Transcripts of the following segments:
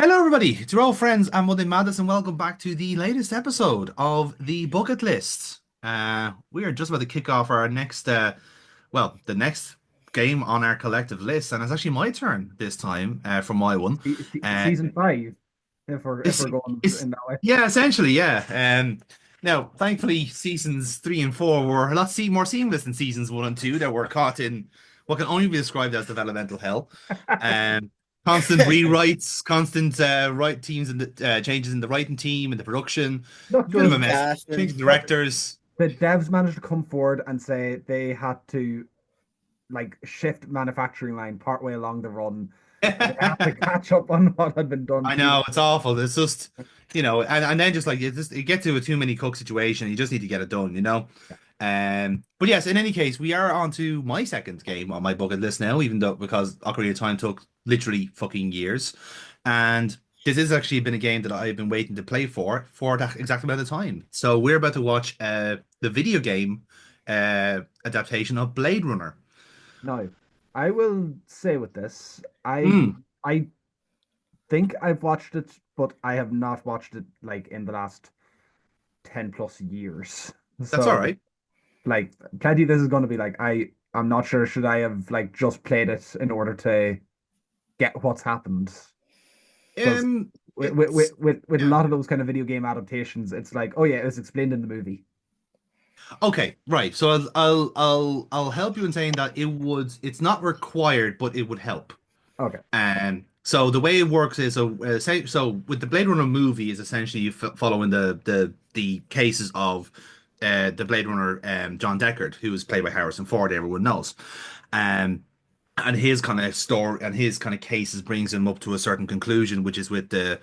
Hello, everybody. To all friends, I'm Monday Madness, and welcome back to the latest episode of the Bucket List. We are just about to kick off our next, the next game on our collective list, and it's actually my turn this time for my one. Uh, Season five, if we're it's, going it's in that way. yeah, essentially, yeah. Now, thankfully, seasons three and four were a lot more seamless than seasons one and two that were caught in what can only be described as developmental hell. Um, Constant rewrites, constant right teams and changes in the writing team and the production. Not Bit of a just mess. Recasting. Changing directors. the devs managed to come forward and say they had to like shift manufacturing line partway along the run. They had to catch up on what had been done I too. know it's awful. It's just, and then just like it gets to a too many cook situation. You just need to get it done. But yes, in any case, we are on to my second game on my bucket list now, even though because Ocarina of Time took literally fucking years. And this has actually been a game that I've been waiting to play for that exact amount of time. So we're about to watch the video game adaptation of Blade Runner. Now, I will say with this, Hmm, I think I've watched it, but I have not watched it like in the last 10 plus years. that's all So right. like plenty of this is going to be like I'm not sure should I have like just played it in order to get what's happened. Because with, with, It's with a yeah. lot of those kind of video game adaptations, it's like, oh yeah, it was explained in the movie. Okay, right. So I'll help you in saying that it's not required, but it would help. Okay. So the way it works is so with the Blade Runner movie is essentially you following the cases of the Blade Runner John Deckard, who was played by Harrison Ford, everyone knows. Um and his kind of story and his kind of cases brings him up to a certain conclusion, which is with the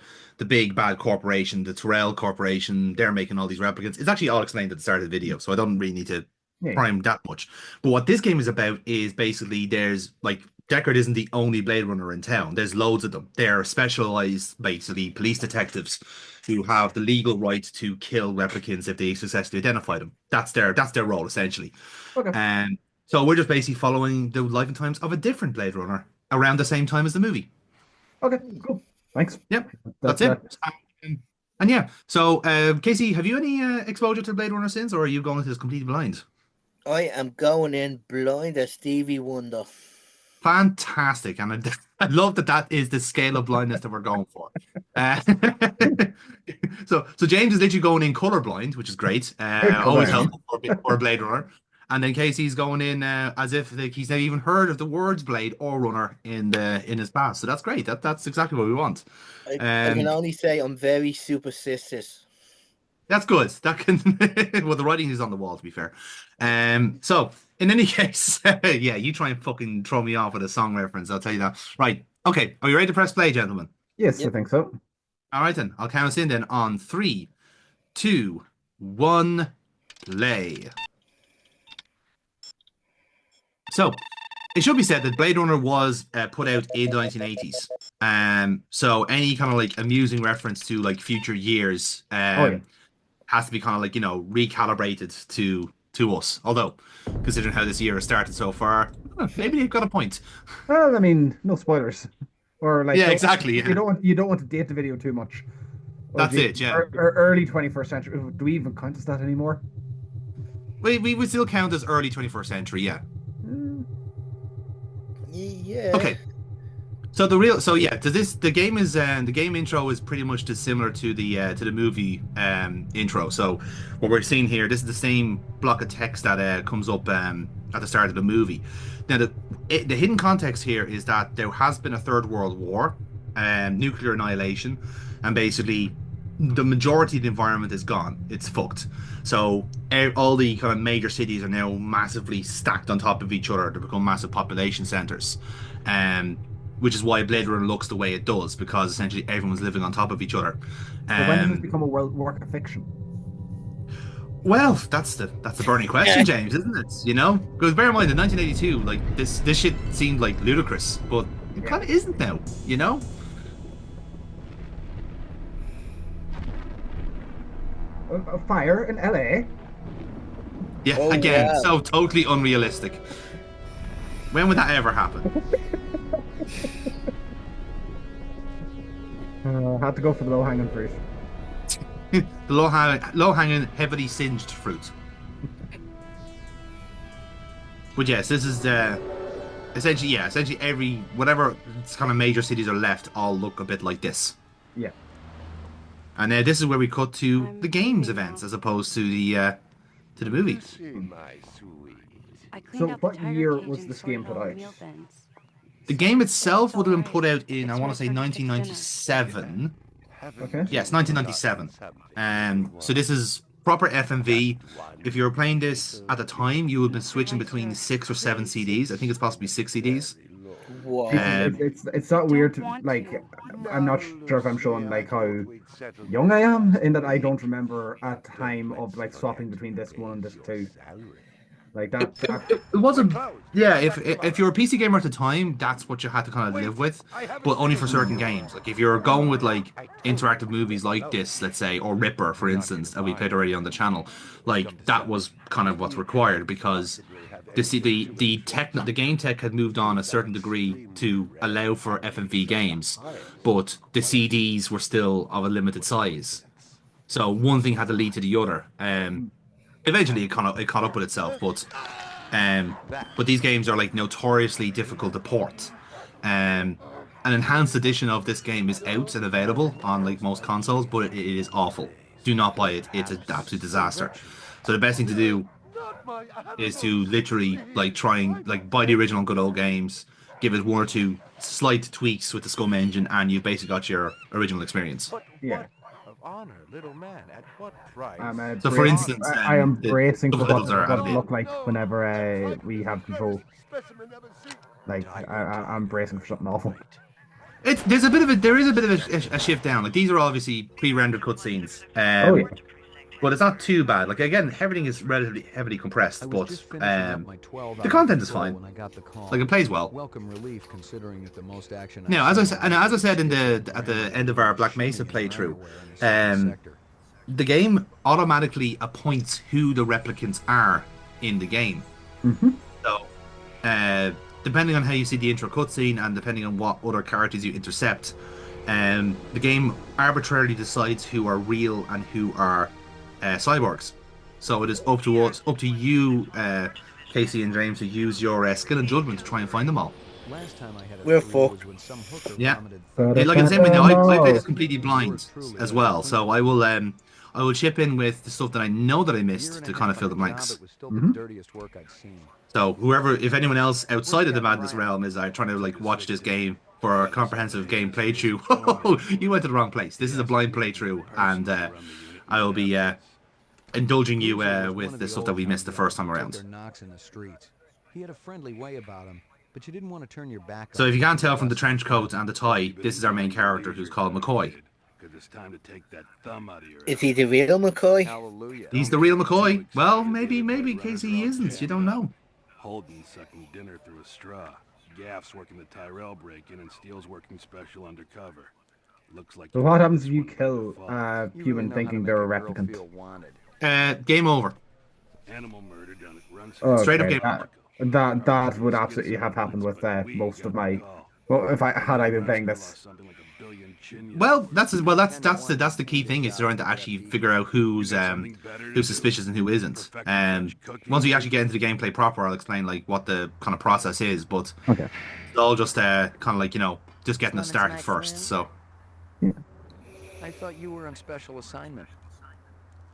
big bad corporation, the Tyrell Corporation. They're making all these replicants. It's actually all explained at the start of the video, so I don't really need to Yeah. prime that much. But what this game is about is basically there's like Deckard isn't the only Blade Runner in town. There's loads of them. They're specialized, basically, police detectives who have the legal right to kill replicants if they successfully identify them. That's their role essentially. Okay. And so we're just basically following the life and times of a different Blade Runner around the same time as the movie. Okay. Cool. Thanks. Yep, that's That it. that And yeah, so Casey, have you any exposure to Blade Runner since, or are you going into this completely blind? I am going in blind as Stevie Wonder. Fantastic, and I love that that is the scale of blindness that we're going for. Uh, so James is literally going in colorblind, which is great. because I Always am. helpful for a Blade Runner. And then Casey's going in as if like, he's never even heard of the words Blade or Runner in his past. So that's great. That's exactly what we want. I can Um, only say I'm very superstitious. That's good. That can well, the writing is on the wall, to be fair. So in any case, yeah, you try and fucking throw me off with a song reference. I'll tell you that. Right. Okay. Are you ready to press play, gentlemen? Yes, I Yep. think so. All right then. I'll count us in then on three, two, one, play. So it should be said that Blade Runner was put out in the 1980s. So any kind of like amusing reference to like future years Oh yeah. has to be kind of like recalibrated to us. Although, considering how this year has started so far, maybe they've got a point. Well, I mean, no spoilers. Or like Yeah, don't exactly. you Yeah, don't want to date the video too much. Oh that's gee, it. Yeah, early 21st century. Do we even count as that anymore? we would still count as early 21st century. Yeah. Mm, Yeah. Okay. So yeah, the game intro is pretty much dissimilar to the movie intro. So what we're seeing here, this is the same block of text that comes up at the start of the movie. Now the hidden context here is that there has been a third world war, nuclear annihilation, and basically the majority of the environment is gone. It's fucked. So all the kind of major cities are now massively stacked on top of each other to become massive population centers. Um, which is why Blade Runner looks the way it does, because essentially everyone's living on top of each other. So when does this Um, become a work of fiction? well, that's the burning question, James, isn't it? Because bear in mind, in 1982, like this shit seemed like ludicrous, but it Yeah. kind of isn't now. You know? A fire in LA. Yeah. Oh Again, wow. so totally unrealistic. When would that ever happen? Had to go for the low-hanging fruit. The low-hanging, heavily singed fruit. But yes, this is essentially every whatever kind of major cities are left all look a bit like this. Yeah. And this is where we cut to the games events as opposed to the movie. So what year was this game put out? The game itself would have been put out in, I want to say, 1997. Okay. Yes, 1997. So this is proper FMV. If you were playing this at the time, you would have been switching between 6 or 7 CDs. I think it's possibly 6 CDs. Wow. It's not weird to, like, I'm not sure if I'm showing like how young I am in that I don't remember a time of like swapping between disc 1 and disc 2. Like that It wasn't. Yeah, if you're a PC gamer at the time, that's what you had to kind of live with, but only for certain games. Like if you're going with like interactive movies like this, let's say, or Ripper, for instance, that we played already on the channel, like that was kind of what's required because the game tech had moved on a certain degree to allow for FMV games, but the CDs were still of a limited size. So one thing had to lead to the other. Eventually, it caught up with itself, but these games are like notoriously difficult to port. An enhanced edition of this game is out and available on like most consoles, but it is awful. Do not buy it; it's an absolute disaster. So the best thing to do is to literally like try and like buy the original good old games, give it 1 or 2 slight tweaks with the Scum engine, and you've basically got your original experience. Yeah. Honor, little man, at what price? So, for instance, I am bracing for what are it look like whenever we have control. Like I'm bracing for something awful. There is a bit of a shift down. Like these are obviously pre-rendered cutscenes. Oh yeah. But it's not too bad. Like again, everything is relatively heavily compressed, but the content is fine. Like it plays well. Welcome relief considering that the most action. Now, as I said at the end of our Black Mesa playthrough, the game automatically appoints who the replicants are in the game. Mm-hmm. So, depending on how you see the intro cutscene and depending on what other characters you intercept, the game arbitrarily decides who are real and who are cyborgs. So it is up to you, Casey and James, to use your skill and judgment to try and find them all. We're fucked. Yeah, like in the same way. Now, I play this completely blind as well, so I will chip in with the stuff that I know that I missed to kind of fill the blanks. So if anyone else outside of the Madness realm is trying to like watch this game for a comprehensive game playthrough, you went to the wrong place. This is a blind playthrough, and I will be indulging you with the stuff that we missed the first time around. He had a friendly way about him, but you didn't want to turn your back. So if you can't tell from the trench coat and the tie, this is our main character who's called McCoy. Is he the real McCoy? Hallelujah. He's the real McCoy. Well, maybe in case he isn't. You don't know. Holden sucking dinner through a straw. Gaff's working the Tyrell break-in and Steele's working special undercover. Looks like. So what happens if you kill a human thinking they're a replicant? Game over. Animal murder done at Run. Straight up game over. That would absolutely have happened with most of my. Well, if I been playing this. Well, that's the key thing is trying to actually figure out who's suspicious and who isn't. And once we actually get into the gameplay proper, I'll explain like what the kind of process is. But okay, it's all just kind of like just getting us started first. So. Yeah. I thought you were on special assignment.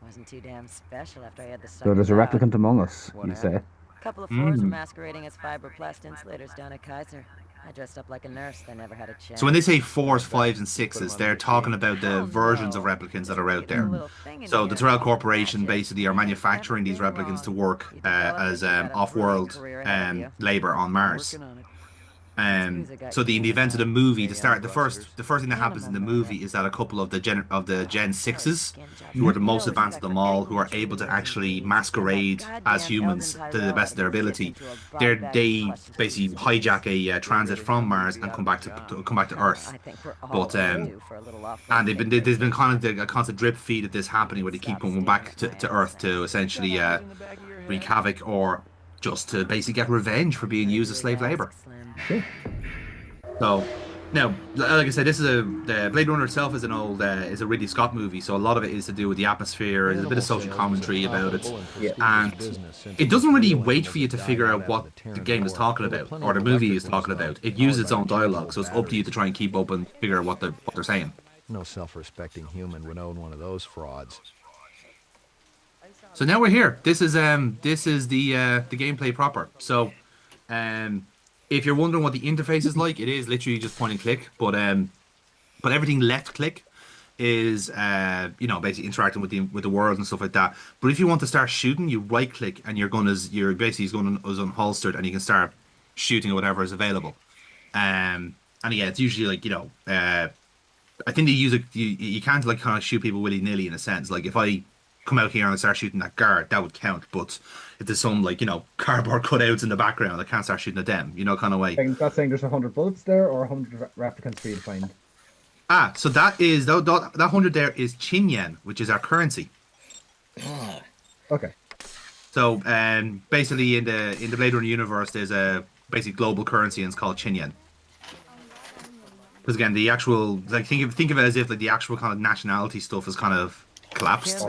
Wasn't too damn special after I had the. So there's a replicant among us, you say? A couple of fours were masquerading as fibroplast insulators down at Kaiser. I dressed up like a nurse. They never had a chance. So when they say 4s, 5s, and 6s, they're talking about the versions of replicants that are out there. So the Tyrell Corporation basically are manufacturing these replicants to work as off-world labor on Mars. So in the event of the movie, the first thing that happens in the movie is that a couple of the Gen 6s, who are the most advanced of them all, who are able to actually masquerade as humans to the best of their ability, they basically hijack a transit from Mars and come back to Earth. But and there's been kind of a constant drip feed of this happening, where they keep coming back to Earth to essentially wreak havoc or just to basically get revenge for being used as slave labor. Sure. So Now, like I said, the Blade Runner itself is an old is a Ridley Scott movie, so a lot of it is to do with the atmosphere. There's a bit of social commentary about it, and it doesn't really wait for you to figure out what the game is talking about or the movie is talking about. It uses its own dialogue, so it's up to you to try and keep up and figure out what they're saying. No self-respecting human would own one of those frauds. So now we're here. This is the gameplay proper. So, if you're wondering what the interface is like, it is literally just point and click. But everything left click is basically interacting with the world and stuff like that. But if you want to start shooting, you right click and your gun is unholstered and you can start shooting at whatever is available. And yeah, it's usually like I think they use it. You can't like kind of shoot people willy nilly in a sense. Like if I come out here and I start shooting that guard, that would count. But if there's some like cardboard cutouts in the background, I can't start shooting at them. Kind of way. That's saying there's 100 bullets there or 100 replicants for you to find. So that 100 there is Chin Yen, which is our currency. Okay. So basically in the Blade Runner universe, there's a basic global currency and it's called Chin Yen. Because again, the actual think of it as if like the actual kind of nationality stuff is kind of collapsed. So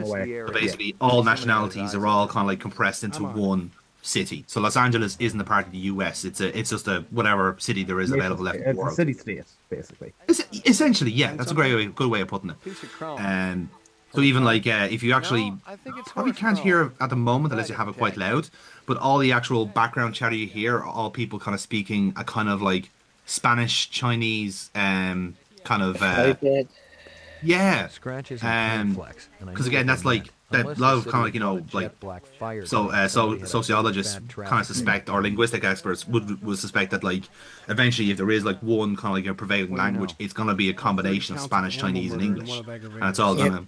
basically, all nationalities are all kind of like compressed into one city. So Los Angeles isn't a part of the US. It's just a whatever city there is available left in the world. It's a city-state, basically. Essentially, yeah, that's a good way of putting it. So even like if you actually probably can't hear at the moment unless you have it quite loud, but all the actual background chatter you hear are all people kind of speaking a kind of like Spanish, Chinese, kind of yeah, Scratches and because again that's like that a lot of kind of like sociologists kind of suspect or linguistic experts would suspect that like eventually if there is like one kind of like a prevailing language, it's going to be a combination of Spanish, Chinese, and English, and it's all gonna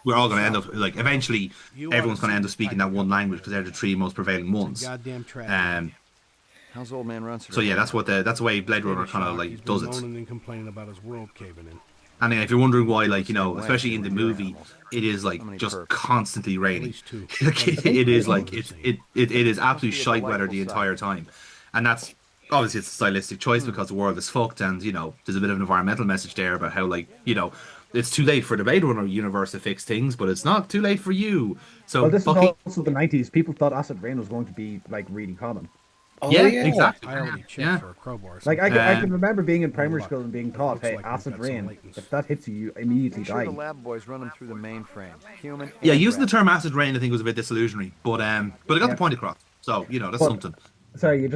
we're all going to end up like eventually everyone's going to end up speaking that one language because they're the three most prevailing ones. How's old man Runcer? So yeah, that's the way Blade Runner kind of like does it. And if you're wondering why, like especially in the movie, it is like just constantly raining. It is like it is absolute shite weather the entire time, and that's obviously it's a stylistic choice because the world is fucked, and there's a bit of an environmental message there about how like it's too late for the Blade Runner universe to fix things, but it's not too late for you. So this is also the 90s. People thought acid rain was going to be like really common. Oh, yeah, exactly. I already checked for a crowbar. Like I can remember being in primary school and being taught, "Hey, acid rain. If that hits you, you immediately die." The lab boys run them through the mainframe. Human. Yeah, using the term acid rain, I think was a bit disillusionary, but I got the point across. So that's something. Sorry,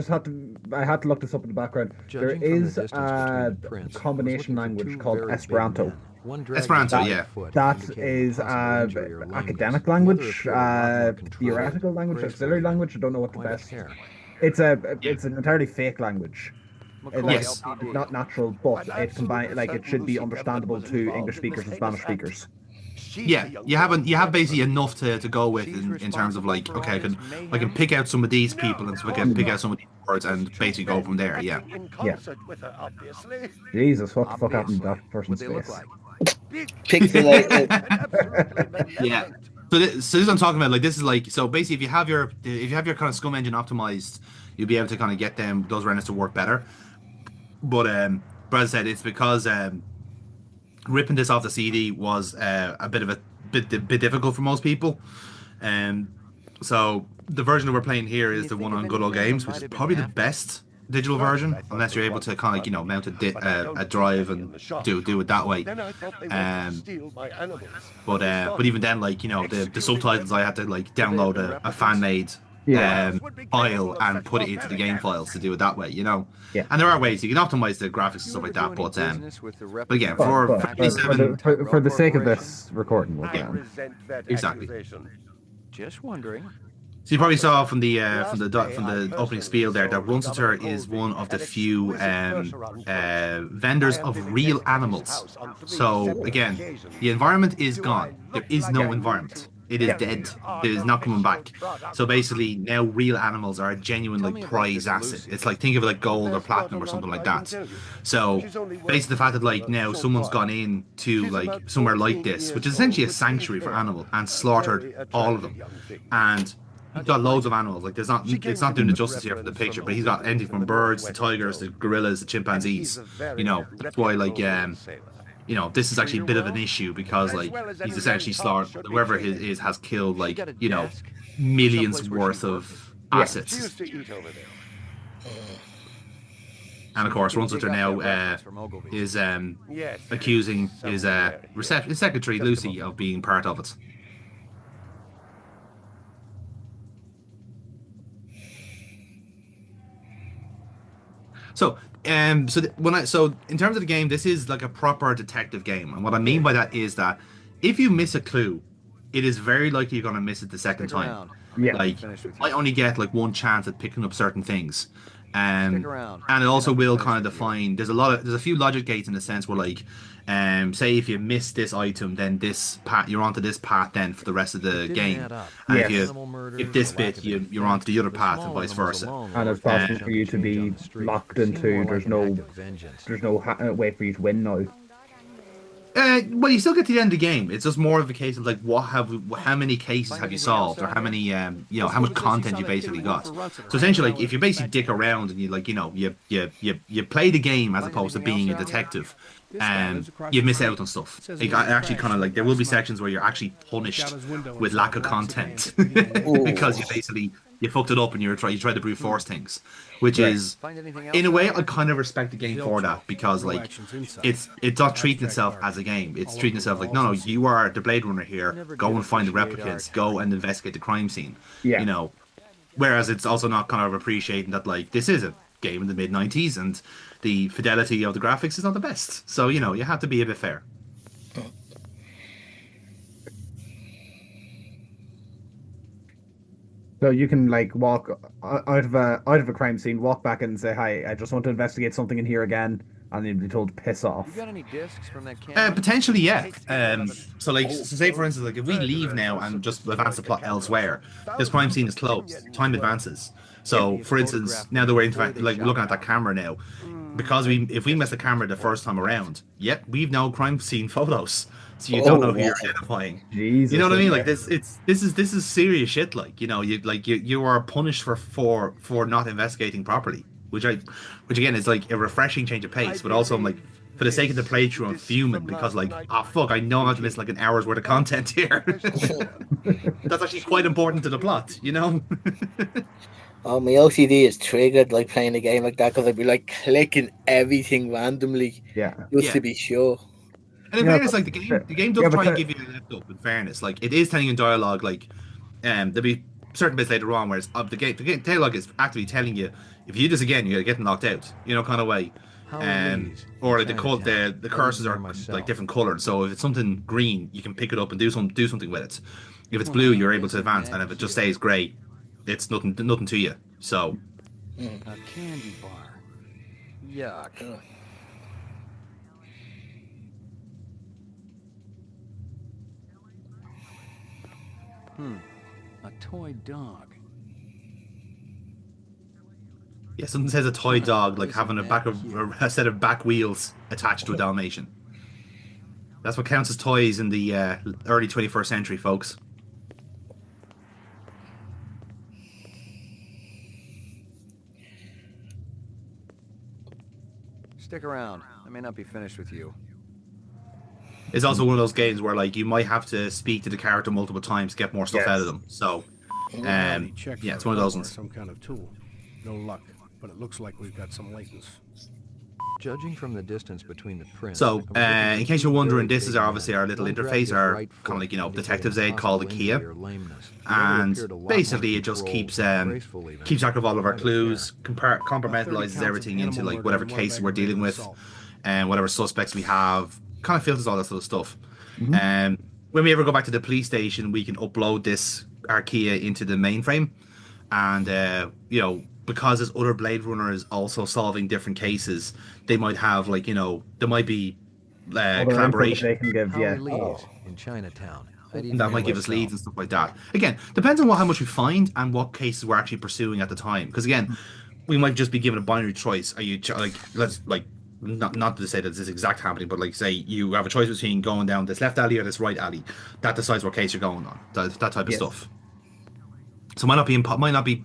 I had to look this up in the background. There is a combination language called Esperanto. Esperanto, yeah. That is academic language, theoretical language, auxiliary language. I don't know what the best. It's an entirely fake language. Yes. It's not natural, but it should be understandable to English speakers and Spanish speakers. Yeah, you have basically enough to go with in terms of like, okay, I can pick out some of these people and so I can pick out some of these words and basically go from there. Yeah. Jesus, what the fuck happened to that person's face? Pixelated. Yeah. So this is what I'm talking about. Like this is like so basically if you have your kind of scum engine optimized, you'll be able to kind of get those renders to work better. But as I said, it's because ripping this off the CD was a bit difficult for most people. So the version that we're playing here is the one on Good Old Games, which is probably the best digital version, unless you're able to kind of mount a drive and do it that way. But even then, like the subtitles, I had to like download a fan made file and put it into the game files to do it that way. Yeah. And there are ways you can optimize the graphics and stuff like that, but again, for the sake of this recording, exactly. Just wondering. So you probably saw from the opening spiel there that Runceter is one of the few vendors of real animals. So again, the environment is gone. There is no environment. It is dead. It is not coming back. So basically, now real animals are a genuine like prize asset. It's like think of it like gold or platinum or something like that. So basically, the fact that like now someone's gone in to like somewhere like this, which is essentially a sanctuary for animals, and slaughtered all of them, and got loads of animals. Like there's not, it's not doing the justice here for the picture, but he's got anything from birds to tigers to gorillas to chimpanzees. You know, that's why like you know, this is actually a bit of an issue because like he's essentially slaughtered whoever he is has killed like you know millions worth of assets. And of course, Runslitter now is accusing his secretary Lucy of being part of it. So, so in terms of the game, this is like a proper detective game, and what I mean by that is that if you miss a clue, it is very likely you're going to miss it the second time. Yeah. Like I only get like one chance at picking up certain things. And it also will kind of define. There's a few logic gates in the sense where like, say if you miss this item, then this path you're onto this path then for the rest of the game. And if this bit you're onto the other path and vice versa. And it's possible for you to be locked into. There's no way for you to win now. Well, you still get to the end of the game. It's just more of a case of like, how many cases have you solved, or how many, you know, how much content you basically got. So essentially, like, if you basically dick around and you like, you know, you play the game as opposed to being a detective, you miss out on stuff. Like, I actually kind of like there will be sections where you're actually punished with lack of content because you fucked it up and you tried to brute force things, which is in a way I kind of respect the game for that because like it's not treating itself as a game. It's treating itself like no, you are the Blade Runner here. Go and find the replicants. Go and investigate the crime scene. Yeah. You know, whereas it's also not kind of appreciating that like this is a game in the mid-90s and the fidelity of the graphics is not the best. So you know you have to be a bit fair. So you can like walk out of a crime scene, walk back and say, "Hi, I just want to investigate something in here again," and you'd be told to piss off. You got any discs from that camera? Potentially, yeah. So like, so say for instance, like if we leave now and just advance the plot elsewhere, this crime scene is closed. Time advances. So, for instance, now that we're like looking at that camera now, because if we miss the camera the first time around, yep, we've no crime scene photos. So you don't know who you're identifying. Jesus, you know what I mean? Like this is serious shit. Like you are punished for not investigating properly. Which again is like a refreshing change of pace, but also I'm like for the sake of the playthrough I'm fuming because like fuck I know I'm going to miss like an hour's worth of content here. That's actually quite important to the plot, you know. Oh, my OCD is triggered like playing a game like that because I'd be like clicking everything randomly, just to be sure. And in fairness, like the game does try and give you a lift up. In fairness, like it is telling you in dialogue, like there'll be certain bits later on where it's the game dialogue is actively telling you if you do this again, you're getting knocked out, you know, kind of way. Or like the cursors are like different colored, so if it's something green, you can pick it up and do something with it. If it's blue, you're able to advance, and if it just stays grey, it's nothing to you. So a candy bar. Yuck. A toy dog. Yeah, something says a toy dog, like having a set of back wheels attached to a Dalmatian. That's what counts as toys in the early 21st century, folks. Stick around. I may not be finished with you. It's also one of those games where like you might have to speak to the character multiple times to get more stuff out of them. So, yeah, it's one of those ones. Some kind of tool. No luck, but it looks like we've got some latents. Judging from the distance between the prints. So, in case you're wondering, this is obviously our little interface, our kind of like, you know, detective's aid called the Kia, and basically it just keeps track of all of our clues, compartmentalizes everything into like whatever case we're dealing with, and whatever suspects we have. Kind of filters all that sort of stuff. When we ever go back to the police station, we can upload this our Kia into the mainframe, and you know, because there's other Blade Runners also solving different cases, they might have like, you know, there might be collaboration. They can give, in Chinatown. That might give us leads and stuff like that. Again, depends on how much we find and what cases we're actually pursuing at the time. Because again, we might just be given a binary choice. Are you like let's like. Not to say that this is exact happening, but like say you have a choice between going down this left alley or this right alley. That decides what case you're going on. That type of stuff. So it might not be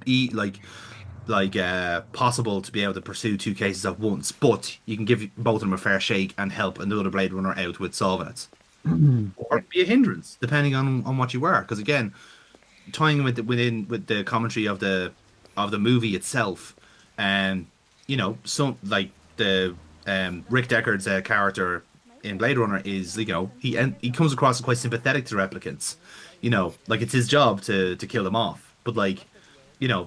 possible to be able to pursue two cases at once, but you can give both of them a fair shake and help another Blade Runner out with solving it, or be a hindrance depending on what you were. Because again, tying with the commentary of the movie itself, and some like the Rick Deckard's character in Blade Runner is he comes across as quite sympathetic to replicants, like it's his job to kill them off, but like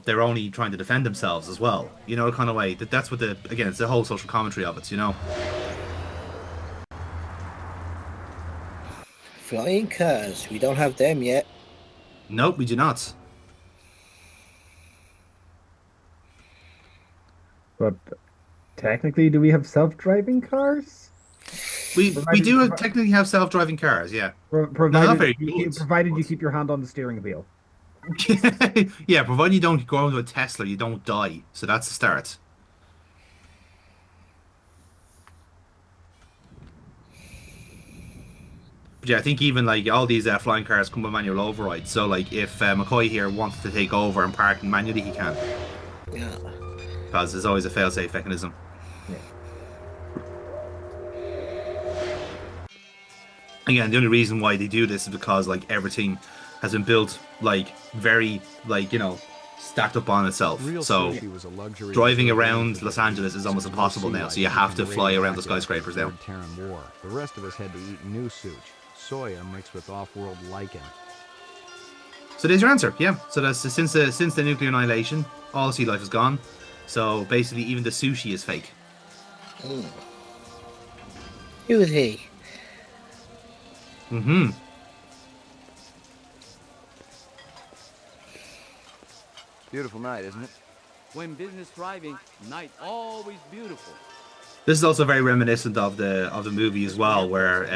they're only trying to defend themselves as well, the kind of way that's what it's the whole social commentary of it. Flying cars, we don't have them yet. Nope, we do not. But technically, do we have self-driving cars? We technically have self-driving cars, yeah. Provided you keep your hand on the steering wheel. Yeah, provided you don't go into a Tesla, you don't die. So that's the start. But yeah, I think even like all these flying cars come with manual override. So like if McCoy here wants to take over and park manually, he can. Yeah. Because there's always a fail-safe mechanism. Yeah. Again, the only reason why they do this is because like everything has been built like very stacked up on itself. So driving around Los Angeles is almost impossible now. So you have to fly around the skyscrapers now. The rest of us had to eat new such, soya mixed with off-world lichen. So there's your answer. Yeah. So that's since the nuclear annihilation, all sea life is gone. So basically, even the sushi is fake. Who is he? Mm-hmm. Beautiful night, isn't it? When business thriving, night always beautiful. This is also very reminiscent of the movie as well, where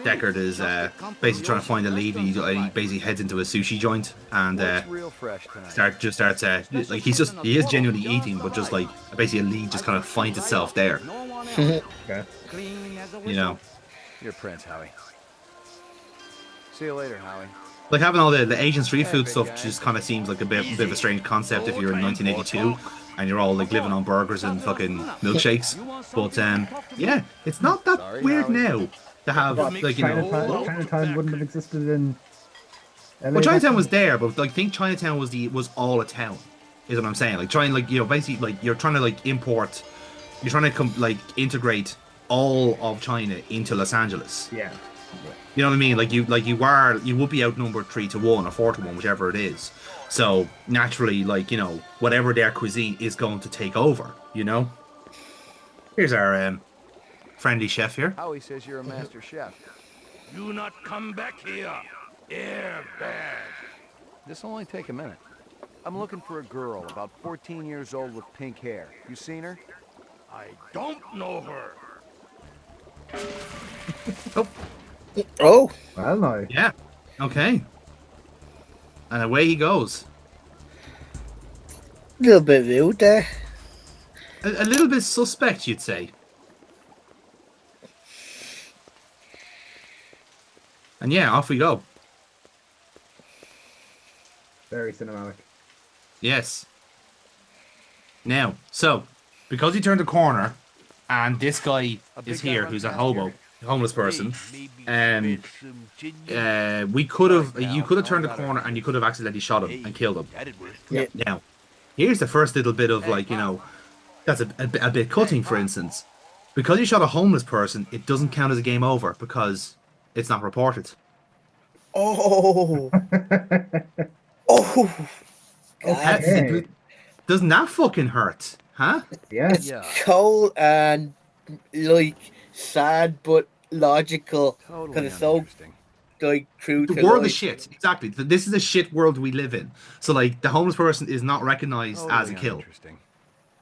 Deckard is basically trying to find a lead, and he basically heads into a sushi joint and starts like he is genuinely eating, but just like basically a lead just kind of finds itself there. Okay. You're Prince, Howie. See you later, Howie. Like having all the Asian street food stuff just kind of seems like a bit of a strange concept if you're in 1982 and you're all like living on burgers and fucking milkshakes. But yeah, it's not that weird now to have like Chinatown wouldn't have existed in LA. Well, Chinatown was there, but like think Chinatown was all a town, is what I'm saying. Like trying basically like you're trying to like integrate all of China into Los Angeles. Yeah. You know what I mean? Like you would be outnumbered 3-1 or 4-1, whichever it is. So naturally, like whatever their cuisine is going to take over. Here's our friendly chef here. Howie says you're a master chef. Do not come back here, airbag. This'll only take a minute. I'm looking for a girl about 14 years old with pink hair. You seen her? I don't know her. Oh. Well, no. Yeah. Okay. And away he goes. A little bit rude there. A little bit suspect, you'd say. And yeah, off we go. Very cinematic. Yes. Now, so, because he turned the corner, and this guy is here, who's a homeless person, you could have turned the corner and you could have accidentally shot him and killed him. Yeah. Now, here's the first little bit of like, that's a bit cutting, for instance. Because you shot a homeless person, it doesn't count as a game over because it's not reported. Oh. Oh. Okay. Doesn't that fucking hurt? Huh? Yeah. It's cold and like sad but logical because it's so like true. The world is shit. Exactly. This is a shit world we live in. So like the homeless person is not recognized as a kill.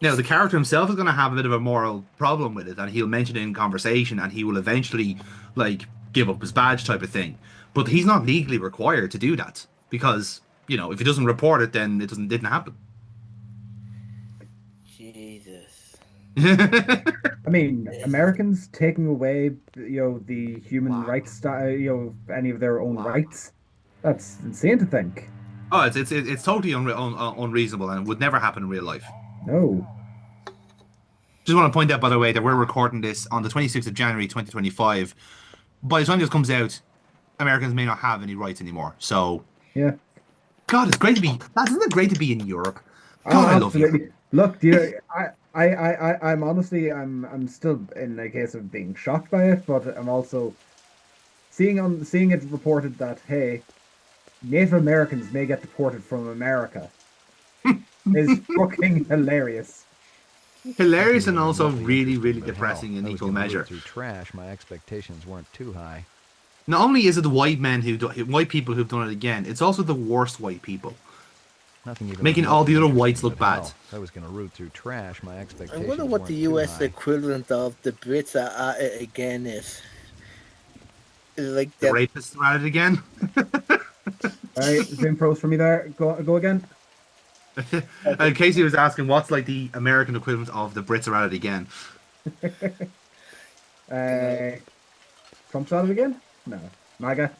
Now the character himself is going to have a bit of a moral problem with it, and he'll mention it in conversation, and he will eventually like give up his badge type of thing. But he's not legally required to do that because if he doesn't report it, then it didn't happen. Jesus. I mean, Americans taking away, the human rights, any of their own rights. That's insane to think. Oh, it's totally unreasonable and it would never happen in real life. No. Just want to point out, by the way, that we're recording this on the 26th of January 2025. By the time this comes out, Americans may not have any rights anymore. So, Yeah. God, it's great to be. Lads, isn't it great to be in Europe? Oh, God, I love you. absolutely. Look, dear, I'm honestly, I'm still in a case of being shocked by it, but I'm also seeing it reported that hey, Native Americans may get deported from America is fucking hilarious. Hilarious and also Remotely really, interesting, really but depressing hell, in I was equal gonna root measure. through trash, my expectations weren't too high. Not only is it the white people who've done it again, it's also the worst white people, Nothing even making all the remotely other whites interesting, look but bad. hell, I was gonna root through trash, my I expectations wonder what weren't the too US high. equivalent of the Brits are at it again is. Is it like The the rapists are at it again. All right, zoom pros for me there. Go again. Casey was asking what's like the American equivalent of the Brits are at it again. uh, Trump's at it again? No. MAGA.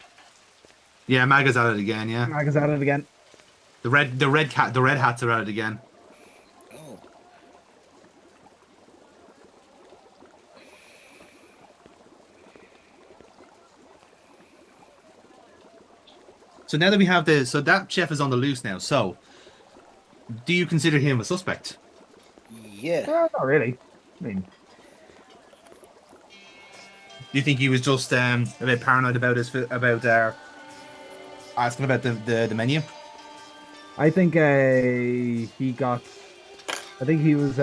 Yeah, MAGA's at it again. Yeah, MAGA's at it again. the red hats are at it again. oh, So now that we have so that chef is on the loose now. So, do you consider him a suspect? yeah. Not really. I mean, Do you think he was just a bit paranoid about asking about the menu? I think he got. I think he was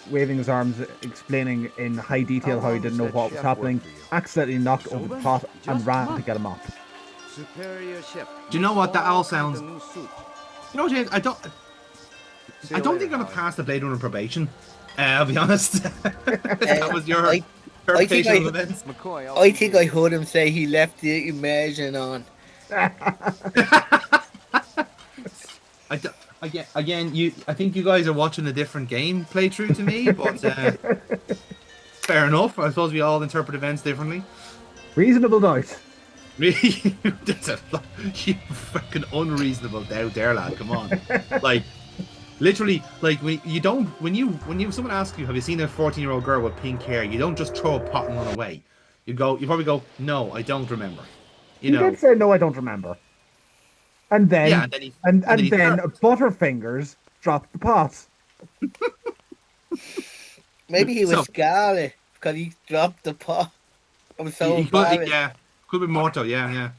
waving his arms, explaining in high detail how he didn't know what was happening. Accidentally knocked over the pot and ran to get a mop. Superior chef. Do you know what that all sounds? New soup. You know, James, I don't think I'm gonna pass the Blade Runner probation. I'll be honest. That was your interpretation of events. McCoy, I think I heard him say he left the immersion on. Again, I think you guys are watching a different game playthrough to me, but fair enough. I suppose we all interpret events differently. Reasonable doubt. Really, that's you fucking unreasonable doubt there, lad. Come on, like literally, like when someone asks you, have you seen a 14-year-old girl with pink hair? You don't just throw a pot and run away. You probably go, no, I don't remember. You know, did say no, I don't remember. And then, yeah, and then Butterfingers dropped the pot. Maybe he was scarlet because he dropped the pot. I was so embarrassed. Yeah, could be Morto. Yeah.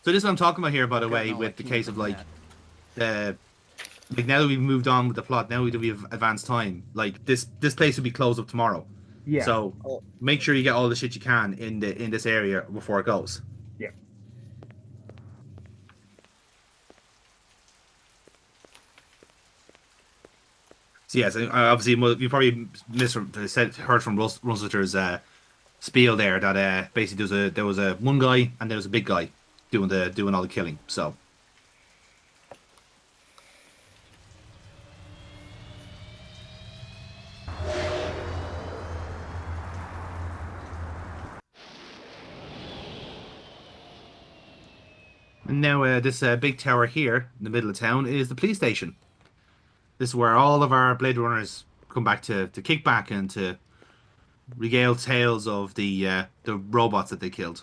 So this is what I'm talking about here, by the way, with the case of like now that we've moved on with the plot, now we have advanced time. Like this place will be closed up tomorrow. Yeah. So make sure you get all the shit you can in this area before it goes. Yeah. So yes, obviously you probably heard from Russiter's spiel there that basically there was a one guy and there was a big guy doing all the killing. So. And now this big tower here in the middle of town is the police station. This is where all of our Blade Runners come back to kick back and to regale tales of the robots that they killed.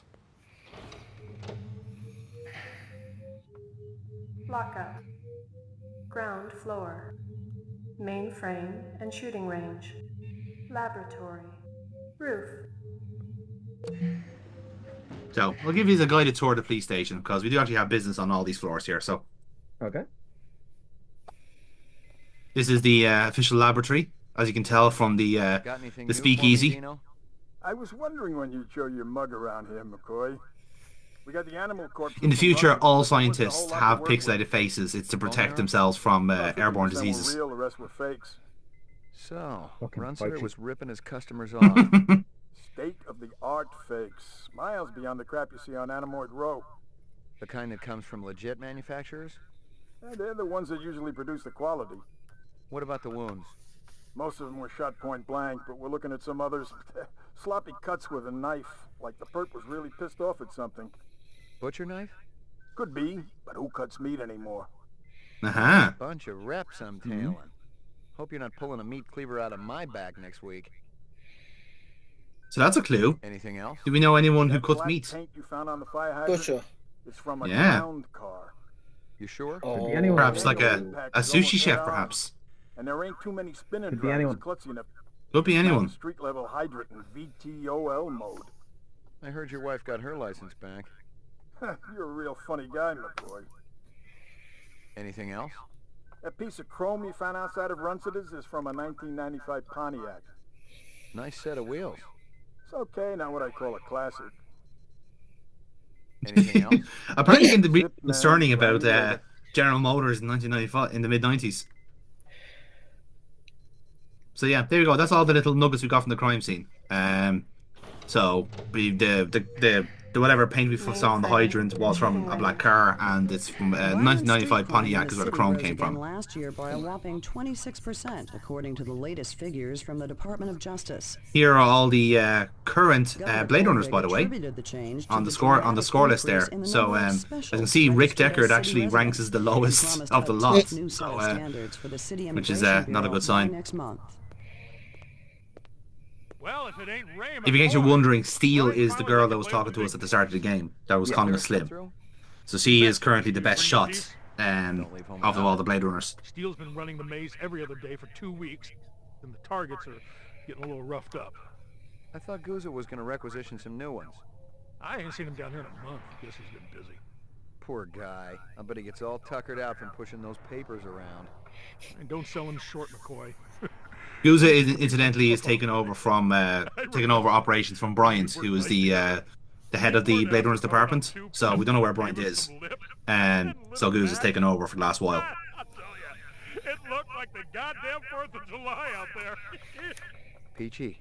Lockup. Ground floor. Mainframe and shooting range. Laboratory. Roof. So I'll give you a guided tour of the police station because we do actually have business on all these floors here. So okay. This is the official laboratory, as you can tell from the speakeasy. I was wondering when you'd show your mug around here, McCoy. We got the animal corpse. In the future, all scientists have pixelated faces. It's to protect themselves from airborne diseases. Real, the rest were fakes. So, Runsiter was ripping his customers off. State-of-the-art fakes. Miles beyond the crap you see on Animoid Row. The kind that comes from legit manufacturers? Yeah, they're the ones that usually produce the quality. What about the wounds? Most of them were shot point blank, but we're looking at some others. Sloppy cuts with a knife, like the perp was really pissed off at something. Butcher knife? Could be, but who cuts meat anymore? Uh-huh. Bunch of reps I'm tailing. Hope you're not pulling a meat cleaver out of my back next week. So that's a clue. Anything else? Do we know anyone who That cuts black meat? paint you found on the fire hydrant Gotcha. is from a Yeah. ground car. You sure? Oh, be anyone. Perhaps like a Impact is sushi almost chef, head on, perhaps. And there ain't too many spinning Could be drivers anyone. klutzy enough Could be anyone. street level hydrant in VTOL mode. I heard your wife got her license back. You're a real funny guy, McCoy. Anything else? That piece of chrome you found outside of Runcida's is from a 1995 Pontiac. Nice set of wheels. It's okay, not what I call a classic. Anything else? Apparently, in the really concerning about General Motors in 1995, in the mid-90s. So yeah, there you go. That's all the little nuggets we got from the crime scene. So the whatever paint we saw on the hydrant was from a black car, and it's from 1995 Pontiac is where the chrome came from. Last year by a whopping 26%, according to the latest figures from the Department of Justice. Here are all the current Blade Runners, by the way, on the score list there. So as you can see, Rick Deckard actually ranks as the lowest of the lot, so, which is not a good sign. Well, if it ain't Ray, If in case you're wondering, Steele is the girl that was talking to us at the start of the game, that was calling us Slim. So she is currently the best shot of all the Blade Runners. Steele's been running the maze every other day for 2 weeks, and the targets are getting a little roughed up. I thought Guza was going to requisition some new ones. I ain't seen him down here in a month. Guess he's been busy. Poor guy. I bet he gets all tuckered out from pushing those papers around. And don't sell him short, McCoy. Guza, incidentally, is taking over operations from Bryant, who is the head of the Blade Runners department. So we don't know where Bryant is, and so Guza's taken over for the last while. I'll tell ya, it looked like the goddamn 4th of July out there. Peachy.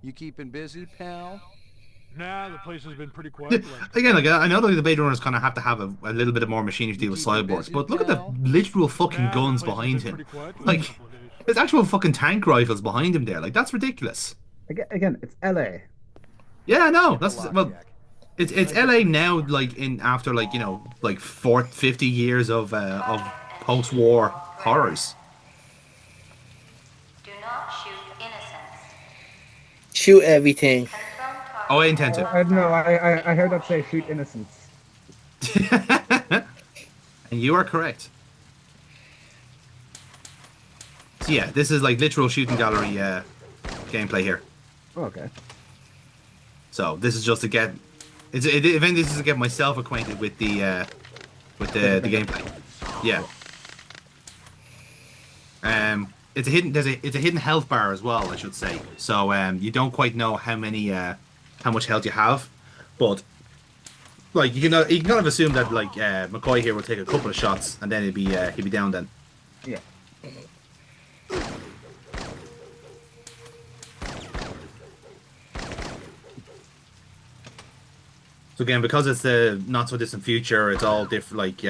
You keeping busy, pal? Nah, the place has been pretty quiet. Again, like I know that the Blade Runners kind of have to have a little bit of more machinery to deal with cyborgs, but look at the literal fucking guns behind him. Like, there's actual fucking tank rifles behind him there. Like, that's ridiculous. Again, it's LA. Yeah, no, that's well. It's LA now, like after like 50 years of post-war horrors. Do not shoot innocents. Shoot everything. Oh, I intend to. I don't know. I heard that say shoot innocents. And you are correct. So yeah, this is like literal shooting gallery gameplay here. Okay. So this is just to get, this is to get myself acquainted with the gameplay. Yeah. It's a hidden health bar as well, I should say. So you don't quite know how much health you have, but like you can kind of assume that like McCoy here will take a couple of shots and then he'll be down then. Yeah. So again, because it's the not so distant future, it's all different. Like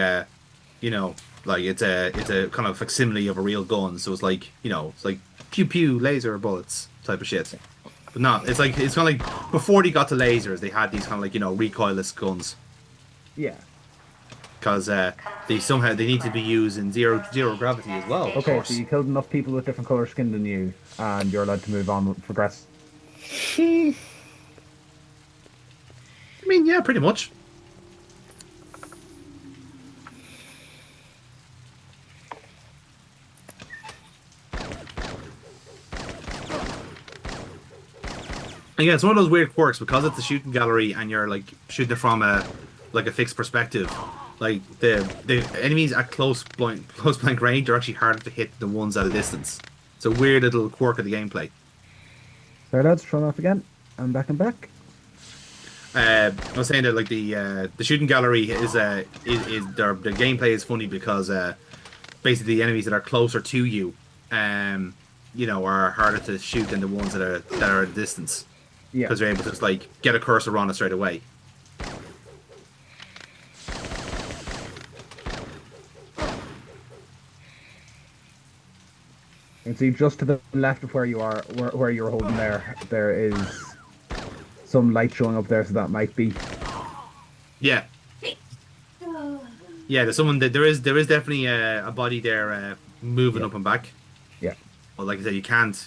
like it's a kind of facsimile of a real gun. So it's like it's like pew pew laser bullets type of shit. But not. It's kind of like before they got to lasers, they had these kind of like recoilless guns. Yeah. Because they need to be used in zero gravity as well. Okay, so you killed enough people with different color skin than you, and you're allowed to move on, progress. I mean, yeah, pretty much. Again, it's one of those weird quirks because it's a shooting gallery and you're like shooting it from a fixed perspective. Like the enemies at close blank range are actually harder to hit than ones at a distance. It's a weird little quirk of the gameplay. Sorry, lads, turn off again. I'm back and back. I was saying that like the shooting gallery is the gameplay is funny because basically the enemies that are closer to you, are harder to shoot than the ones that are at a distance. Yeah. Because they're able to just like get a cursor on it straight away. You can see just to the left of where you are, where you're holding there is some light showing up there, so that might be Yeah, yeah. There's someone that there is definitely a body there moving Yeah. up and back. Yeah. But like I said, you can't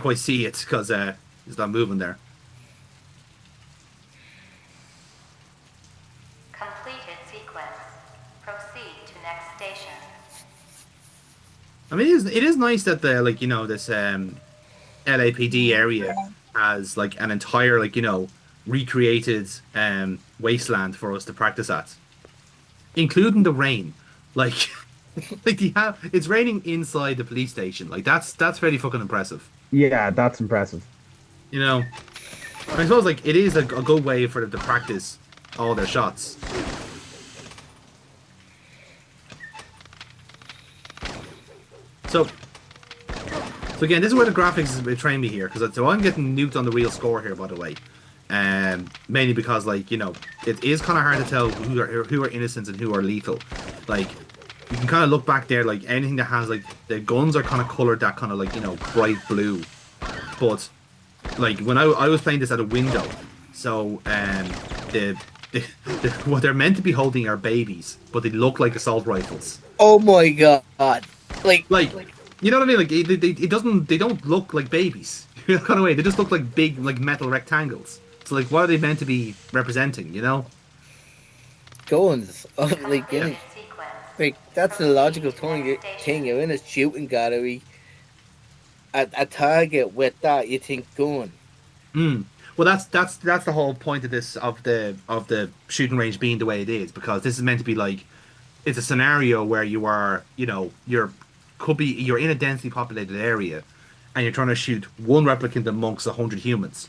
quite see it because it's not moving there. Completed sequence. Proceed to next station. I mean, it is nice that the like this LAPD area has like an entire like recreated wasteland for us to practice at, including the rain. Like like it's raining inside the police station. Like that's very fucking impressive. Yeah, that's impressive. You know, I suppose like it is a good way for them to practice all their shots. So again, this is where the graphics is betraying me here, because so I'm getting nuked on the real score here, by the way, mainly because like it is kind of hard to tell who are innocents and who are lethal. Like you can kind of look back there, like anything that has like the guns are kind of colored that kind of like bright blue, but like when I was playing this at a window, so the, what they're meant to be holding are babies, but they look like assault rifles. Oh my god! Like you know what I mean? Like they don't look like babies. Kind of way. They just look like big like metal rectangles. So like, what are they meant to be representing? Guns. Like that's the logical thing. You're in a shooting gallery. A target with that, you think gun. Well, that's the whole point of this of the shooting range being the way it is, because this is meant to be like it's a scenario where you are you're in a densely populated area and you're trying to shoot one replicant amongst 100 humans,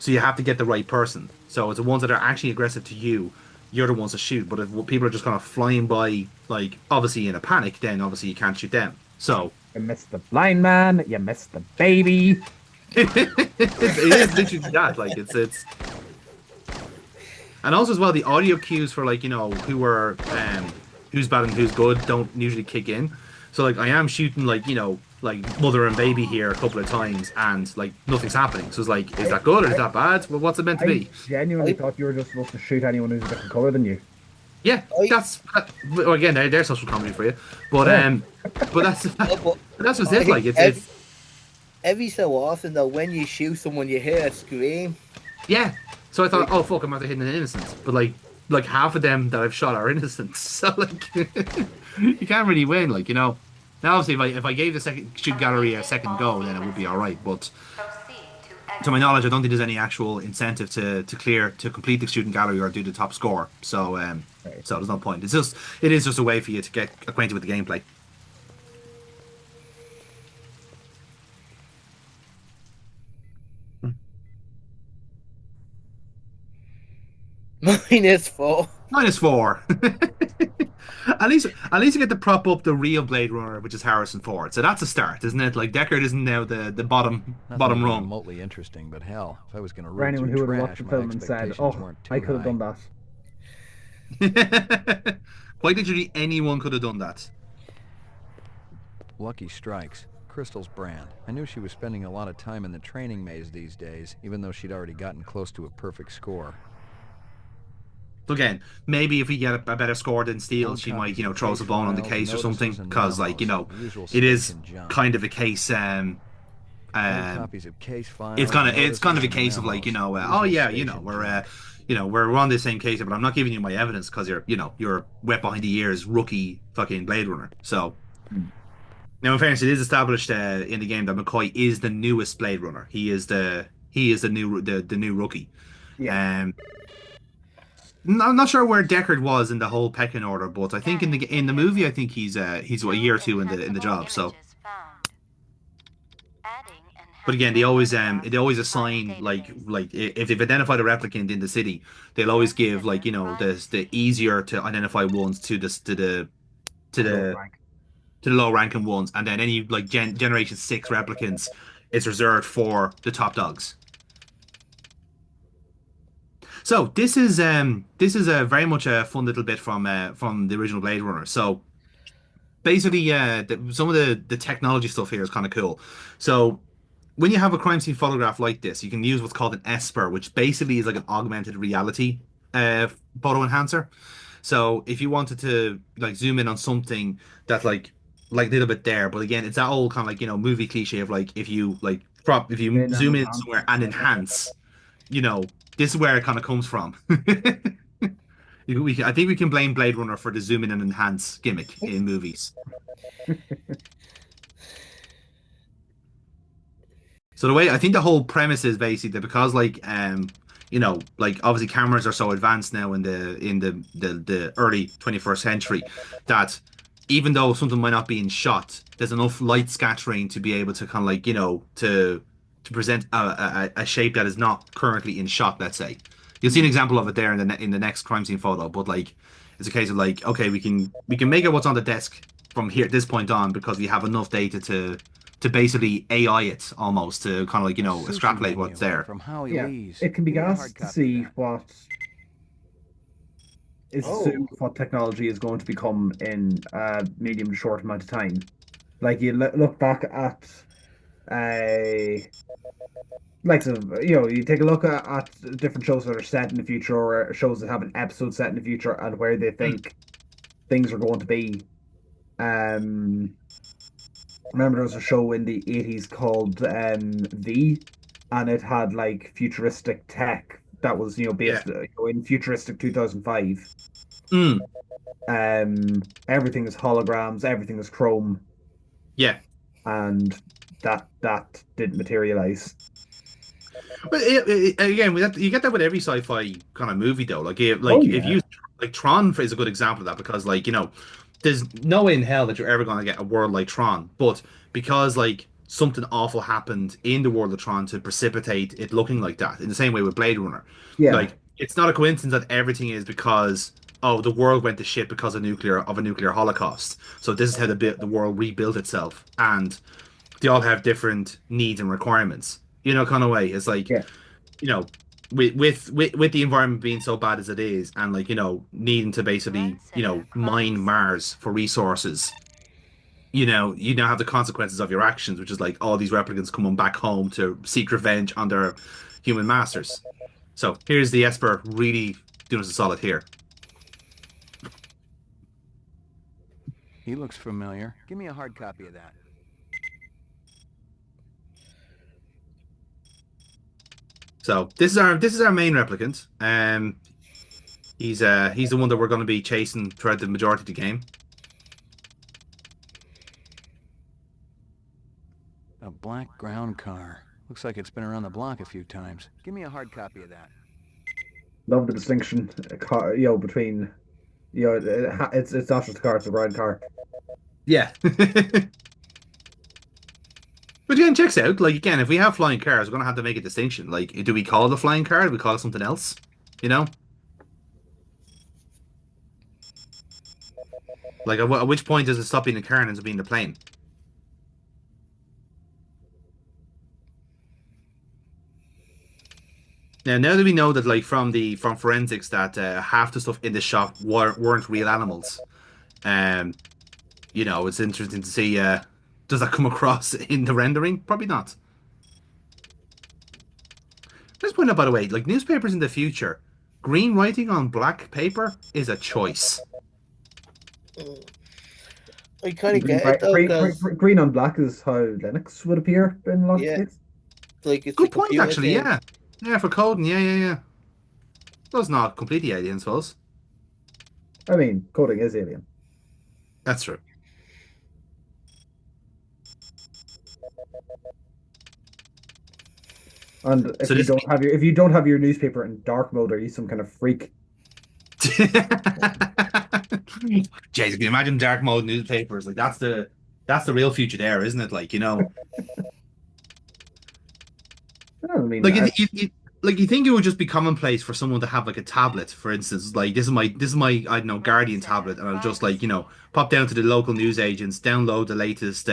so you have to get the right person. So it's the ones that are actually aggressive to you, you're the ones to shoot. But if people are just kind of flying by, like obviously in a panic, then obviously you can't shoot them. So you missed the blind man, you missed the baby. it is literally that. Like it's and also as well the audio cues for like who are who's bad and who's good don't usually kick in. So like I am shooting like like mother and baby here a couple of times and like nothing's happening. So it's like, is that good or is that bad? Well, what's it meant to be? I genuinely thought you were just supposed to shoot anyone who's a different color than you. Yeah, well, again, they're social comedy for you, but that's what's it like. It's every so often though, when you shoot someone, you hear a scream. Yeah, so I thought, oh fuck, I'm after hitting an innocent, but like half of them that I've shot are innocent, so like you can't really win, like Now obviously, if I gave the second shoot gallery a second go, then it would be all right. But to my knowledge, I don't think there's any actual incentive to complete the shooting gallery or do the top score. So so there's no point. It is just a way for you to get acquainted with the gameplay. -4. -4. At least you get to prop up the real Blade Runner, which is Harrison Ford. So that's a start, isn't it? Like Deckard isn't now the bottom rung. Remotely interesting, but hell, if I was going to for anyone who would watch the film and said, "Oh, I could have done that." Quite literally, anyone could have done that. Lucky Strikes. Crystal's brand. I knew she was spending a lot of time in the training maze these days, even though she'd already gotten close to a perfect score. So again, maybe if we get a better score than Steele, she might, throw us a bone on the case or something, because like, it is kind of a case. It's kind of a case of like, oh yeah, we're on the same case, but I'm not giving you my evidence because you're wet behind the ears, rookie fucking Blade Runner. So now, in fairness, it is established in the game that McCoy is the newest Blade Runner. He is the new rookie. Yeah. I'm not sure where Deckard was in the whole pecking order, but I think in the movie, I think he's a year or two in the job. So, but again, they always assign like if they've identified a replicant in the city, they'll always give like the easier to identify ones to the low ranking ones, and then any like Generation 6 replicants is reserved for the top dogs. So this is a very much a fun little bit from the original Blade Runner. So basically, some of the technology stuff here is kind of cool. So when you have a crime scene photograph like this, you can use what's called an Esper, which basically is like an augmented reality photo enhancer. So if you wanted to like zoom in on something that's like a little bit there, but again, it's that old kind of like movie cliche of like if you In and zoom in enhance. somewhere and enhance, this is where it kind of comes from. I think we can blame Blade Runner for the zoom in and enhance gimmick in movies. So the way I think the whole premise is basically that because like obviously cameras are so advanced now in the early 21st century that even though something might not be in shot, there's enough light scattering to be able to kind of like to present a shape that is not currently in shot. Let's say you'll see an example of it there in the next crime scene photo, but like it's a case of like okay we can make it what's on the desk from here at this point on because we have enough data to basically AI it almost to kind of like extrapolate what's there. From Howie Yeah, Lee's. it can be Give me a hard asked to copy of see that. what is assumed what technology is going to become in a medium to short amount of time. Like you look back at like you take a look at different shows that are set in the future or shows that have an episode set in the future and where they think things are going to be. Remember there was a show in the 80s called V, and it had like futuristic tech that was Yeah. based in futuristic 2005. Mm. Everything is holograms, everything is chrome, Yeah. and that didn't materialize. But again, you get that with every sci-fi kind of movie, though. Like, Oh if yeah, you like Tron is a good example of that because, like, there's no way in hell that you're ever going to get a world like Tron. But because like something awful happened in the world of Tron to precipitate it looking like that, in the same way with Blade Runner, yeah, like it's not a coincidence that everything is because the world went to shit because of a nuclear holocaust. So this is how the world rebuilt itself, and they all have different needs and requirements. Kind of way. It's like yeah, you know, with the environment being so bad as it is, and like needing to basically mine Mars for resources. You now have the consequences of your actions, which is like all these replicants coming back home to seek revenge on their human masters. So here's the Esper really doing us a solid here. He looks familiar. Give me a hard copy of that. So this is our main replicant. He's the one that we're going to be chasing throughout the majority of the game. A black ground car. Looks like it's been around the block a few times. Give me a hard copy of that. love the distinction, between it's not just a car, it's a ride car. Yeah. But again, checks out. Like again, if we have flying cars, we're gonna have to make a distinction. Like, do we call it a flying car? Do we call it something else? Like, at which point does it stop being a car and ends up being a plane? Now that we know that, like, from forensics, that half the stuff in the shop weren't real animals, it's interesting to see. Does that come across in the rendering? Probably not. Let's point out, by the way, like newspapers in the future, green writing on black paper is a choice. I kind of get it though, because green on black is how Linux would appear in a lot of states. like it's Good a point, computer actually. thing. Yeah, for coding. Yeah. That's not completely alien, I suppose. I mean, coding is alien. That's true. And if So you this- don't have your newspaper in dark mode, are you some kind of freak? Jeez, can you imagine dark mode newspapers? Like that's the real future there, isn't it? Like I mean, like you think it would just be commonplace for someone to have like a tablet, for instance. Like this is my I don't know Guardian tablet, and I'll just like pop down to the local news agents, download the latest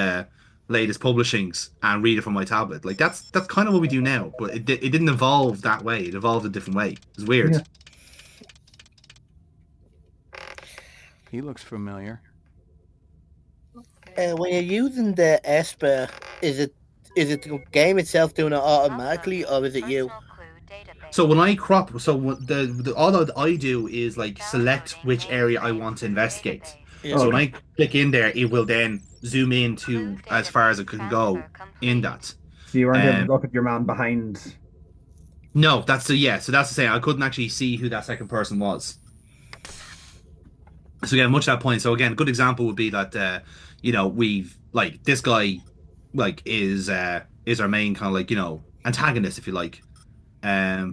publishings, and read it from my tablet. Like that's kind of what we do now, but it didn't evolve that way. It evolved a different way. It's weird. Yeah. He looks familiar. When you're using the Esper, is it the game itself doing it automatically, or is it you? So when I crop, so what all that I do is like select which area I want to investigate. Yeah. So when Okay. I click in there, it will then zoom in to as far as it can go in that. So you weren't able to Um, look at your man behind. no, that's the yeah. So that's the saying. I couldn't actually see who that second person was. So again, much to that point. So again, a good example would be that we've like this guy like is our main kind of like antagonist if you like.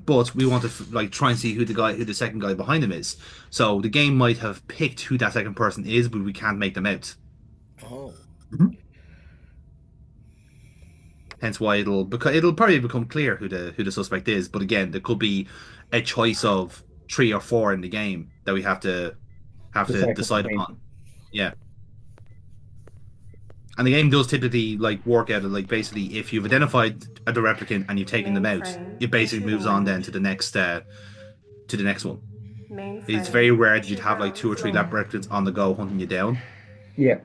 But we want to like try and see who the second guy behind him is. So the game might have picked who that second person is, but we can't make them out. Oh. Mhm. Hence why it'll probably become clear who the suspect is. But again, there could be a choice of 3 or 4 in the game that we have to Decipher decide between. upon. Yeah. And the game does typically like work out like basically if you've identified the replicant and you've taken them out, it basically moves on then to the next one. It's very rare that you'd have like 2 or 3 replicants on the go hunting you down. Yeah.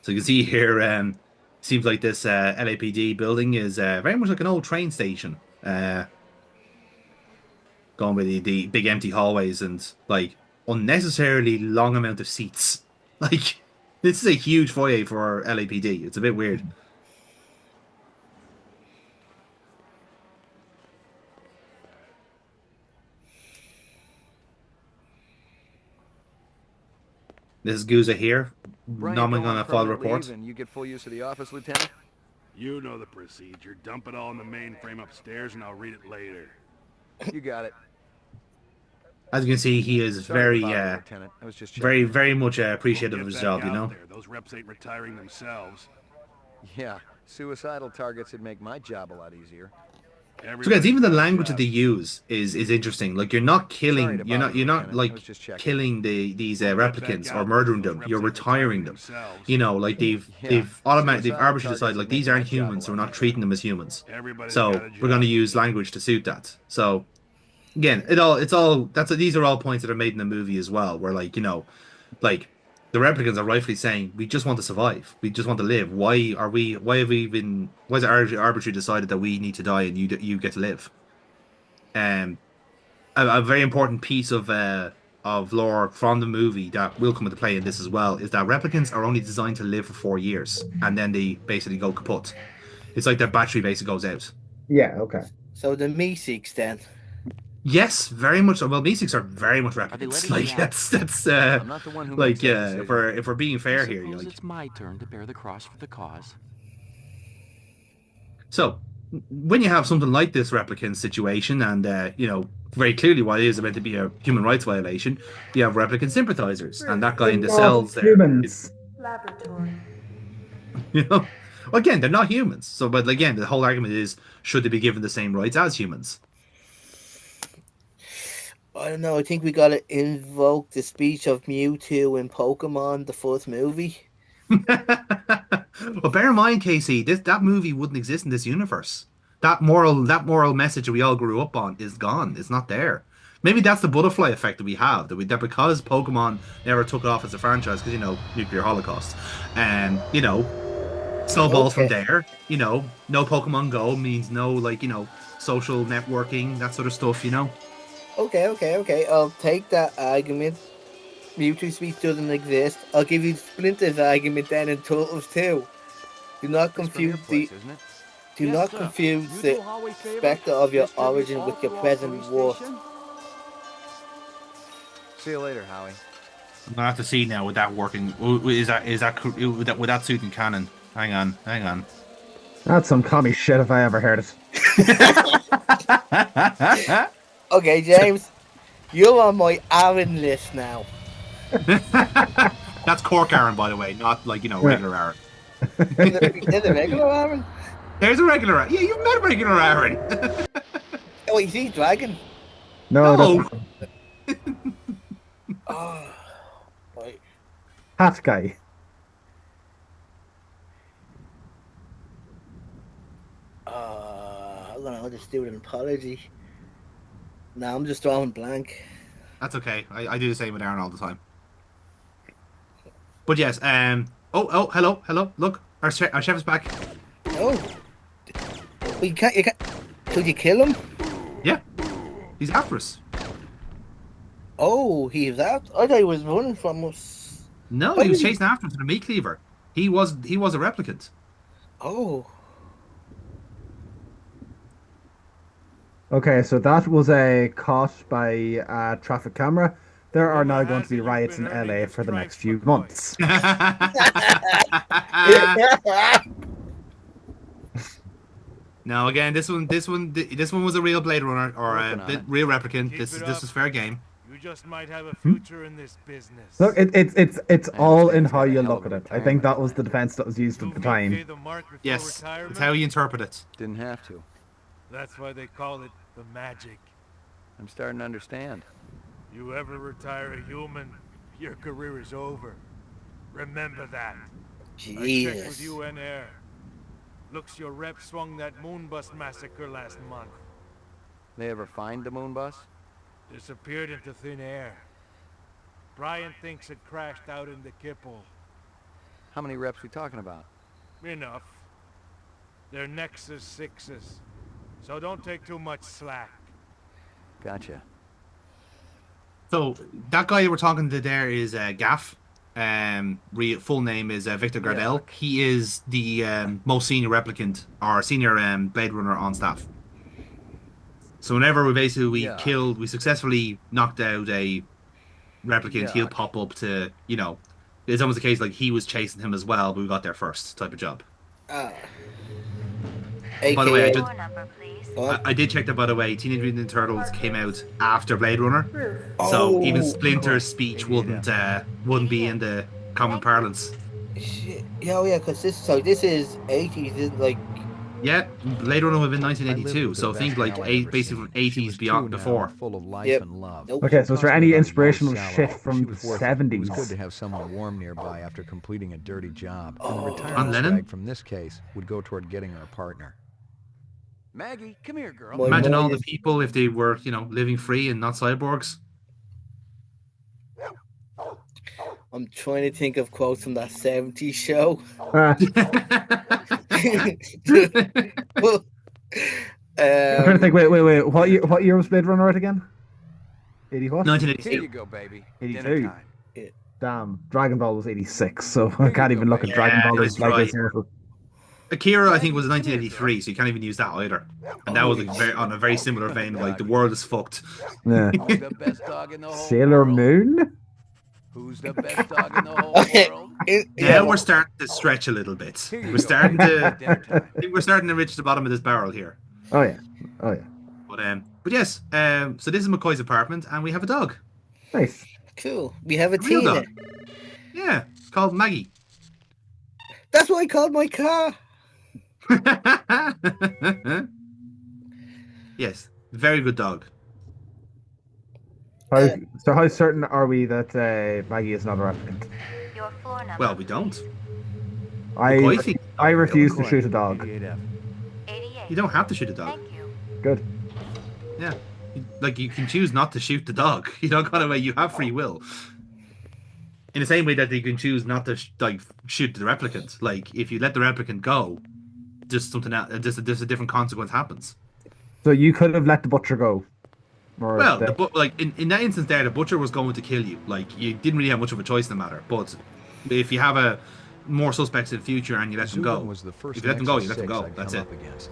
So you can see here, seems like this LAPD building is very much like an old train station. Going with the big empty hallways and like unnecessarily long amount of seats. Like this is a huge foyer for LAPD. It's a bit weird. This is Guza here, nomming on a file report. And you get full use of the office, Lieutenant? You know the procedure. Dump it all in the mainframe upstairs and I'll read it later. You got it. As you can see, he is Sorry about it, Lieutenant. I was just very, very much appreciative of his job, you know? There. Those reps ain't retiring themselves. Yeah, suicidal targets would make my job a lot easier. So guys, even the language that they use is interesting. Like you're not killing, you're not like killing these replicants or murdering them. You're retiring them. You know, like they've arbitrarily decided like these aren't humans, so we're not treating them as humans. So we're going to use language to suit that. So again, these are all points that are made in the movie as well, where like like the replicants are rightfully saying we just want to survive, we just want to live. Why is it arbitrarily decided that we need to die and you get to live? A very important piece of lore from the movie that will come into play in this as well is that replicants are only designed to live for 4 years and then they basically go kaput. It's like their battery basically goes out. Yeah. Okay. So the Meeseeks then. Yes, very much. Well, Meeseeks are very much replicants. Like that's I'm not the one who like makes if we're being fair here, like it's my turn to bear the cross for the cause. So when you have something like this replicant situation, and very clearly what it is meant to be a human rights violation, you have replicant sympathizers, and that guy in the cells there. Humans. Laboratory. Again, they're not humans. So, but again, the whole argument is should they be given the same rights as humans? I don't know. I think we gotta invoke the speech of Mewtwo in Pokemon, the first movie. Well, bear in mind, Casey, that movie wouldn't exist in this universe. That moral message that we all grew up on is gone. It's not there. Maybe that's the butterfly effect that we have. That because Pokemon never took off as a franchise, because nuclear holocaust, and snowballs from there. No Pokemon Go means no social networking, that sort of stuff. Okay. I'll take that argument. Mewtwo speech doesn't exist. I'll give you Splinter's argument then in Turtles 2. Do not confuse the specter of your origin with your present worth. See you later, Howie. I'm gonna have to see now with that working. Is that with that suit and cannon? Hang on. That's some commie shit if I ever heard it. Okay, James, you're on my Aaron list now. That's Cork Aaron, by the way, not regular Aaron. There's a regular Aaron? There's a regular Aaron. Yeah, you've met regular Aaron. Oh, is he dragon? No. Oh, right. Hat guy. I'll just do an apology. No, I'm just drawing blank. That's okay. I do the same with Aaron all the time. But yes, hello. Look, our chef is back. Oh. Well, you can't. Could you kill him? Yeah. He's after us. Oh, he was out. I thought he was running from us. No, he was chasing after us with a meat cleaver. He was a replicant. Oh. Okay, so that was caught by a traffic camera. There are now going to be riots in LA for the next few months. No, again, this one was a real Blade Runner or a real replicant. This is fair game. You just might have a future in this business. Look, it's all in how you look at it. I think that was the defense that was used at the time. Yes, it's how you interpret it. Didn't have to. That's why they call it the magic. I'm starting to understand. You ever retire a human, your career is over. Remember that. I checked with UN Air. Looks your rep swung that moonbus massacre last month. They ever find the moonbus? Disappeared into thin air. Brian thinks it crashed out in the Kipple. How many reps we talking about? Enough. They're Nexus 6s. So don't take too much slack. Gotcha. So that guy we're talking to there is Gaff. Full name is Victor Gardell. Yeah. He is the most senior replicant or senior Blade Runner on staff. So whenever we successfully knocked out a replicant, he'll pop up to, it's almost a case like he was chasing him as well, but we got there first type of job. By the way, I did check that, by the way. Teenage Mutant Ninja Turtles came out after Blade Runner, so even Splinter's speech wouldn't be in the common parlance. Yeah, because this is 80s, Yeah, Blade Runner would have been 1982, so think basically from 80s beyond before. Full of life and love. Okay, so is there any inspirational shit from the 70s? It was good to have someone warm nearby after completing a dirty job. And the On retirement Lennon? swag from this case would go toward getting her a partner. Maggie, come here, girl. Imagine all the people if they were, living free and not cyborgs. I'm trying to think of quotes from that 70s show. I'm trying to think. Wait. What year was Blade Runner out again? 80 what? 1982. Here you go, baby. 82. Damn, Dragon Ball was 86, so I can't even look at Dragon Ball as like this. Akira, I think, was 1983, so you can't even use that either. And that was on a very similar vein of the world is fucked. Yeah. Who's the best dog in the whole Sailor world? Moon? Who's the best dog in the whole world? Now we're starting to stretch a little bit. We're starting to. I think we're starting to reach the bottom of this barrel here. Oh yeah. But yes. So this is McCoy's apartment, and we have a dog. Nice. Cool. We have a real Tina. dog. Yeah, called Maggie. That's what I called my car. Yes, very good dog. So how certain are we that Maggie is not a replicant? Well, we don't. I refuse to shoot a dog. You don't have to shoot a dog. Good. Yeah, you can choose not to shoot the dog. You don't gotta. You have free will. In the same way that you can choose not to shoot the replicant. Like if you let the replicant go, just something else, just a different consequence happens. So you could have let the butcher go. Well, in that instance there, the butcher was going to kill you. You didn't really have much of a choice in the matter. But if you have more suspects in the future and you let them go, if you let them go, you let them go. That's it.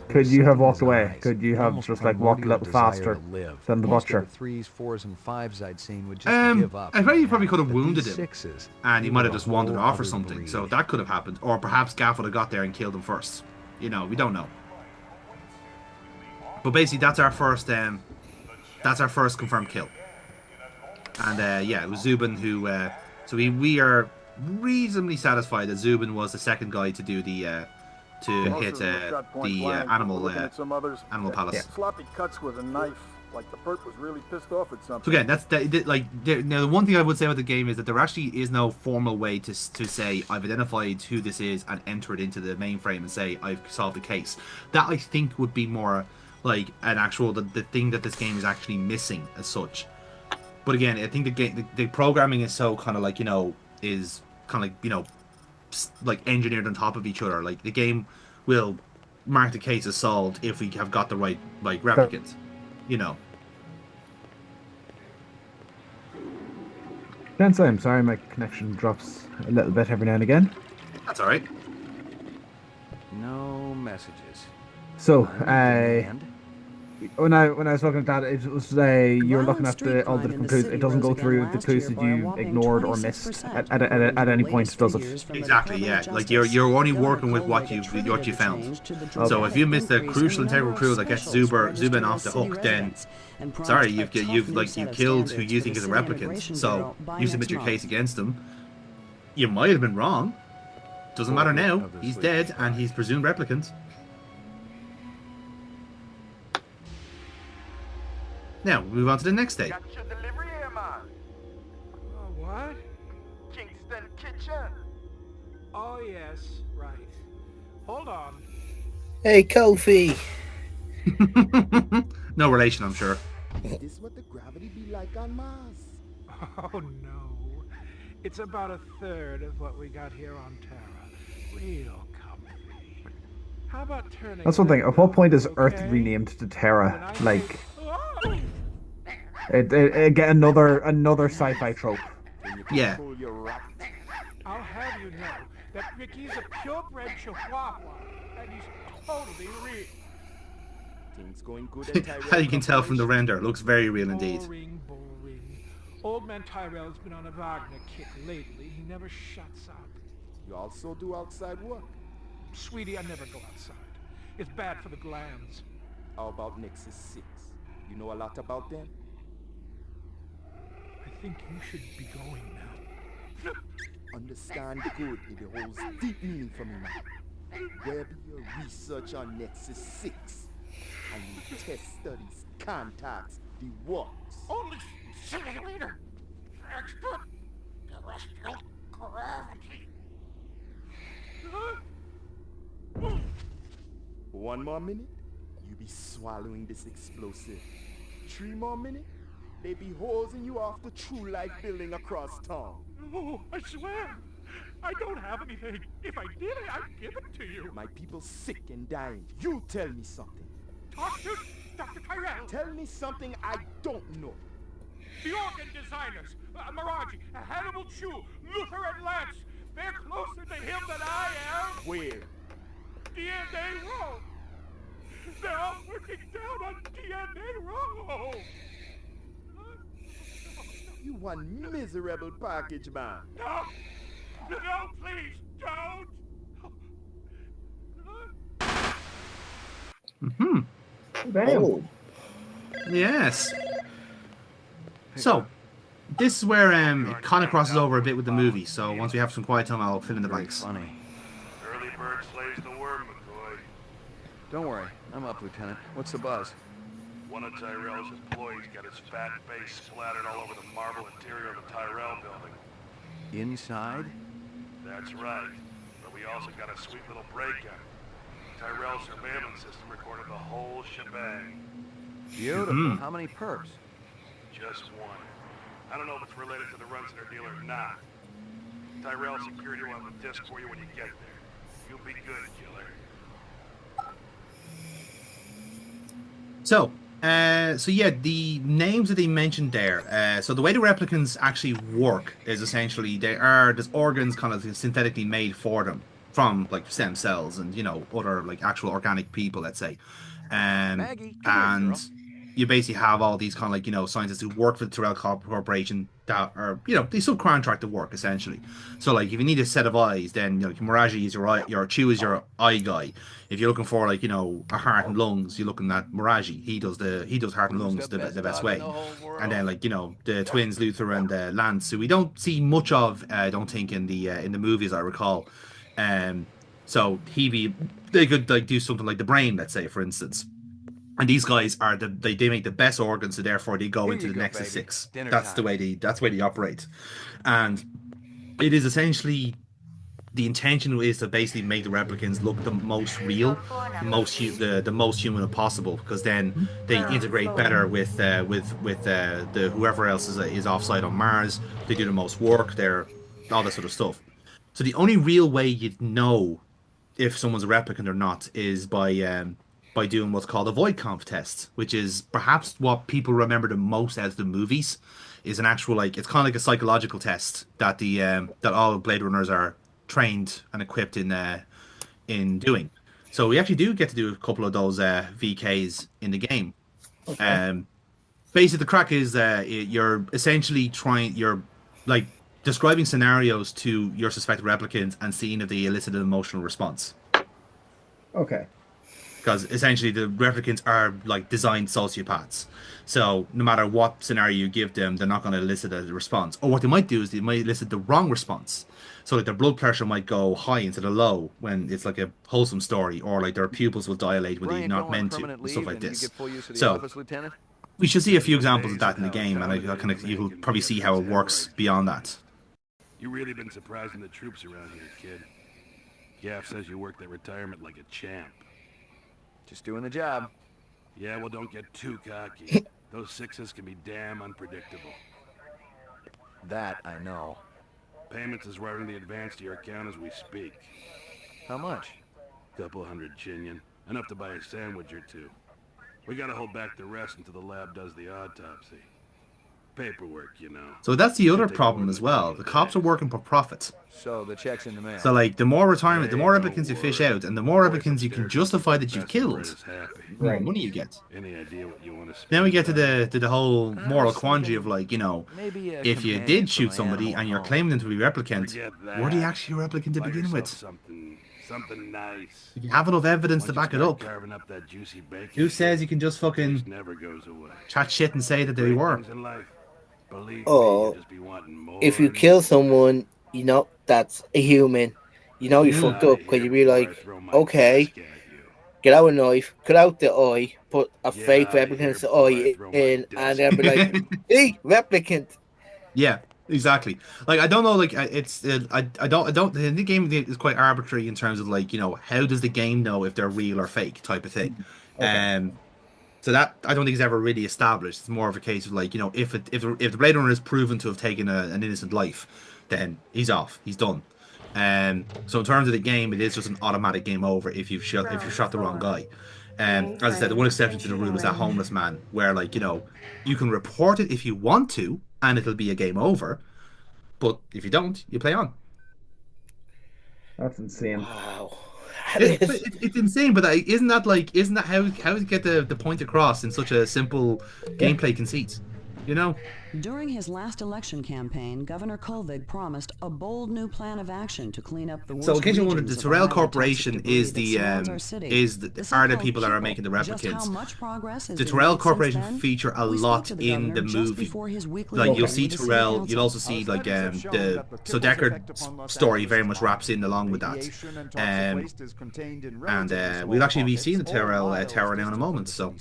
Could you have walked away? Could you have just walked a little faster than the butcher? Most of the 3s, 4s, and 5s I'd seen would just give up. I think you probably could have wounded him, and he might have just wandered off or something. So that could have happened, or perhaps Gaff would have got there and killed him first. We don't know. But basically, that's our first confirmed kill. And it was Zubin who. So we are reasonably satisfied that Zubin was the second guy to do the hit the animal palace. Yeah. Sloppy cuts with a knife, like the perp was really pissed off at something. So again, now the one thing I would say about the game is that there actually is no formal way to say I've identified who this is and enter it into the mainframe and say I've solved the case. That I think would be more like an actual the thing that this game is actually missing as such. But again, I think the programming is so kind of is kind of like engineered on top of each other. Like the game will mark the case as solved if we have got the right replicant, you know. Gents, I'm sorry, my connection drops a little bit every now and again. That's all right. No messages. So, when I was looking at that, it was you're looking at all the different clues. It doesn't go through the clues that you ignored or missed at any point, does it? Exactly. Yeah. Like you're only working with what you found. So if you miss the crucial integral clue that gets Zubin off the hook, then sorry, you've killed who you think is a replicant. So you submit your case against him. You might have been wrong. Doesn't matter now. He's dead and he's presumed replicant. Now, we'll move on to the next day. Got your delivery here, man. What? Kingston Kitchen. Oh, yes, right. Hold on. Hey, Kofi. No relation, I'm sure. Is this what the gravity be like on Mars? Oh, no. It's about a third of what we got here on Terra. Real comfy. How about turning... That's one thing. At what point is Earth renamed to Terra? Like... It get another sci-fi trope. Yeah. I'll have you know that Ricky's a purebred chihuahua, and he's totally real. Things going good at Tyrell. How you can tell from the render, it looks very real indeed. Boring. Old man Tyrell's been on a Wagner kick lately. He never shuts up. You also do outside work? Sweetie, I never go outside. It's bad for the glands. How about Nexus 6? You know a lot about them? I think you should be going now. Understand good, it holds deep meaning for me now. Where be your research on Nexus 6? And your test studies, contacts, the works? Only simulator. Expert terrestrial gravity. One more minute, you be swallowing this explosive. 3 more minutes, they be hosing you off the True Life building across town. No, I swear. I don't have anything. If I did, I'd give it to you. My people sick and dying. You tell me something. Talk to Dr. Tyrell. Tell me something I don't know. The organ designers, Miraji, Hannibal Chu, Luther and Lance. They're closer to him than I am. Where? DNA Row. They're all working down on DNA Row. You one miserable package, man. No! No, please, don't! Oh. Yes. So, this is where it kind of crosses over a bit with the movie. So once we have some quiet time, I'll fill in the blanks. Funny. Early bird slays the worm, McCoy. Don't worry, I'm up, Lieutenant. What's the buzz? One of Tyrell's employees got his fat face splattered all over the marble interior of the Tyrell building. Inside? That's right. But we also got a sweet little break-in. Tyrell's surveillance system recorded the whole shebang. Beautiful. How many perps? Just one. I don't know if it's related to the Runciner deal or not. Tyrell security will have the disc for you when you get there. You'll be good, killer. So yeah, the names that they mentioned there. So the way the replicants actually work is essentially there's organs kind of synthetically made for them from like stem cells and other like actual organic people, let's say. Maggie, and you basically have all these kind of like scientists who work for the Tyrell Corporation that are they subcontract the work essentially. So like if you need a set of eyes, then Miraji is your eye, your Chew is your eye guy. If you're looking for like a heart and lungs, you're looking at Miraji. He does heart and lungs the best way. And then like the twins Luther and Lance, who we don't see much of, I don't think in the movies I recall. So they could like do something like the brain, let's say, for instance. And these guys are they make the best organs, so therefore they go into the Nexus 6. That's the way they operate. And it is essentially the intention is to basically make the replicants look the most real, the most human possible, because then they integrate better with the whoever else is offsite on Mars. They do the most work. They're all that sort of stuff. So the only real way you'd know if someone's a replicant or not is by doing what's called a void conf test, which is perhaps what people remember the most out of the movies. Is an actual like it's kind of like a psychological test that that all Blade Runners are trained and equipped in doing. So we actually do get to do a couple of those VKs in the game. Okay. Basically, the crack is you're essentially you're like describing scenarios to your suspected replicants and seeing if they elicit an emotional response. Okay. Because essentially the replicants are like designed sociopaths. So no matter what scenario you give them, they're not going to elicit a response. Or what they might do is they might elicit the wrong response. So like their blood pressure might go high instead of low when it's like a wholesome story, or like their pupils will dilate when they're not meant to, and stuff like this. So we should see a few examples of that in the game, and I kind of you'll probably see how it works beyond that. You really been surprising the troops around here, kid. Gaff says you worked that retirement like a champ. Just doing the job. Yeah, well, don't get too cocky. Those sixes can be damn unpredictable. That I know. Payments is routing the advance to your account as we speak. How much? Couple hundred Chinian. Enough to buy a sandwich or two. We gotta hold back the rest until the lab does the autopsy. Paperwork, you know. So that's the other problem as well. The cops are working for profit. So the check's in the mail. So like the more retirement, the more replicants you fish out, and the more replicants you can justify that you've killed, the more money you get. Any idea what you want to spend? Then we get to the whole moral quandary of like, you know, if you did shoot somebody and you're claiming them to be replicant, were they actually a replicant to begin with? Something nice. If you have enough evidence to back it up, Up that juicy bacon, who says you can just fucking never goes away. chat shit and say that they were? If you kill someone, you know that's a human. You know you fucked up because you be like, okay, get out a knife, cut out the eye, put a fake replicant's eye in, and then be like, hey, replicant. Yeah, exactly. Like I don't know, like I don't. The game is quite arbitrary in terms of like, you know, how does the game know if they're real or fake type of thing. So that I don't think is ever really established. It's more of a case of like, you know, if the Blade Runner is proven to have taken an innocent life, then he's off, he's done. So in terms of the game, it is just an automatic game over if you shot the wrong guy. As I said, the one exception to the rule is that homeless man, where like, you know, you can report it if you want to, and it'll be a game over. But if you don't, you play on. That's insane. Wow. It's insane, but isn't that how to get the point across in such a simple gameplay conceit? You know? During his last election campaign, Governor Kolvig promised a bold new plan of action to clean up the worst. So in case you wondered, the regions of Tyrell Ohio Corporation toxic is debris that surrounds our city. are the people that are making the Just how replicants. much progress has The been Tyrell made Corporation since then? feature a We spoke lot to the in the governor just movie. before his weekly Like you'll meeting see with the city Tyrell, council. you'll also see like so Deckard story very much wraps in along with that. And we'll actually be seeing the Tyrell tower now in a moment. So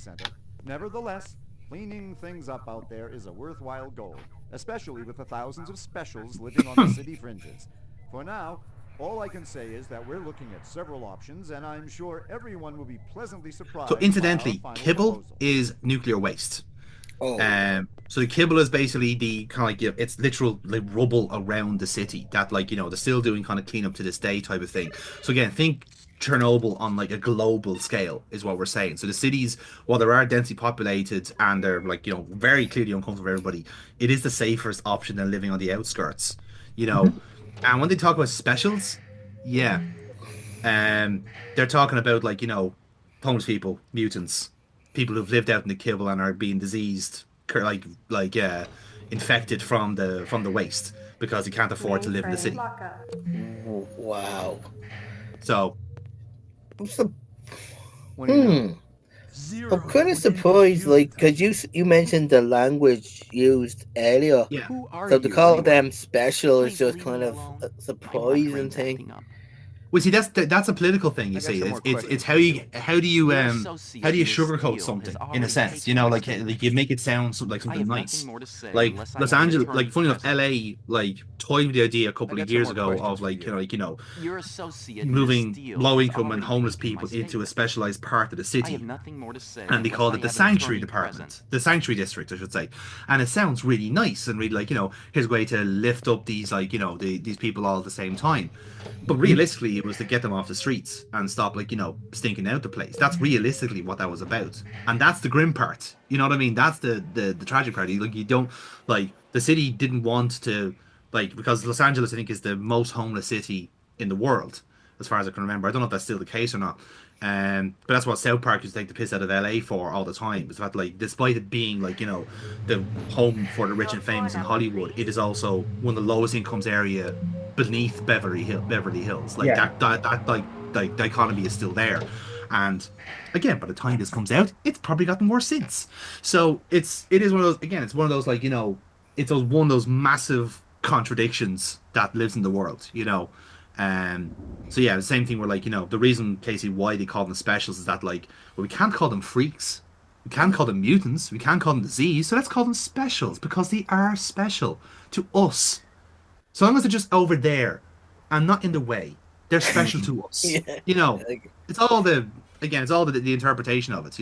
Nevertheless, cleaning things up out there is a worthwhile goal, especially with the thousands of specials living on the city fringes. For now, all I can say is that we're looking at several options, and I'm sure everyone will be pleasantly surprised. So incidentally, kibble is nuclear waste. So the kibble is basically the kind of like, it's literal like rubble around the city that, like, you know, they're still doing kind of cleanup to this day type of thing. So again, think Chernobyl on like a global scale is what we're saying. So the cities, while they are densely populated and they're like, you know, very clearly uncomfortable for everybody, it is the safest option than living on the outskirts, you know. And when they talk about specials, they're talking about like, you know, homeless people, mutants, people who've lived out in the kibble and are being diseased, infected from the waste because they can't afford to live in the city. Wow. So I'm kind of surprised, like, because you mentioned the language used earlier. Yeah. So to call them special is just kind of a surprising thing. Well, see, that's a political thing. You see, it's how do you sugarcoat something in a sense, you know, like you make it sound like something nice. Like Los Angeles, like funny enough, LA, like toyed with the idea a couple of years ago of like moving low income and homeless people into a specialized part of the city, and they called it the sanctuary department, the sanctuary district, I should say. And it sounds really nice and really like, you know, here's a way to lift up these, like, you know, these people all at the same time. But realistically, was to get them off the streets and stop, like, stinking out the place. That's realistically what that was about, and that's the grim part. You know what I mean? That's the tragic part. You don't, like, the city didn't want to, like, because Los Angeles, I think, is the most homeless city in the world, as far as I can remember. I don't know if that's still the case or not. But that's what South Park used to take the piss out of LA for all the time. Is that, like, despite it being, like, the home for the rich and famous in Hollywood, it is also one of the lowest incomes area beneath Beverly Hills. Like, that like dichotomy is still there. And again, by the time this comes out, it's probably gotten worse since. So it is one of those, again, it's one of those, like, it's one of those massive contradictions that lives in the world. So yeah, the same thing where, like, the reason, Casey, why they call them specials is that, like, well, we can't call them freaks, we can't call them mutants, we can't call them disease, so let's call them specials, because they are special to us. So long as they're just over there and not in the way, they're special to us. It's all the interpretation of it.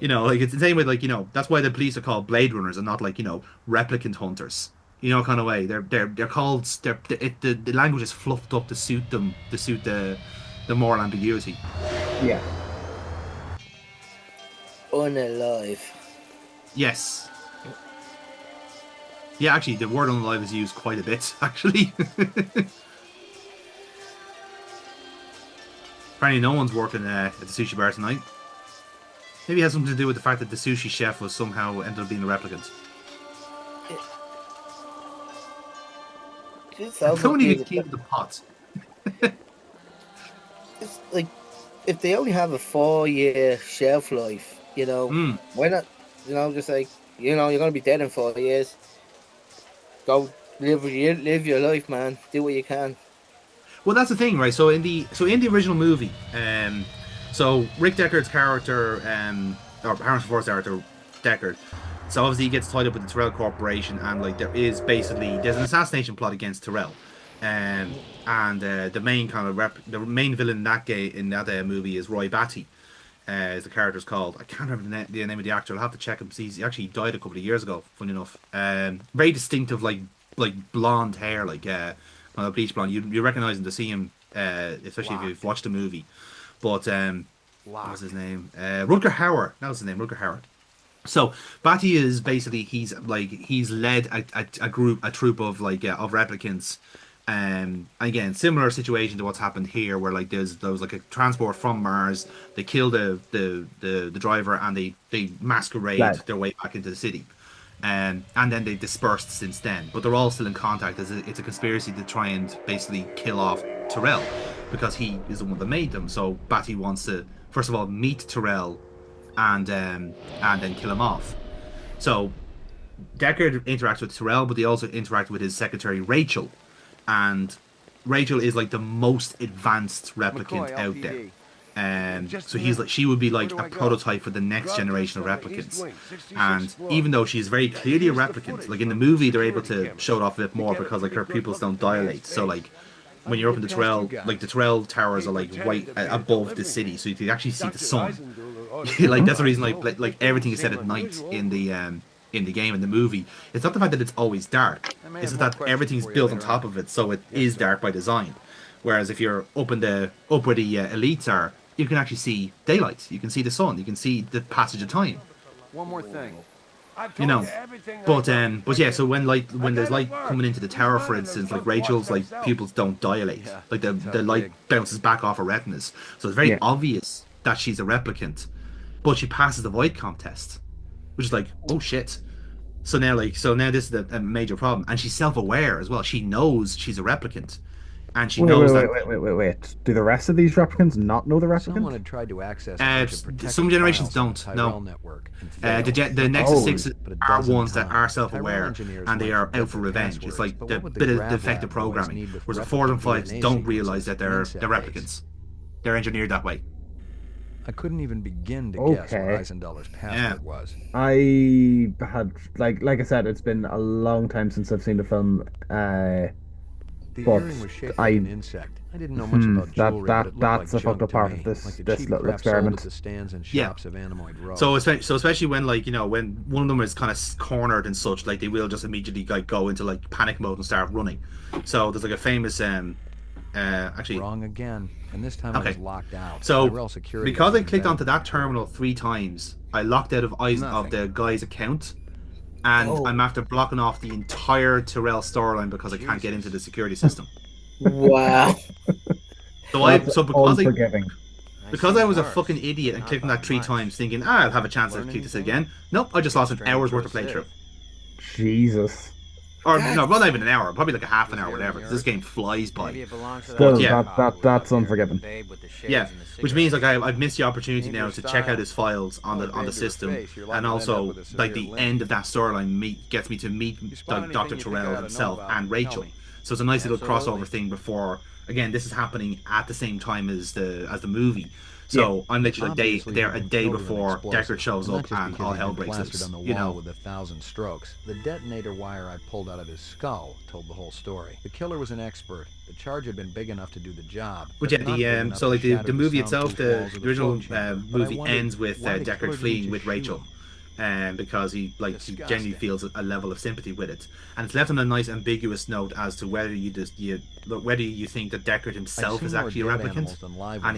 Like, it's the same way, like, that's why the police are called Blade Runners and not, like, replicant hunters. Kind of way. They're called. The language is fluffed up to suit them, to suit the moral ambiguity. Yeah. Unalive. Yes. Yeah, actually, the word unalive is used quite a bit, actually. Apparently, no one's working at the sushi bar tonight. Maybe it has something to do with the fact that the sushi chef was somehow ended up being a replicant. Someone even keep the pot. It's like, if they only have a 4-year shelf life, why not? Just like, you're gonna be dead in 4 years. Go live your life, man. Do what you can. Well, that's the thing, right? So in the original movie, so Rick Deckard's character, or Harrison Ford's character, Deckard. So obviously he gets tied up with the Tyrell Corporation, and, like, there's an assassination plot against Tyrell, and the main kind of the main villain in that movie is Roy Batty, as the character's called. I can't remember the name of the actor. I'll have to check him. He actually died a couple of years ago. Funny enough, very distinctive, like blonde hair, like bleach blonde. You recognize him to see him, especially if you've watched the movie. But what was his name? Rutger Hauer. That was his name, Rutger Hauer. So Batty is basically he's led a troop of replicants, again, similar situation to what's happened here, where, like, there was like a transport from Mars. They kill the driver, and they masquerade their way back into the city, and then they dispersed since then. But they're all still in contact. It's a conspiracy to try and basically kill off Tyrell, because he is the one that made them. So Batty wants to first of all meet Tyrell, and then kill him off. So Deckard interacts with Tyrell, but they also interact with his secretary Rachel, and Rachel is, like, the most advanced replicant out there. So she would be like a prototype for the next generation of replicants. And even though she's very clearly a replicant, like in the movie they're able to show it off a bit more because, like, her pupils don't dilate. So, like, when you're up in the Tyrell, like, the Tyrell towers are, like, right above the city, so you can actually see the sun. Like, that's the reason, like everything is set at night in the game, in the movie. It's not the fact that it's always dark, it's just that everything's built on top of it, so it is dark by design. Whereas if you're up where the elites are, you can actually see daylight, you can see the sun, you can see the passage of time. One more thing. But yeah, so when there's light coming into the tower, for instance, like, Rachel's, like, pupils don't dilate, like the light bounces back off her retinas, so it's very obvious that she's a replicant. But she passes the void comp test, which is like, oh shit. So now this is a major problem, and she's self-aware as well. She knows she's a replicant, and she knows that. Wait. Do the rest of these replicants not know the replicant? Someone had tried to access some generations don't. No. The Nexus 6 are ones that are self-aware, and they are out for revenge. It's like the bit of defective programming. Whereas the 4s and 5s don't realize that they're replicants. They're engineered that way. I couldn't even begin to guess what Eisendaller's password was. I had, like I said, it's been a long time since I've seen the film. The earring was shaped like an insect. I didn't know much about jewelry, but it that's like the fucked up part of this little experiment. The stands and shops of Animoid Row. So especially when, like, when one of them is kind of cornered and such, like, they will just immediately, like, go into, like, panic mode and start running. So there's, like, a famous Actually, wrong again, and this time I was locked out. So Tyrell security because I was clicked embedded onto in the that terminal 3 times, I locked out of the guy's account, and I'm after blocking off the entire Tyrell storyline because I can't get into the security system. Wow. So unforgiving. because I was a fucking idiot and clicked on that 3 times thinking, I'll have a chance to click this again. Nope, I just lost an hour's worth of playthrough. Jesus. Or no, not even an hour, probably like a half an hour, whatever. This game flies by. Still, that's unforgiving. Yeah, which means like I've missed the opportunity now to check out his files on the system, and also like the end of that storyline gets me to meet like Dr. Tyrell himself and Rachel. So it's a nice little crossover thing before. Again, this is happening at the same time as the movie. So I'm literally a day before Deckard shows up and all hell breaks loose. On the wall with 1,000 strokes. The detonator wire I pulled out of his skull told the whole story. The killer was an expert. The charge had been big enough to do the job. But yeah, so like the movie itself, the original movie ends with Deckard fleeing with Rachel. Because he genuinely feels a level of sympathy with it, and it's left on a nice ambiguous note as to whether you think that Deckard himself is actually a replicant, and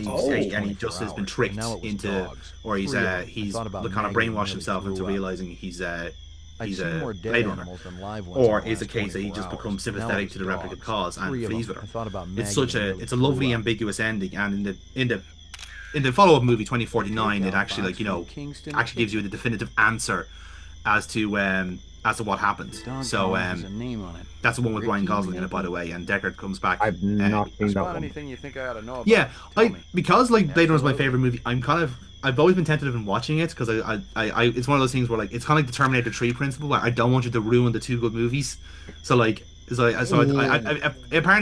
he just has been tricked into, or he's kind of brainwashed himself into realizing he's a Blade Runner, or is the case that he just becomes sympathetic to the replicant cause and flees with her. It's a lovely ambiguous ending, and in the follow-up movie 2049, it actually actually gives you the definitive answer as to what happened. So that's the one with Ryan Gosling in it, by the way, and Deckard comes back. I've not seen that one. Anything you think I ought to know about? Yeah, because Blade Runner is my favorite movie. I've always been tentative in watching it because I it's one of those things where it's kind of like the Terminator 3 principle, where I don't want you to ruin the 2 good movies. So apparently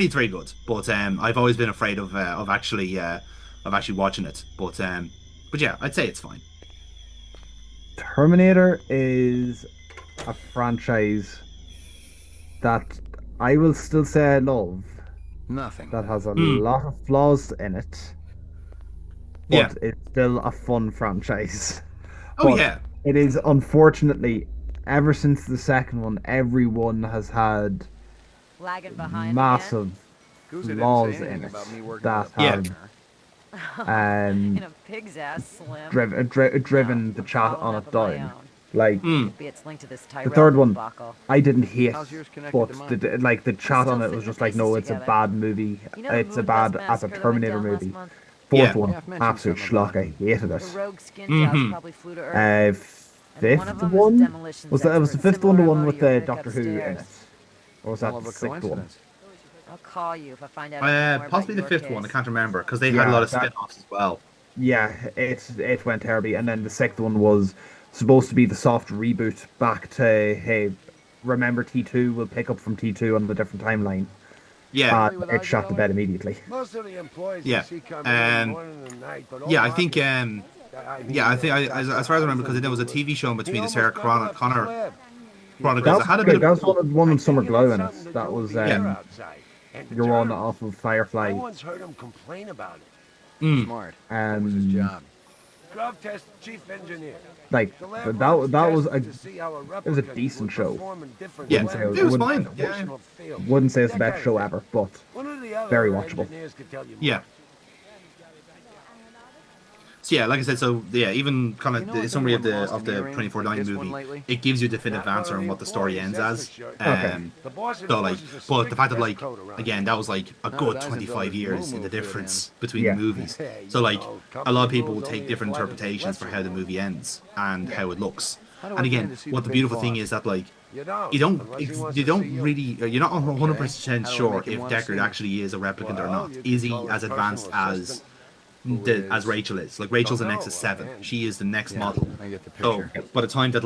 it's very good, but I've always been afraid of actually watching it. But yeah, I'd say it's fine. Terminator is a franchise that I will still say I love. Nothing. That has a lot of flaws in it. But it's still a fun franchise. Oh, yeah. It is, unfortunately, ever since the second one, everyone has had massive flaws in it that have in a pig's ass, Slim. driven the chat on it down. Like Maybe it's linked to this the third one, debacle. I didn't hate, but the chat on it was just like, no, it's a bad movie. It's a bad as a Terminator movie. Fourth one, absolute schlock. I hated it. Fifth one was the fifth one, the one with the Doctor Who in it, or was that the sixth one? I'll call you if I find out. Possibly the fifth one. I can't remember because they had a lot of spin-offs as well. Yeah, it went terribly, and then the sixth one was supposed to be the soft reboot back to, hey, remember T2? We'll pick up from T2 on the different timeline. Yeah, it shot the bed immediately. Most of the employees I think as far as I remember, because there was a TV show in between the Sarah Connor Chronicles. That was one with Summer Glow in it. That was your one off of Firefly. No one's heard him complain about it. Smart. That was his job. Glove test chief engineer. Like that was a decent show. Yeah, it was fine. Wouldn't say it's the best show ever, but very watchable. Yeah. So yeah, like I said, even kind of the summary of the 2049 movie, it gives you a definitive answer on what the story ends as. But the fact that again, that was a good 25 years in the difference between the movies. So a lot of people will take different interpretations for how the movie ends and how it looks. And again, what the beautiful thing is that you're not 100% sure if Deckard actually is a replicant or not. Is he as advanced as Rachel is? Rachel's a Nexus 7. She is the next model. I get the So picture. by the time that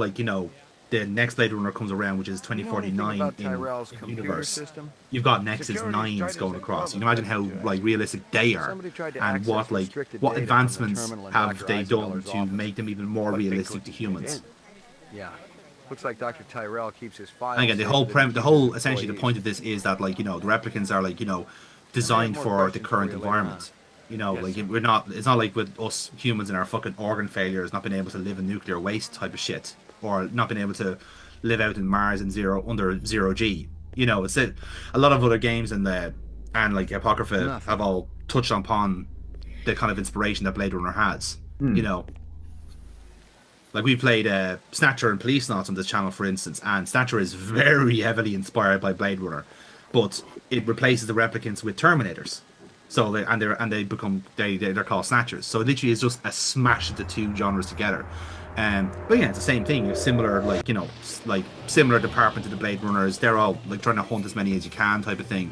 the next Blade Runner comes around, which is 2049 in the universe, you've got Nexus 9s going across. You can imagine how realistic they are, and what advancements have they done to make them even more realistic to humans. Yeah. Looks like Dr. Tyrell keeps his files. And again, essentially the point of this is that the replicants are designed for the current environment. It's not like with us humans and our fucking organ failures, not being able to live in nuclear waste type of shit, or not being able to live out in Mars in under 0 G. It's a lot of other games in the and like Apocrypha have all touched upon the kind of inspiration that Blade Runner has. You know, like we played Snatcher and Police Knots on this channel, for instance, and Snatcher is very heavily inspired by Blade Runner, but it replaces the replicants with Terminators. So they become they're called Snatchers. So it literally is just a smash of the two genres together. But yeah, it's the same thing. It's similar, like, you know, like similar department to the Blade Runners. They're all like trying to hunt as many as you can type of thing.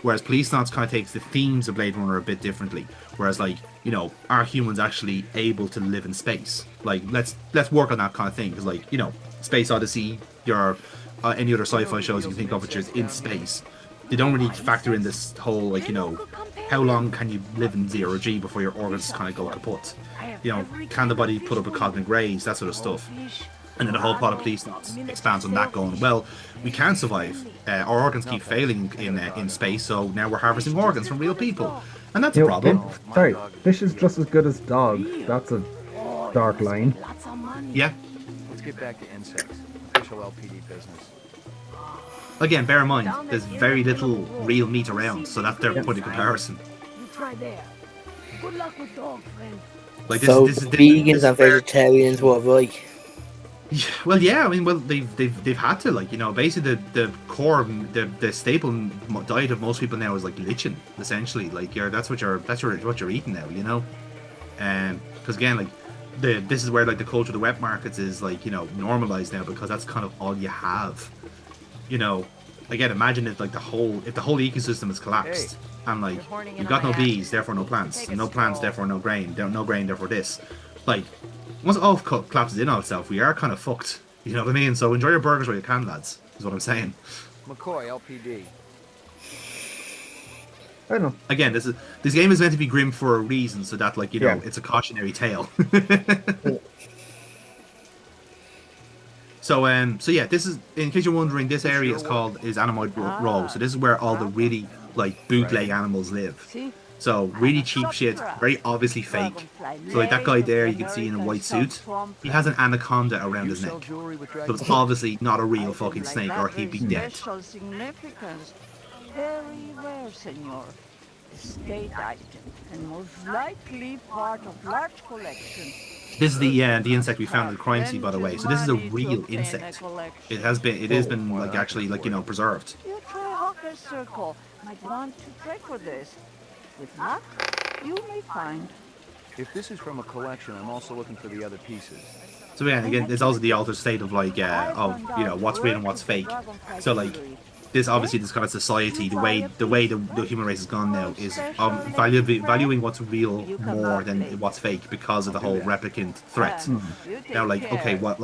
Whereas Police Knots kind of takes the themes of Blade Runner a bit differently. Whereas, like, you know, are humans actually able to live in space? Like, let's work on that kind of thing. Because, like, you know, Space Odyssey, your any other sci-fi shows you can think of which is in space, they don't really factor in this whole, like, you know, how long can you live in zero G before your organs kind of go kaput? You know, can the body put up a cosmic rays, that sort of stuff. And then the whole plot of Police Knots expands on that, going, well, we can survive. Our organs keep failing in space, so now we're harvesting organs from real people, and that's a problem. Sorry, fish is just as good as dog. That's a dark line. Yeah. Let's get back to insects. Official LPD business. Again, bear in mind, there's very little real meat around, so that's their point of comparison. You try there. Good luck with dog, friend. Like so vegans and vegetarians, what like? Well, yeah, I mean, well, they've had to, like, you know, basically the core, the staple diet of most people now is like lichen, essentially. Like, that's what you're eating now, you know. Because again, like, this is where like the culture of the wet markets is, like, you know, normalized now, because that's kind of all you have. You know, again, imagine if like the whole ecosystem is collapsed, and like you've got no bees, therefore no plants, and no plants, therefore no grain, no grain, therefore this. Like, once it all collapses in on itself, we are kind of fucked. You know what I mean? So enjoy your burgers while you can, lads. Is what I'm saying. McCoy, LPD. I don't know. Again, this game is meant to be grim for a reason, so that, like, you know, it's a cautionary tale. So yeah, this is, in case you're wondering, this area is Animoid Row. So this is where all the really, like, bootleg animals live. So really cheap shit, very obviously fake. So like that guy there you can see in a white suit, he has an anaconda around his neck. So it's obviously not a real fucking snake, or he'd be dead. Special significance. Very rare, senor. State item, and most likely part of large collection. This is the insect we found at the crime scene, by the way. So this is a real insect. It has been like, actually, like, you know, preserved. You try Hawker's Circle. Might want to try for this. With luck, you may find. If this is from a collection, I'm also looking for the other pieces. So yeah, again, there's also the altered state of, like, of, you know, what's real and what's fake. So like, this obviously, this kind of society, the way the human race has gone now is valuing what's real more than what's fake, because of the whole replicant threat. Now, like, okay, what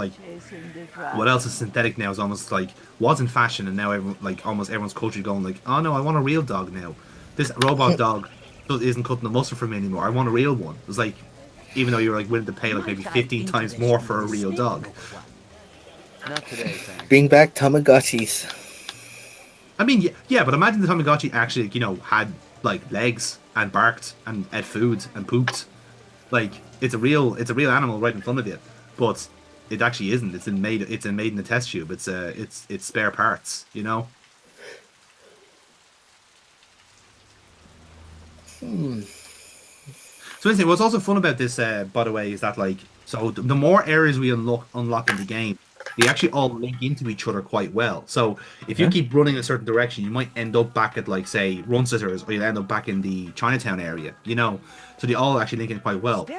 else is synthetic now is almost like was in fashion, and now almost everyone's culture going like, oh no, I want a real dog now. This robot dog isn't cutting the mustard for me anymore. I want a real one. It's like, even though you're like willing to pay like maybe 15 times more for a real dog. Not today, thanks. Bring back Tamagotchis. I mean, yeah, but imagine the Tamagotchi actually, you know, had like legs and barked and ate food and pooped. Like, it's a real animal right in front of you, but it actually isn't. It's made in a test tube. It's spare parts, you know. So anyway, what's also fun about this, by the way, is that, like, so the more areas we unlock in the game, they actually all link into each other quite well. So if you keep running a certain direction, you might end up back at, like, say, Runcisters, or you'll end up back in the Chinatown area, you know. So they all actually link in quite well.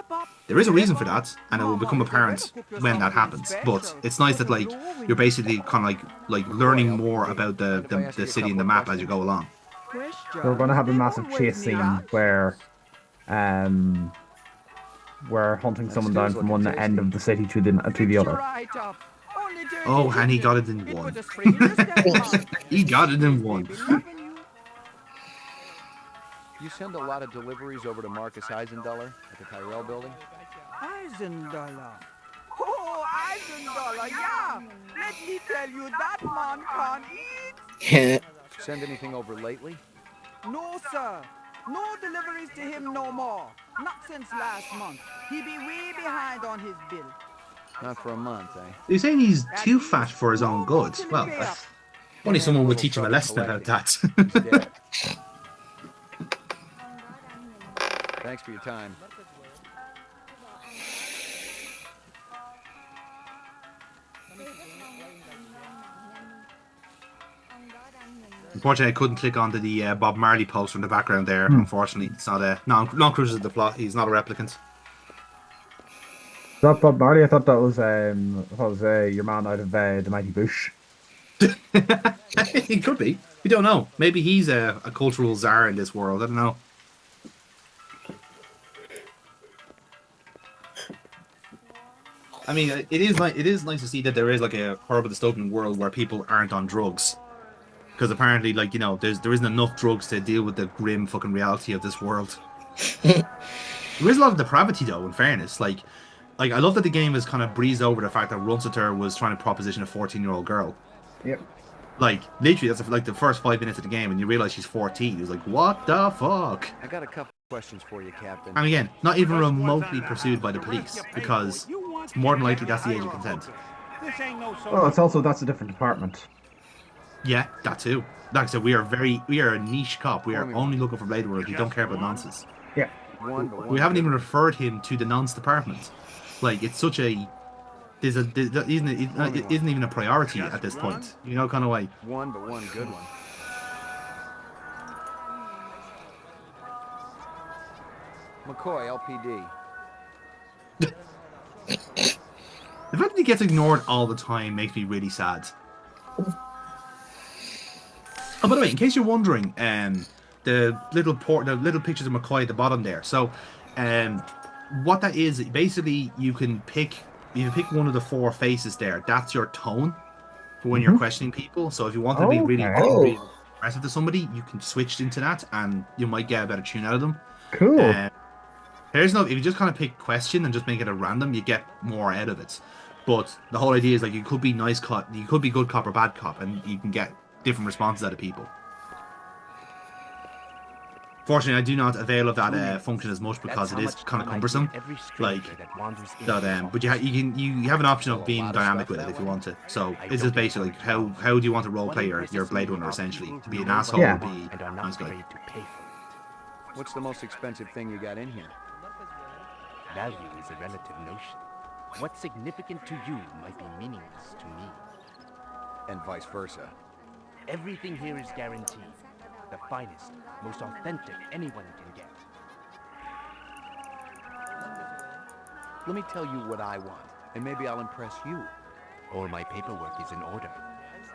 There is a reason for that, and it will become apparent when that happens. But it's nice that, like, you're basically kind of like learning more about the city and the map as you go along. We're going to have a massive chase scene where we're hunting someone down from one end of the city to the other. Oh, and he got it in one. He got it in one. You send a lot of deliveries over to Marcus Eisenduller at the Tyrell building? Eisenduller. Oh, Eisenduller, yeah. Let me tell you, that man can't eat. Send anything over lately? No, sir. No deliveries to him no more. Not since last month. He be way behind on his bill. Not for a month, eh? You're saying he's too fat for his own good? Well, only someone would teach him a lesson about that. Thanks for your time. Unfortunately, I couldn't click onto the Bob Marley poster in the background there. Unfortunately, it's not a non-cruises the plot. He's not a replicant. Is that Bob Marley? I thought that was your man out of the Mighty Bush. He could be. We don't know. Maybe he's a cultural czar in this world. I don't know. I mean, it is nice to see that there is like a horrible dystopian world where people aren't on drugs, because apparently, like, you know, there isn't enough drugs to deal with the grim fucking reality of this world. There is a lot of depravity, though. In fairness, like I love that the game has kind of breezed over the fact that Runsiter was trying to proposition a 14-year-old girl. Yep. Like, literally, that's like the first 5 minutes of the game, and you realize she's 14. It was like, what the fuck? I got a couple questions for you, Captain. And again, not even remotely pursued by the police, because it's more than likely that's the age of consent. Well, that's a different department. Yeah, that too. Like I said, we are a niche cop. We are only looking for Blade Runners. We don't care about nonsense. Yeah. We haven't even referred him to the nonce department. Like, it's such a... It isn't even a priority at this point. You know, kind of like... One good one. McCoy, LPD. The fact that he gets ignored all the time makes me really sad. Oh, by the way, in case you're wondering, the little pictures of McCoy at the bottom there. So, what that is, basically, you can pick one of the 4 faces there. That's your tone for when you're questioning people. So if you want to be really aggressive to somebody, you can switch into that, and you might get a better tune out of them. Cool. If you just kind of pick question and just make it a random, you get more out of it. But the whole idea is, like, you could be nice cop, you could be good cop or bad cop, and you can get different responses out of people. Fortunately, I do not avail of that function as much because it is kind of cumbersome. Like, but you have an option of being dynamic with it if you want to. So it's just basically like, how do you want to roleplay your Blade Runner, essentially, to be an asshole or be a nice guy. What's the most expensive thing you got in here? Value is a relative notion. What's significant to you might be meaningless to me. And vice versa. Everything here is guaranteed. The finest, most authentic anyone can get. Let me tell you what I want, and maybe I'll impress you. All my paperwork is in order.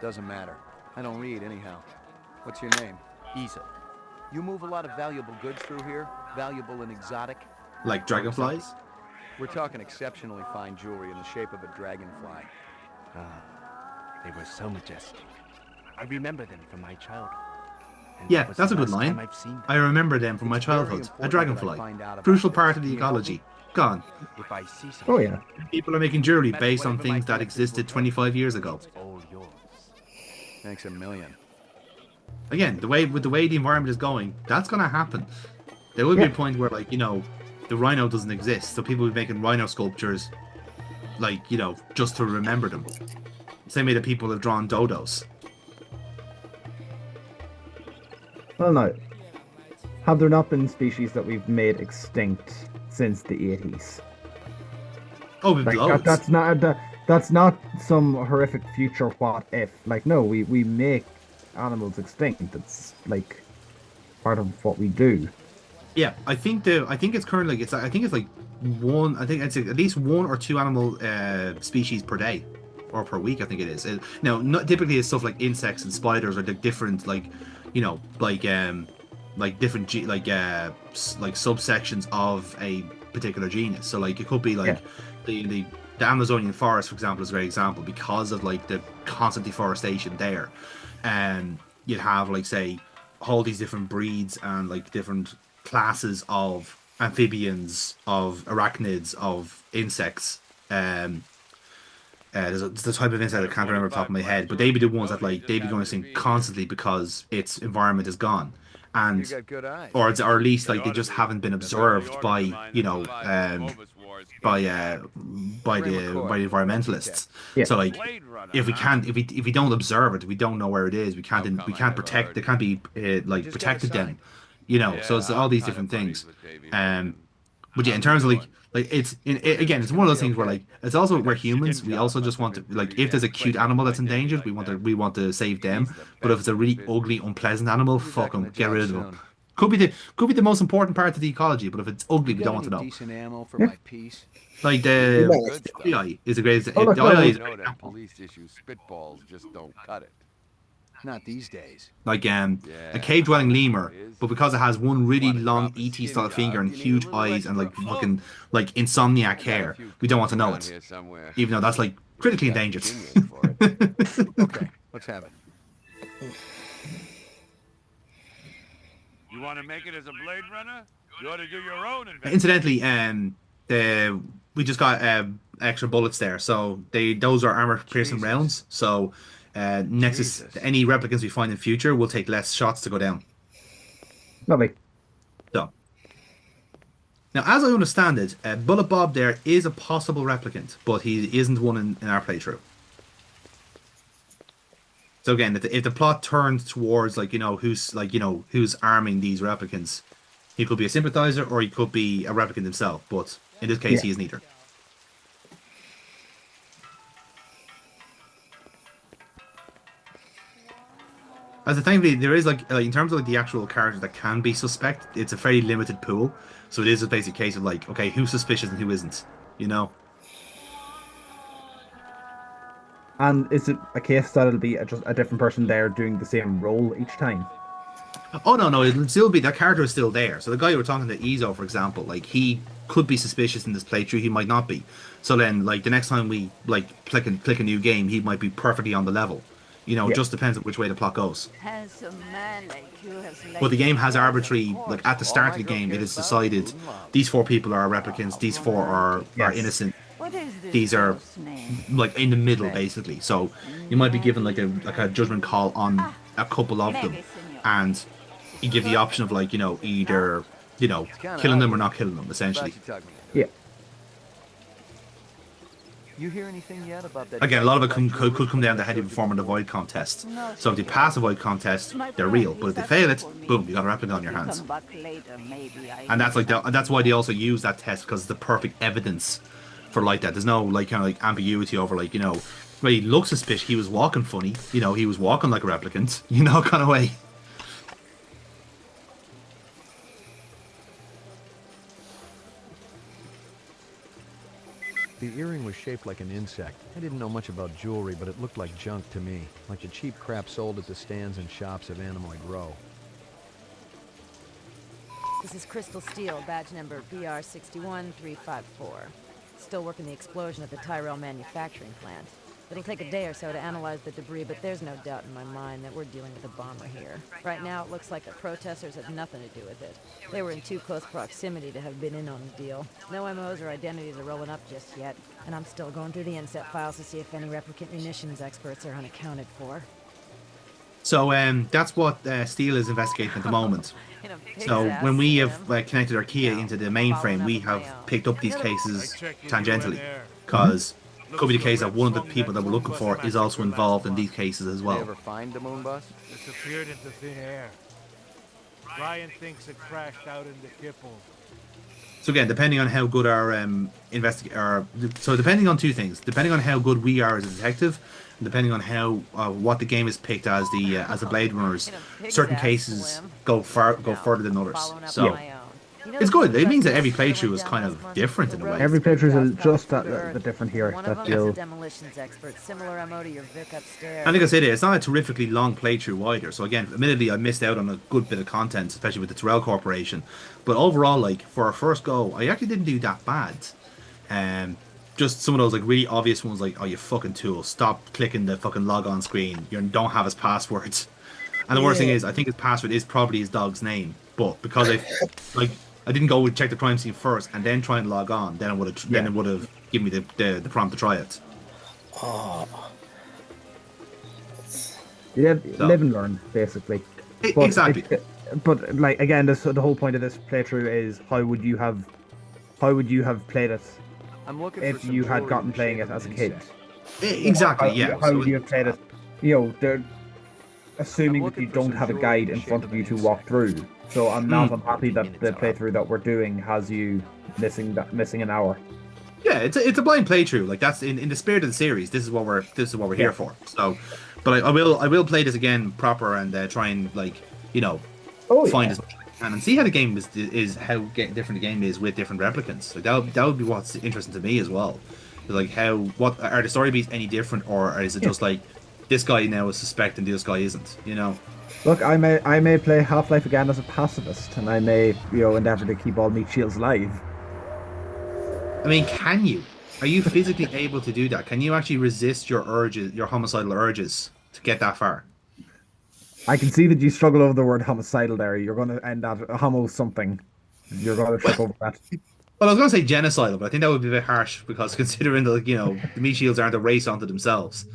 Doesn't matter. I don't read anyhow. What's your name? Easel. You move a lot of valuable goods through here? Valuable and exotic? Like dragonflies? We're talking exceptionally fine jewelry in the shape of a dragonfly. They were so majestic. I remember them from my childhood. Yeah, that's a good line. I remember them from my childhood. A dragonfly. Crucial part of the ecology. Gone. If I see something, Oh yeah. People are making jewelry based on things that existed 25 years ago. all yours. Thanks a million. Again, the way the environment is going, that's gonna happen. There will be a point where, like, you know, the rhino doesn't exist, so people will be making rhino sculptures, like, you know, just to remember them. Same way that people have drawn dodos. Well, no. Have there not been species that we've made extinct since the 80s? Oh, we've loads. That's not some horrific future what if. Like, no, we make animals extinct. It's like part of what we do. Yeah, I think it's currently like I think it's at least 1 or 2 animal species per day or per week. I think it is. Now, not typically it's stuff like insects and spiders or the different, like, you know, like different subsections of a particular genus. So, like, it could be like the Amazonian forest, for example, is a great example because of, like, the constant deforestation there. And you'd have, like, say, all these different breeds and, like, different classes of amphibians, of arachnids, of insects. There's a type of insect I can't remember off the top of my head, but they'd be the ones that, like, they'd be going extinct constantly because its environment is gone, and or at least, like, they just haven't been observed by, you know, by the environmentalists. So, like, if we don't observe it, we don't know where it is. We can't protect. They can't be like protected then. you know. So it's all these different things. But yeah, in terms of again, it's one of those things where like it's also we're humans. We also just want to like if there's a cute animal that's endangered, we want to save them. But if it's a really ugly, unpleasant animal, fuck them, get rid of them. Could be the most important part of the ecology, but if it's ugly, we don't want to know. Decent ammo for my piece. Like the AI is the greatest. The AI is that police issue spitballs just don't cut it. Not these days. like a cave-dwelling lemur, but because it has one really long ET style finger and huge eyes and like fucking like insomniac hair, we don't want to know it, even though that's like critically endangered. Okay, let's have it. You want to make it as a Blade Runner? You ought to do your own investigation. Incidentally, we just got extra bullets there, so those are armor-piercing rounds. So next to any replicants we find in future, will take less shots to go down. Lovely. So now, as I understand it, Bullet Bob there is a possible replicant, but he isn't one in our playthrough. So again, if the plot turns towards who's arming these replicants, he could be a sympathizer or he could be a replicant himself. But in this case, he is neither. As a thankfully, there is in terms of the actual characters that can be suspect, it's a very limited pool. So it is a basic case of okay, who's suspicious and who isn't, you know. And is it a case that it'll be just a different person there doing the same role each time? Oh no, it'll still be that character is still there. So the guy you were talking to, Ezo, for example, he could be suspicious in this playthrough. He might not be. So then, the next time we click a new game, he might be perfectly on the level. You know, it just depends on which way the plot goes. But the game has arbitrary, at the start of the game, it is decided these 4 people are replicants, these 4 are innocent. These are in the middle, basically. So you might be given a judgment call on a couple of them, and you give the option of either killing them or not killing them, essentially. Yeah. You hear anything yet about that? Again, a lot of it could come down to how they perform in the void contest. So if they pass a void contest, they're real. But if they fail it, boom, you got a replica on your hands. And that's why they also use that test, because it's the perfect evidence for that. There's no ambiguity over well, he looks suspicious. He was walking funny. He was walking like a replicant. Kind of way. The earring was shaped like an insect. I didn't know much about jewelry, but it looked like junk to me. Like the cheap crap sold at the stands and shops of Animoid Row. This is Crystal Steel, badge number BR61354. Still working the explosion at the Tyrell manufacturing plant. It'll take a day or so to analyze the debris, but there's no doubt in my mind that we're dealing with a bomber here. Right now, it looks like the protesters had nothing to do with it. They were in too close proximity to have been in on the deal. No MOs or identities are rolling up just yet, and I'm still going through the inset files to see if any replicant munitions experts are unaccounted for. So that's what Steele is investigating at the moment. So when we have connected our Kia into the mainframe, we have picked up these cases tangentially, because it could be the case that one of the people that we're looking for is also involved in these cases as well. Did they ever find the moon bus? Disappeared into thin air. Ryan thinks it crashed out into Kipple. So again, depending on how good our so depending on 2 things, depending on how good we are as a detective, and depending on how what the game is picked as the Blade Runners, certain cases go further than others. So it's good. It means that every playthrough is kind of different in a way. Every playthrough is just that different here. Demolitions expert, similar MO to your Vic upstairs. And like I said, it's not a terrifically long playthrough either. So again, admittedly, I missed out on a good bit of content, especially with the Tyrell Corporation. But overall, for our first go, I actually didn't do that bad. Just some of those really obvious ones, oh, you fucking tool, stop clicking the fucking log on screen. You don't have his passwords. And the worst thing is, I think his password is probably his dog's name. But because I didn't go check the crime scene first and then try and log on, then it would have given me the prompt to try it. Oh. You live and learn, basically. But exactly. But again, the whole point of this playthrough is how would you have played it if you had gotten playing it as a kid? Exactly. How would you have played it? They're assuming that you don't have a guide in front of you to walk through. So I'm not unhappy that the playthrough that we're doing has you missing an hour. Yeah, it's a blind playthrough. Like that's in the spirit of the series. This is what we're here for. So, but I will play this again proper and try and like find as much as I can and see how the game is how different the game is with different replicants. Like that would be what's interesting to me as well. Like what are the story beats any different, or is it just like this guy now is suspect and this guy isn't? Look, I may play Half-Life again as a pacifist, and I may endeavor to keep all meat shields alive. I mean, can you? Are you physically able to do that? Can you actually resist your urges, your homicidal urges, to get that far? I can see that you struggle over the word homicidal there. You're going to end at homo something. You're going to trip over that. Well, I was going to say genocidal, but I think that would be a bit harsh because considering that, the meat shields aren't a race unto themselves.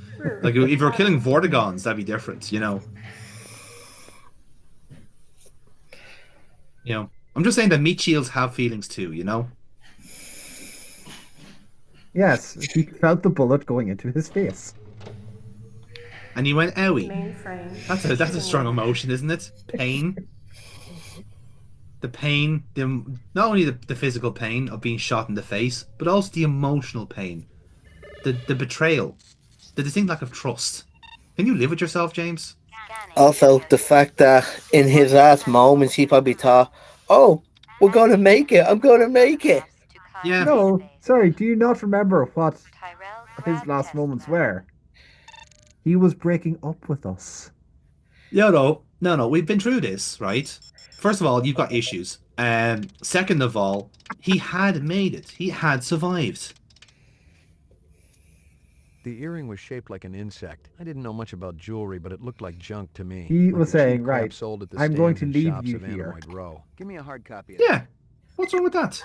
Like, if you're killing Vortigons, that'd be different, I'm just saying that meat shields have feelings too, Yes, he felt the bullet going into his face. And he went, owie. That's a strong emotion, isn't it? Pain. The pain, not only the physical pain of being shot in the face, but also the emotional pain. The betrayal. The distinct lack of trust. Can you live with yourself, James? Also, the fact that in his last moments he probably thought, oh, we're going to make it. I'm going to make it. Yeah. No, sorry, do you not remember what his last moments were? He was breaking up with us. No, we've been through this, right? First of all, you've got issues. Second of all, he had made it. He had survived. The earring was shaped like an insect. I didn't know much about jewelry, but it looked like junk to me. He like was saying, right, sold at the I'm going to stands and leave shops you of here. Animoid Row. Give me a hard copy of Yeah. What's wrong with that?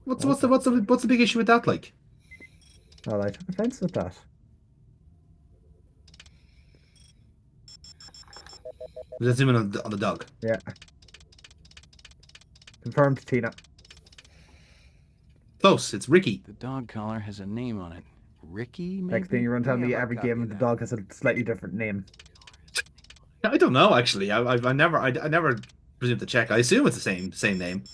What's the big issue with that, like? Well, I took offense with that. Let's zoom in on the dog. Yeah. Confirmed, Tina. Close. It's Ricky. The dog collar has a name on it. Ricky, maybe? Next thing you're going to tell me every game of the dog has a slightly different name. I don't know, actually. I never presumed to check. I assume it's the same name.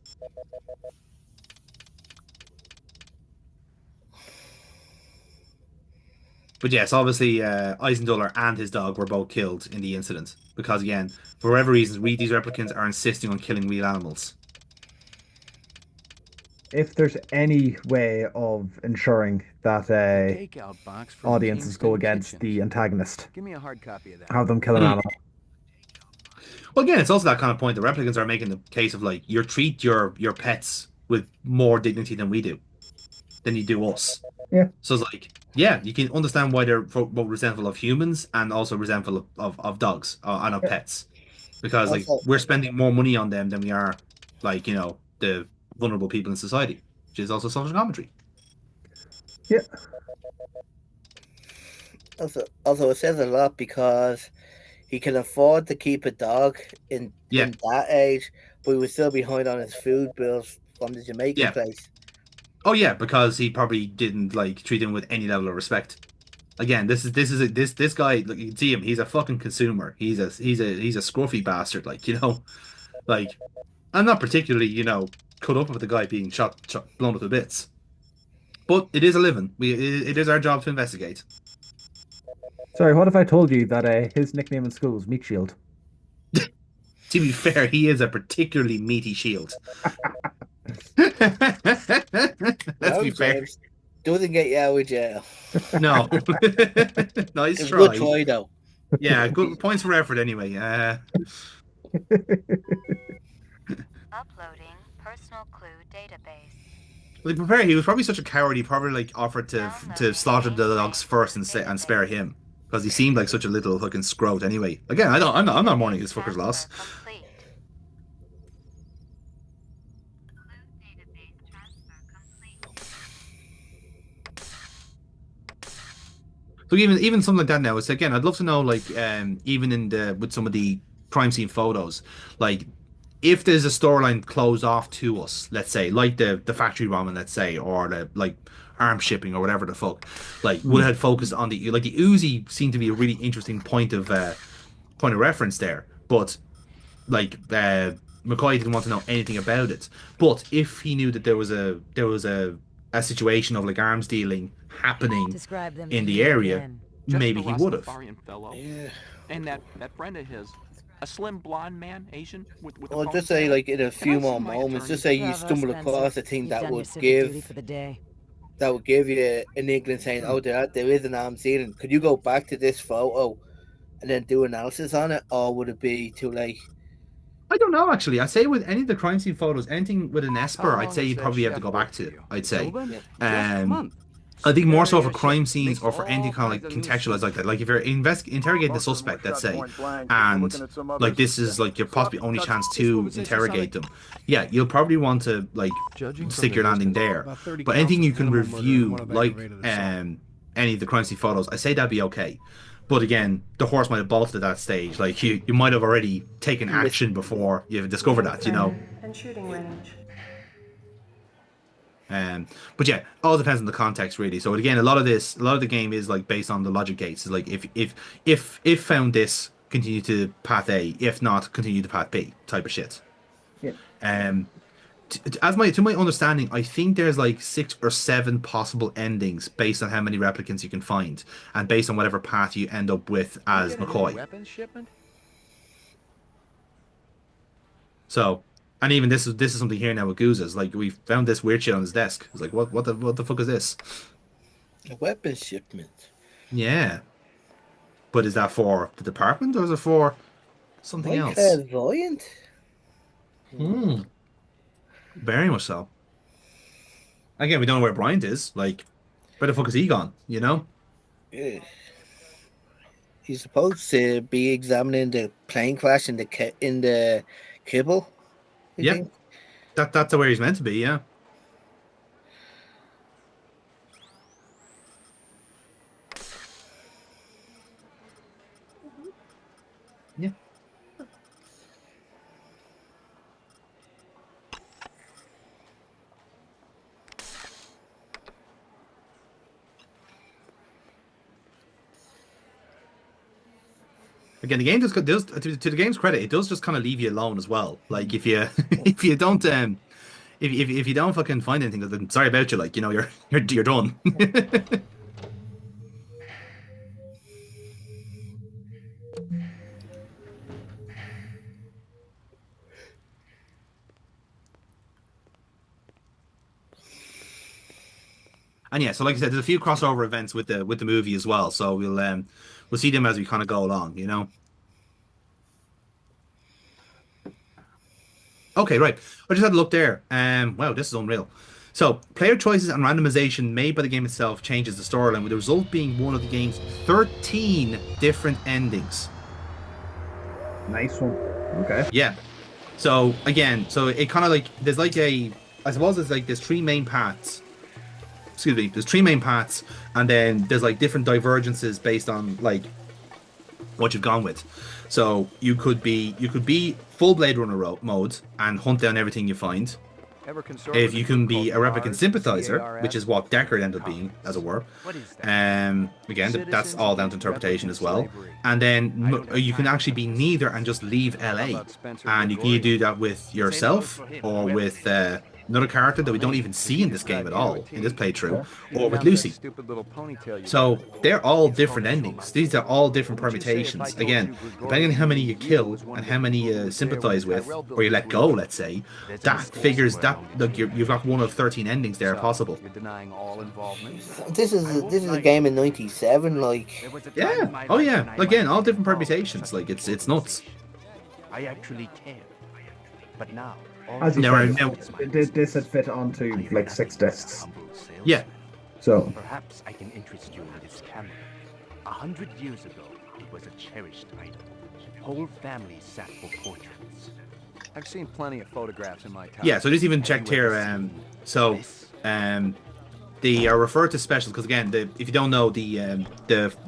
But yes, obviously Eisenduller and his dog were both killed in the incident. Because again, for whatever reason, these replicants are insisting on killing real animals. If there's any way of ensuring that audiences go against the antagonist, give me a hard copy of that. Have them kill an animal. Well, again, it's also that kind of point. The replicants are making the case of like, you treat your pets with more dignity than we do, than you do us. Yeah. So it's like, yeah, you can understand why they're both resentful of humans and also resentful of dogs and of pets, because like we're spending more money on them than we are, like the vulnerable people in society, which is also social commentary. Yeah. Also, it says a lot because he can afford to keep a dog in that age, but he was still behind on his food bills from the Jamaican place. Oh yeah, because he probably didn't like treat him with any level of respect. Again, this guy. Look, you can see him. He's a fucking consumer. He's a scruffy bastard. Like like I'm not particularly cut up with the guy being shot blown up to bits. But it is a living. It is our job to investigate. Sorry, what if I told you that his nickname in school was Meat Shield? To be fair, he is a particularly meaty shield. Let's be fair. Doesn't get you out of jail. No. Nice try. Good try, though. Yeah, good points for effort anyway. Uploading personal clue database. Like, prepare. He was probably such a coward. He probably like offered to slaughter the dogs first and spare him because he seemed like such a little fucking scrote. Anyway, again, I'm not mourning this fucker's loss. So even something like that now, it's again, I'd love to know, like, even with some of the crime scene photos, like, if there's a storyline closed off to us, let's say, like the factory bombing, let's say, or the like arms shipping or whatever the fuck, like would have focused on the Uzi seemed to be a really interesting point of reference there, but McCoy didn't want to know anything about it. But if he knew that there was a situation of like arms dealing happening Describe them in to the me area, again. maybe he would have. Fellow. Yeah. And that friend of his, a slim blonde man, Asian, with Or a just say, ponytail? like, in a Can I few see more my moments, attorney? just say you Bravo, stumble Spencer. across a thing You've that done your would civic duty give for the day. you an inkling saying, oh, there is an arm ceiling. Could you go back to this photo and then do analysis on it, or would it be too late? I don't know actually. I'd say with any of the crime scene photos, anything with an Esper, How I'd long say has you'd that probably have to chef go back worked to. for you? I'd say. Sylvan? Just a month. I think more so Sparing for your crime ship scenes makes or for anything all kind of kinds like of new contextualized stuff. like that. Like if you're interrogating the Most of them suspect, were let's shot say, point blank, but we're and looking at some like others. this is like your possibly only chance to movement says interrogate them. Yeah, you'll probably want to like stick your landing there. But anything you can review, like any of the crime scene photos, I say that'd be okay. But again, the horse might have bolted at that stage. Like you might have already taken action before you've discovered that, you know. And shooting range. But yeah, all depends on the context really. So again, a lot of the game is like based on the logic gates. It's like if found this, continue to path A. If not, continue to path B type of shit. Yeah. To my understanding, I think there's like 6 or 7 possible endings based on how many replicants you can find, and based on whatever path you end up with as McCoy. Weapons shipment? So, and even this is something here now with Goozes. Like we found this weird shit on his desk. It's like what the fuck is this? A weapon shipment. Yeah. But is that for the department or is it for something else? Clairvoyant? Very much so. Again, we don't know where Bryant is. Like, where the fuck is he gone? You know? Yeah. He's supposed to be examining the plane crash in the kibble. Yeah. Think? That's where he's meant to be, yeah. Yeah. Again, the game does to the game's credit, it does just kind of leave you alone as well. Like if you if you don't if you don't fucking find anything, then sorry about you. Like you know you're done. And yeah, so like I said, there's a few crossover events with the movie as well. So we'll see them as we kind of go along, you know. Okay, right. I just had a look there. Wow, this is unreal. So, player choices and randomization made by the game itself changes the storyline, with the result being one of the game's 13 different endings. Nice one. Okay. Yeah. So again, it kind of like there's like I suppose there's 3 main paths. Excuse me. There's 3 main paths, and then there's like different divergences based on like what you've gone with. So you could be full Blade Runner mode and hunt down everything you find. If you can be a replicant sympathizer, which is what Deckard ended up being, as it were. Again, that's all down to interpretation as well. And then you can actually be neither and just leave LA. And you can either do that with yourself or with another character that we don't even see in this game at all, in this playthrough, or with Lucy. So they're all different endings. These are all different permutations. Again, depending on how many you kill and how many you sympathize with, or you let go, let's say, that figures that look you've got one of 13 endings there possible. This is a game in '97, like. Yeah. Oh yeah. Again, all different permutations. Like it's nuts. I actually care. But now. As you said, this had fit onto like 6 discs. Yeah. So perhaps I can interest you in this camera. 100 years ago, it was a cherished item. Whole families sat for portraits. I've seen plenty of photographs in my time. Yeah. So just even checked here. They are referred to specials because again, if you don't know, the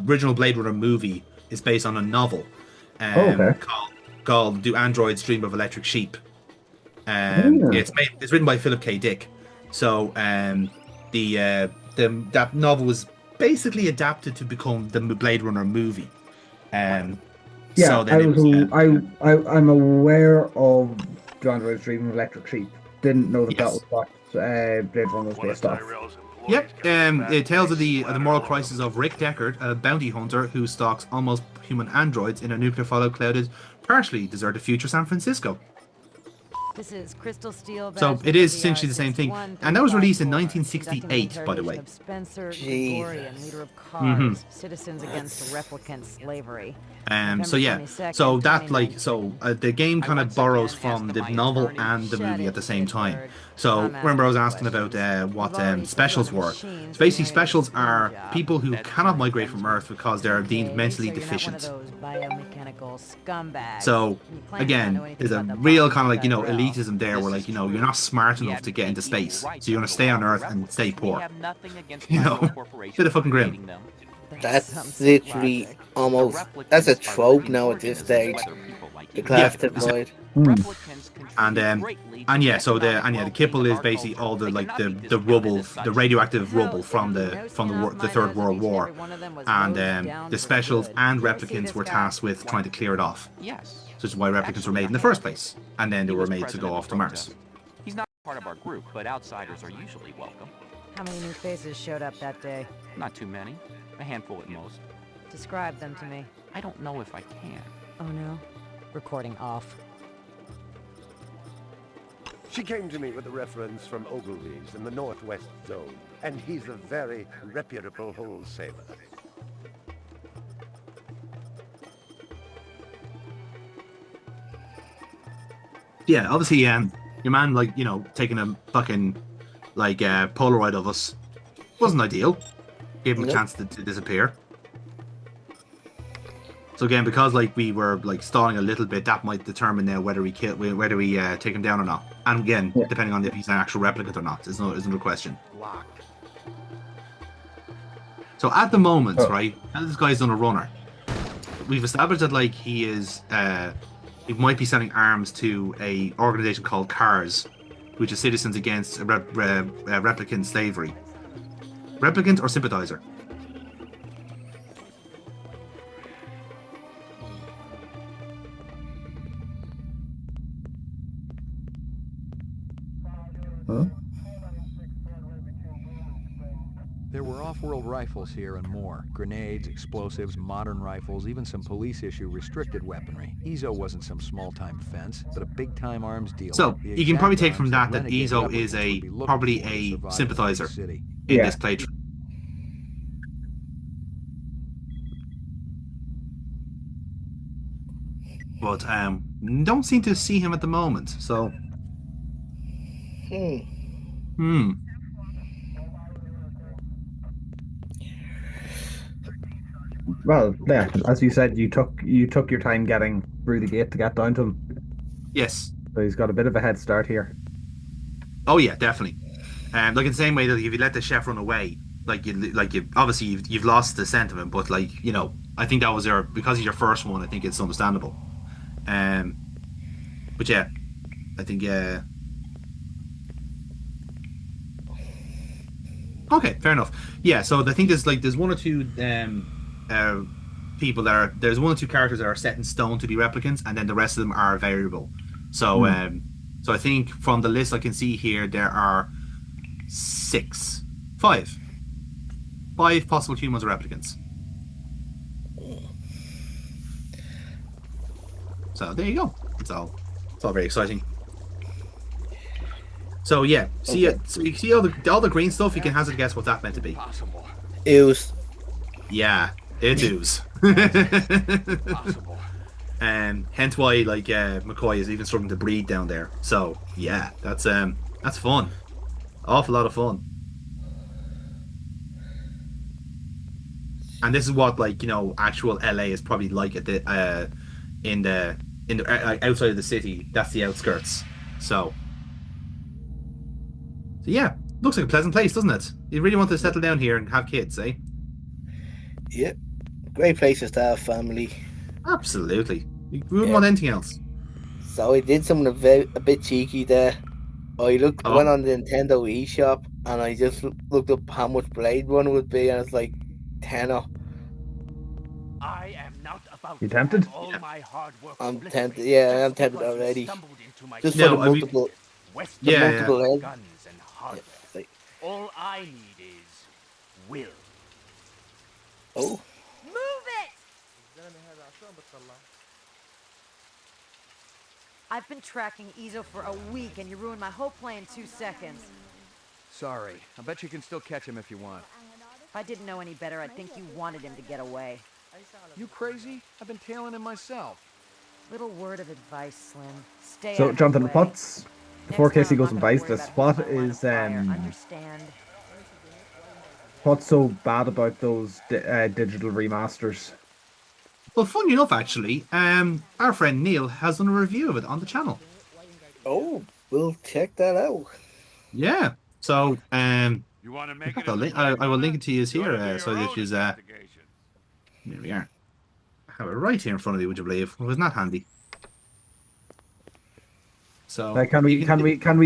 original Blade Runner movie is based on a novel called "Do Androids Dream of Electric Sheep?" It's written by Philip K. Dick. So that novel was basically adapted to become the Blade Runner movie. Yeah, So then I'm aware of the androids dreaming of Electric Sheep. Didn't know that that was what Blade Runner was based off. Yep. It tells of the moral crisis of Rick Deckard, a bounty hunter who stalks almost human androids in a nuclear fallout clouded, partially deserted future San Francisco. This is Crystal Steel. So it is essentially the same thing, and that was released in 1968, by the way. Spencer Jesus. Gregorian, leader of CARS, Citizens Against Replicant Slavery. So yeah, so that the game kind of borrows from the novel and the movie at the same time. So remember I was asking about what specials were. So basically specials are people who cannot migrate from Earth because they're deemed mentally deficient. So again, there's a real kind of elitism there where you're not smart enough to get into space, so you're gonna stay on Earth and stay poor. Bit of fucking grim. That's literally that's a trope now at this stage. The class divide. And yeah, so the kipple is basically all the the rubble, the radioactive rubble from the Third World War, and the specials and replicants were tasked with trying to clear it off. Yes. So this is why replicants were made in the first place, and then they were made to go off to Mars. He's not part of our group, but outsiders are usually welcome. How many new faces showed up that day? Not too many. A handful at most. Describe them to me. I don't know if I can. Oh no. Recording off. She came to me with a reference from Ogilvy's in the Northwest Zone, and he's a very reputable wholesaler. Yeah, obviously, your man, taking a fucking, Polaroid of us wasn't ideal. Gave him a chance to disappear. So again, because we were stalling a little bit, that might determine now whether we take him down or not. And again, depending on if he's an actual replicant or not, is another question. So at the moment, right, now this guy's on a runner. We've established that he is he might be selling arms to a organization called CARS, which is Citizens Against Replicant Slavery. Replicant or sympathizer? Huh? There were off-world rifles here and more. Grenades, explosives, modern rifles, even some police-issue restricted weaponry. EZO wasn't some small-time fence, but a big-time arms dealer. So, you can probably take from that EZO is probably a sympathizer in this playthrough. But don't seem to see him at the moment, so... Well, yeah, as you said, you took your time getting through the gate to get down to him. Yes. So he's got a bit of a head start here. Oh yeah, definitely. In the same way that if you let the chef run away, obviously you've lost the scent of him, but I think that was because he's your first one. I think it's understandable. But yeah, I think okay, fair enough. Yeah, so the thing is, there's one or two there's one or two characters that are set in stone to be replicants, and then the rest of them are variable. So so I think from the list I can see here there are five possible humans or replicants. So there you go. It's all very exciting. So yeah, so you see all the green stuff. You can hazard guess what that meant to be. Ooze. Yeah, it ooze. And hence why McCoy is even struggling to breathe down there. So yeah, that's fun. Awful lot of fun. And this is what actual LA is probably like at the outside of the city. That's the outskirts. So yeah, looks like a pleasant place, doesn't it? You really want to settle down here and have kids, eh? Yep. Great places to have family. Absolutely. You wouldn't want anything else. So I did something a bit cheeky there. I went on the Nintendo eShop and I just looked up how much Blade Runner would be, and it's like tenner. I am not a You tempted? All my hard work I'm tempted. Yeah, I'm tempted already. Just for No, the I mean, multiple, yeah, yeah. multiple guns and hardware. like, All I need is will. oh, Move it! I've been tracking Ezo for a week, and you ruined my whole play in 2 seconds. Sorry. I bet you can still catch him if you want. If I didn't know any better, I'd think you wanted him to get away. You crazy? I've been tailing him myself. Little word of advice, Slim. Stay So, out of Jonathan, my way. what's before Next time Casey I'm goes not and gonna buys worry this? about What who's in line is of fire. Understand? what's so bad about those digital remasters? Well, funny enough, actually, our friend Neil has done a review of it on the channel. oh, we'll check that out. Yeah. So, You want to make it? I will link it to you here. So that you there we are. I have it right here in front of you. Would you believe? It was not handy. So, Can we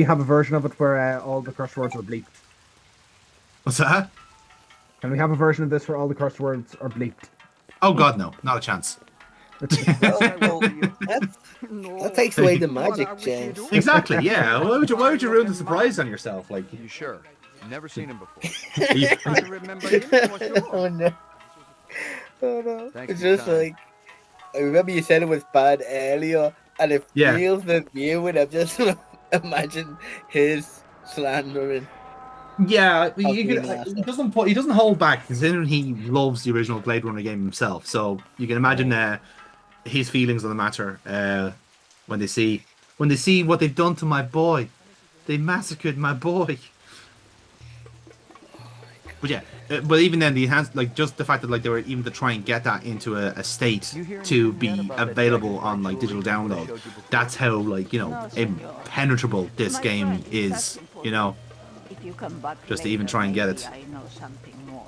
have a version of it where all the curse words are bleeped? What's that? Can we have a version of this where all the curse words are bleeped? Oh God, no, not a chance. That takes away the magic, James. Exactly. Yeah. Why would you ruin the surprise on yourself? Like, You sure? Never seen him before. I remember him for sure. Oh no. Oh no. Thanks It's for your just time. like, I remember you said it was bad earlier, and if Yeah. Neil's the viewing, I'm just imagine his slandering. Yeah, Of he remaster. doesn't hold back considering he loves the original Blade Runner game himself. So you can imagine his feelings on the matter when they see what they've done to my boy. They massacred my boy. But yeah, but even then, the enhanced, like, just the fact that, like, they were even to try and get that into a state to be available on, like, digital download. That's how, like, you know, impenetrable this game is. You know, If you come back just to even later, try and get maybe it. I know something more.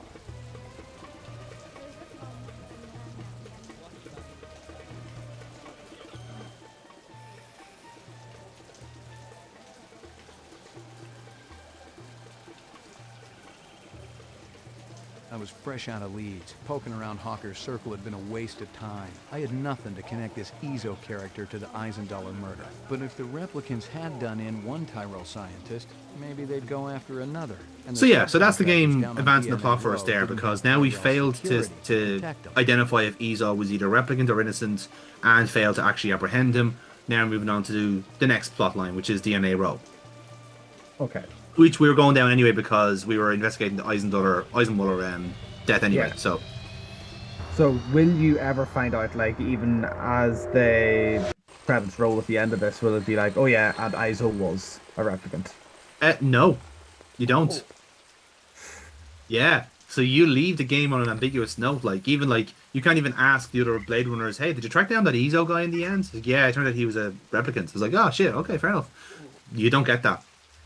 I was fresh out of Leeds. Poking around Hawker's Circle had been a waste of time. I had nothing to connect this Ezo character to the Eisendaler murder. But if the replicants had done in one Tyrell scientist, maybe they'd go after another. And So yeah, so that's the subcontractors game down on advancing the DNA plot for us Row there, didn't because have now we Tyrell failed security to protect 'em. identify if Ezo was either replicant or innocent, and failed to actually apprehend him. Now moving on to do the next plot line, which is DNA Row, Okay. which we were going down anyway because we were investigating the Eisenmuller death anyway. Yeah. So will you ever find out, like, even as the credits roll at the end of this, will it be like, oh yeah, and Izo was a replicant? no, you don't. Yeah. So you leave the game on an ambiguous note. Like, even like you can't even ask the other Blade Runners, "Hey, did you track down that Ezo guy in the end?" Like, yeah, it turned out he was a replicant. It's like, oh shit, okay, fair enough. You don't get that.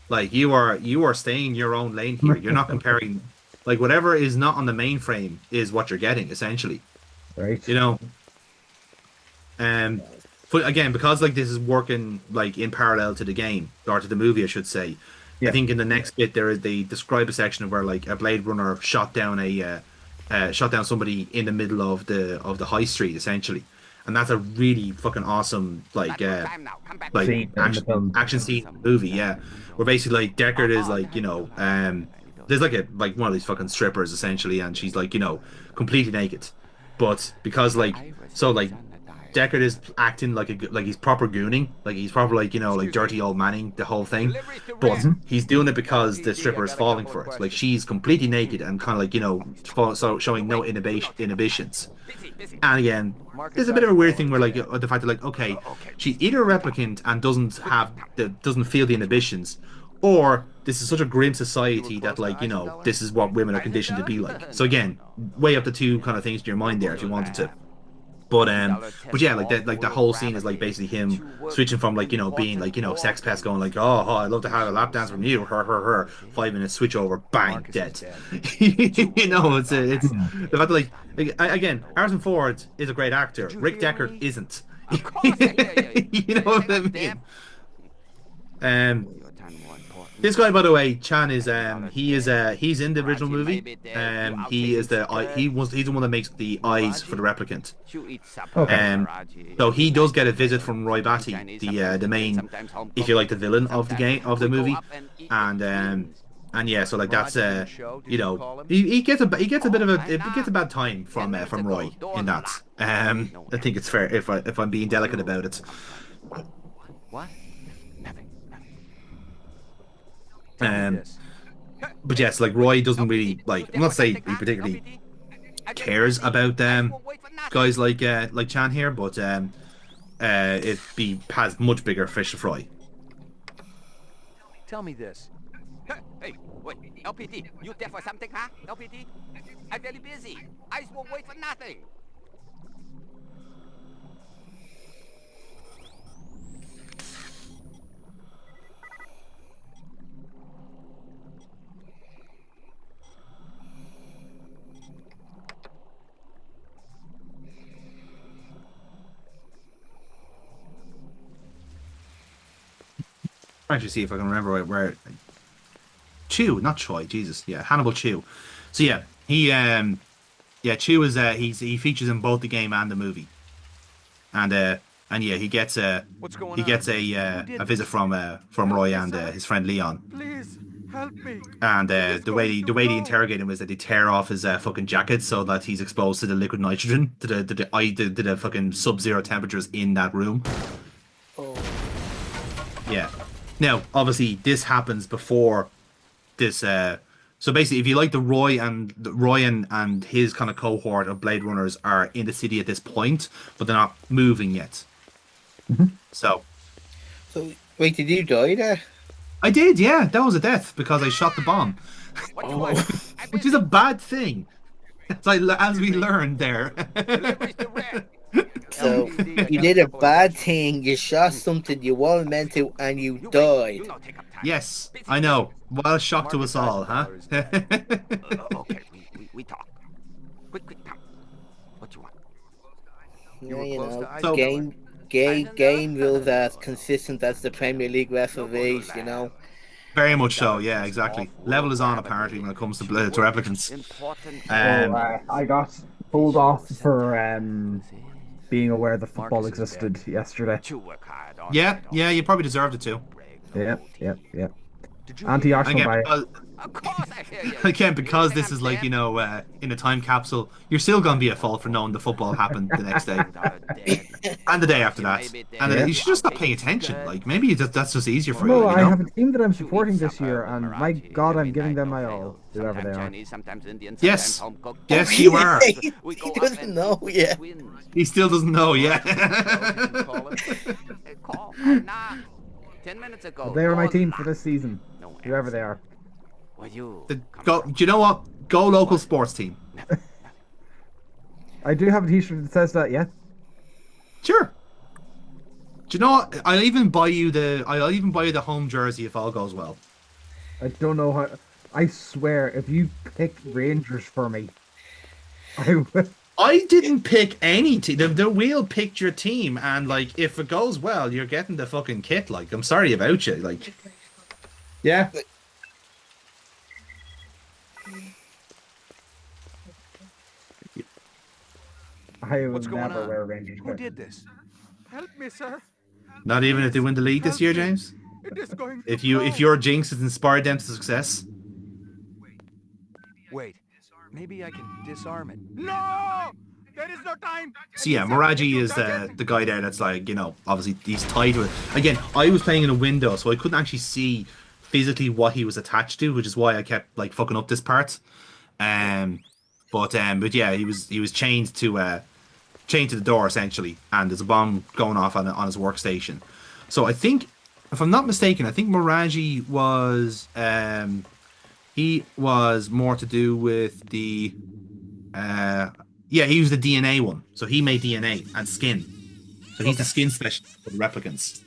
Like, you are staying your own lane here. You're not comparing. Like, whatever is not on the mainframe is what you're getting, essentially. Right. You know. But again, because like this is working like in parallel to the game or to the movie, I should say. Yeah. I think in the next bit they describe a section of where like a Blade Runner shot down somebody in the middle of the high street, essentially, and that's a really fucking awesome like Scene in the film. action scene in the movie. Yeah, where basically like Deckard is like, you know, there's like one of these fucking strippers essentially, and she's like, you know, completely naked, but because like Deckard is acting like he's proper gooning, like he's proper like, you know, like dirty old manning the whole thing, but he's doing it because the stripper is falling for it. Like, she's completely naked and kind of like, you know, so showing no inhibitions. And again, there's a bit of a weird thing where like the fact that like, okay, she's either a replicant and doesn't feel the inhibitions, or this is such a grim society that, like, you know, this is what women are conditioned to be like. So again, weigh up the two kind of things in your mind there if you wanted to. But yeah, like the whole scene is like basically him switching from, like, you know, being like, you know, sex pest, going like, oh, I'd love to have a lap dance from you, her, 5 minutes, switch over, bang, dead. You know, it's the fact that like again, Harrison Ford is a great actor. Rick Deckard isn't. You know what I mean? This guy, by the way, Chan is he's in the original movie. He's the one that makes the eyes for the replicant. Okay. So he does get a visit from Roy Batty, the main, if you like, the villain of the game of the movie, and yeah, so like that's you know, he gets a bit of he gets a bad time from Roy in that. I think it's fair if I'm being delicate about it. What? Nothing. But yes, like Roy doesn't really like. I'm not saying he particularly cares about guys like Chan here, but has much bigger fish to fry. Tell me this. Hey, wait, LPD, you there for something, huh? LPD? I'm very busy. Eyes will wait for nothing. Actually, see if I can remember where. Chew, not Choi. Jesus, yeah, Hannibal Chew. So yeah, Chew is he features in both the game and the movie, and yeah, he gets a visit from Roy and his friend Leon. Please help me. And the way they interrogate him is that they tear off his fucking jacket so that he's exposed to the liquid nitrogen, to the fucking sub-zero temperatures in that room. Oh. Yeah. Now, obviously, this happens before this. So basically, if you like, Roy and his kind of cohort of Blade Runners are in the city at this point, but they're not moving yet. So wait, did you die there? I did, yeah. That was a death because I shot the bomb, which is a bad thing. It's like, as we learned there. So you did a bad thing. You shot something you weren't meant to, and you died. Yes, I know. What a shock to us all, huh? Okay, we talk. Quick, come. What you want? Yeah, you know, game rules as consistent as the Premier League referees, you know. Very much so, yeah, exactly. Level is on apparently when it comes to replicants. I got pulled off for being aware that football existed yesterday. Yeah, you probably deserved it too. Yeah. Anti-Arsenal by. Again, because this is like, in a time capsule, you're still gonna be at fault for knowing the football happened the next day, and the day after that, and you should just stop paying attention. Like maybe that's just easier for you. No, I have a team that I'm supporting this year, and my God, I'm giving them my all, whoever they are. Yes, you are. He doesn't know yet. He still doesn't know yet. 10 minutes ago. They are my team for this season, whoever they are. Do you know what? Go local sports team. I do have a T-shirt that says that. Yeah. Sure. Do you know what? I'll even buy you the home jersey if all goes well. I don't know how. I swear, if you pick Rangers for me, I will. I didn't pick any team. The wheel picked your team, and like, if it goes well, you're getting the fucking kit. Like, I'm sorry about you. Like, yeah. I would never wear Rangers. Who did this? Help me, sir. Not even if they win the league this year, James. It is going to if your jinx has inspired them to success. Wait, maybe I can disarm it. No! There is no time! So yeah, Miraji is the guy there that's like, obviously he's tied to it. Again, I was playing in a window, so I couldn't actually see physically what he was attached to, which is why I kept like fucking up this part. But yeah, he was chained to the door essentially, and there's a bomb going off on his workstation. So I think, if I'm not mistaken, Miraji was he was more to do with the he was the DNA one. So he made DNA and skin. So he's the skin specialist for the replicants.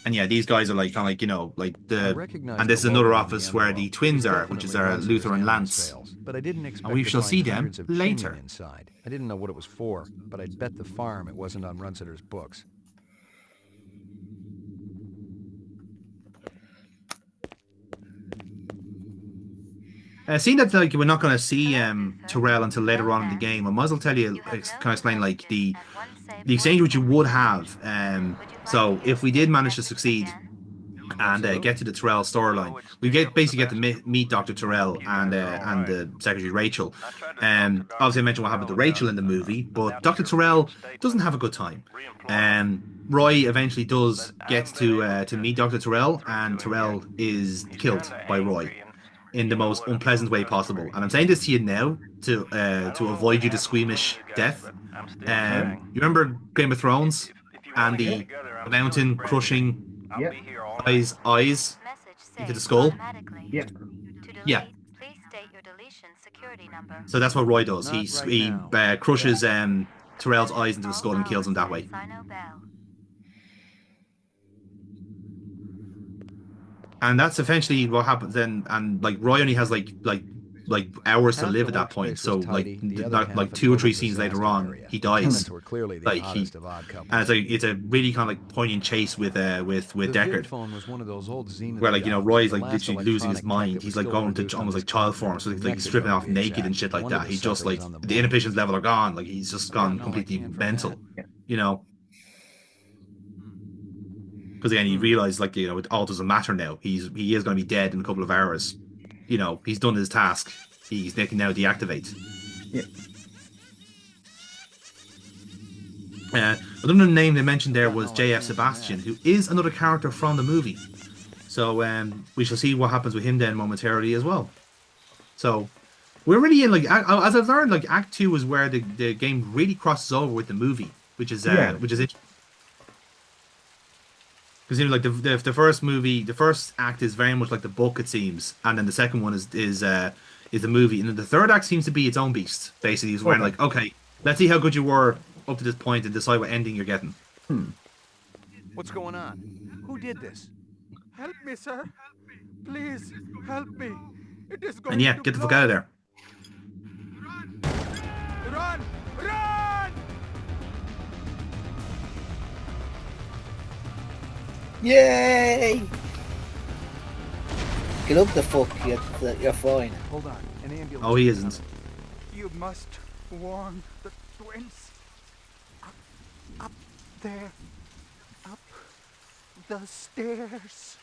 And yeah, these guys are like kind of and this is another office where the twins are, which is our Luther and Lance. But I didn't expect and we shall see them hundreds of later. Inside. I didn't know what it was for, but I'd bet the farm it wasn't on Runsitter's books. Seeing that like we're not going to see Terrell until later on in the game, I might as well tell you, kind of explain like the exchange which you would have. So if we did manage to succeed and get to the Terrell storyline, we basically get to meet Dr. Terrell and the Secretary Rachel. Obviously, I mentioned what happened to Rachel in the movie, but Dr. Terrell doesn't have a good time. Roy eventually does get to meet Dr. Terrell, and Terrell is killed by Roy in the most unpleasant way possible. And I'm saying this to you now to avoid you the squeamish death. You remember Game of Thrones and the mountain crushing eyes into the skull? Yeah. Yeah. So that's what Roy does. He crushes Terrell's eyes into the skull and kills him that way. And that's essentially what happens then. And like Roy only has like hours to live at that point. So like 2 or 3 scenes later on, he dies. Like and it's a really kind of like poignant chase with Deckard, where like Roy's like literally losing his mind. He's like going to almost like child form, so he's like stripping off naked and shit like that. He's just like the inhibitions level are gone. Like he's just gone completely mental. Because again, he realized like it all doesn't matter now. He is going to be dead in a couple of hours. He's done his task. He's making now deactivate. Yeah. Another name they mentioned there was J.F. Sebastian, who is another character from the movie. So we shall see what happens with him then momentarily as well. So we're really in like as I've learned, like Act 2 is where the game really crosses over with the movie, which is interesting. Because like the first movie, the first act is very much like the book, it seems, and then the second one is the movie, and then the third act seems to be its own beast. Basically, is where like, okay, let's see how good you were up to this point and decide what ending you're getting. What's going on? Who did this? Help me, sir. Please help me. It is going And yeah, to get the fuck blow. out of there. Run! Run! Yay! Get up the fuck, you're fine. Hold on, an ambulance. Oh, he isn't. You must warn the twins. Up there. Up the stairs.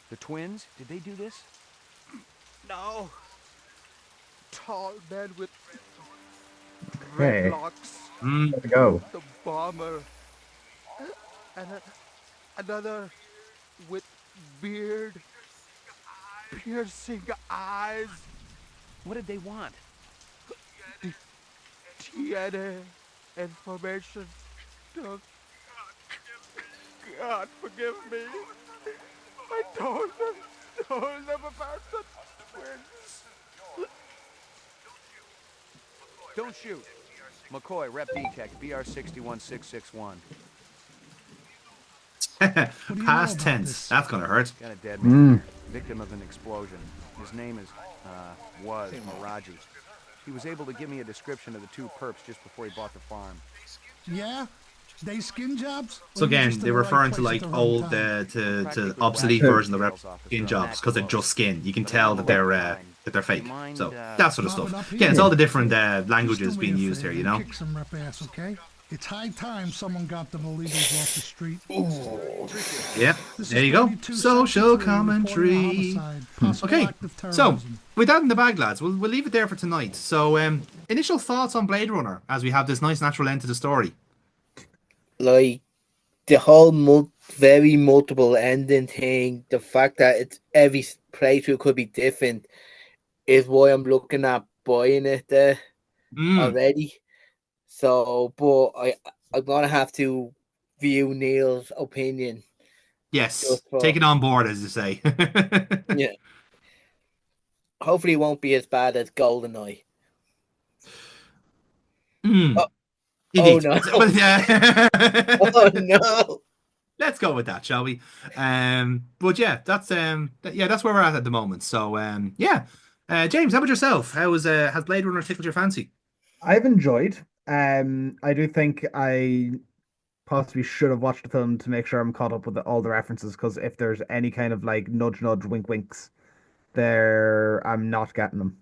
The twins? Did they do this? No. Tall men with Hey. dreadlocks. There we go. The bomber. And another with beard. Piercing eyes. What did they want? DNA information. God forgive me. I told them about the twins. Don't shoot. McCoy, Rep Detect, BR61661. Past tense. That's gonna hurt. Got a dead man here. Victim of an explosion. His name was Miraji. He was able to give me a description of the 2 perps just before he bought the farm. Yeah? They skin jobs? So again, they're referring to like old, to obsolete version of skin jobs because they're just skin. You can tell that they're fake. So that sort of stuff. Again, it's all the different languages being used here. Kick some rep ass, okay? It's high time someone got them illegals off the street. Yeah, there you go. Social commentary. Okay, so with that in the bag, lads, we'll leave it there for tonight. So, initial thoughts on Blade Runner as we have this nice natural end to the story. Like the whole very multiple ending thing, the fact that it's every playthrough could be different, is why I'm looking at buying it already. So, but I'm gonna have to view Neil's opinion. Yes, take it on board, as you say. Yeah. Hopefully, it won't be as bad as GoldenEye. Oh no! Oh no! Let's go with that, shall we? But yeah, that's that's where we're at the moment. So yeah, James, how about yourself? Has Blade Runner tickled your fancy? I've enjoyed. I do think I possibly should have watched the film to make sure I'm caught up with all the references, because if there's any kind of like nudge, wink, winks, I'm not getting them.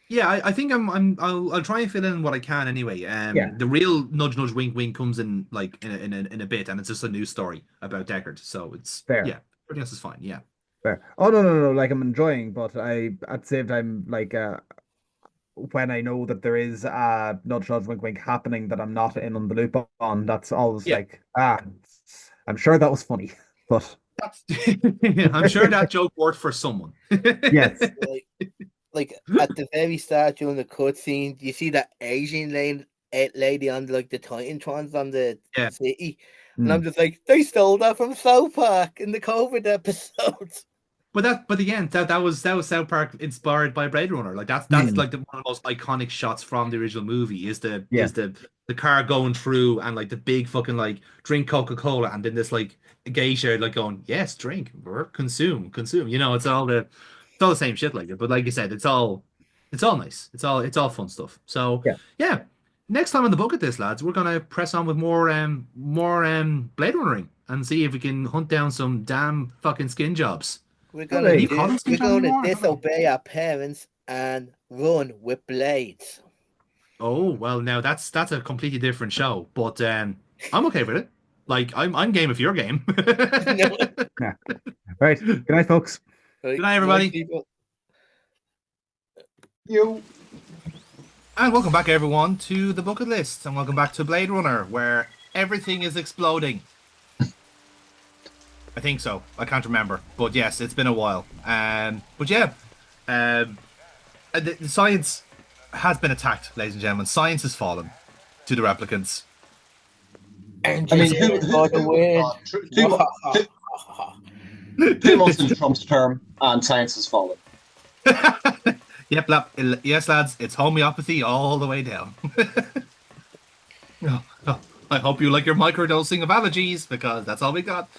Yeah, I think I'll try and fill in what I can anyway. Yeah. The real nudge nudge wink wink comes in like in a bit, and it's just a news story about Deckard. So it's Fair. yeah, everything else is fine. Yeah. Fair. Oh no. Like I'm enjoying, but I at the same time like when I know that there is nudge nudge wink wink happening that I'm not in on the loop on, that's always Yeah. like I'm sure that was funny, but I'm sure that joke worked for someone. yes. Like at the very start during the cutscene, you see that Asian lady on like the Titantrons on the city, and I'm just like, they stole that from South Park in the COVID episodes. But again, that was South Park inspired by Blade Runner. Like that's like one of the most iconic shots from the original movie is the car going through and like the big fucking like drink Coca-Cola and then this like geisha like going, yes, drink or consume. You know, it's all the same shit like it. But like you said, it's all nice. It's all fun stuff. So yeah. Next time on the bucket list, lads, we're gonna press on with more Blade Runnering and see if we can hunt down some damn fucking skin jobs. We're gonna disobey our parents and run with blades. Oh well, now that's a completely different show, but I'm okay with it. Like I'm game if you're game. Yeah. Right. Good night, folks. Good night, everybody. You. And welcome back, everyone, to the bucket list, and welcome back to Blade Runner, where everything is exploding. I think so. I can't remember, but yes, it's been a while. But yeah, the science has been attacked, ladies and gentlemen. Science has fallen to the replicants. I mean, two months into Trump's term, and science has fallen. Yep, yes, lads, it's homeopathy all the way down. I hope you like your microdosing of allergies, because that's all we got.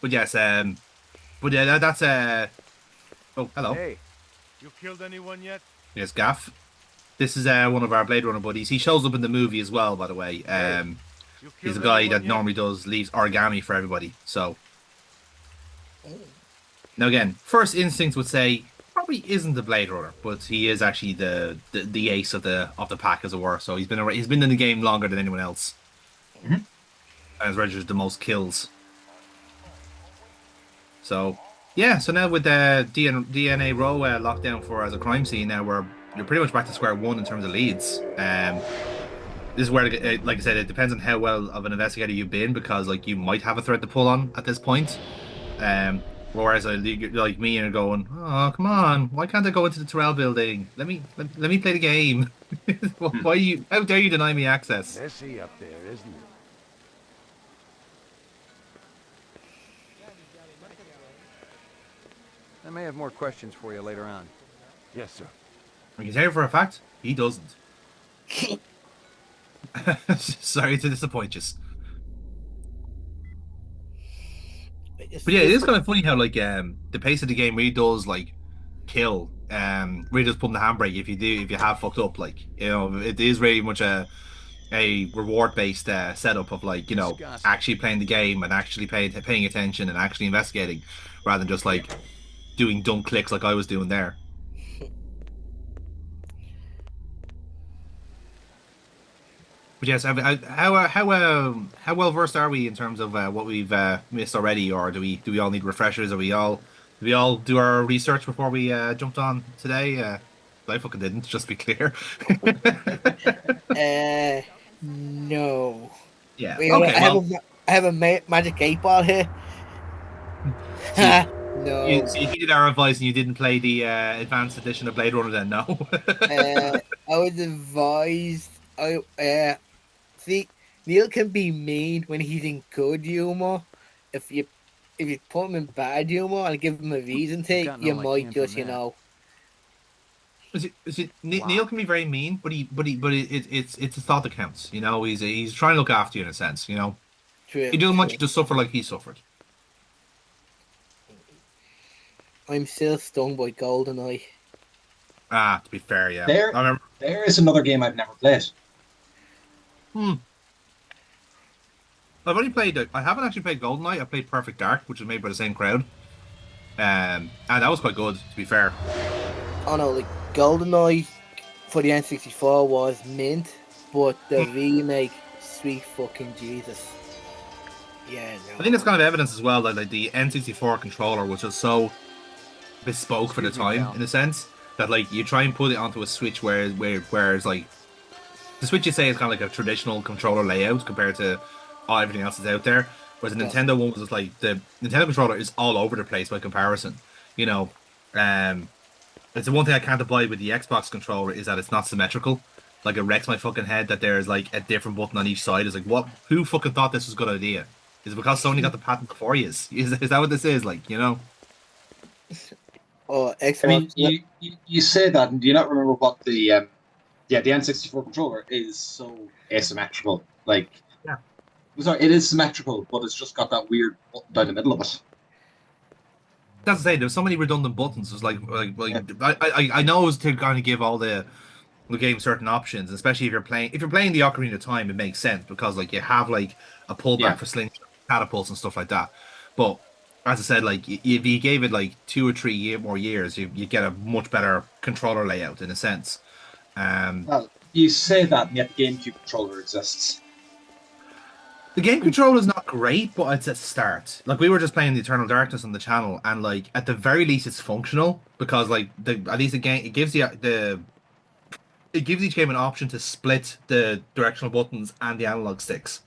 But yes, but yeah, that's oh, hello. Hey, you killed anyone yet? Yes, Gaff. This is one of our Blade Runner buddies. He shows up in the movie as well, by the way. He's a guy that normally leaves origami for everybody. So now again, first instincts would say probably isn't the Blade Runner, but he is actually the ace of the pack, as it were. So he's been in the game longer than anyone else. Mm-hmm. And has registered the most kills. So yeah, so now with the DNA row locked down for as a crime scene, now you're pretty much back to square one in terms of leads. This is where, like I said, it depends on how well of an investigator you've been, because like you might have a thread to pull on at this point. Whereas like me and going, oh come on, why can't I go into the Terrell building? Let me play the game. How dare you deny me access? Messy up there, isn't it? I may have more questions for you later on. Yes, sir. I can tell you for a fact, he doesn't. Sorry to disappoint you. But yeah, it is kind of funny how like the pace of the game really does like kill, really does put in the handbrake if you have fucked up. Like, you know, it is very much a reward based setup of like, you know, actually playing the game and actually paying attention and actually investigating, rather than just like doing dumb clicks like I was doing there. But yes, how well versed are we in terms of what we've missed already, or do we all need refreshers? Do we all do our research before we jumped on today? I fucking didn't. Just to be clear. No. Yeah. I have a magic 8-ball here. No. So you heeded our advice and you didn't play the advanced edition of Blade Runner then? No. I was advised. See, Neil can be mean when he's in good humor. If you put him in bad humor and give him a reason to, you might just, you know. Neil can be very mean, but it's a thought that counts. You know, he's trying to look after you in a sense. You know, True, he doesn't want you to suffer like he suffered. I'm still stung by GoldenEye. Ah, to be fair, yeah. There is another game I've never played. I've only played. I haven't actually played GoldenEye. I played Perfect Dark, which was made by the same crowd. And that was quite good, to be fair. Oh no, like GoldenEye for the N64 was mint, but the remake, sweet fucking Jesus. Yeah, no. I think it's kind of evidence as well that like the N64 controller was just so bespoke for the time, in a sense that like you try and put it onto a Switch, whereas like the Switch you say is kind of like a traditional controller layout compared to everything else that's out there. Whereas the Nintendo one was just like the Nintendo controller is all over the place by comparison. You know, um, it's the one thing I can't abide with the Xbox controller is that it's not symmetrical. Like it wrecks my fucking head that there's like a different button on each side. It's like what? Who fucking thought this was a good idea? Is it because Sony got the patent before you? Is that what this is? Like, you know? Oh, Xbox. I mean, you say that, and do you not remember what the the N64 controller is so asymmetrical? Like, yeah, sorry, it is symmetrical, but it's just got that weird button down the middle of it. That's to say, there's so many redundant buttons. It's I know it's to kind of give all the game certain options, especially if you're playing the Ocarina of Time, it makes sense because like you have like a pullback for slingshot catapults and stuff like that. But as I said, like if you gave it like 2 or 3 more years, you get a much better controller layout in a sense. Well, you say that, and yet the GameCube controller exists. The game control is not great, but it's a start. Like we were just playing the Eternal Darkness on the channel, and like at the very least, it's functional because like at least the game it gives each game an option to split the directional buttons and the analog sticks.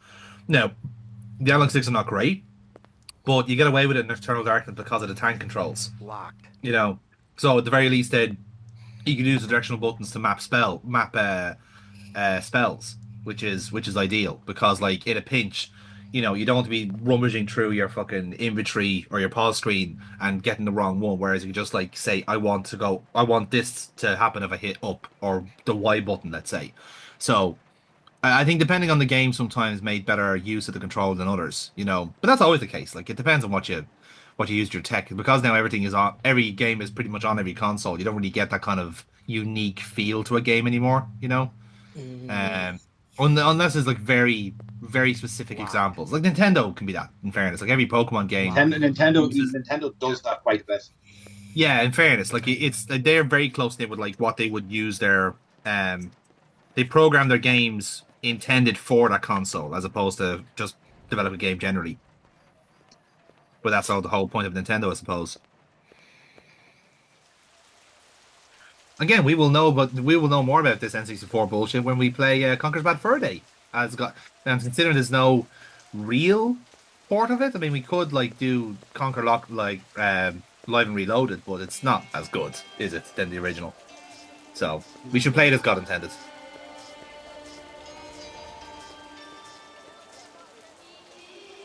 Now, the analog sticks are not great, but you get away with it in Eternal Darkness because of the tank controls. Locked. You know, so at the very least, then you can use the directional buttons to map spells, which is ideal because like in a pinch, you don't want to be rummaging through your fucking inventory or your pause screen and getting the wrong one. Whereas you can just like say, I want this to happen if I hit up or the Y button, let's say. So I think depending on the game, sometimes made better use of the control than others. But that's always the case. Like it depends on what you use your tech because now every game is pretty much on every console. You don't really get that kind of unique feel to a game anymore. Um, unless there's like very, very specific examples. Like Nintendo can be that, in fairness. Like every Pokemon game. Nintendo does that quite a bit. Yeah, in fairness, like it's like, they're very close knit with like what they would use they program their games intended for that console as opposed to just develop a game generally. But that's all the whole point of Nintendo, I suppose. Again, we will know more about this N64 bullshit when we play Conker's Bad Fur Day. And considering there's no real port of it, I mean, we could like do Conker Lock Live and Reloaded, but it's not as good, is it, than the original? So we should play it as God intended.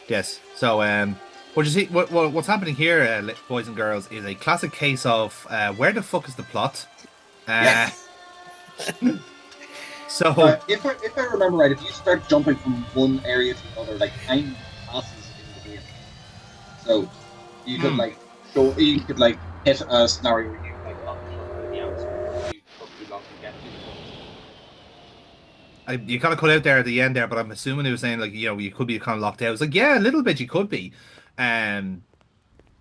Yes. So what you see, what's happening here, boys and girls, is a classic case of where the fuck is the plot? So if I remember right, if you start jumping from one area to another, like time passes in the game. So you could hit a scenario where you like not the answer. You took too long to get to. You kind of cut out there at the end there, but I'm assuming he was saying like you could be kind of locked out. It's like yeah, a little bit you could be,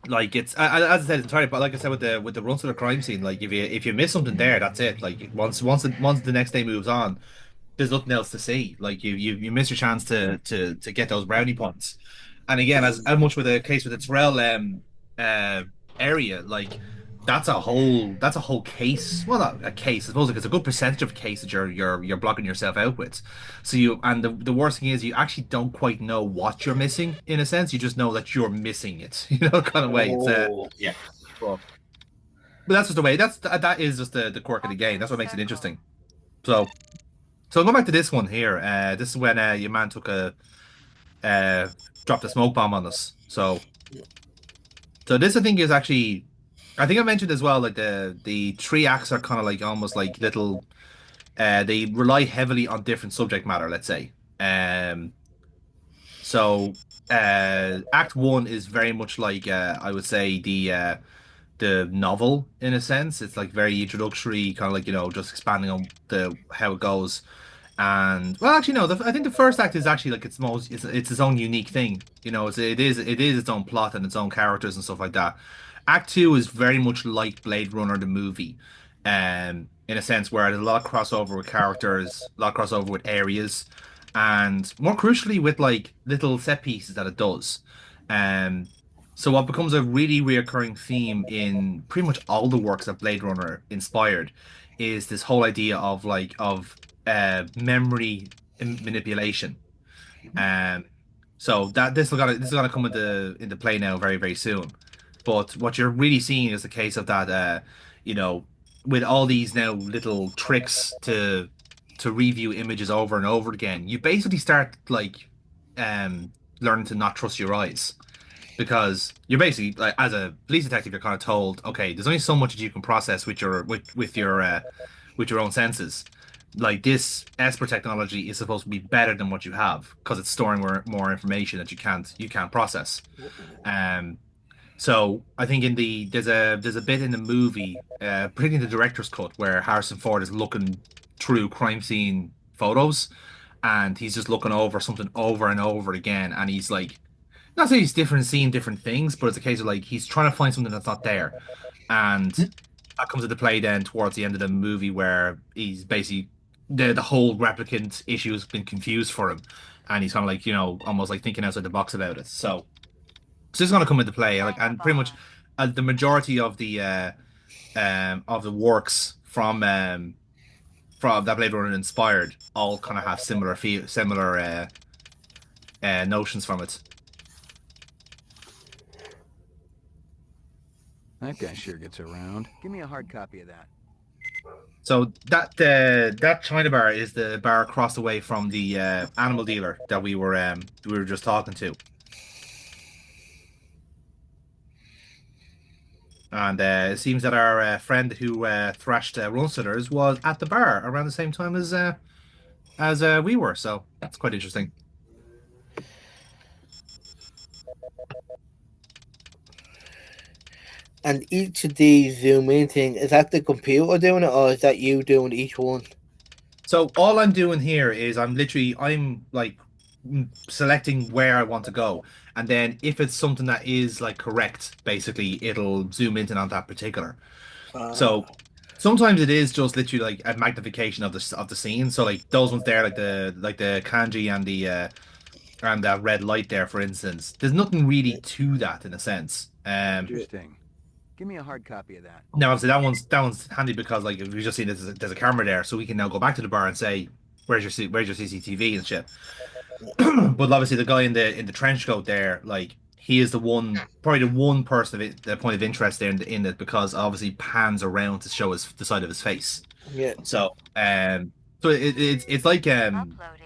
like it's as I said, it's entirely. But like I said with the runs of the crime scene, like if you miss something there, that's it. Like once the next day moves on, there's nothing else to see. Like you miss your chance to get those brownie points. And again, as much with the case with the Terrell area, like that's a whole case. Well, not a case. I suppose like it's a good percentage of case that you're blocking yourself out with. So the worst thing is you actually don't quite know what you're missing in a sense. You just know that you're missing it. Kind of way. Yeah. But that's just the way. That is just the quirk of the game. That's what makes it interesting. So going back to this one here. This is when your man took dropped a smoke bomb on us. So this I think is actually. I think I mentioned as well, like the three acts are kind of like almost like little. They rely heavily on different subject matter. Let's say. So Act One is very much like I would say the novel in a sense. It's like very introductory, kind of like just expanding on how it goes. And well, actually, no. I think the first act is actually like it's its own unique thing. You know, it is its own plot and its own characters and stuff like that. Act two is very much like Blade Runner the movie, in a sense where there's a lot of crossover with characters, a lot of crossover with areas, and more crucially with like little set pieces that it does. Um, so what becomes a really reoccurring theme in pretty much all the works that Blade Runner inspired is this whole idea of memory manipulation. Um, so that this is gonna come into play now very very soon. But what you're really seeing is the case of that, you know, with all these now little tricks to review images over and over again, you basically start like learning to not trust your eyes because you're basically like as a police detective you're kind of told, okay, there's only so much that you can process with your own senses. Like this Esper technology is supposed to be better than what you have because it's storing more information that you can't process. Um, so I think there's a bit in the movie, particularly in the director's cut, where Harrison Ford is looking through crime scene photos, and he's just looking over something over and over again, and he's like, not saying he's different, seeing different things, but it's a case of like he's trying to find something that's not there, and that comes into play then towards the end of the movie where he's basically the whole replicant issue has been confused for him, and he's kind of like almost like thinking outside the box about it. So this is going to come into play, like, and pretty much the majority of the works from that Blade Runner inspired all kind of have similar notions from it. That guy sure gets around. Give me a hard copy of that. So that China bar is the bar across the way from the animal dealer that we were just talking to. And it seems that our friend who thrashed Runsters was at the bar around the same time as we were. So that's quite interesting. And each of these zoom in thing, is that the computer doing it or is that you doing each one? So all I'm doing here is I'm like selecting where I want to go. And then if it's something that is like correct, basically it'll zoom in on that particular. So sometimes it is just literally like a magnification of the scene. So like those ones there, like the kanji and that red light there, for instance. There's nothing really to that in a sense. Interesting. Give me a hard copy of that. Now, obviously, that one's handy because, like, we've just seen there's a camera there, so we can now go back to the bar and say, "Where's your CCTV and shit?" But obviously, the guy in the trench coat there, like, he is probably the one person the point of interest there in it because obviously pans around to show the side of his face. Yeah. So, it's like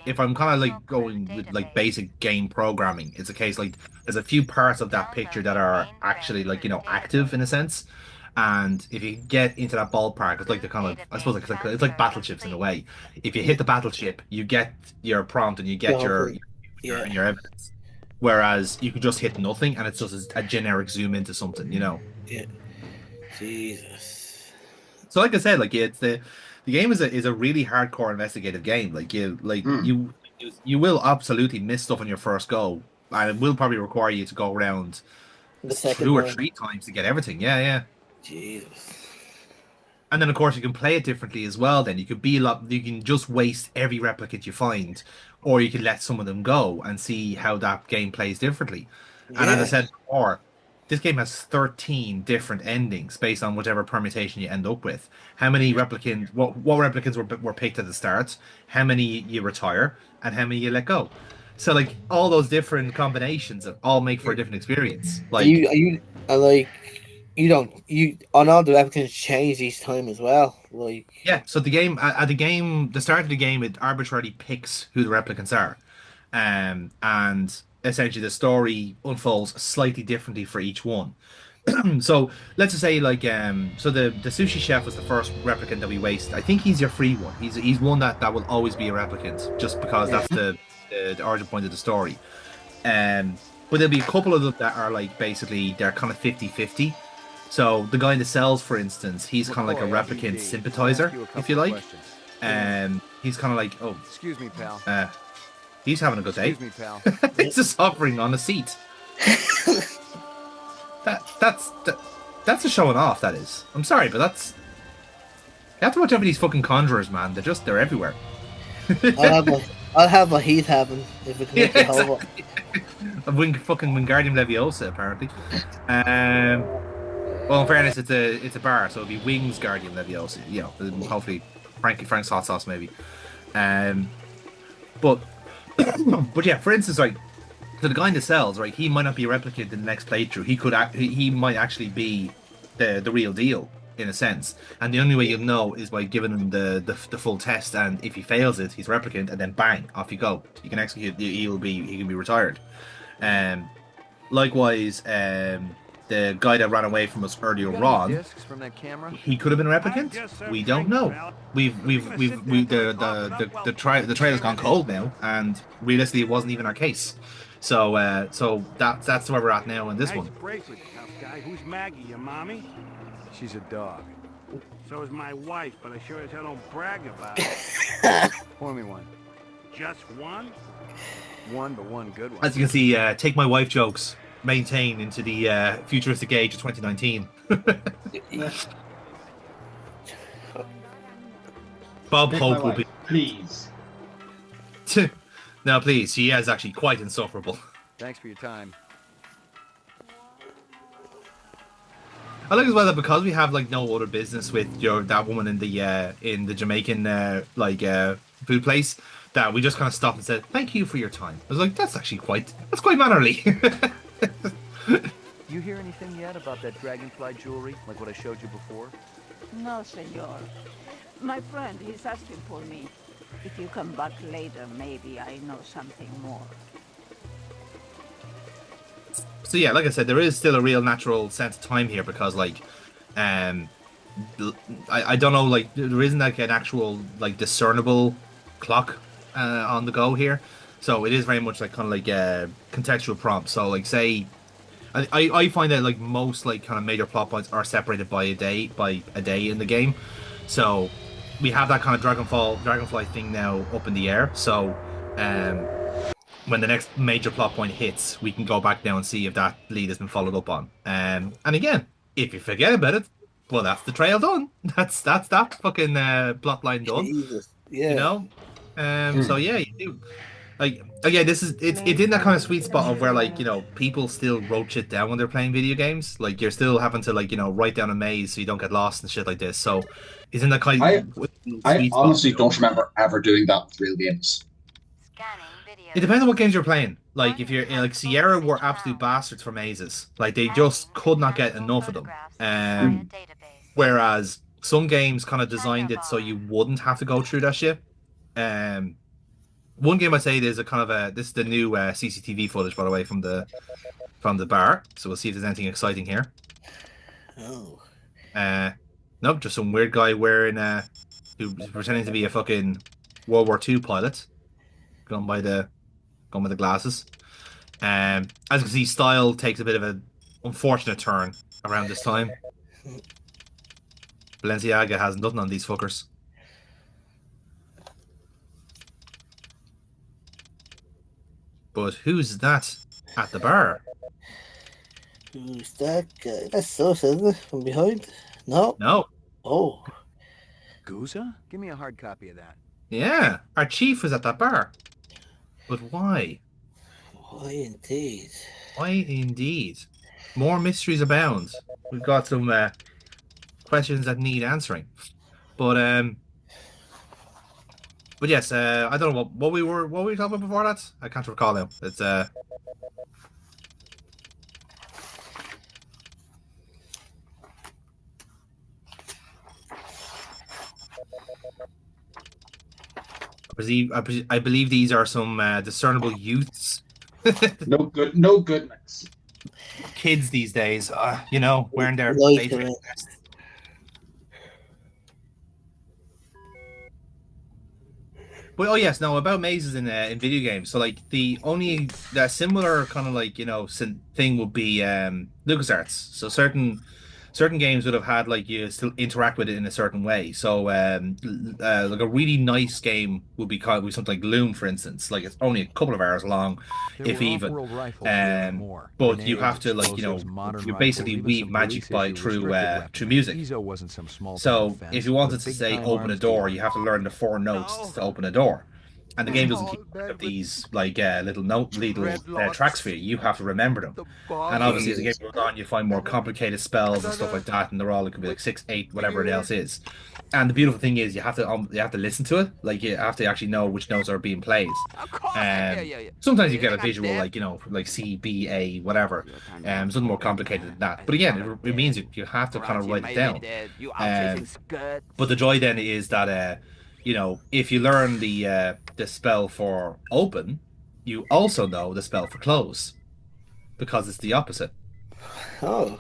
if I'm kind of like going with like basic game programming, it's a case like there's a few parts of that picture that are actually like active in a sense, and if you get into that ballpark, it's like the kind of I suppose it's like battleships in a way. If you hit the battleship, you get your prompt and you get your evidence. Whereas you could just hit nothing and it's just a generic zoom into something, Yeah. Jesus. So like I said, like it's the game is a really hardcore investigative game. Like you will absolutely miss stuff on your first go, and it will probably require you to go around two or three times to get everything. Yeah. Jesus. And then of course you can play it differently as well. Then you can just waste every replicant you find, or you can let some of them go and see how that game plays differently. And as I said before, this game has 13 different endings based on whatever permutation you end up with. How many replicants? What replicants were picked at the start? How many you retire, and how many you let go? So like all those different combinations all make for a different experience. Like on all the replicants change each time as well. Like so the start of the game, it arbitrarily picks who the replicants are, and essentially the story unfolds slightly differently for each one. So let's just say like so the sushi chef was the first replicant that we wasted. I think he's your free one. He's one that will always be a replicant just because that's the origin point of the story. But there'll be a couple of them that are like basically they're kind of 50-50. So the guy in the cells, for instance, he's kind of like a replicant sympathizer, if you like. he's kind of like, oh, excuse me, pal. He's having a good day. Excuse me, pal. He's just hovering on a seat. That's a showing off. That is. I'm sorry, but that's. You have to watch out for these fucking conjurers, man. They're everywhere. I'll have what he's having if it can make it over. Fucking Wingardium Leviosa, apparently. Well, in fairness, it's a bar, so it'll be Wings Guardian Leviosa. You know, hopefully Frank's hot sauce maybe. But yeah, for instance, like, so the guy in the cells, right? He might not be a replicant in the next playthrough. He might actually be the real deal in a sense. And the only way you'll know is by giving him the full test. And if he fails it, he's a replicant, and then bang, off you go. You can execute. He can be retired. Likewise, the guy that ran away from us earlier on, Discs from that camera? he could have been a replicant. We don't know. The trailer's gone cold now, and realistically, it wasn't even our case. So that's where we're at now in this one. Bracelet, tough guy. Who's Maggie? Your mommy? She's a dog. So is my wife, but I sure as hell don't brag about it. Pour me one. Just one? One, but one good one. As you can see, take my wife jokes maintain into the futuristic age of 2019. Bob Hope will be. Please. No, please. She is actually quite insufferable. Thanks for your time. I like as well that because we have like no other business with that woman in the Jamaican food place, that we just kind of stopped and said thank you for your time. I was like, that's quite mannerly. You hear anything yet about that dragonfly jewelry, like what I showed you before? No, senor. My friend, he's asking for me. If you come back later, maybe I know something more. So yeah, like I said, there is still a real natural sense of time here because like, I don't know, like there isn't like an actual like discernible clock on the go here, so it is very much like kind of like contextual prompts. So like say, I find that like most like kind of major plot points are separated by a day in the game, so we have that kind of dragonfly thing now up in the air. So when the next major plot point hits, we can go back now and see if that lead has been followed up on. And again, if you forget about it, well, that's the trail done. That's that fucking plot line done. Jesus. Yeah. You know? So yeah, you do. Like again, it's in that kind of sweet spot of where like, you know, people still wrote shit down when they're playing video games. Like you're still having to like, you know, write down a maze so you don't get lost and shit like this. So it's in that kind of I honestly don't remember ever doing that with real games. It depends on what games you're playing. Like if you're like Sierra were absolute bastards for mazes. Like they just could not get enough of them. Whereas some games kind of designed it so you wouldn't have to go through that shit. One game I say there's a kind of this is the new CCTV footage, by the way, from the bar. So we'll see if there's anything exciting here. Oh. Nope, just some weird guy wearing who's pretending to be a fucking World War II pilot. Going by the glasses. As you can see, style takes a bit of an unfortunate turn around this time. Balenciaga has nothing on these fuckers. But who's that at the bar? Who's that guy? That's us, isn't it? From behind? No? No. Oh. Guza? Give me a hard copy of that. Yeah, our chief was at that bar. But why? Why indeed? Why indeed? More mysteries abound. We've got some questions that need answering. But yes, I don't know what we were talking about before that. I can't recall now. It's I believe these are some discernible youths. No goodness. Kids these days, you know, wearing their Like favorite. But oh yes, no, about mazes in video games. So like the similar kind of like, you know, thing would be LucasArts. So certain certain games would have had like you still interact with it in a certain way. So like a really nice game would be called with something like Loom, for instance. Like it's only a couple of hours long, There if were even. off-world rifles and Um, more. but you Grenades, have to like explosives, modern you rifles, basically even weave some magic police by issue through restricted through replicants. music. Ezo wasn't some small So offense, if you but a wanted to say big-time open a arms door, dealer. you have to learn the 4 notes to open a door. And the game doesn't keep track of these like little tracks for you. You have to remember them. And obviously, as the game goes on, you find more complicated spells and stuff like that, and they're all it could be like 6, 8, whatever it else is. And the beautiful thing is, you have to listen to it. Like you have to actually know which notes are being played. Sometimes you get a visual like C, B, A, whatever. Something more complicated than that. But again, it means you have to kind of write it down. But the joy then is that if you learn the spell for open, you also know the spell for close because it's the opposite. Oh.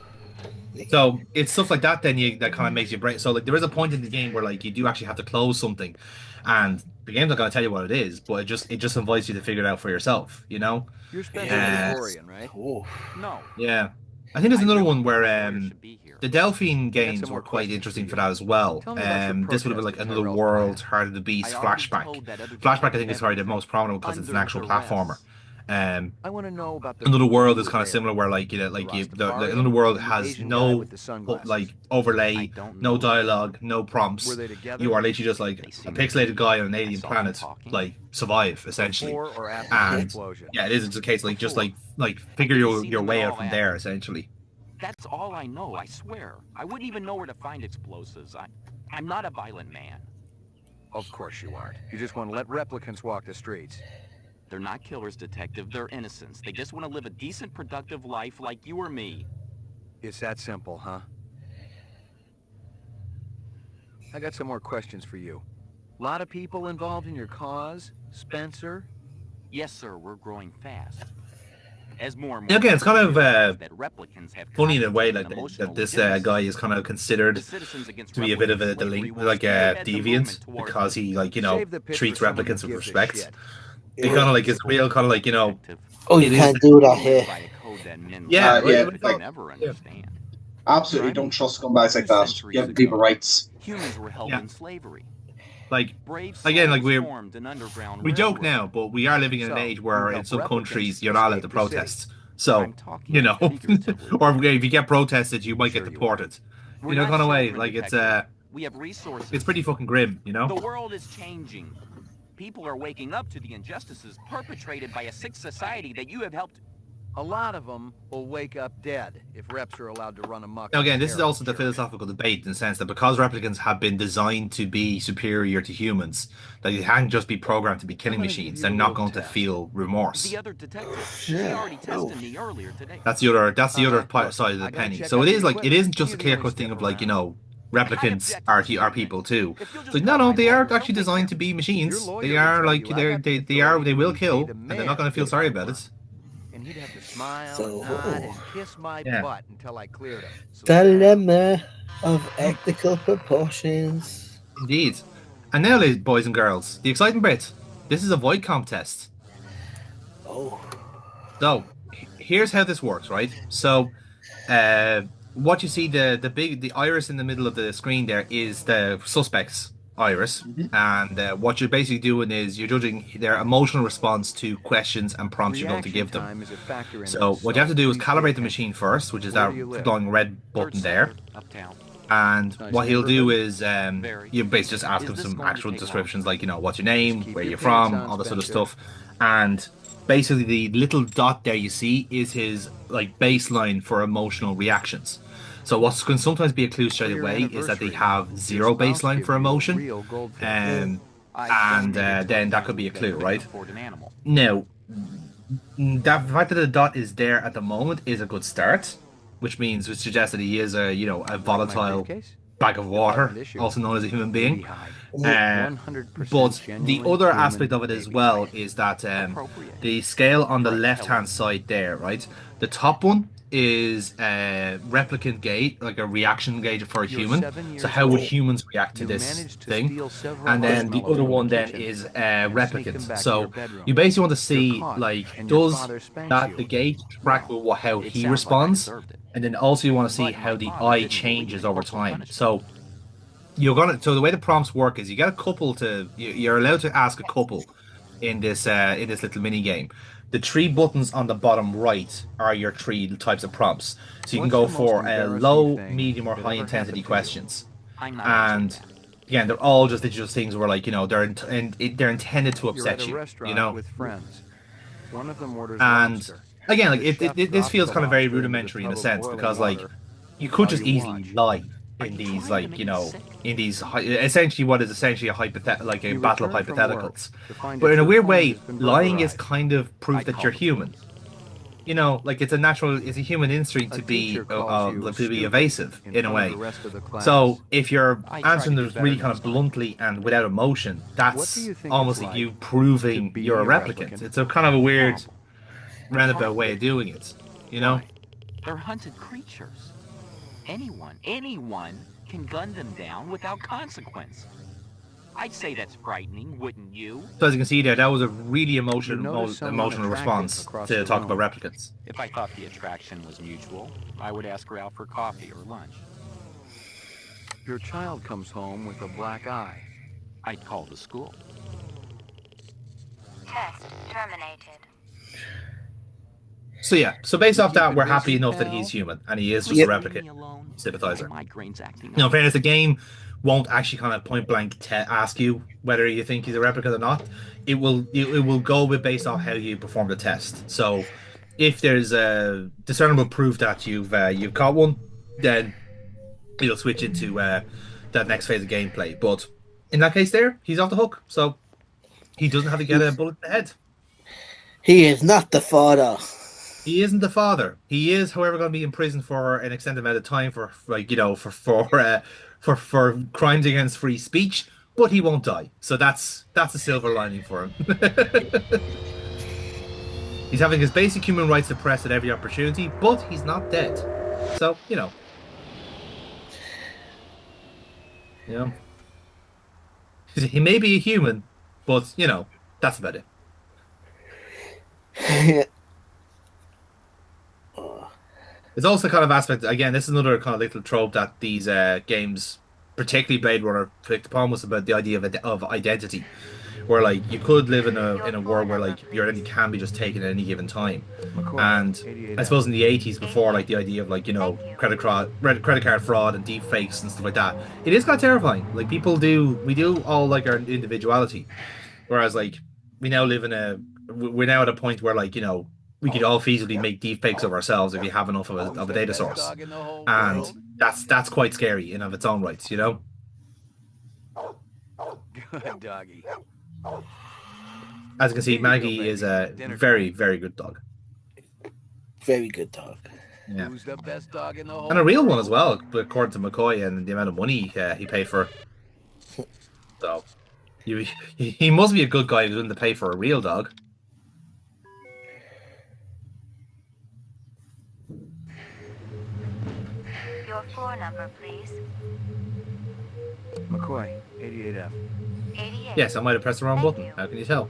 So it's stuff like that then that kind of makes you break. So like there is a point in the game where like you do actually have to close something, and the game's not going to tell you what it is, but it just invites you to figure it out for yourself. You're Spencer Victorian, right? No. Yeah. I think there's another one where the Delphine games were quite interesting for that as well. This would have been like Another World, Heart of the Beast, Flashback. Flashback I think is probably the most prominent because it's an actual platformer. I want to know about the Another World is kind of similar where the Another World has no like overlay, no dialogue, no prompts. You are literally just like a pixelated guy on an alien planet, like survive essentially. And yeah, it is. It's a case like just like figure your way out from there essentially. That's all I know, I swear. I wouldn't even know where to find explosives. I'm not a violent man. Of course you aren't. You just want to let replicants walk the streets. They're not killers, Detective. They're innocents. They just want to live a decent, productive life like you or me. It's that simple, huh? I got some more questions for you. A lot of people involved in your cause, Spencer? Yes, sir. We're growing fast. As more and more Again, it's kind of that replicants have funny in a way like that this guy is kind of considered to be a bit of a deviant because he treats replicants with respect. He kind of like is real kind of like Oh, you can't do that here. Absolutely, don't trust scumbags like that. Give people rights. Humans were held in slavery. Like again, like we joke now, but we are living in an age where in some countries you're not allowed to protest. So or if you get protested, you might get deported. Kind of way. Like we have resources. It's pretty fucking grim, The world is changing. People are waking up to the injustices perpetrated by a sick society that you have helped. A lot of them will wake up dead if reps are allowed to run amok. Now again, this is also the philosophical debate in the sense that because replicants have been designed to be superior to humans, that they can't just be programmed to be killing machines. They're not going to feel remorse. The other detective, she already tested me earlier today. That's the other side of the penny. So it isn't just a clear-cut thing of replicants are people too. So no, they are actually designed to be machines. They are they will kill, and they're not going to feel sorry about it. And he'd have to smile and nod and kiss my butt until I cleared him. Dilemma of ethical proportions. Indeed. And now, boys and girls, the exciting bit. This is a void comp test. Oh. So here's how this works, right? So what you see, the iris in the middle of the screen there is the suspect's iris, and what you're basically doing is you're judging their emotional response to questions and prompts you're going to give them. So what you have to do is calibrate the machine first, which is that glowing red button there. And what he'll do is you basically just ask him some actual descriptions like what's your name, where you're from, all that sort of stuff. And basically the little dot there you see is his baseline for emotional reactions. So what can sometimes be a clue straight away is that they have zero baseline for emotion, and then that could be a clue, right? Now, the fact that the dot is there at the moment is a good start, which suggests that he is a volatile bag of water, also known as a human being. But the other aspect of it as well is that the scale on the left-hand side there, right? The top one is a replicant gate, like a reaction gauge for a human. So how would humans react to this thing? And then the other one then is replicant. So you basically want to see like does that the gate track with how he responds, and then also you want to see how the eye changes over time. So so the way the prompts work is you get a couple you're allowed to ask a couple in this little mini game. The three buttons on the bottom right are your three types of prompts. So you can go for low, medium, or high intensity questions. And again, they're all just digital things where like they're intended to upset you. With friends. One of them orders And lobster. again, like this feels kind of very rudimentary in a sense because like you could just easily lie in these essentially what is essentially a battle of hypotheticals. But in a weird way, lying is kind of proof that you're human. Like it's a human instinct to be evasive in a way. So if you're answering this really kind of bluntly and without emotion, that's almost like you proving you're a replicant. It's a kind of a weird roundabout way of doing it, They're hunted creatures. Anyone can gun them down without consequence. I'd say that's frightening, wouldn't you? So as you can see there, that was a really emotional response to talk about replicants. If I thought the attraction was mutual, I would ask her out for coffee or lunch. Your child comes home with a black eye. I'd call the school. Test terminated. So yeah, based off that, we're happy enough that he's human, and he is just a replicant sympathizer. In fairness, the game won't actually kind of point blank ask you whether you think he's a replicant or not. It will go with based off how you perform the test. So if there's a discernible proof that you've caught one, then it'll switch into that next phase of gameplay. But in that case, he's off the hook, so he doesn't have to get a bullet in the head. He is not the father. He isn't the father. He is, however, going to be in prison for an extended amount of time for crimes against free speech, but he won't die. So that's a silver lining for him. He's having his basic human rights suppressed at every opportunity, but he's not dead. So he may be a human, but that's about it. It's also kind of aspect, again, this is another kind of little trope that these games, particularly Blade Runner, picked upon, was about the idea of identity, where like you could live in a world where like your identity can be just taken at any given time. And I suppose in the 80s, before like the idea of like credit card fraud and deep fakes and stuff like that, it is kind of terrifying. Like we do all like our individuality, whereas like we're now at a point where like we could all feasibly make deep fakes of ourselves if you have enough of a data source, and that's quite scary in of its own rights, Good doggy. As you can see, Maggie is a very, very good dog. Very good dog. Yeah. Who's the best dog in the whole And a real one as well, according to McCoy and the amount of money he paid for. So he must be a good guy who's willing to pay for a real dog. Your floor number, please. McCoy, 88F. 88. Yes, I might have pressed the wrong button. How can you tell?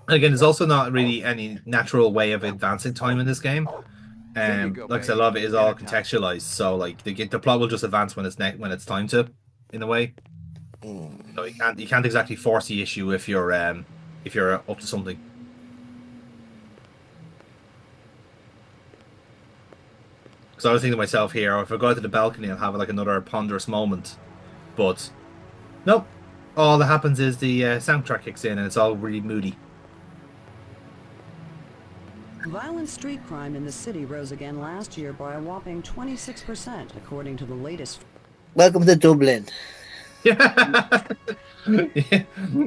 Again, there's also not really any natural way of advancing time in this game. Like I said, a lot of it is all contextualized. So like the plot will just advance when it's time to, in a way. So you can't exactly force the issue if you're up to something. So I was thinking to myself here, if I go out to the balcony, I'll have like another ponderous moment. But nope, all that happens is the soundtrack kicks in and it's all really moody. Violent street crime in the city rose again last year by a whopping 26%, according to the latest. Welcome to Dublin. Yeah.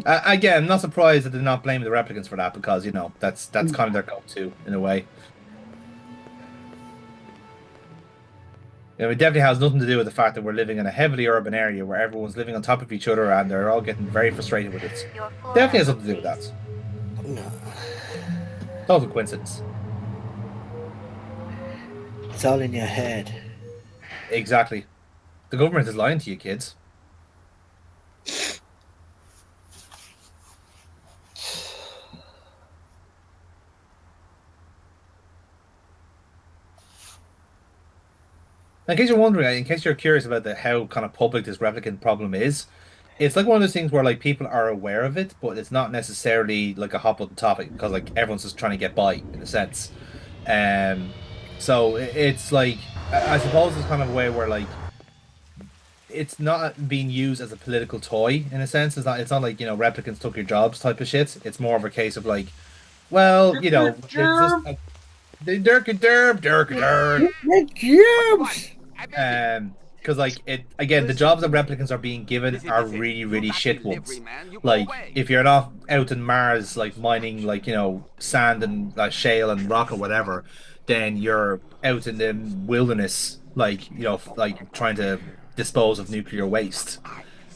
Again, I'm not surprised that they're not blaming the replicants for that, because that's kind of their go-to in a way. It definitely has nothing to do with the fact that we're living in a heavily urban area where everyone's living on top of each other and they're all getting very frustrated with it. Definitely has something to do with that. Total coincidence. It's all in your head. Exactly. The government is lying to you, kids. In case you're wondering, in case you're curious about how kind of public this replicant problem is, it's like one of those things where like people are aware of it, but it's not necessarily like a hot button topic because like everyone's just trying to get by in a sense. Um, so it's like I suppose it's kind of a way where like it's not being used as a political toy in a sense. It's not like, replicants took your jobs type of shit. It's more of a case of like, well, there's just the derp. Because like again, the jobs that replicants are being given are really, really shit ones. Like if you're not out in Mars, like mining, like sand and shale and rock or whatever, then you're out in the wilderness, like like trying to dispose of nuclear waste.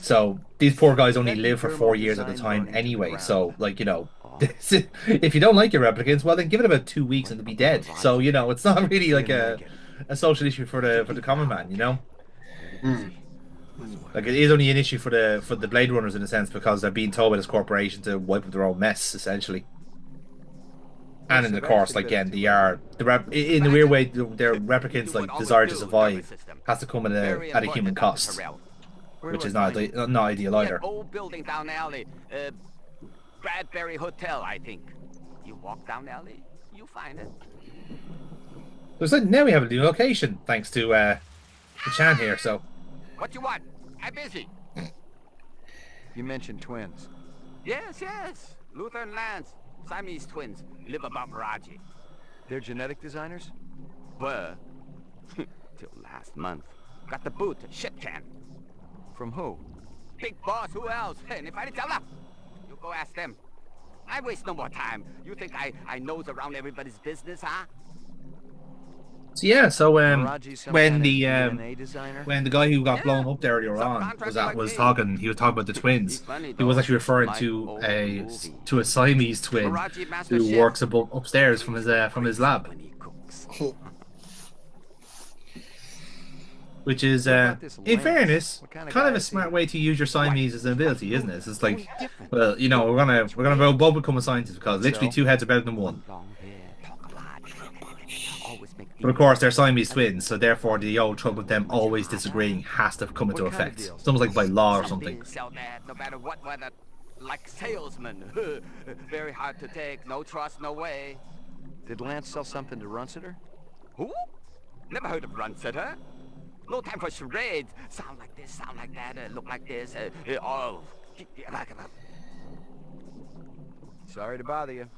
So these poor guys only live for 4 years at a time anyway. So like if you don't like your replicants, well then give it about 2 weeks and they'll be dead. So it's not really like a social issue for the common man. Like it is only an issue for the Blade Runners in a sense because they're being told by this corporation to wipe up their own mess essentially. And in the course, like again, in the weird way, their replicants like desire to survive has to come at a human cost, which is not ideal either. Old building down alley, Bradbury Hotel, I think. You walk down alley, you find it. So now we have a new location thanks to the Chan here. So. What you want? I'm busy. You mentioned twins. Yes. Luther and Lance, Siamese twins, live above Raji. They're genetic designers? Were. Till last month. Got the boot, shit can. From who? Big boss, who else? And if I didn't tell them, you go ask them. I waste no more time. You think I nose around everybody's business, huh? So yeah, when the guy who got blown up there earlier on was talking about the twins. He was actually referring to a Siamese twin who works upstairs from his lab, which is in fairness kind of a smart way to use your Siamese as an ability, isn't it? It's like, well, we're gonna both become a scientist because literally two heads are better than one. But of course, they're Siamese twins, so therefore the old trouble with them always disagreeing has to come into effect. It's almost like by law or something. Sell that no matter what weather, like salesmen. Very hard to take, no trust, no way. Did Lance sell something to Runsiter? Who? Never heard of Runsiter. No time for charades. Sound like this, sound like that, look like this. Sorry to bother you.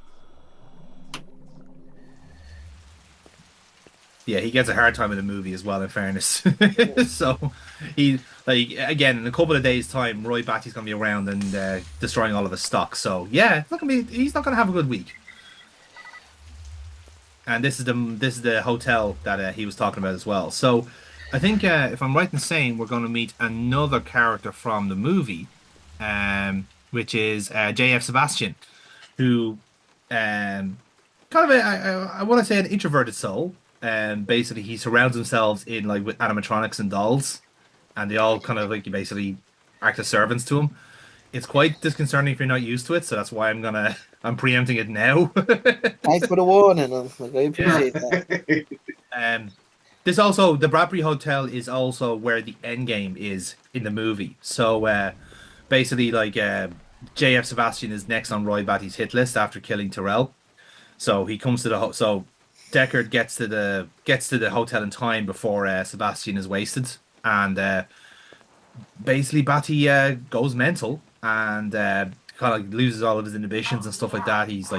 Yeah, he gets a hard time in the movie as well, in fairness. So he again in a couple of days' time, Roy Batty's gonna be around and destroying all of his stock. So yeah, he's not gonna have a good week. And this is the hotel that he was talking about as well. So I think if I'm right in saying we're going to meet another character from the movie, which is J.F. Sebastian, who kind of I want to say an introverted soul. Basically he surrounds himself with animatronics and dolls, and they all kind of basically act as servants to him. It's quite disconcerting if you're not used to it, so that's why I'm preempting it now. Thanks for the warning. I appreciate that. The Bradbury Hotel is also where the end game is in the movie. So basically J.F. Sebastian is next on Roy Batty's hit list after killing Tyrell. So he comes to so Deckard gets to the hotel in time before Sebastian is wasted, and basically Batty goes mental and kind of loses all of his inhibitions and stuff like that. He's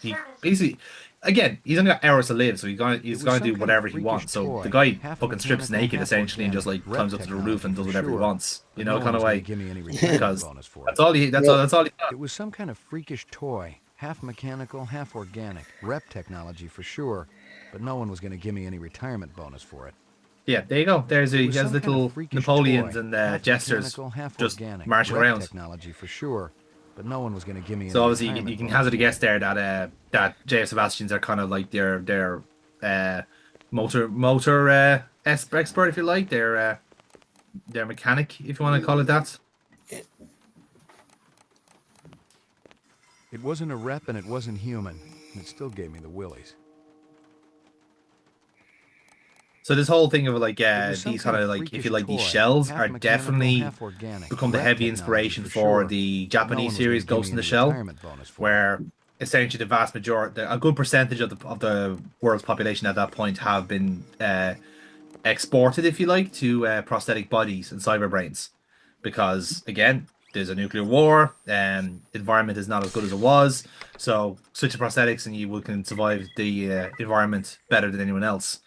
he basically again he's only got hours to live, so he's gonna do whatever he wants. So the guy fucking strips naked essentially and just climbs up to the roof and does whatever he wants, kind of way. Because that's all he. It was some kind of freakish toy. Half mechanical, half organic. Rep technology for sure, but no one was going to give me any retirement bonus for it. Yeah, there you go. There's he was has some kind of little freakish Napoleons toy, and half jesters mechanical, half just organic. marching Rep around. technology for sure, but no one was going to give me So any obviously you retirement can bonus hazard a for guess it. there that J.F. Sebastians are kind of like their motor expert, if you like, their mechanic, if you want to call it that. It wasn't a rep and it wasn't human. And it still gave me the willies. So this whole thing of like It was some these kind kind of of like, if you freakish like, these toy, shells half are mechanical, definitely half organic. become the Rep heavy technology inspiration for for sure, the but no Japanese one was gonna series give Ghost me in the any Shell, retirement bonus for it. where essentially the vast majority, a good percentage of the world's population at that point have been exported, if you like, to prosthetic bodies and cyber brains, because again, there's a nuclear war and the environment is not as good as it was. So switch to prosthetics and can survive the environment better than anyone else.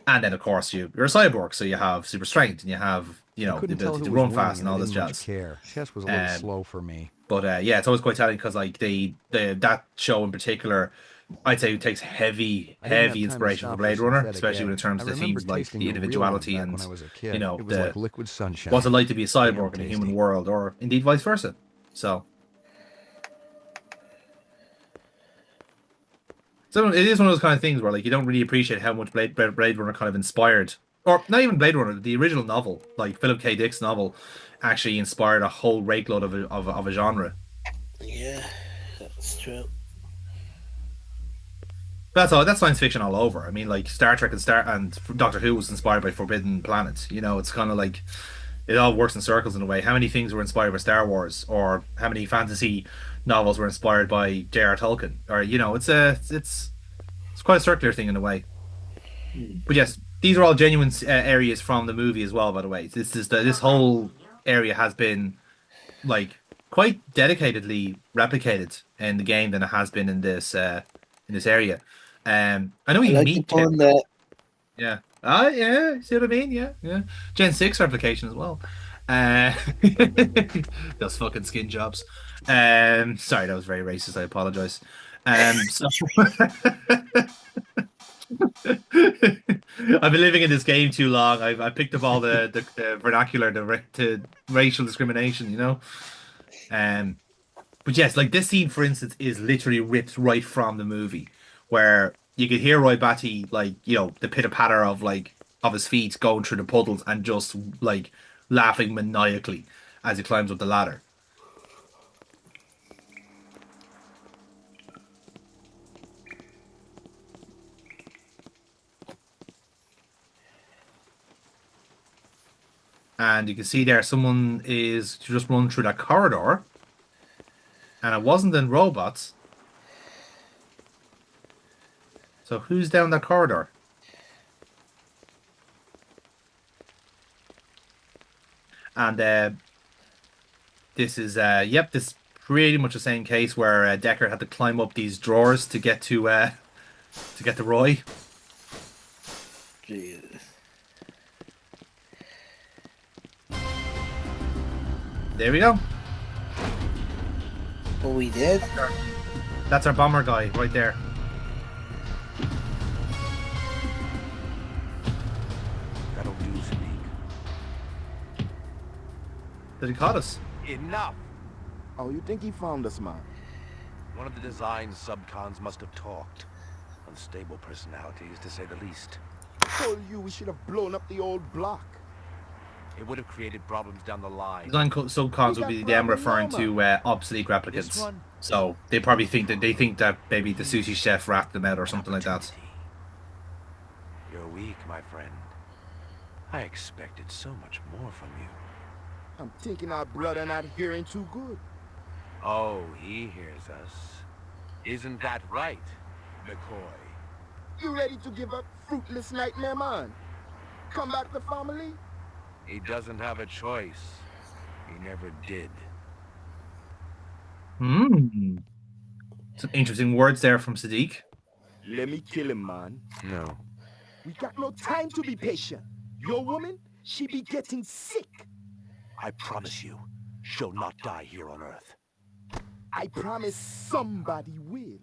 And then of course you're a cyborg, so you have super strength and you have I the couldn't tell ability who to was run winning, fast and and I all this didn't much jazz. care. Chess was a little slow for me. But yeah, it's always quite telling because like that show in particular, I'd say it takes heavy I didn't have time to inspiration stop from for Blade Runner, synthetic especially when egg. it terms I to remember themes like tasting the the real one individuality back and when I was a kid. It was the like liquid sunshine. what's it like to be a cyborg Damn in a human tasty. world, or indeed vice versa. So it is one of those kind of things where like you don't really appreciate how much Blade Runner kind of inspired, or not even Blade Runner, the original novel, like Philip K. Dick's novel, actually inspired a whole rakeload of a genre. Yeah, that's true. That's all. That's science fiction all over. I mean, like Star Trek and Doctor Who was inspired by Forbidden Planet. It's kind of like it all works in circles in a way. How many things were inspired by Star Wars, or how many fantasy novels were inspired by J.R. Tolkien? Or it's quite a circular thing in a way. But yes, these are all genuine areas from the movie as well. By the way, this whole area has been like quite dedicatedly replicated in the game than it has been in this area. I know I we like the meet pun that. yeah. Yeah. See what I mean? Yeah. Gen 6 replication as well. Those fucking skin jobs. Sorry, that was very racist. I apologize. So I've been living in this game too long. I picked up all the vernacular, the racial discrimination. But yes, like this scene, for instance, is literally ripped right from the movie, where you could hear Roy Batty, like, the pitter patter of his feet going through the puddles and just like laughing maniacally as he climbs up the ladder. And you can see there someone is just run through that corridor. And it wasn't in robots. So who's down that corridor? And this is this pretty much the same case where Deckard had to climb up these drawers to get to Roy. Jesus. There we go. Oh, we did? That's our bomber guy right there. That'll do, Sadiq. Did he caught us? Enough! Oh, you think he found us, man? One of the design subcons must have talked. Unstable personalities, to say the least. I told you we should have blown up the old block. It would have created problems down the line. Design subcons would be them referring to obsolete replicants. So they probably think that maybe the sushi chef ratted them out or something like that. You're weak, my friend. I expected so much more from you. I'm thinking our brother not hearing too good. Oh, he hears us. Isn't that right, McCoy? You ready to give up fruitless nightmare, man? Come back to family? He doesn't have a choice. He never did. Some interesting words there from Sadiq. Let me kill him, man. No. We got no time to be patient. Your woman, she be getting sick. I promise you, she'll not die here on Earth. I promise somebody will.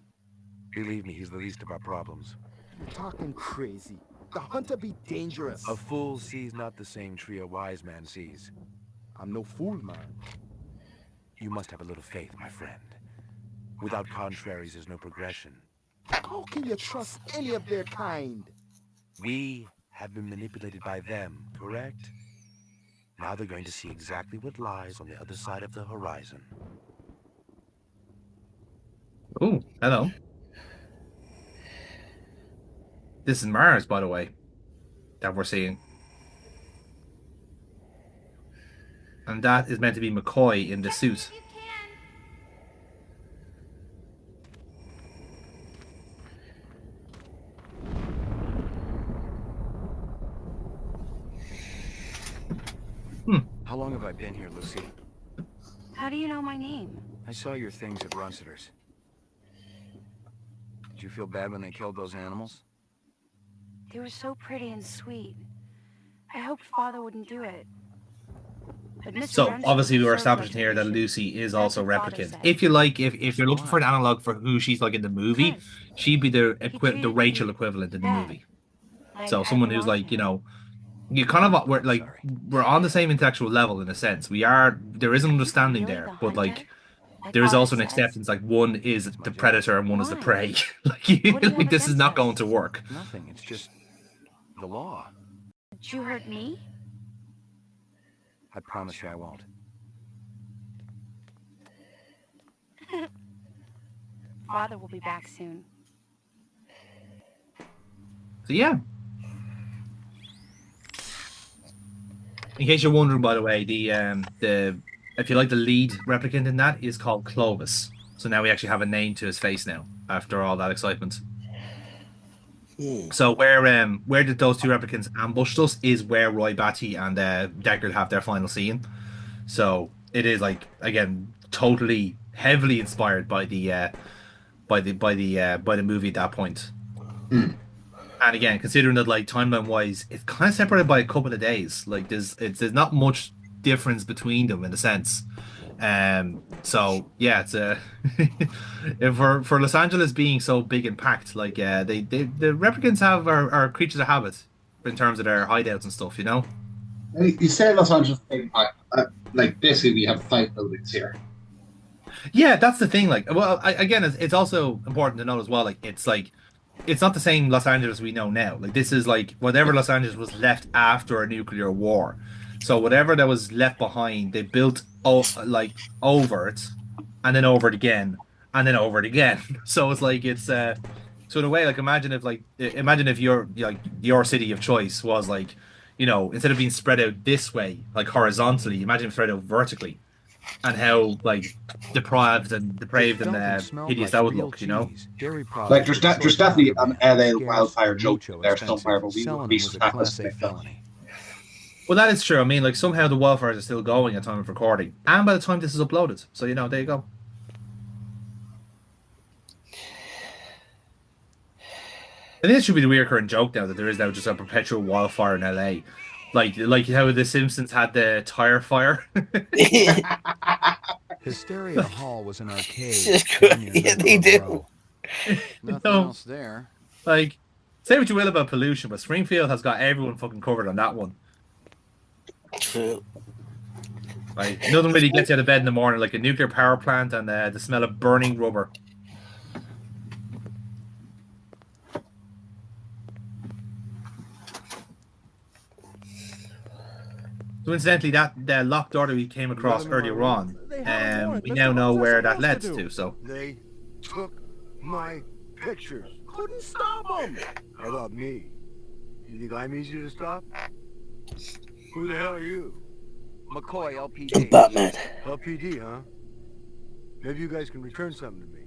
Believe me, he's the least of our problems. You're talking crazy. the hunter be dangerous. A fool sees not the same tree a wise man sees. I'm no fool, man. You must have a little faith, my friend. Without contraries, there's no progression. How can you trust any of their kind? We have been manipulated by them, correct? Now they're going to see exactly what lies on the other side of the horizon. Oh, hello. This is Mars, by the way, that we're seeing. And that is meant to be McCoy in the suit. How long have I been here, Lucy? How do you know my name? I saw your things at Runciter's. Did you feel bad when they killed those animals? They were so pretty and sweet. I hoped Father wouldn't do it. But Mr. So Runster obviously we was were so establishing here that retribution. Lucy is That's also what Father replicant. said. If you like, if you're looking for an analog for who she's like in the movie, she'd be the the Rachel equivalent in the movie. So someone who's like, you know, you kind of we're on the same intellectual level in a sense. There is an understanding there, but like there is also an acceptance. Like one is the predator and one is the prey. like this is not going to work. Nothing. It's just the law. Did you hurt me? I promise you I won't. Father will be back soon. So yeah. In case you're wondering, by the way, the if you like the lead replicant in that is called Clovis. So now we actually have a name to his face now after all that excitement. So where did those two replicants ambush us is where Roy Batty and Deckard have their final scene. So it is like again totally heavily inspired by the movie at that point. And again, considering that like timeline wise, it's kind of separated by a couple of days. Like there's not much difference between them in a sense. So yeah, it's for Los Angeles being so big and packed, like the replicants are creatures of habit in terms of their hideouts and stuff, you know. You say Los Angeles big and packed, like basically we have 5 buildings here. Yeah, that's the thing. Like, well, again, it's also important to note as well. Like, it's not the same Los Angeles we know now. Like, this is like whatever Los Angeles was left after a nuclear war. So whatever that was left behind, they built over it, and then over it again, and then over it again. So it's like so in a way, like imagine if your city of choice was like, you know, instead of being spread out this way, like horizontally, imagine spread out vertically, and how like depraved and hideous that would look, you know. Like there's definitely an LA wildfire joke there somewhere, but we wouldn't be specific. Well, that is true. I mean, like somehow the wildfires are still going at time of recording, and by the time this is uploaded, so you know, there you go. I think it should be the recurring joke now that there is now just a perpetual wildfire in LA, like how the Simpsons had the tire fire. Hysteria Hall was an arcade. Yeah, they do. Nothing else there. Like, say what you will about pollution, but Springfield has got everyone fucking covered on that one. True. Like, nothing really gets you out of bed in the morning like a nuclear power plant and the smell of burning rubber. So incidentally, that locked door that we came across earlier on, we now know where that leads to. So They took my pictures. Couldn't stop them. How about me? You think I'm easy to stop? Who the hell are you? McCoy, LPD. Batman. LPD, huh? Maybe you guys can return something to me.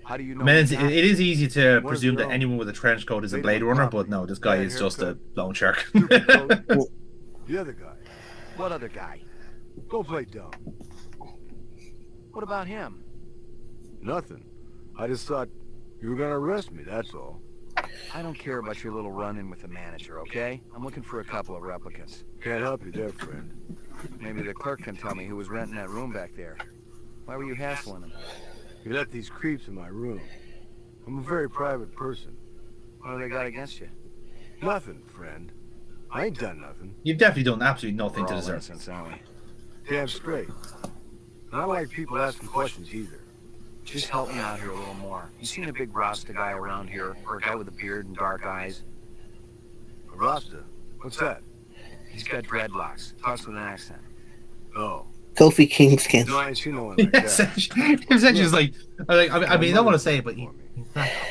How do you know? I mean, it is easy to presume that anyone with a trench coat is a Blade Runner, but no, this guy is just a loan shark. The other guy. What other guy? Don't play dumb. What about him? Nothing. I just thought you were gonna arrest me, that's all. I don't care about your little run-in with the manager, okay? I'm looking for a couple of replicants. Can't help you there, friend. Maybe the clerk can tell me who was renting that room back there. Why were you hassling him? You let these creeps in my room. I'm a very private person. What do they got against you? Nothing, friend. I ain't done nothing. You've definitely done absolutely nothing We're to all deserve innocents, aren't we? Damn straight. And I don't like people asking questions either. Just help me out here a little more. You seen a big Rasta guy around here, or a guy with a beard and dark eyes? A Rasta? What's that? He's got dreadlocks. Talks with an accent. Oh. Kofi Kingston. No, I ain't seen no one like that. Essentially, it's like, I mean, I don't want to say it, but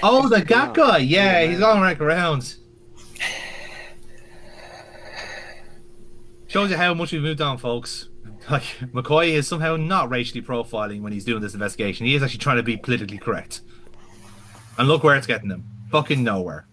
oh, the Gap guy, yeah, he's going right around. Shows you how much we've moved on, folks. Like, McCoy is somehow not racially profiling when he's doing this investigation. He is actually trying to be politically correct. And look where it's getting him. Fucking nowhere.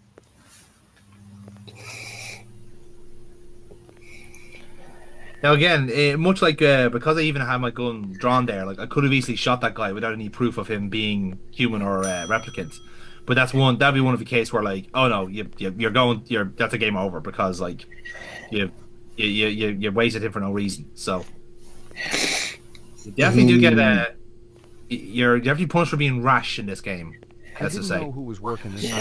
Now again, much like because I even had my gun drawn there, like I could have easily shot that guy without any proof of him being human or replicant. But that'd be one of the cases where like, oh no, that's a game over because like you wasted him for no reason. So you definitely do get you're definitely punished for being rash in this game. That's to say. Who was working this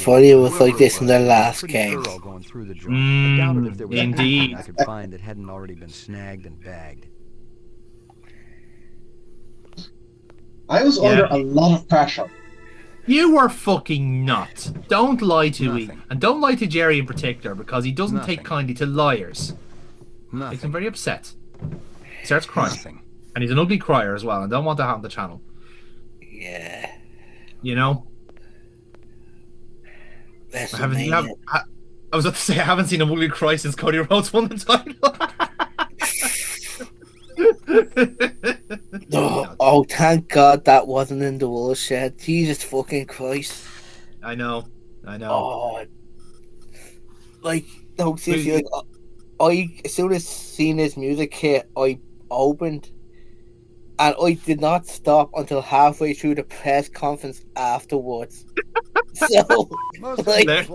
thought it was like this in the last game. Going through the I doubted if there was indeed. anything I could find that hadn't already been snagged and bagged. I was under a lot of pressure. You were fucking nuts. Don't lie to me. And don't lie to Jerry in particular, because he doesn't take kindly to liars. Makes him very upset. He starts crying. And he's an ugly crier as well, and don't want that on the channel. Yeah. You know? I was about to say, I haven't seen a ugly cry since Cody Rhodes won the title. Oh, thank God that wasn't in the watershed. Jesus fucking Christ. I know. Oh, like, no, seriously, like, as soon as seen his music hit, I opened, and I did not stop until halfway through the press conference afterwards. So, like, that's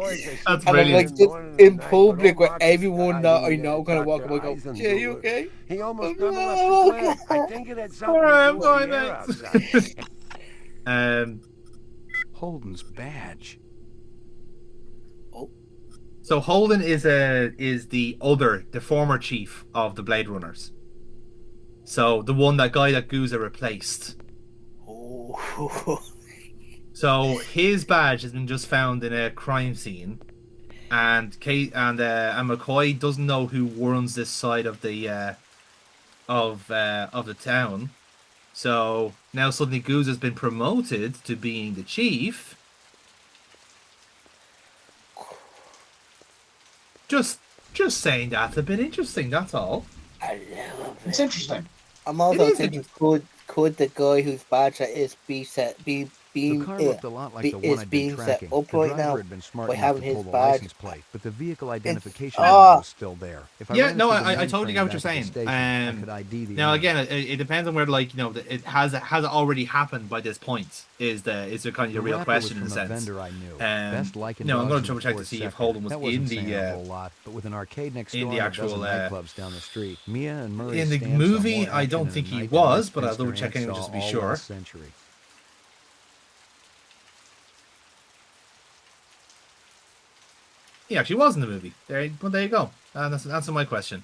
and I'm like just in public with everyone that I know kind of walking by, go, "Jay, you okay?" He almost never left the plant. I think it had something to do with the air outside. Holden's badge. So Holden is the former chief of the Blade Runners. So the guy that Guza replaced. Oh. So his badge has been just found in a crime scene, and McCoy doesn't know who runs this side of the town. So now suddenly Guza's been promoted to being the chief. Just saying that's a bit interesting. That's all. I love it. It's interesting. I'm also thinking, could the guy whose badge that is being set up right now by having his badge? Plate, but the vehicle identification was still there. I totally get what you're saying. Now again, it depends on where, like, you know, it has already happened by this point. Is the kind of your real question in a sense? I'm going to double check to see if Holden was in the but with an arcade next door in the actual nightclubs down the street. Mia and Murray in the movie. I don't think he was, but I'll double check anyway just to be sure. He actually was in the movie. There you go. That's an answer to my question.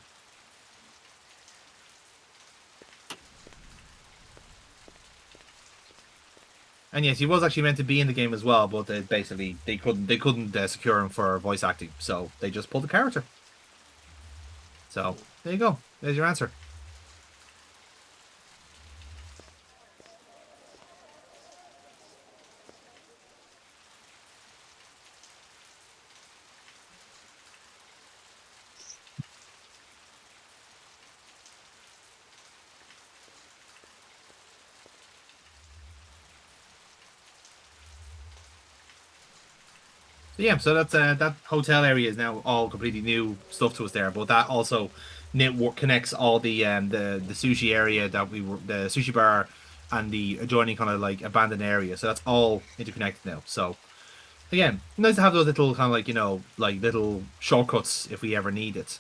And yes, he was actually meant to be in the game as well, but they couldn't secure him for voice acting, so they just pulled the character. So there you go. There's your answer. Yeah, so that's that hotel area is now all completely new stuff to us there, but that also network connects all the sushi area the sushi bar and the adjoining kind of like abandoned area. So that's all interconnected now. So again, nice to have those little kind of like, you know, like little shortcuts if we ever need it.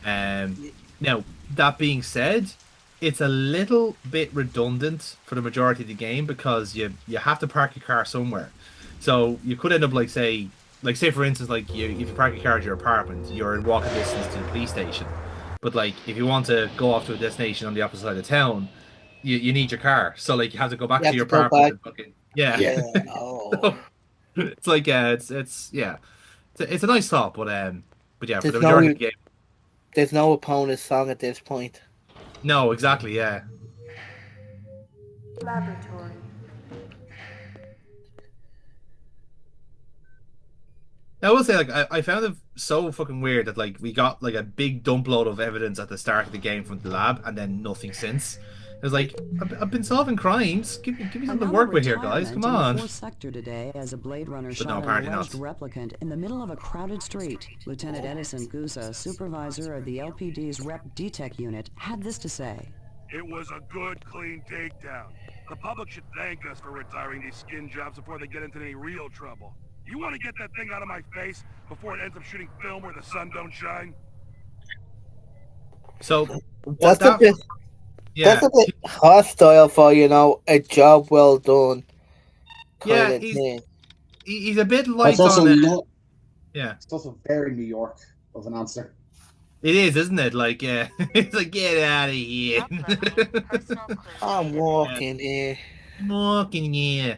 Now that being said, it's a little bit redundant for the majority of the game because you have to park your car somewhere. So you could end up like, say, like say for instance, like if you park your car at your apartment, you're in walking distance to the police station. But like if you want to go off to a destination on the opposite side of town, you need your car. So like you have to go back You to have your to go apartment back. and fucking yeah. Yeah. Oh. So, it's like it's yeah. It's a nice thought, but yeah, for the There's majority no of the game. there's no opponent song at this point. No, exactly, yeah. Laboratory. I will say, like, I found it so fucking weird that like we got like a big dump load of evidence at the start of the game from the lab, and then nothing since. It was like I've been solving crimes. Give me something to work with here, guys. Come on. In the 4th sector today as a Blade Runner But shot no, an apparently alleged not. replicant in the middle of a crowded street. Lieutenant Edison Gusa, supervisor of the LPD's Rep DTEC unit, had this to say. It was a good, clean takedown. The public should thank us for retiring these skin jobs before they get into any real trouble. You want to get that thing out of my face before it ends up shooting film where the sun don't shine? So That's a bit. yeah, That's a bit hostile for a job well done kind yeah, of thing. he's a bit light It's also on yeah. It's also very New York of an answer. It is, isn't it? Like, yeah, it's like get out of here. I'm walking here. Walking here.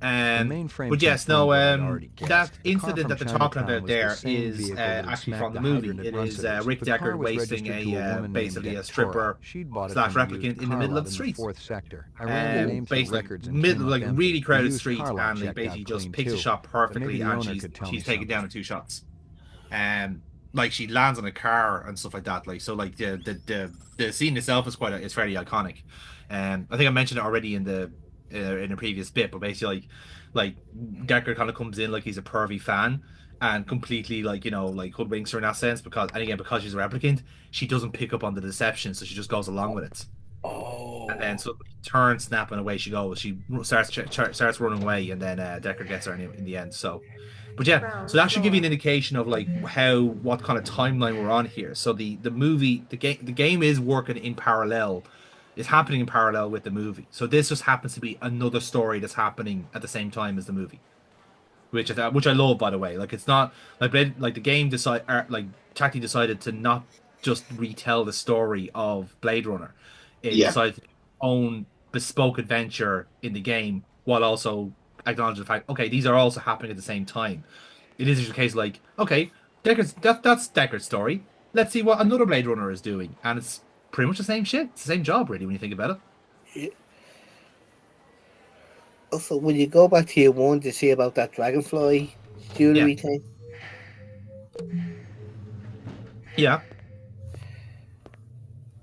mainframe But yes, confirmed no, what I'd already that guessed. The car incident from that they're talking Chinatown about was the there same is vehicle that actually smacked from the the movie. hydrant at It is Runceville's. Rick The car Deckard was wasting registered to a woman basically named a Victoria. stripper She'd bought it slash from a used replicant in the car middle lot of the in street. 4th sector. I ran the names to Basically, records and came up like empty. really The crowded used street, car lot and checked basically out just clean picks a too. shot But maybe perfectly, the and owner could tell me she's taken down something. in 2 shots. Like she lands on a car and stuff like that. Like so, like the scene itself is it's fairly iconic. I think I mentioned it already in a previous bit, but basically like Deckard kind of comes in like he's a pervy fan and completely like like hoodwinks her in that sense because she's a replicant, she doesn't pick up on the deception, so she just goes along with it. And then so turns, snap, and away she goes. She starts running away, and then Deckard gets her in the end. So, but yeah, so that should give you an indication of like what kind of timeline we're on here. So the game is working in parallel. It's happening in parallel with the movie. So this just happens to be another story that's happening at the same time as the movie, which I love, by the way. Like it's not like the game Tacti decided to not just retell the story of Blade Runner. It decided to own bespoke adventure in the game while also acknowledging the fact, okay, these are also happening at the same time. It is just a case like, okay, that's Deckard's story. Let's see what another Blade Runner is doing, and it's pretty much the same shit. It's the same job, really, when you think about it. Yeah. Also, when you go back to your one to see about that dragonfly jewelry thing. Yeah.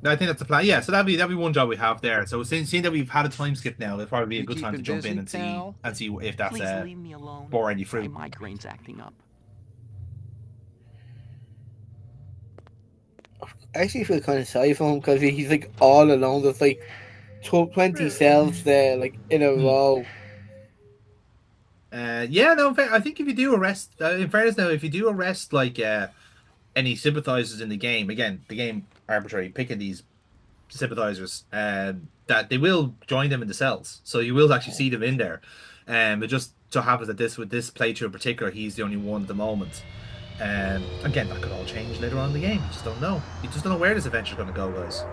I think that's the plan. Yeah, so that'd be one job we have there. So seeing that we've had a time skip now, it'll probably be a good time to jump in and see if that's boring you through. My migraine's acting up. I actually feel kind of sorry for him because he's like all alone. There's like 20 cells there, like in a row. Yeah, no. I think if you do arrest, in fairness, now if you do arrest like any sympathizers in the game, again, the game arbitrary picking these sympathizers, that they will join them in the cells, so you will actually see them in there. It just so happens that with this playthrough in particular, he's the only one at the moment. Again, that could all change later on in the game. You just don't know. You just don't know where this adventure is going to go, guys.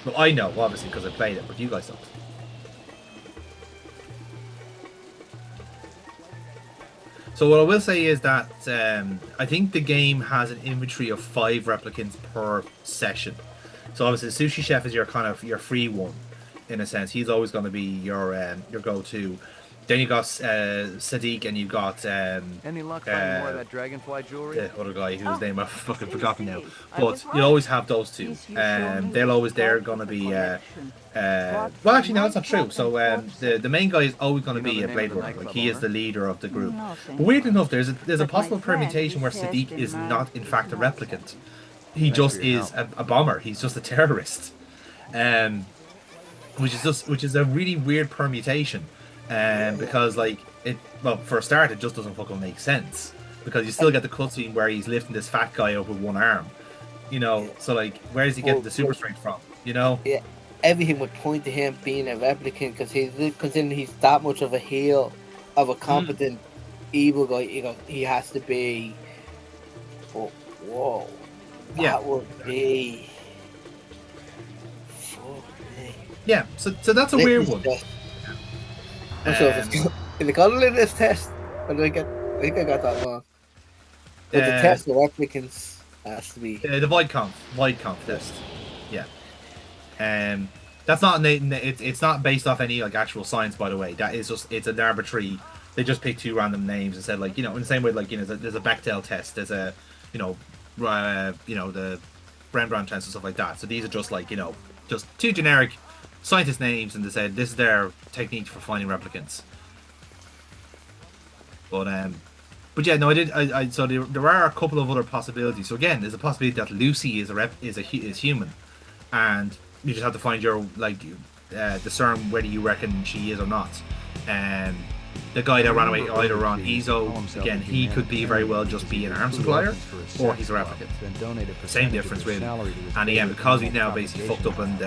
Well, I know, obviously, because I played it, but you guys don't. So what I will say is that I think the game has an inventory of 5 replicants per session. So obviously the sushi chef is your free one, in a sense. He's always going to be your go-to. Then you got Sadiq, and you got any luck finding more of that dragonfly jewelry? The other guy whose name I've fucking forgotten now. But you'll always have those two. They'll always gonna be well, actually no, that's not true. So the main guy is always gonna be a Blade Runner. Like he is the leader of the group. But weird enough, there's a possible permutation where Sadiq is not in fact a replicant. He just is a bomber. He's just a terrorist. Which is a really weird permutation. Because for a start, it just doesn't fucking make sense. Because you still get the cutscene where he's lifting this fat guy up with one arm. So like, where is he getting the super strength from? Yeah, everything would point to him being a replicant because considering he's that much of a heel of a competent evil guy, he has to be. Oh, whoa. That would be. Yeah, so that's a weird one. I'm sure if it's in the litmus test. Or I think I got that wrong. But the test of replicants has to be the void conf test. Yeah. That's not it's not based off any like actual science, by the way. That is just it's an arbitrary. They just picked 2 random names and said like in the same way like there's a Bechdel test, there's a the Rembrandt test and stuff like that. So these are just like just 2 generic scientist names, and they said this is their technique for finding replicants. But yeah, no, so there are a couple of other possibilities. So again, there's a possibility that Lucy is human, and you just have to find your discern whether you reckon she is or not. The guy that ran away either on Ezo, again, he could be very well just be an arms supplier, or he's a replicant. Same difference really. And again, because we now basically fucked up and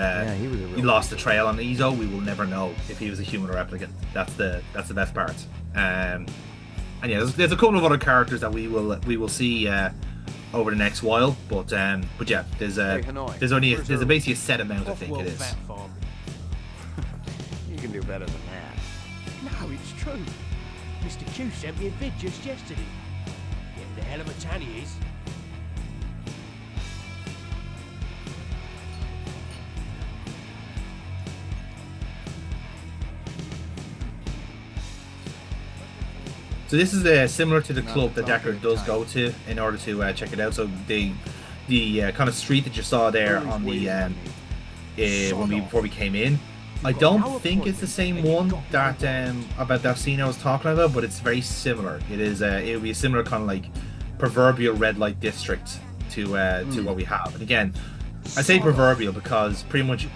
we lost the trail on Ezo, we will never know if he was a human or replicant. That's the best part. And yeah, there's a couple of other characters that we will see over the next while, but yeah, there's basically a set amount. I think it is. You can do better than that. No, it's true. Mr. Q sent me a vid just yesterday. Getting the hell of a tan he is. So this is similar to the club that Deckard does go to in order to check it out. So the kind of street that you saw there on the before we came in, I don't think it's the same one that about that scene I was talking about, but it's very similar. It is it'll be a similar kind of like proverbial red light district to what we have. And again, I say proverbial because pretty much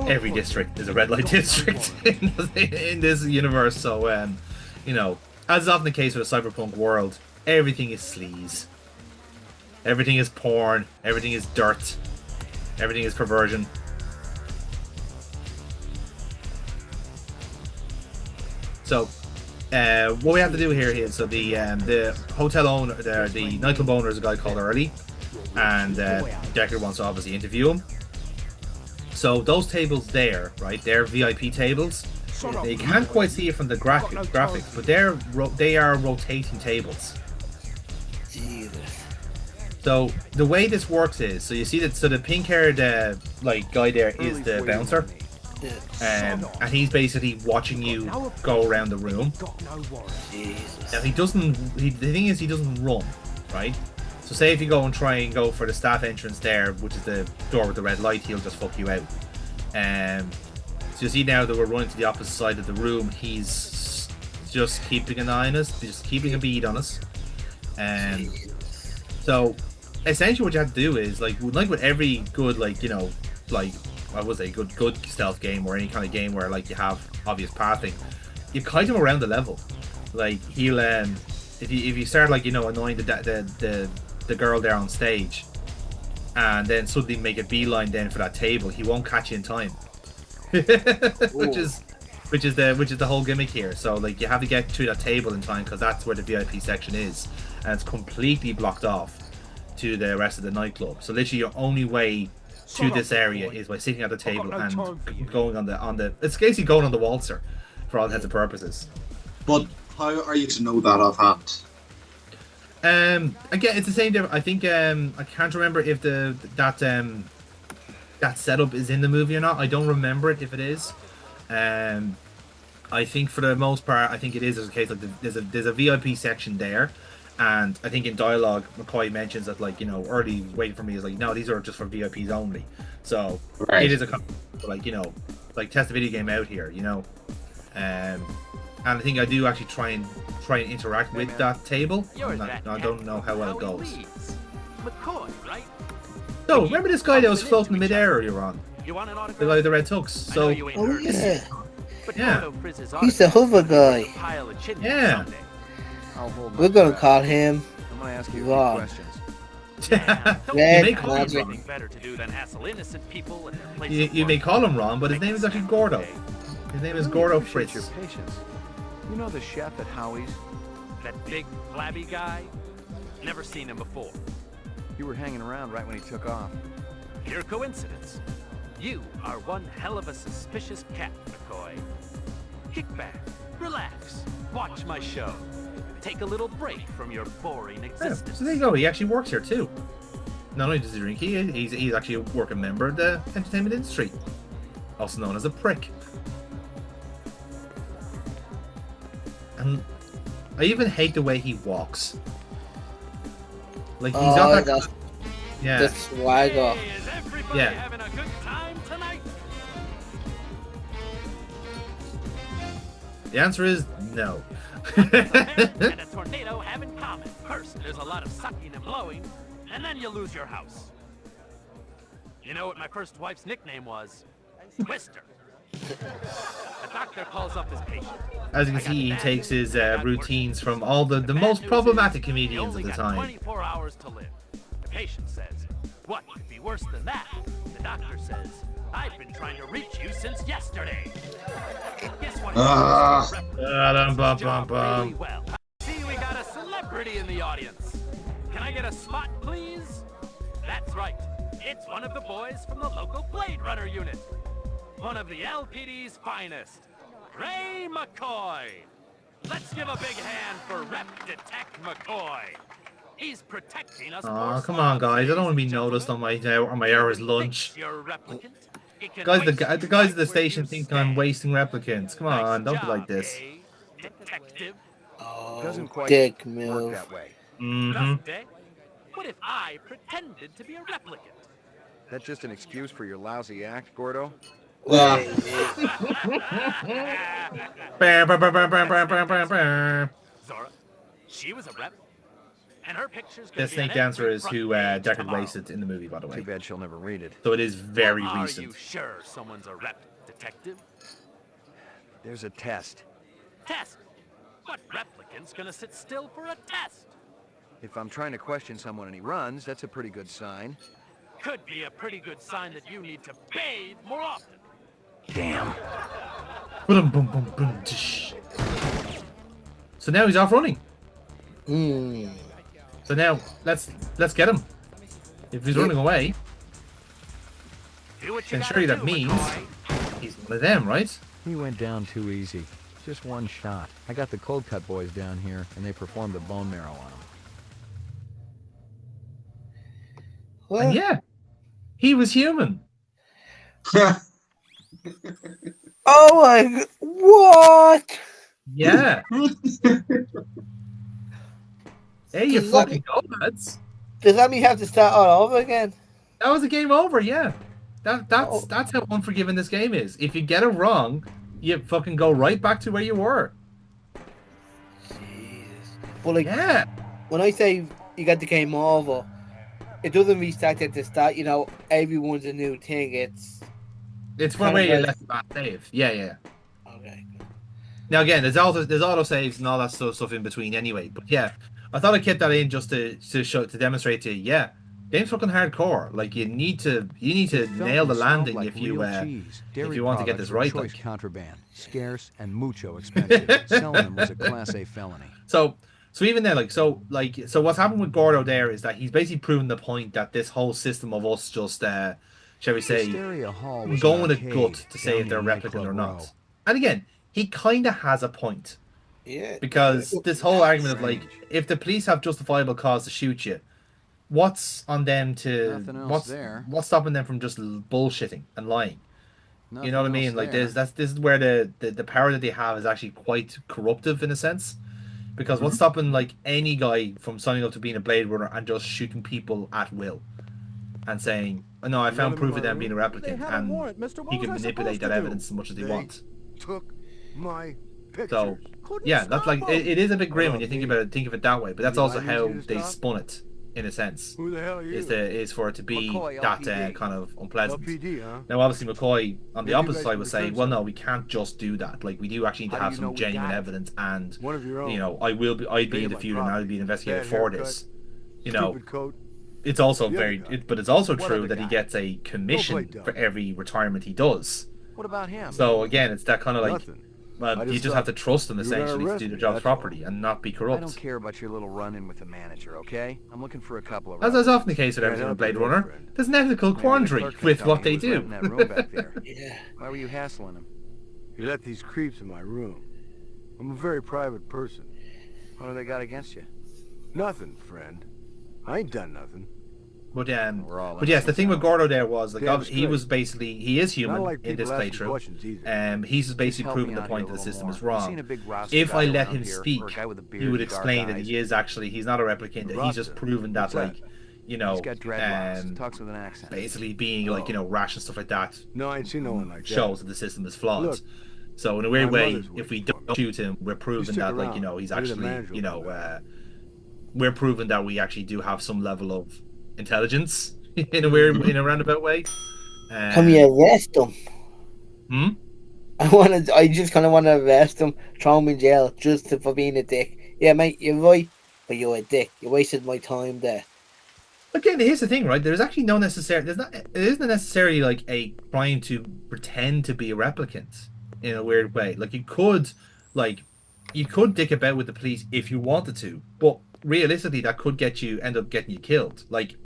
every district is a red light district in this universe. So as is often the case with a cyberpunk world, everything is sleaze. Everything is porn. Everything is dirt. Everything is perversion. So, what we have to do here is, so the hotel owner, the nightclub owner is a guy called Early, and Deckard wants to obviously interview him. So those tables there, right? They're VIP tables. You can't quite see it from the graphics, but they are rotating tables. Jesus. So the way this works is, so you see that, so the pink-haired guy there is the bouncer. And he's basically watching you go around the room. Now the thing is he doesn't run, right? So say if you go and try and go for the staff entrance there, which is the door with the red light, he'll just fuck you out. So you see now that we're running to the opposite side of the room, he's just keeping an eye on us, just keeping a bead on us. So essentially what you have to do is, like with every good, I would say good stealth game or any kind of game where like you have obvious pathing, you kite him around the level. Like he'll if you start annoying the girl there on stage, and then suddenly make a beeline then for that table, he won't catch you in time. which is the whole gimmick here. So like you have to get to that table in time because that's where the VIP section is, and it's completely blocked off to the rest of the nightclub. So literally your only way to this area is by sitting at the table and going on the it's basically going on the waltzer for all intents and purposes. But how are you to know that offhand? Again, it's the same difference. I think I can't remember if that setup is in the movie or not. I don't remember it if it is. I think for the most part, I think it is. There's a case like there's a VIP section there. And I think in dialogue, McCoy mentions that Early waiting for me is like, no, these are just for VIPs only. So It is a test the video game out here, and I think I do actually try and interact with that table. I don't know how well it goes. McCoy, right? So remember this guy that was floating in midair earlier on? The guy with the red tux. So yeah, he's the hover guy. Yeah. We're gonna call him. I'm gonna ask you Ron. questions. You may call him Ron, but his name is actually Gordo. His name is Gordo Fritz. Your patience. You know the chef at Howie's? That big, flabby guy? Never seen him before. You were hanging around right when he took off. Pure coincidence. You are one hell of a suspicious cat, McCoy. Kick back, relax, watch my show. Take a little break from your boring Yeah, existence. so there you go. He actually works here too. Not only does he drink, he's actually a working member of the entertainment industry, also known as a prick. And I even hate the way he walks. Like he's got that. Yeah. The swagger. Yeah. Having a good time tonight? The answer is no. And a tornado have in common. First, there's a lot of sucking and blowing, and then you lose your house. You know what my first wife's nickname was? Twister. The doctor calls up his patient. As you can see, he takes his routines from all the most problematic comedians of the time. 24 hours to live. The patient says, "What could be worse than that?" The doctor says, "I've been trying to reach you since yesterday." Guess what? Really well. See, we got a celebrity in the audience. Can I get a spot, please? That's right. It's one of the boys from the local Blade Runner unit. One of the LPD's finest, Ray McCoy. Let's give a big hand for Rep Detect McCoy. He's protecting us. Oh, come on, guys! I don't want to be noticed on my hour's lunch. Guys, the guys at the station think I'm wasting replicants. Come on, don't be like this. Detective. Oh, doesn't quite dick work move. that way. Mm-hmm. What if I pretended to be a replicant? That's just an excuse for your lousy act, Gordo? Well, Zora, she was a rep. And her pictures The snake dancer is who Deckard wasted in the movie, by the way. Too bad she'll never read it. So it is very Are recent. you sure someone's a rep, detective? There's a test. Test? What replicant's gonna sit still for a test? If I'm trying to question someone and he runs, that's a pretty good sign. Could be a pretty good sign that you need to bathe more often. Damn. Boom, boom, boom, boom, tsh. So now he's off running. So now let's get him. If he's running away, then surely that means he's one of them, right? He went down too easy. Just one shot. I got the cold cut boys down here, and they performed the bone marrow on him. What? And yeah, he was human. Oh my! What? Yeah. Hey, you fucking go, lads. Does that mean you have to start all over again? That was a game over, yeah. That's how unforgiving this game is. If you get it wrong, you fucking go right back to where you were. Jesus. Well, like, yeah. When I say you got the game over, it doesn't restart at the start. You know, everyone's a new thing. It's from where you left the bad save. Yeah, yeah. Okay. Now again, there's auto saves and all that stuff in between anyway. But yeah, I thought I kept that in just to demonstrate to you. Yeah, game's fucking hardcore. Like you need to nail the landing if you want to get this right. Choice contraband, scarce and mucho expensive. Selling them was a Class A felony. So even there, so what's happened with Gordo there is that he's basically proven the point that this whole system of us just shall we say going with a gut to say if they're replicant or not. And again, he kind of has a point. Yeah. Because this whole argument of if the police have justifiable cause to shoot you, what's on them to what's stopping them from just bullshitting and lying? You know what I mean? Like this is where the power that they have is actually quite corruptive in a sense. Because what's stopping any guy from signing up to being a Blade Runner and just shooting people at will and saying, "Oh, no, I found proof of them being a replicant," and he can manipulate that evidence as much as he wants. Took my pictures. So yeah, that's it is a bit grim when you think of it that way. But that's also how they spun it in a sense. Who the hell are you? Is for it to be McCoy, that LPD. kind of unpleasant. LPD, huh? Now obviously McCoy on the Maybe you opposite guys side can would say, defend well, no, we can't just do that. We do actually need to How do have you know some we genuine got it? evidence, and One of your own. I'd be in the Big future and like I'd be an investigator bad for haircut, this. stupid coat. It's also The other but it's also What true other that he guy? gets a commission dumb. for every retirement he does. What about him? So again, it's that kind of Nothing. Well, you just have to trust them essentially to do their jobs properly and not be corrupt. I don't care about your little run-in with the manager, okay? I'm looking for a couple of. As is often the case with everything in Blade Runner, there's an ethical quandary with what they do. That room back there. Yeah. Why were you hassling him? You let these creeps in my room. I'm a very private person. What do they got against you? Nothing, friend. I ain't done nothing. But yes, the thing with Gordo there was like he was basically he is human like in this playthrough. He's just basically proving the point that the system is wrong. Roster If I guy let around him here, speak, or a guy with a beard he would and dark explain that eyes. he is actually he's not a replicant. That he's just proven that What's that? like you know He's got dreadlocks, talks with an accent. basically being like you know rash and stuff like that. No, I ain't seen no one like that. Shows that the system is flawed. Look, So in a weird my way, mother's if we don't shoot him, we're proving stick that like around. you know he's Maybe the actually manager you will know we're proving that we actually do have some level of intelligence in a weird in a roundabout way. Can we arrest him? Hmm? I just kind of want to arrest him, throw him in jail just for being a dick. Yeah, mate, you're right, but you're a dick. You wasted my time there. Again, here's the thing, right? There's actually no necessary. It isn't necessarily like a crime to pretend to be a replicant in a weird way. Like you could dick about with the police if you wanted to, but realistically, that could end up getting you killed. Like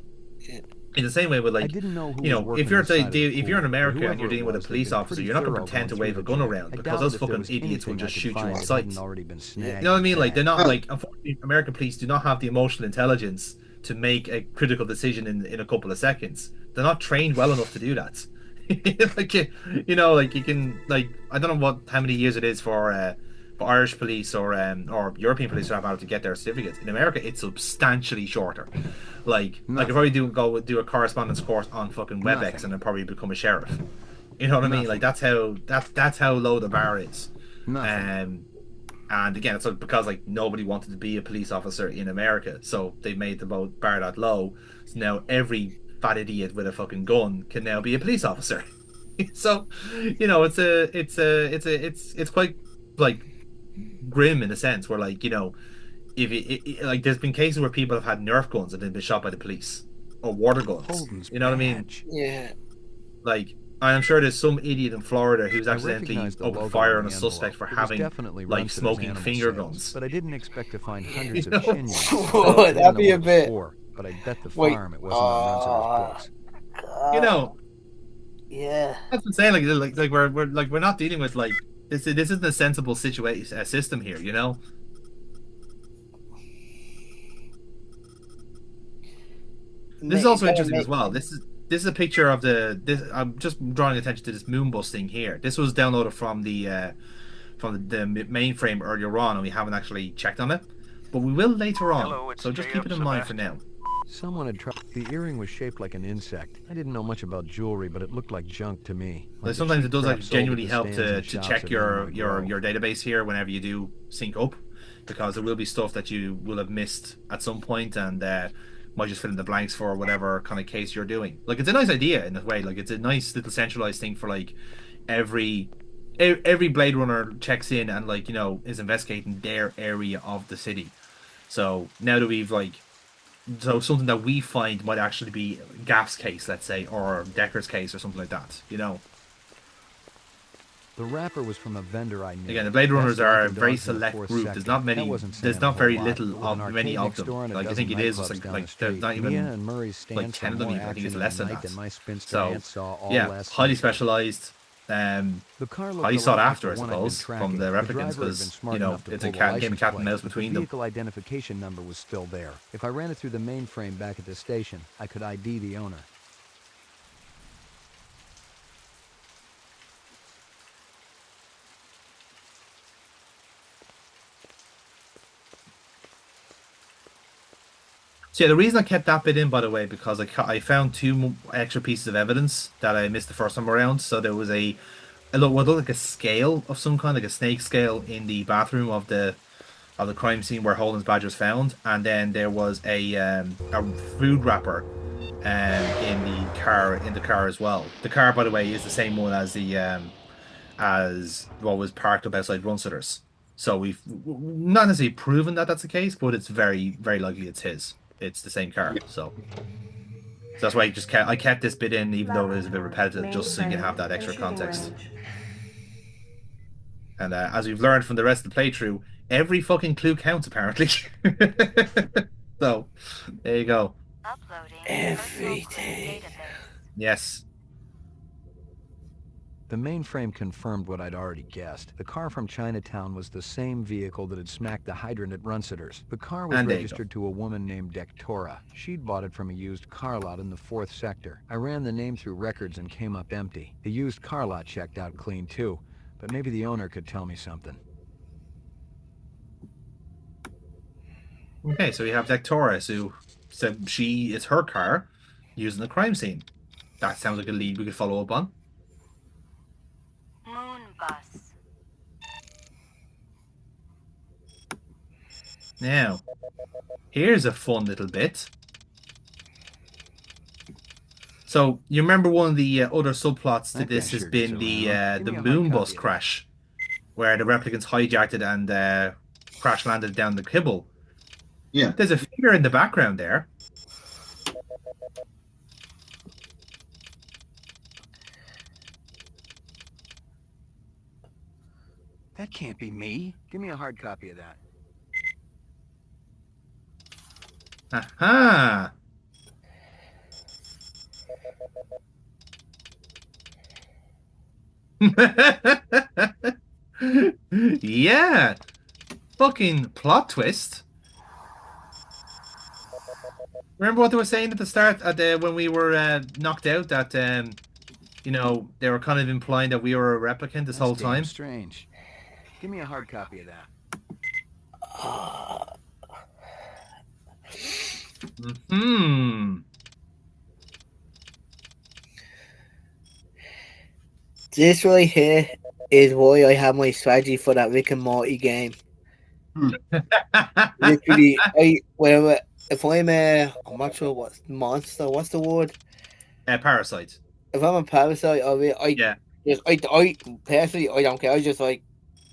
in the same way with like you know, if you're in America and you're dealing with a police officer, you're not gonna pretend to wave a gun around because those fucking idiots will just shoot you on sight. You know what I mean? Like they're not like unfortunately, American police do not have the emotional intelligence to make a critical decision in a couple of seconds. They're not trained well enough to do that. Like you know, like you can like I don't know how many years it is for Irish police or European police to get their certificates. In America, it's substantially shorter. Like I could probably do a correspondence course on fucking WebEx and then probably become a sheriff. You know what I mean? Like that's how low the bar is. And again, it's because like nobody wanted to be a police officer in America, so they made the bar that low. So now every fat idiot with a fucking gun can now be a police officer. So, you know, it's quite like grim in a sense where like you know, if like there's been cases where people have had Nerf guns and they've been shot by the police or water guns. You know what I mean? Yeah. Like. I'm sure there's some idiot in Florida who's accidentally opened fire on a suspect for having like smoking finger guns. But I didn't expect to find hundreds You know? of chin units. Oh, that'd be a bit. But I bet the farm it wasn't on Runzer's books. You know. Yeah. That's what I'm saying. Like we're not dealing with like this isn't a sensible situation system here. You know. This is also interesting as well. This is a picture of I'm just drawing attention to this moon bus thing here. This was downloaded from the mainframe earlier on, and we haven't actually checked on it, but we will later on. So just keep it in mind for now. Someone had tried. The earring was shaped like an insect. I didn't know much about jewelry, but it looked like junk to me. Like sometimes it does like genuinely help to check your database here whenever you do sync up, because there will be stuff that you will have missed at some point and might just fill in the blanks for whatever kind of case you're doing. Like it's a nice idea in a way. Like it's a nice little centralized thing for like every Blade Runner checks in and like you know is investigating their area of the city. So now that we've like something that we find might actually be Gaff's case, let's say, or Decker's case or something like that. You know. The wrapper was from a vendor I knew. Again, the Blade Runners are a very select group. There's not many. There's not very little of many of them. Like I think it is like there's not even like 10 of them. I think it's less than that. So yeah, highly specialized. Highly sought after, I suppose, from the replicants because you know it's a game of cat and mouse between them. Vehicle identification number was still there. If I ran it through the mainframe back at the station, I could ID the owner. So yeah, the reason I kept that bit in, by the way, because I found two extra pieces of evidence that I missed the first time around. So there was what looked like a scale of some kind, like a snake scale, in the bathroom of the crime scene where Holden's badge was found, and then there was a food wrapper in the car as well. The car, by the way, is the same one as as what was parked up outside Runsetter's. So we've not necessarily proven that that's the case, but it's very, very likely it's his. It's the same car, so that's why I kept this bit in, even though it was a bit repetitive, just so you can have that extra context. And as we've learned from the rest of the playthrough, every fucking clue counts apparently. So there you go. Everything. Yes. The mainframe confirmed what I'd already guessed. The car from Chinatown was the same vehicle that had smacked the hydrant at Runsitter's. The car was And there you registered to a woman named Dektora. She'd bought it from a used car lot in the 4th sector. I ran the name through records and came up empty. The used car lot checked out clean too, but maybe the owner could tell me something. Okay, so we have Dektora, who said she is her car used in the crime scene. That sounds like a lead we could follow up on. Moon bus. Now, here's a fun little bit. So, you remember one of the other subplots to this has been the moon bus crash, where the replicants hijacked it and crash landed down the kibble. Yeah. There's a figure in the background there. That can't be me. Give me a hard copy of that. Aha! Yeah! Fucking plot twist. Remember what they were saying at the start, when we were knocked out, that you know, they were kind of implying that we were a replicant this whole time. Strange. Give me a hard copy of that. This right here is why I have my strategy for that Rick and Morty game. Literally, if I'm I'm not sure what's monster. What's the word? Parasite. If I'm a parasite, I personally I don't care. I just like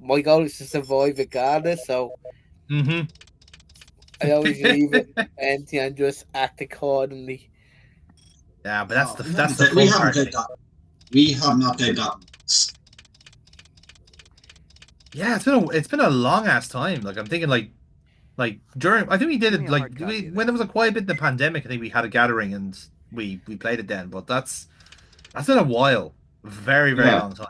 my goal is to survive regardless. So I always leave it empty and just act accordingly. Yeah, but that's the we haven't did that. We have not did that. Yeah, it's been a long ass time. Like I'm thinking like during I think we did it like when there was a quiet bit in the pandemic. I think we had a gathering and we played it then. But that's been a while, very long time.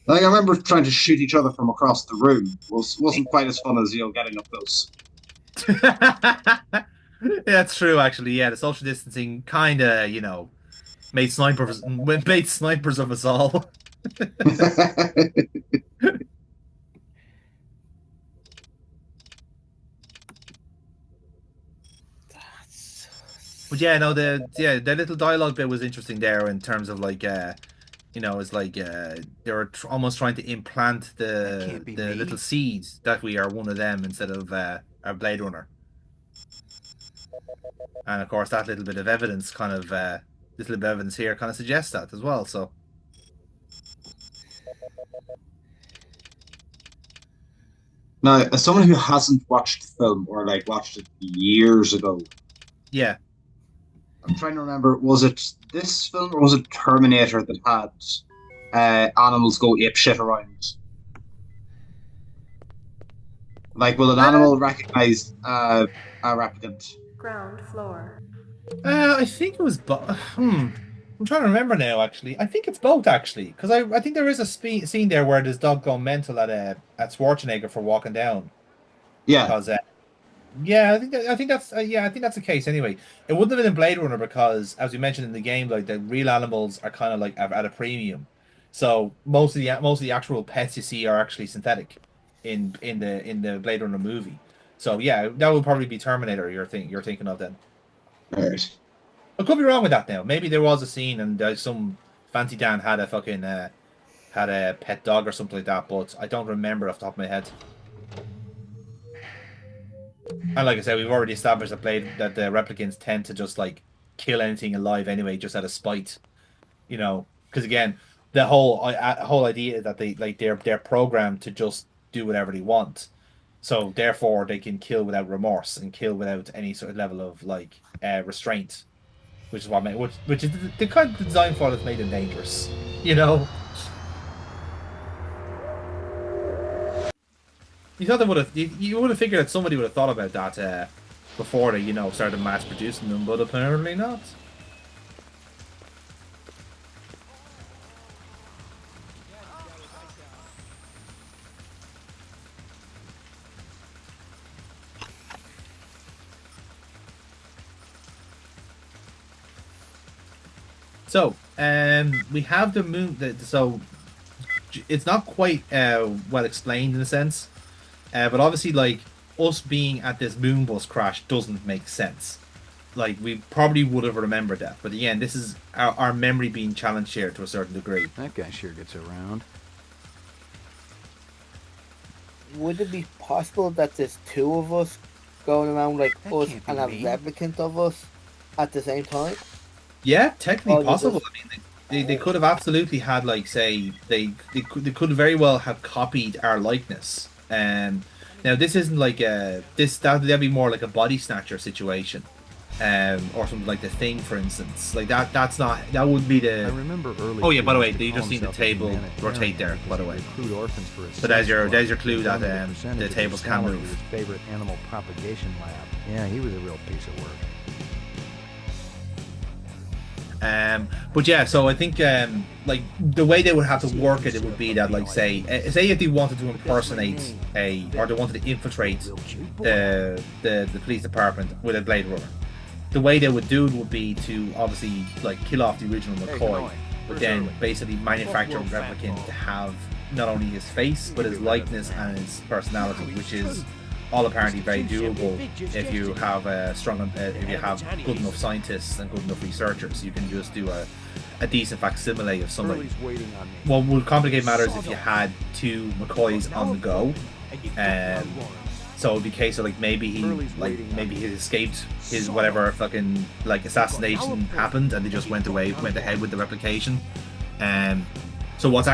Like I remember trying to shoot each other from across the room. Wasn't quite as fun as getting up close. Yeah, that's true. Actually, yeah, the social distancing kind of made snipers of us all. But yeah, no, the little dialogue bit was interesting there in terms of like it's like they were almost trying to implant the little seeds that we are one of them instead of a Blade Runner. And of course, that little bit of evidence here kind of suggests that as well. So. Now, as someone who hasn't watched the film or like watched it years ago, yeah, I'm trying to remember. Was it this film or was it Terminator that had animals go apeshit around? Like, will an animal recognize a replicant? Ground floor. I think it was I'm trying to remember now. Actually, I think it's both. Actually, because I think there is a scene there where there's dog going mental at Schwarzenegger for walking down. Yeah. Because yeah, I think that's the case. Anyway, it wouldn't have been in Blade Runner because, as we mentioned in the game, like the real animals are kind of like at a premium. So most of the actual pets you see are actually synthetic in the Blade Runner movie. So yeah, that would probably be Terminator you're thinking of then. Right. I could be wrong with that now. Maybe there was a scene and some fancy Dan had a fucking had a pet dog or something like that, but I don't remember off the top of my head. And like I said, we've already established that the replicants tend to just like kill anything alive anyway, just out of spite. Because again, the whole idea is that they're programmed to just do whatever they want. So therefore, they can kill without remorse and kill without any sort of level of like restraint, which is which is the kind of design flaw that's made them dangerous. You thought they would have. You would have figured that somebody would have thought about that before they, started mass producing them, but apparently not. So, we have the moon. So, it's not quite well explained in a sense, but obviously, like, us being at this moon bus crash doesn't make sense. Like, we probably would have remembered that, but again, this is our memory being challenged here to a certain degree. That guy sure gets around. Would it be possible that there's two of us going around like us and a replicant of us at the same time? Yeah, technically possible. I mean, they could have absolutely had, like, say, they could very well have copied our likeness. Now this isn't like that'd be more like a body snatcher situation, or something like The Thing, for instance. Like that wouldn't be the. I remember early. Oh yeah, by the way, you just see the table rotate there. By the way, so there's your clue that the tables can move. His favorite animal propagation lab. Yeah, he was a real piece of work. But yeah, so I think like the way they would have to work it would be that, like, say if they wanted to impersonate or they wanted to infiltrate the police department with a Blade Runner, the way they would do it would be to obviously, like, kill off the original McCoy, but then basically manufacture a replicant to have not only his face but his likeness and his personality, which is all apparently very doable if you have good enough scientists and good enough researchers. You can just do a decent facsimile of somebody. What would complicate matters if you had two McCoys on the go. So it'd be a case of, like, maybe he escaped his whatever fucking, like, assassination happened and they just went ahead with the replication. So what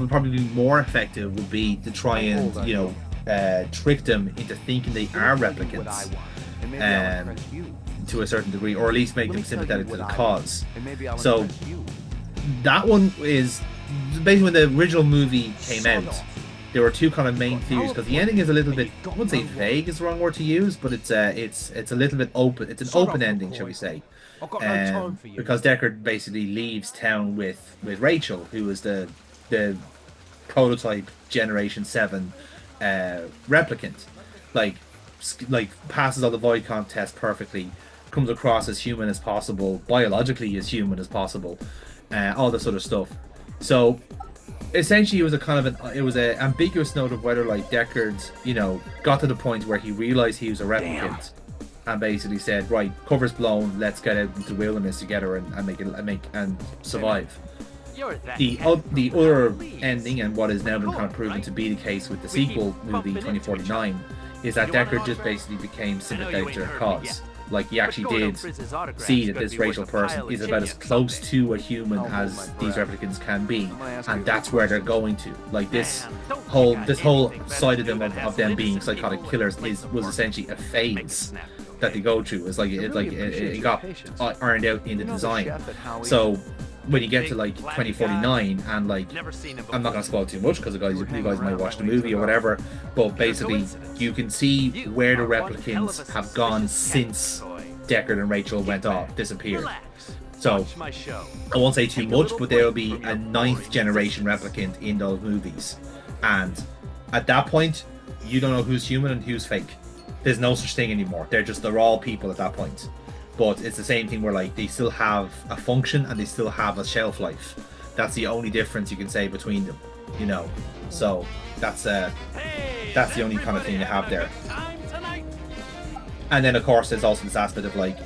would probably be more effective would be to try and trick them into thinking they are replicants to a certain degree, or at least make them sympathetic to the cause. So that one is basically, when the original movie came out, there were two kind of main theories, because the ending is a little bit, I wouldn't say vague is the wrong word to use, but it's a little bit open. It's an open ending, shall we say, because Deckard basically leaves town with Rachel, who is the prototype Generation 7 replicant, like passes all the void comp test perfectly, comes across as human as possible, biologically as human as possible, all this sort of stuff. So essentially, it was a ambiguous note of whether, like, Deckard, got to the point where he realized he was a replicant and basically said, right, cover's blown, let's get out into the wilderness together and survive. The other ending, and what has now been kind of proven to be the case with the sequel movie 2049, is that Deckard just basically became sympathetic to their cause. Like, he actually did see that this racial person is about as close to a human as these replicants can be, and that's where they're going to. Like, this whole side of them being psychotic killers was essentially a phase that they go through. It's like it got ironed out in the design. So when you get to, like, 2049, and, like, I'm not gonna spoil too much because you guys might watch the movie or whatever, but basically you can see where the replicants have gone since Deckard and Rachel disappeared. So I won't say too much, but there will be a 9th generation replicant in those movies, and at that point you don't know who's human and who's fake. There's no such thing anymore. They're all people at that point. But it's the same thing where, like, they still have a function and they still have a shelf life. That's the only difference you can say between them, So that's the only kind of thing you have there. And then, of course, there's also this aspect of, like,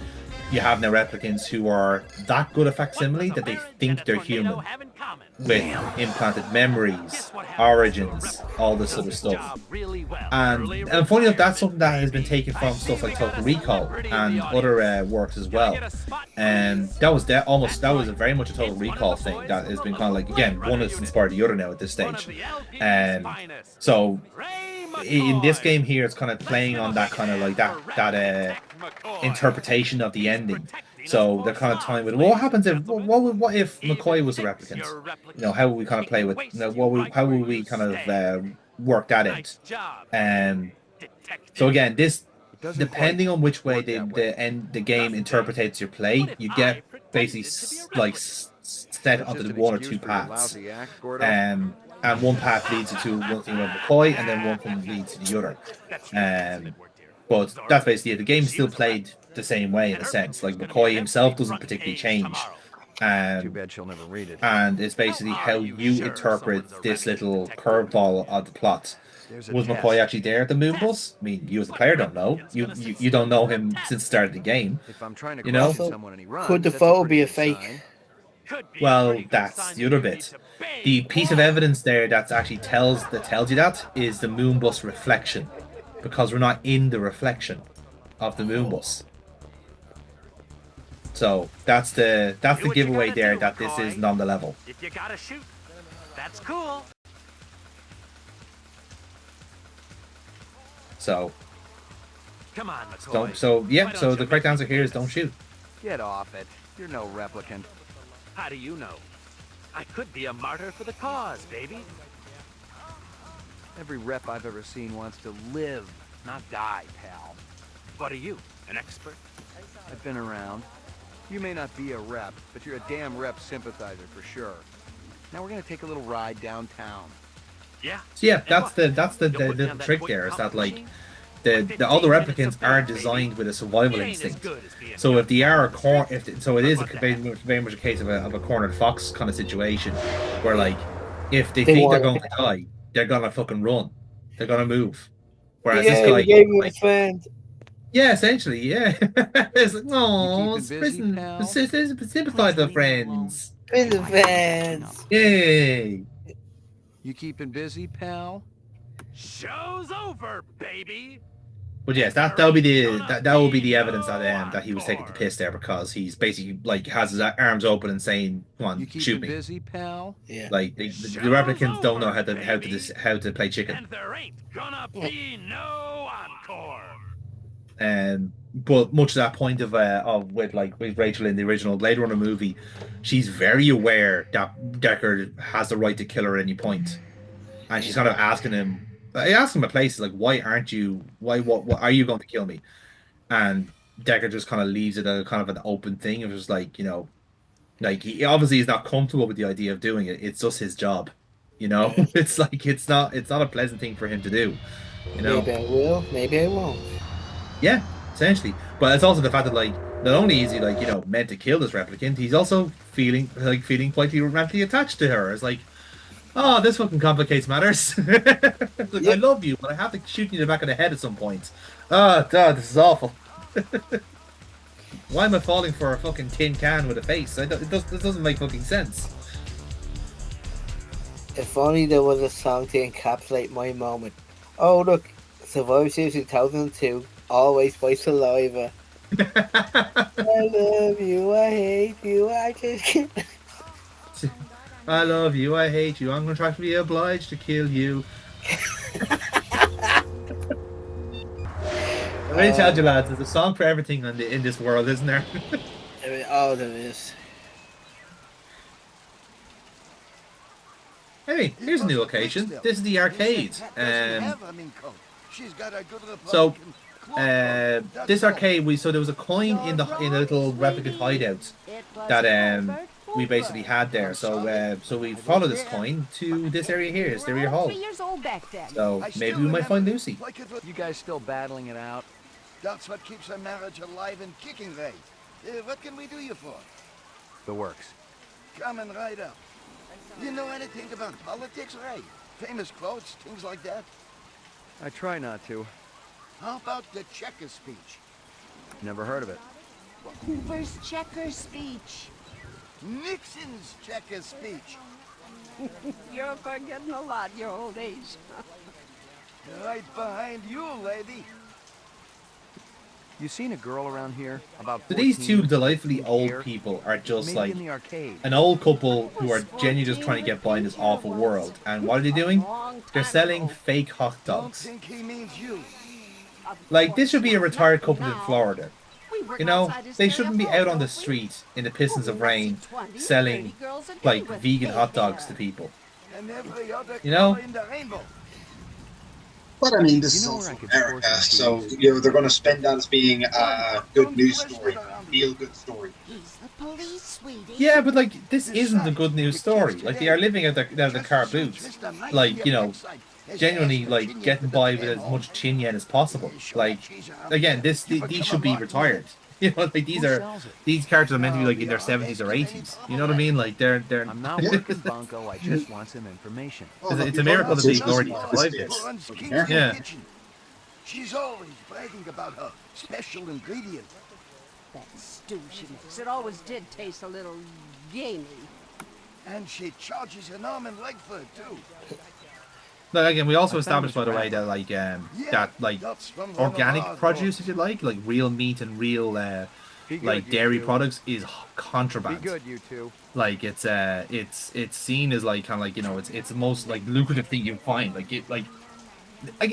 you have now replicants who are that good a facsimile that they think they're human, with implanted memories, origins, all this sort of stuff. And funny enough, that's something that has been taken from stuff like Total Recall and other works as well. And that was very much a Total Recall thing that has been kind of like, again, one has inspired the other now at this stage. So in this game here, it's kind of playing on that kind of like that interpretation of the ending. So they're kind of tying with what happens if what if McCoy was a replicant? How would we kind of play with how would we kind of work that out. So again, this depending on which way the game interprets your play, you get basically set onto the one or two paths. And one path leads you to one thing with McCoy, and then one thing leads to the other. But that's basically it. The game's still played the same way in a sense. Like McCoy himself doesn't particularly change. Too bad she'll never read it. And it's basically how you interpret this little curveball of the plot. Was McCoy actually there at the moon bus? I mean, you as a player don't know. You don't know him since the start of the game. If I'm trying to you know? someone and he runs, Could the photo be a fake? Well, that's the other bit. The piece of evidence there that actually tells you that is the moon bus reflection, because we're not in the reflection of the moon bus. So that's the giveaway there that this isn't on the level. If you gotta shoot, that's cool. So come on, McCoy. So the correct answer here is don't shoot. Get off it. You're no replicant. How do you know? I could be a martyr for the cause, baby. Every rep I've ever seen wants to live, not die, pal. What are you, an expert? I've been around. You may not be a rep, but you're a damn rep sympathizer for sure. Now we're gonna take a little ride downtown. Yeah. So yeah, that's the trick there, is that like all the replicants are designed with a survival instinct. So if they are so it is very much a case of a cornered fox kind of situation, where like if they think they're going to die, they're gonna fucking run, they're gonna move. Whereas this guy, yeah, essentially, yeah. It's like, no, sympathize with friends. Yay. You keeping busy, pal? Show's over, baby. But yes, that will be the evidence that he was taking the piss there, because he's basically like has his arms open and saying, "Come on, shoot me." Busy, pal? Yeah. Like the replicants don't know how to play chicken. And there ain't gonna be no encore. But much to that point of with Rachel in the original Blade Runner movie, she's very aware that Decker has the right to kill her at any point, and she's kind of asking him at places like, "Why aren't you? What are you going to kill me?" And Decker just kind of leaves it a kind of an open thing. It was like, like he obviously is not comfortable with the idea of doing it. It's just his job, It's like it's not a pleasant thing for him to do, Maybe I will, maybe I won't. Yeah, essentially. But it's also the fact that not only is he meant to kill this replicant, he's also feeling quite romantically attached to her. It's like, oh, this fucking complicates matters. I love you, but I have to shoot you in the back of the head at some point. Oh god, this is awful. Why am I falling for a fucking tin can with a face? It doesn't make fucking sense. If only there was a song to encapsulate my moment. Oh look, Survivor Series 2002. Always by Saliva. I love you, I hate you, I just can't. I love you, I hate you, I'm going to try to be obliged to kill you. I really tell you, lads, there's a song for everything in this world, isn't there? Oh, there is. Hey, here's a new location. This is the arcade. So this arcade, there was a coin in the little replicant hideout that we basically had there. So we follow this coin to this area here, this area hall. So maybe we might find Lucy. You guys still battling it out? That's what keeps our marriage alive and kicking, Ray. What can we do you for? The works. Come and ride up. You know anything about politics, Ray? Famous quotes, things like that? I try not to. How about the Checker speech? Never heard of it. Hoover's Checker speech. Nixon's Checker speech. You're forgetting a lot your old age. Right behind you, lady. You seen a girl around here? About 14? So these two delightfully old people are just like an old couple who are genuinely just trying to get by in this awful world. And what are they doing? They're selling fake hot dogs. Think he means you. Like, this should be a retired couple in Florida. They shouldn't be out on the street in the pistons of rain selling vegan hot dogs to people. And every other You know? color in the rainbow. But I mean, this You is know where also I could America, score some so keys? they're going to spend that as being a good news story, feel good story. He's the police, sweetie. Yeah, but like this isn't a good news story. Like they are living out of the car boots, like genuinely like getting by with as much chin yen as possible. Like again, these should be retired. You know, like these characters are meant to be like in their 70s or 80s. You know what I mean? Like they're. I'm not working, Bunko. I just want some information. It's a miracle that they've already survived this. Yeah. She's always bragging about her special ingredient. That stew she makes, it always did taste a little gamey. And she charges an arm and leg for it, too. No, again, we also established, by the way, that like organic produce, if you like real meat and real like dairy products is contraband. Be good, you two. Like it's seen as like kind of like it's the most like lucrative thing you find.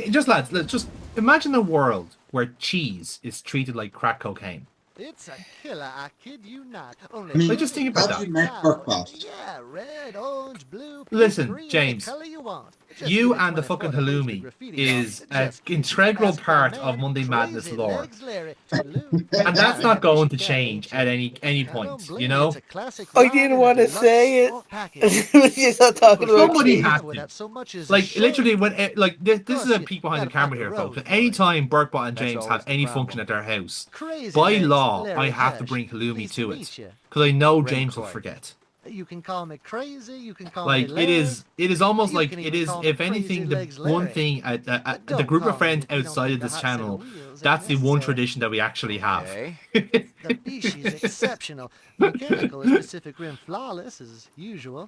Just lads, let's just imagine a world where cheese is treated like crack cocaine. It's a killer, I kid you not. Only I mean, just think about have that. you met Burkbot? Yeah, red, orange, blue, pink, Listen, green, James, any color you want. Just you give me and the 24 fucking to boost your halloumi graffiti is art. an Just keep integral asking part my of man, Monday Madness Crazy lore. Legs Larry, toodaloo. And that's not going to change at any I point, don't you blame know? It's a classic I ride didn't in a want to deluxe say it. sport package. We're just not talking about Somebody cheese. has Without to. so much as a Like shave. literally, when this is a you peek behind the gotta pack camera a here, folks. rose At any time Burkbot and That's James always have the any problem. function at their house, Crazy by Legs, law, Larry I have to Hirsch. bring halloumi Pleased to to it meet you. because I know Rick James will McCoy. forget. You can call me crazy, you can call Like me Larry. it is almost You like can it even is, call me if Crazy anything, the Legs one Larry. thing But the don't group of call me friends if you don't outside think of a this hot set of channel. wheels ain't That's the one necessary. tradition that we actually have. Okay. The beast is exceptional. Mechanical is Pacific Rim flawless as usual.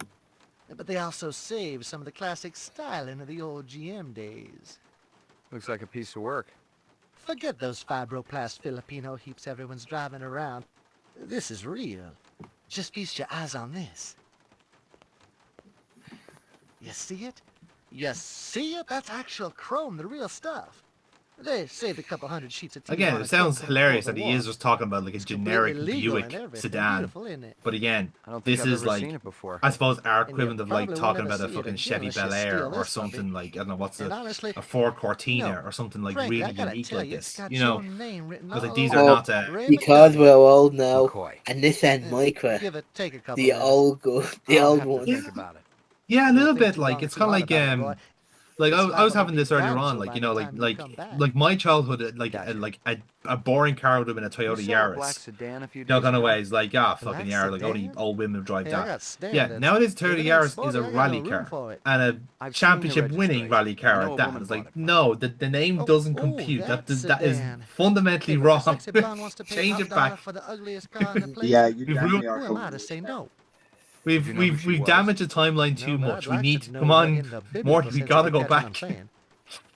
But they also save some of the classic styling of the old GM days. Looks like a piece of work. Forget those fibroplast Filipino heaps everyone's driving around. This is real. Just feast your eyes on this. You see it? You see it? That's actual chrome, the real stuff. They saved a couple hundred sheets of Again, Tijuana it sounds chrome hilarious before that the he war. is just talking about like a It's generic completely legal Buick and everything. sedan. Beautiful, isn't it? But again, I don't think this I've is ever like, seen it before. I suppose, our And you equivalent of like probably won't talking ever about a see it fucking again Chevy unless you Bel Air steal or this puppy. something like, I don't know, what's And honestly, a Ford Cortina no. or something like Frankly, really I gotta unique tell like you, it's this. got You know, your name written because like all these over are Oh, not. Ray because McCoy. we're old now, McCoy. and this ain't micro. Give it, take a couple The minutes. old the I'll old have to one. think about it. Yeah, a Don't little think bit. too Like long it's or too kind of hard like about it, Roy. like It's I was liable having to this be earlier on, dinosaur like by you know, the time you come back. like my childhood, Gotcha. like a boring car would have been a You Toyota saw a black Yaris. sedan a few No days kind of ago? ways, like fucking Black Yaris, like only sedan? old women drive Hey, I that. got Yeah, standards. nowadays If Toyota it ain't Yaris is sporty, a I got no rally room car for it. and a I've seen the championship winning registration. rally car I know at a that. woman And it's bought like, it from no, the name doesn't compute. That is sedan. fundamentally Hey, but the wrong. sexy blonde wants to pay Change top it dollar back. for the ugliest car in the place. Yeah, you We've definitely ruined- are. Who am I to say no? Did you know who she we've was? damaged the timeline too No, but much. I'd like We to need know come her on, in the biblical Morty. We sense, gotta if go you catch what I'm back. saying.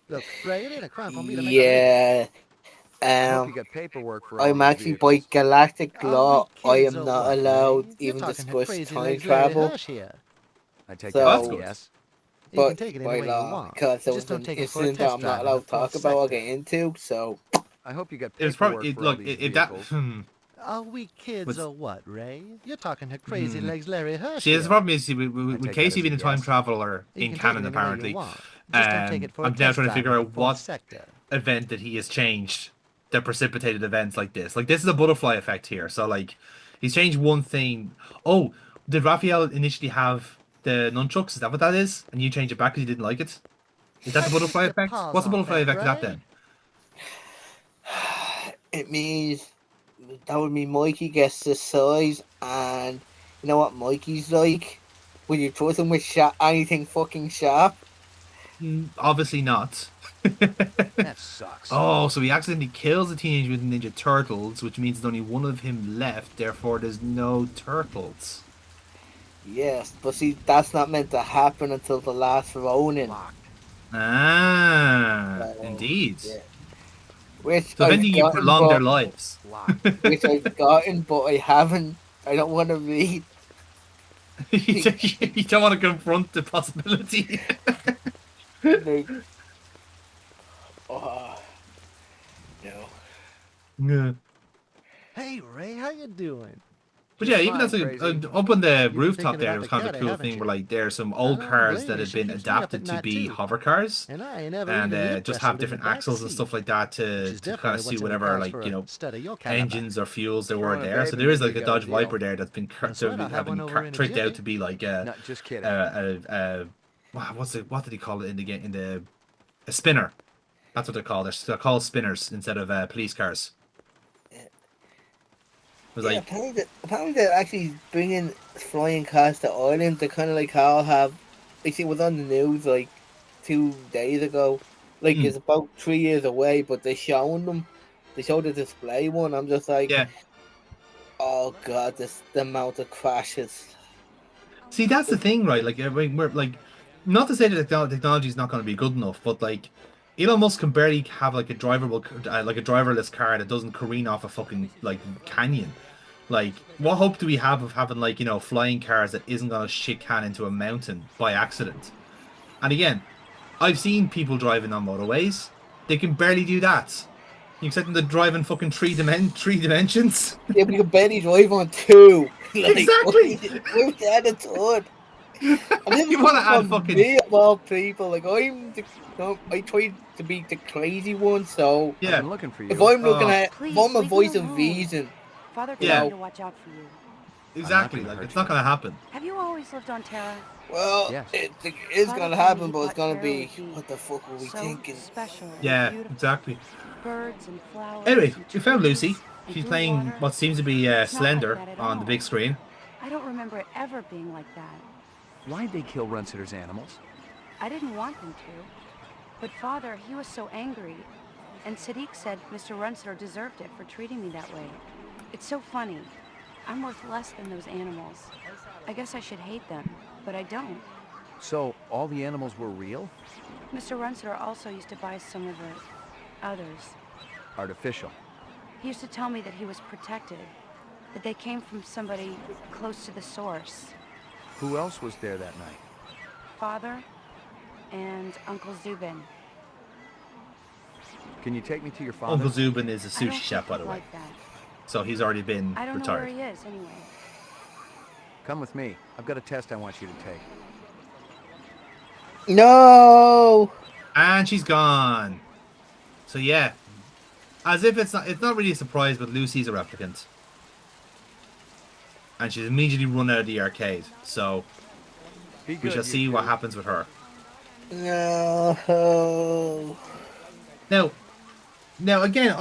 Look, Ray, it ain't a crime for me to make a living. Yeah. I hope you got paperwork for all I'm these actually by vehicles. galactic Are law. we I kids am or not what, allowed Ray? You're even talking to discuss Crazy time Legs Larry travel. Hirsch here. I take So- that That's as a good. yes. You But can take it any by way you law, want. because there Just was don't an take it for a incident that test I'm drive not in the allowed to talk fourth about. I'll sector. get into. So I hope you got It was paperwork probably for all look these if that. vehicles. Are we kids What's- or what, Ray? You're talking to Crazy Legs Larry Hirsch See, here. the problem is, see, I with take Casey that being a as a time yes. traveler You in can take canon, it any way apparently, you want. Just don't take it for a I'm now test trying to drive figure in the out fourth what sector. event that he has changed that precipitated events like this. Like this is a butterfly effect here. So like, he's changed one thing. Oh, did Raphael initially have the nunchucks? Is that what that is? And you changed it back because you didn't like it? Is that the butterfly effect? pause What's the on butterfly that, effect of that Ray. then? it means that would mean Mikey gets the size, and you know what Mikey's like? When you trust him with anything fucking sharp. Obviously not. That sucks. Oh, so he accidentally kills the Teenage Mutant Ninja Turtles, which means there's only one of him left. Therefore, there's no turtles. Yes, but see, that's not meant to happen until the last Ronin. Ah, indeed. Yeah. Which So I've then you gotten, prolong their but- lives. which I've gotten, but I haven't. I don't want to read. You don't want to confront the possibility. Like, oh, no. Yeah. Hey, Ray, how you doing? But yeah, even fine, that's crazy. up on the You've been rooftop thinking there, about it was the kind of a cat, cool haven't thing you? where like there's some I old don't cars blame that you. had She been keeps me up adapted at to night, be too. hover cars, And I ain't ever and even lip just have wrestled in the different back axles and seat. stuff like that Which to is kind definitely of see what's in the whatever cards like for you a know stud of your caliber. engines or fuels there were Throwing a there. So baby there is would like be a a Dodge good deal. Viper there that's been I swear I'll have one over in a tricked out jiffy. to be like No, just kidding. what did he call it in the game in the a spinner? That's what they're called. They're called spinners instead of police cars. It was Yeah, like apparently they're actually bringing flying cars to Ireland. They kind of like how have, I see it was on the news like 2 days ago. Like it's about 3 years away, but they're showing them. They showed the display one. I'm just like, yeah. oh god, the amount of crashes. See, that's the thing, right? Like, we're like, not to say that the technology is not going to be good enough, but like, Elon Musk can barely have like a driverless car that doesn't careen off a fucking like canyon. Like, what hope do we have of having like flying cars that isn't going to shit can into a mountain by accident? And again, I've seen people driving on motorways; they can barely do that. You expect them to drive in fucking three dimensions? Yeah, but you can barely drive on two. Like, Exactly. Where's the attitude? And this is You want to coming add from fucking me of all people. Like I try to be the crazy one. So yeah. I've been looking for you. if I'm looking at, Please, if I'm a leave me voice of alone. reason, Father you told know, me to watch out for you. Exactly. Like, it's not going to happen. Have you always lived on Terra? well, Yes. it is Father gonna told me happen, he but it's thought gonna Terra be would what the fuck were we so thinking? special and Yeah, beautiful. exactly. Birds and flowers. Anyway, and we found trees Lucy. and She's blue playing water. what seems to be It's not like Slender that at on the all. big screen. I don't remember it ever being like that. Why'd they kill Runsitter's animals? I didn't want them to. But Father, he was so angry. And Sadiq said Mr. Runsitter deserved it for treating me that way. It's so funny. I'm worth less than those animals. I guess I should hate them, but I don't. So, all the animals were real? Mr. Runsitter also used to buy some of the others. Artificial. He used to tell me that he was protected, that they came from somebody close to the source. Who else was there that night? Father and Uncle Zubin. Can you take me to your father? Uncle Zubin is a I don't sushi chef, by think the way. like that. So he's already been I don't retired. know where he is, anyway. Come with me. I've got a test I want you to take. No. And she's gone. So yeah, as if it's not really a surprise, but Lucy's a replicant, and she's immediately run out of the arcade. So we shall see what happens with her. No. Now again,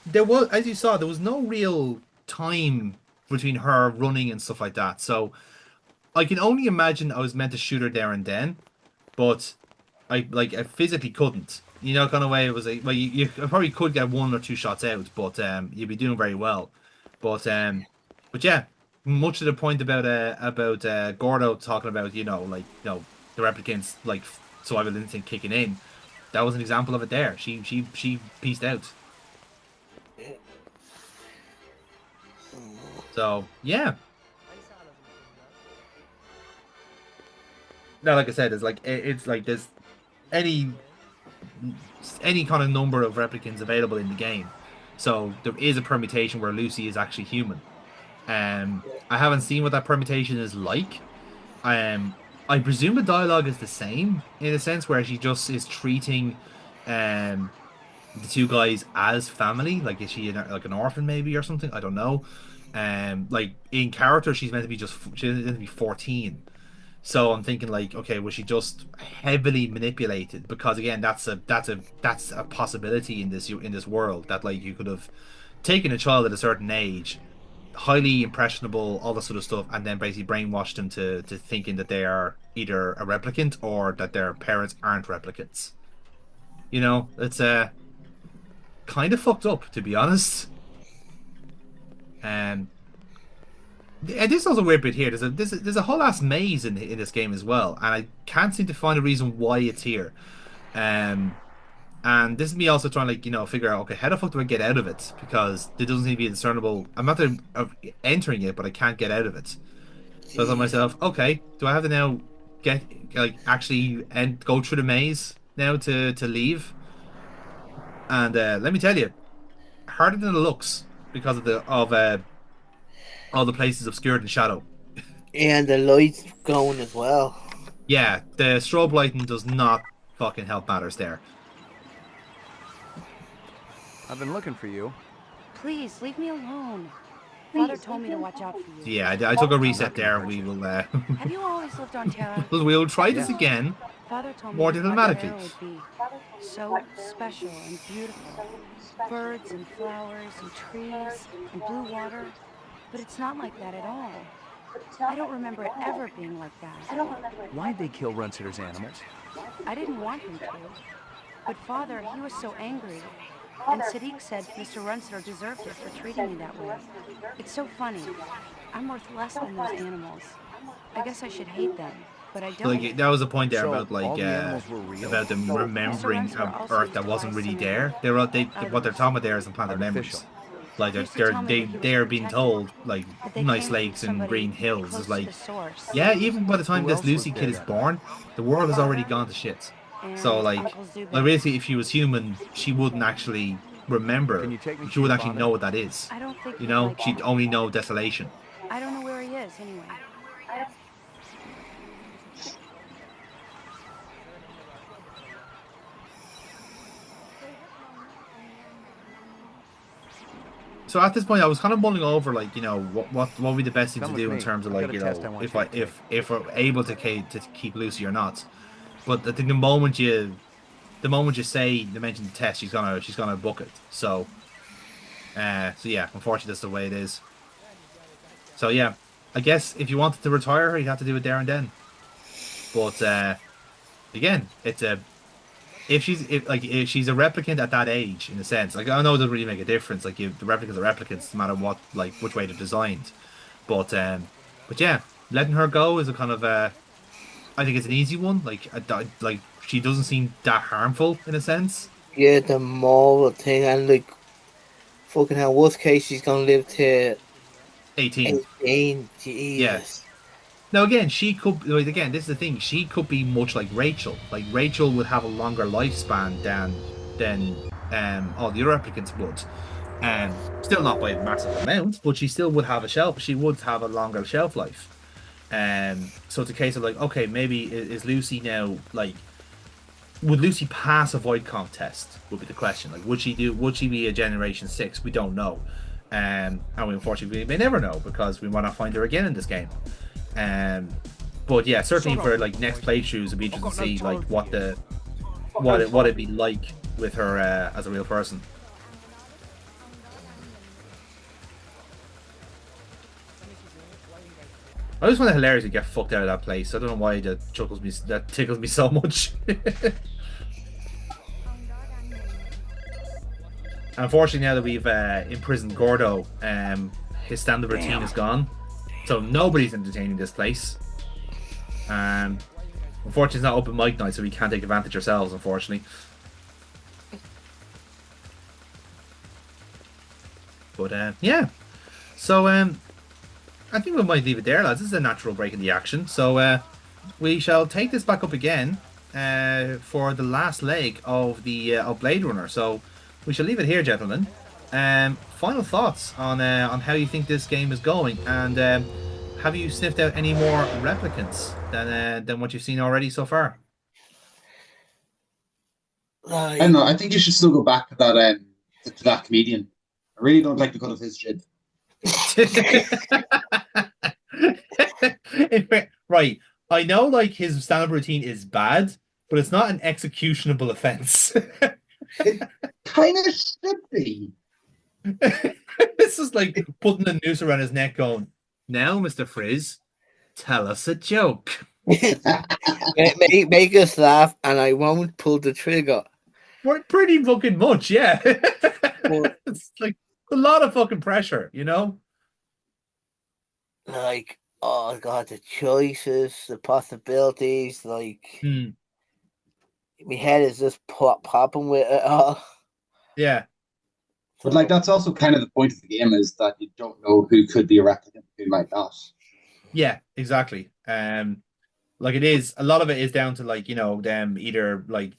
there was, as you saw, there was no real time between her running and stuff like that. So I can only imagine I was meant to shoot her there and then, but I physically couldn't. You know, kind of way it was like, well, you probably could get 1 or 2 shots out, but you'd be doing very well. But yeah, much to the point about Gordo talking about the replicants like survival instinct kicking in. That was an example of it there. She pieced out. So yeah. Now, like I said, it's like there's any kind of number of replicants available in the game. So there is a permutation where Lucy is actually human. I haven't seen what that permutation is like. I presume the dialogue is the same in a sense where she just is treating the 2 guys as family. Like, is she like an orphan maybe or something? I don't know. Like in character, she's meant to be 14. So I'm thinking like, okay, was she just heavily manipulated? Because again, that's a possibility in this world, that like you could have taken a child at a certain age, highly impressionable, all this sort of stuff, and then basically brainwashed them to thinking that they are either a replicant or that their parents aren't replicants. You know, it's kind of fucked up, to be honest. And this is also a weird bit here. There's a whole ass maze in this game as well, and I can't seem to find a reason why it's here. And this is me also trying to figure out, okay, how the fuck do I get out of it? Because there doesn't seem to be a discernible. I'm not entering it, but I can't get out of it. So I thought to myself, okay, do I have to now get actually go through the maze now to leave? And let me tell you, harder than it looks because of all the places obscured in shadow. And the lights going as well. Yeah, the strobe lighting does not fucking help matters there. I've been looking for you. Please, leave me alone. Father told me to watch out for you. Yeah, I took a reset there. We will Have you always lived on Terra? we'll try this again. Father told me More he thought diplomatically. Terra would be so special and beautiful. Birds and flowers and trees and blue water. But it's not like that at all. I don't remember it ever being like that. Why'd they kill Runsitter's animals? I didn't want them to. But Father, he was so angry. And Sadiq said Mr. Runsitter deserved it for treating me that way. It's so funny. I'm worth less than those animals. I guess I should hate them, but I don't. Like that was a point there So, about all the animals were real? about them remembering Mr. Runsitter also Earth that wasn't really there. They what they're talking about there is implanted memories. Like they're being told like nice lakes and green hills. It's like yeah, even by the time this Lucy kid is born, the world has already gone to shit. So like basically, if she was human, she wouldn't actually remember. She would actually know what that is. I don't think You know, like she'd that. only know desolation. I don't know where he is anyway. So at this point, I was kind of mulling over, like, you know, what would be the best thing Come to with do in me. terms of, I've like, got a you test I know, want if you I to if we're able to keep Lucy or not. But I think the moment you say the mention the test, she's gonna book it. So yeah, unfortunately that's the way it is. So yeah, I guess if you wanted to retire her, you'd have to do it there and then. But again, it's a if she's a replicant at that age, in a sense, like I know it doesn't really make a difference. Like the replicants are replicants, no matter what, like which way they're designed. But yeah, letting her go is a kind of I think it's an easy one. Like she doesn't seem that harmful in a sense. Yeah, the moral thing, and like, fucking hell, worst case, she's gonna live to 18. 18. Yeah. Jesus. Now again, she could like again. This is the thing. She could be much like Rachel. Like Rachel would have a longer lifespan than all the other replicants would. Still not by a massive amount, but she still would have a shelf. She would have a longer shelf life. So it's a case of like, okay, maybe is Lucy now like, would Lucy pass a void comp test? Would be the question. Like, would she be a Generation 6? We don't know. And we unfortunately may never know because we might not find her again in this game. But yeah, certainly for like next playthroughs, it'd be interesting to see like what it'd be like with her as a real person. I just find it hilarious to get fucked out of that place. I don't know why that tickles me so much. Unfortunately, now that we've imprisoned Gordo, his standard routine is gone, so nobody's entertaining this place. Unfortunately, it's not open mic night, so we can't take advantage ourselves. Unfortunately, but yeah. So I think we might leave it there, lads. This is a natural break in the action. So we shall take this back up again for the last leg of the of Blade Runner. So we shall leave it here, gentlemen. Final thoughts on how you think this game is going, and have you sniffed out any more replicants than what you've seen already so far? I don't know. I think you should still go back to that comedian. I really don't like the cut of his shit. Right, I know like his stand-up routine is bad, but it's not an executionable offense. It kind of should be. This is like putting a noose around his neck going, now Mr. Frizz, tell us a joke. make us laugh and I won't pull the trigger. Pretty fucking much, yeah. It's like a lot of fucking pressure, you know? Like, oh god, the choices, the possibilities, like my head is just popping with it all. Yeah. But like that's also kind of the point of the game, is that you don't know who could be a replicant, who might not. Yeah, exactly. Like it is a lot of it is down to like, you know, them either like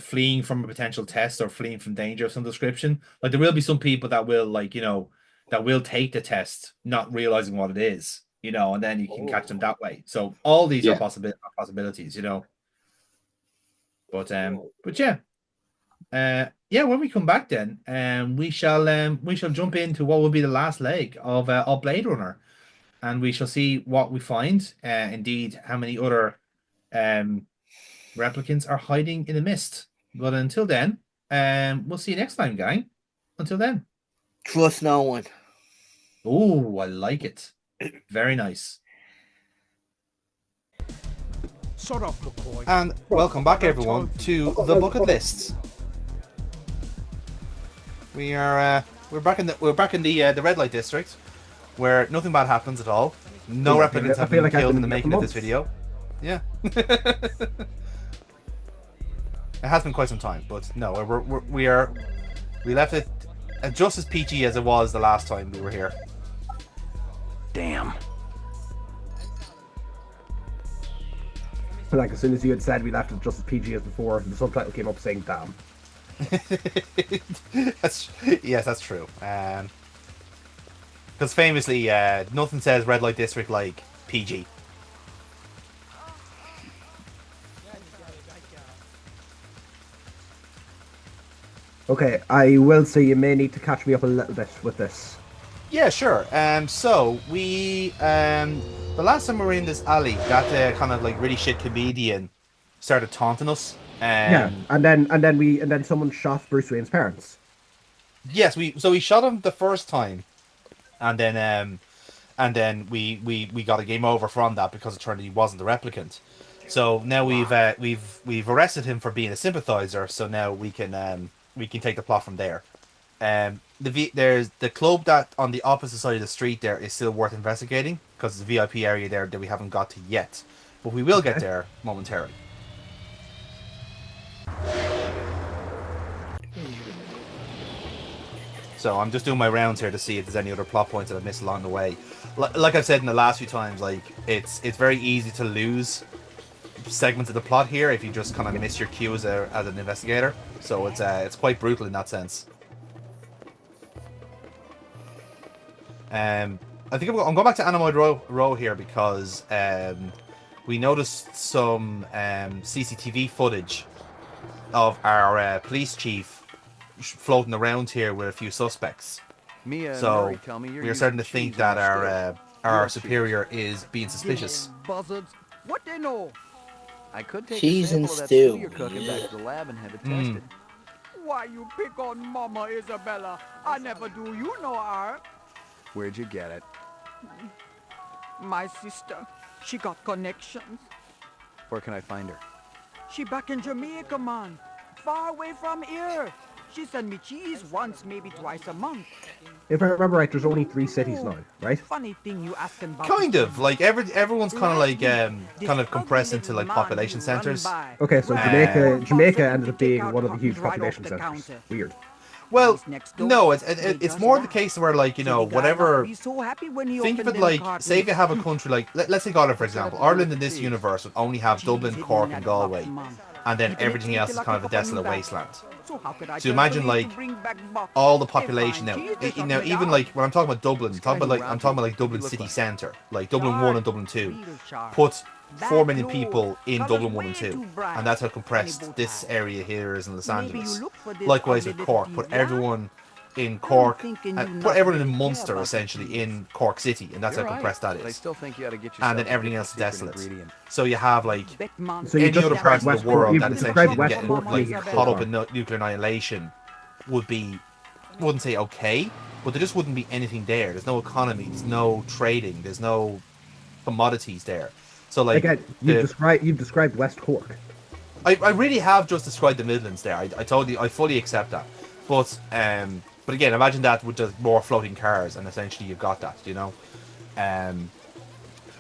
fleeing from a potential test or fleeing from danger of some description. Like there will be some people that will like, you know, that will take the test, not realizing what it is, and then you can catch them that way. So all these are possibilities, But yeah. When we come back then, we shall jump into what will be the last leg of Blade Runner, and we shall see what we find. Indeed, how many other replicants are hiding in the mist. But until then, we'll see you next time, gang. Until then, trust no one. Oh, I like it. Very nice. Sort of McCoy. And welcome back, everyone, to the bucket list. We're back in the red light district, where nothing bad happens at all. No replicants have been killed in the making of this video. Yeah. It has been quite some time, but no, we left it just as peachy as it was the last time we were here. Damn. Like, as soon as you had said we left it just as PG as before, the subtitle came up saying damn. That's true. Because famously, nothing says red light district like PG. Okay, I will say you may need to catch me up a little bit with this. Yeah, sure. So we the last time we were in this alley, that kind of like really shit comedian started taunting us. Yeah, and then someone shot Bruce Wayne's parents. Yes, we shot him the first time, and then we got a game over from that because it turned out he wasn't the replicant. So now we've arrested him for being a sympathizer. So now we can take the plot from there. There's the club that on the opposite side of the street there is still worth investigating because it's a VIP area there that we haven't got to yet, but we will get there momentarily. So I'm just doing my rounds here to see if there's any other plot points that I've missed along the way. Like I've said in the last few times, like it's very easy to lose segments of the plot here if you just kind of miss your cue as an investigator. So it's quite brutal in that sense. I think I'm going back to Animoid Row here because we noticed some CCTV footage of our police chief floating around here with a few suspects. So we're starting to think that our superior is being suspicious. Buzzards. What they know? I could take cheese a and sample of that stew. stew you're cooking back to the lab and have it tested. Why you pick on Mama Isabella? I never do you no harm. Where'd you get it? My sister. She got connections. Where can I find her? She back in Jamaica, man. Far away from here. She send me cheese once, maybe twice a month. If I remember right, there's only 3 cities now, right? Funny thing you asking about. Kind of like everyone's kind of like kind of compressed into like population centers. Okay, so Jamaica ended up being one of the huge population centers. Weird. Well, no, it's more the case where like whatever. Think of it like, say if you have a country like let's take Ireland for example. Ireland in this universe would only have Dublin, Cork, and Galway, and then everything else is kind of a desolate wasteland. So imagine like all the population now. Even like when I'm talking about Dublin, I'm talking about like Dublin city centre, like Dublin 1 and Dublin 2. Put 4 million people in Dublin 1 and 2, and that's how compressed this area here is in Los Angeles. Likewise with Cork, put everyone in Cork, put everyone in Munster essentially in Cork City, and that's how compressed that is. I still think you ought to get and then everything else is desolate. So you have like So any other parts of the world that essentially West get Cork like being caught up in nuclear annihilation wouldn't say okay, but there just wouldn't be anything there. There's no economy, there's no trading, there's no commodities there. So like again, you've described West Cork. I really have just described the Midlands there. I told you I fully accept that. But again, imagine that with just more floating cars, and essentially you've got that,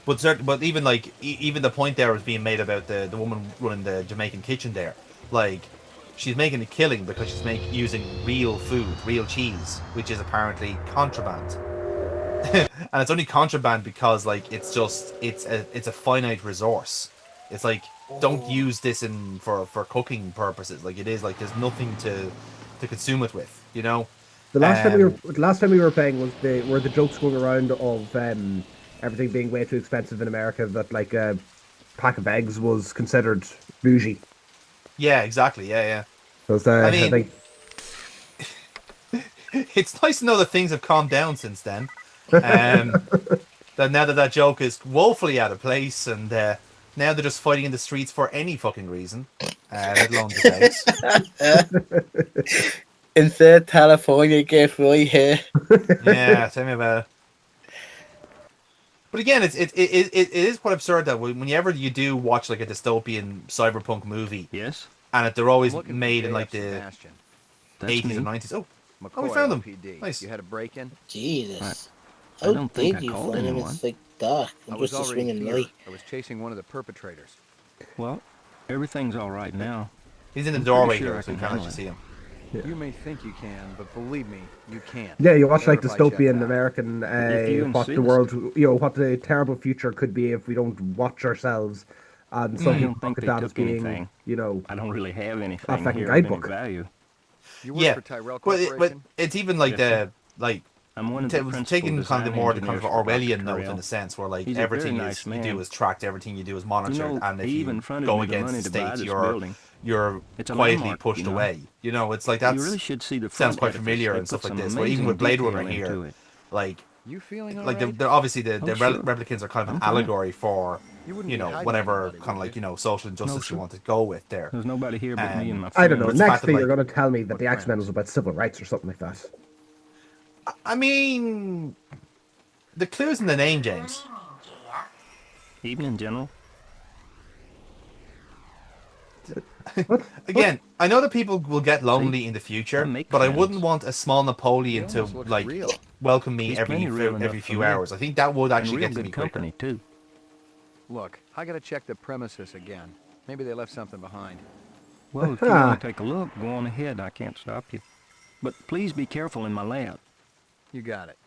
But even like even the point there was being made about the woman running the Jamaican kitchen there, like she's making a killing because she's using real food, real cheese, which is apparently contraband. And it's only contraband because like it's a finite resource. It's like don't use this for cooking purposes. Like it is like there's nothing to consume it with, The last time we were playing was were the jokes going around of everything being way too expensive in America that like a pack of eggs was considered bougie. Yeah, exactly. Yeah. So I I mean, think it's nice to know that things have calmed down since then. That now that joke is woefully out of place, and now they're just fighting in the streets for any fucking reason, let alone just eggs. Instead, California gave right here. Yeah, tell me about it. But again, it is quite absurd that whenever you do watch like a dystopian cyberpunk movie, yes, and they're always I'm looking made for in like JF the Sebastian. That's 80s me. or 90s. Oh, McCoy, we found them. LPD. Nice. You had a break-in? Jesus. I How don't think did I you called find him? anyone. It's like dark. I I'm was just a already swinging here. light. I was chasing one of the perpetrators. Well, everything's all right now. He's in the I'm pretty doorway sure here, I so you can can't handle actually see him. You may think you can, but believe me, you can't. yeah, you watch like Verified check dystopian back. American If you what the insist. world what the terrible future could be if we don't watch ourselves, and some I people don't think look at they that as took being anything. I don't really have a anything fucking here of any guidebook. value. You work Yeah, for Tyrell but Corporation? it's even like Yes, I'm one of the taking principal kind of the design more the kind of engineers for Dr. Orwellian note in Terrell. a sense, where like He's a very everything nice you man. do is tracked, everything you do is monitored, You know, and if he you even fronted go me the against money the to buy state, this you're building. It's a quietly landmark, pushed you know. away. You know, it's like You that's really should see the sounds front quite edifice. familiar They and stuff put like some this. Where even amazing with Blade Runner detail here, into it. like You feeling all like right? they're obviously the Oh, sure. replicants are kind of I'm an fine. allegory for You wouldn't be hiding whatever anybody, kind of would like you? social injustice sir. you want to go with there. There's nobody here but me and my I don't know. friends. But it's the Next fact that, thing you're like- going to tell me that What the X-Men friends? was about civil rights or something like that. I mean, the clues in the name, James. Evening, General. Again, I know that people will get lonely in the I future, make but I friends. wouldn't want a small Napoleon He to almost looks like real. welcome me He's every plenty real enough every for few me. hours. I think that would And actually real get to me good quicker. company, too. Look, I gotta check the premises again. Maybe they left something behind. Well, if you want to take a look, go on ahead. I can't stop you. But please be careful in my lab. You got it.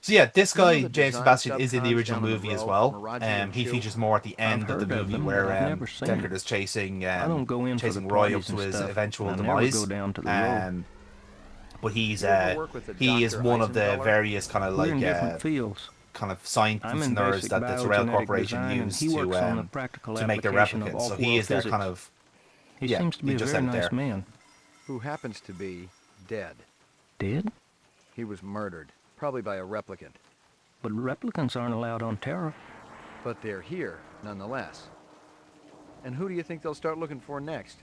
So yeah, this You know guy the James design Sebastian is in the subcons original down on the movie as row, well. Mirage and He Chew? features more at the end of the heard of movie them, where but I've never seen Deckard them. is chasing I don't go in for the chasing Roy up parties to and his stuff. eventual I never demise. go down to the road. But he's You ever work with a he is Dr. one of the Eisenhower? various kind of We're like in different fields. kind of I'm scientists in nerds basic that the Tyrell biogenetic Corporation design, and used he works on the practical to make their application of replicants. So he off-world is their physics. kind of He seems to be a he's just very out nice there. man. Who happens to be dead. Dead? He was murdered, probably by a replicant. But replicants aren't allowed on Terra. But they're here, nonetheless. And who do you think they'll start looking for next?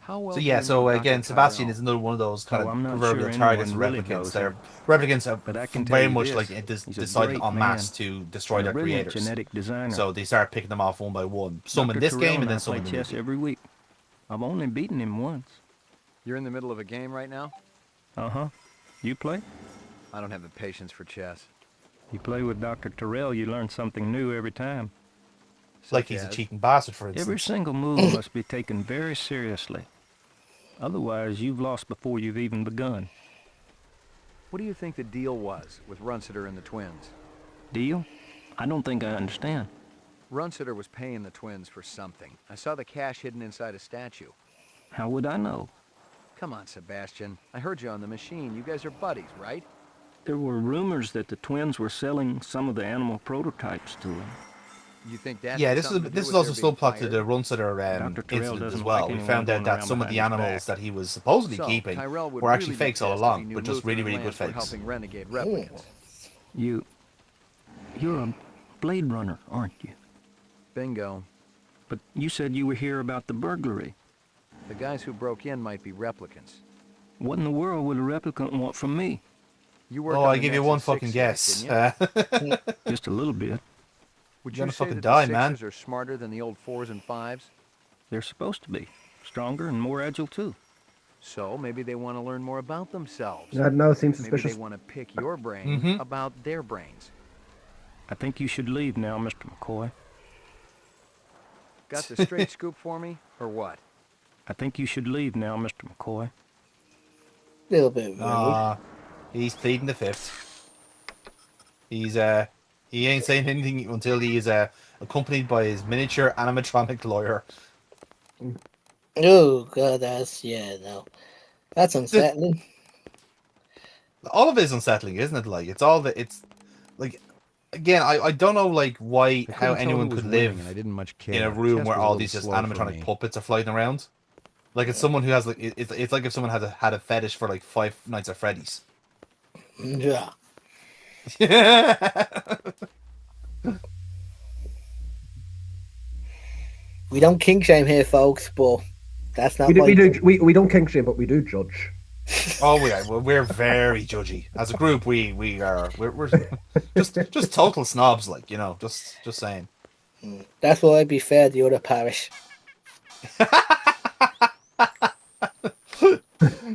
How well So do yeah, you so know again, Dr. Sebastian Tyrell? is another one of those kind Oh, I'm of not proverbial sure targets anyone for really replicants. goes They're here. replicants are But I can tell very you much this, like he's a decided great en masse man to destroy and a their brilliant creators. genetic designer. So they start picking them off one by one. Some Dr. in this Terrell game and then I some play in the chess movie. every week. I've only beaten him once. You're in the middle of a game right now? Uh-huh. You play? I don't have the patience for chess. You play with Dr. Terrell, you learn something new every time. Like he's a cheating bastard, for instance. Every single move must be taken very seriously. Otherwise, you've lost before you've even begun. What do you think the deal was with Runsiter and the twins? Deal? I don't think I understand. Runsiter was paying the twins for something. I saw the cash hidden inside a statue. How would I know? Come on, Sebastian. I heard you on the machine. You guys are buddies, right? There were rumors that the twins were selling some of the animal prototypes to him. You think that? Yeah, had this is something to do this is with also their still being plot to fired? the Runsiter Dr. Terrell incident as doesn't well. like We anyone found out going that around some of the behind his animals back. that he was supposedly So, keeping Tyrell would were actually really be fakes all pissed if he along, knew but just Lutheran really good lands were fakes. helping renegade replicants. You're a Blade Runner, aren't you? Bingo. But you said you were here about the burglary. The guys who broke in might be replicants. What in the world would a replicant want from me? You work Oh, on I the give you Nexus one 6 fucking site, guess. didn't you? Just a little bit. Would You're you gonna say fucking that die, the man. Sixers are smarter than the old 4s and 5s? They're supposed to be. Stronger and more agile, too. So maybe they want to learn more about themselves. No, it seems Maybe suspicious. they want to pick your brain Mhm. about their brains. I think you should leave now, Mr. McCoy. Got the straight scoop for me, or what? I think you should leave now, Mr. McCoy. Little bit rude. He's pleading the fifth. He ain't saying anything until he is accompanied by his miniature animatronic lawyer. Oh god, no. That's unsettling. All of it is unsettling, isn't it? Like, it's all that it's like. Again, I don't know like why how anyone could live and I didn't much care. in a room Chess where was a all little these just slow for animatronic me. puppets are floating around. Like it's someone who has like it's like if someone had a fetish for like Five Nights at Freddy's. Yeah. We don't kink shame here, folks, but that's not We my. don't kink shame, but we do judge. Oh, we're very judgy as a group. We're just total snobs, like, you know. Just saying. That's why I'd be fair to the other parish.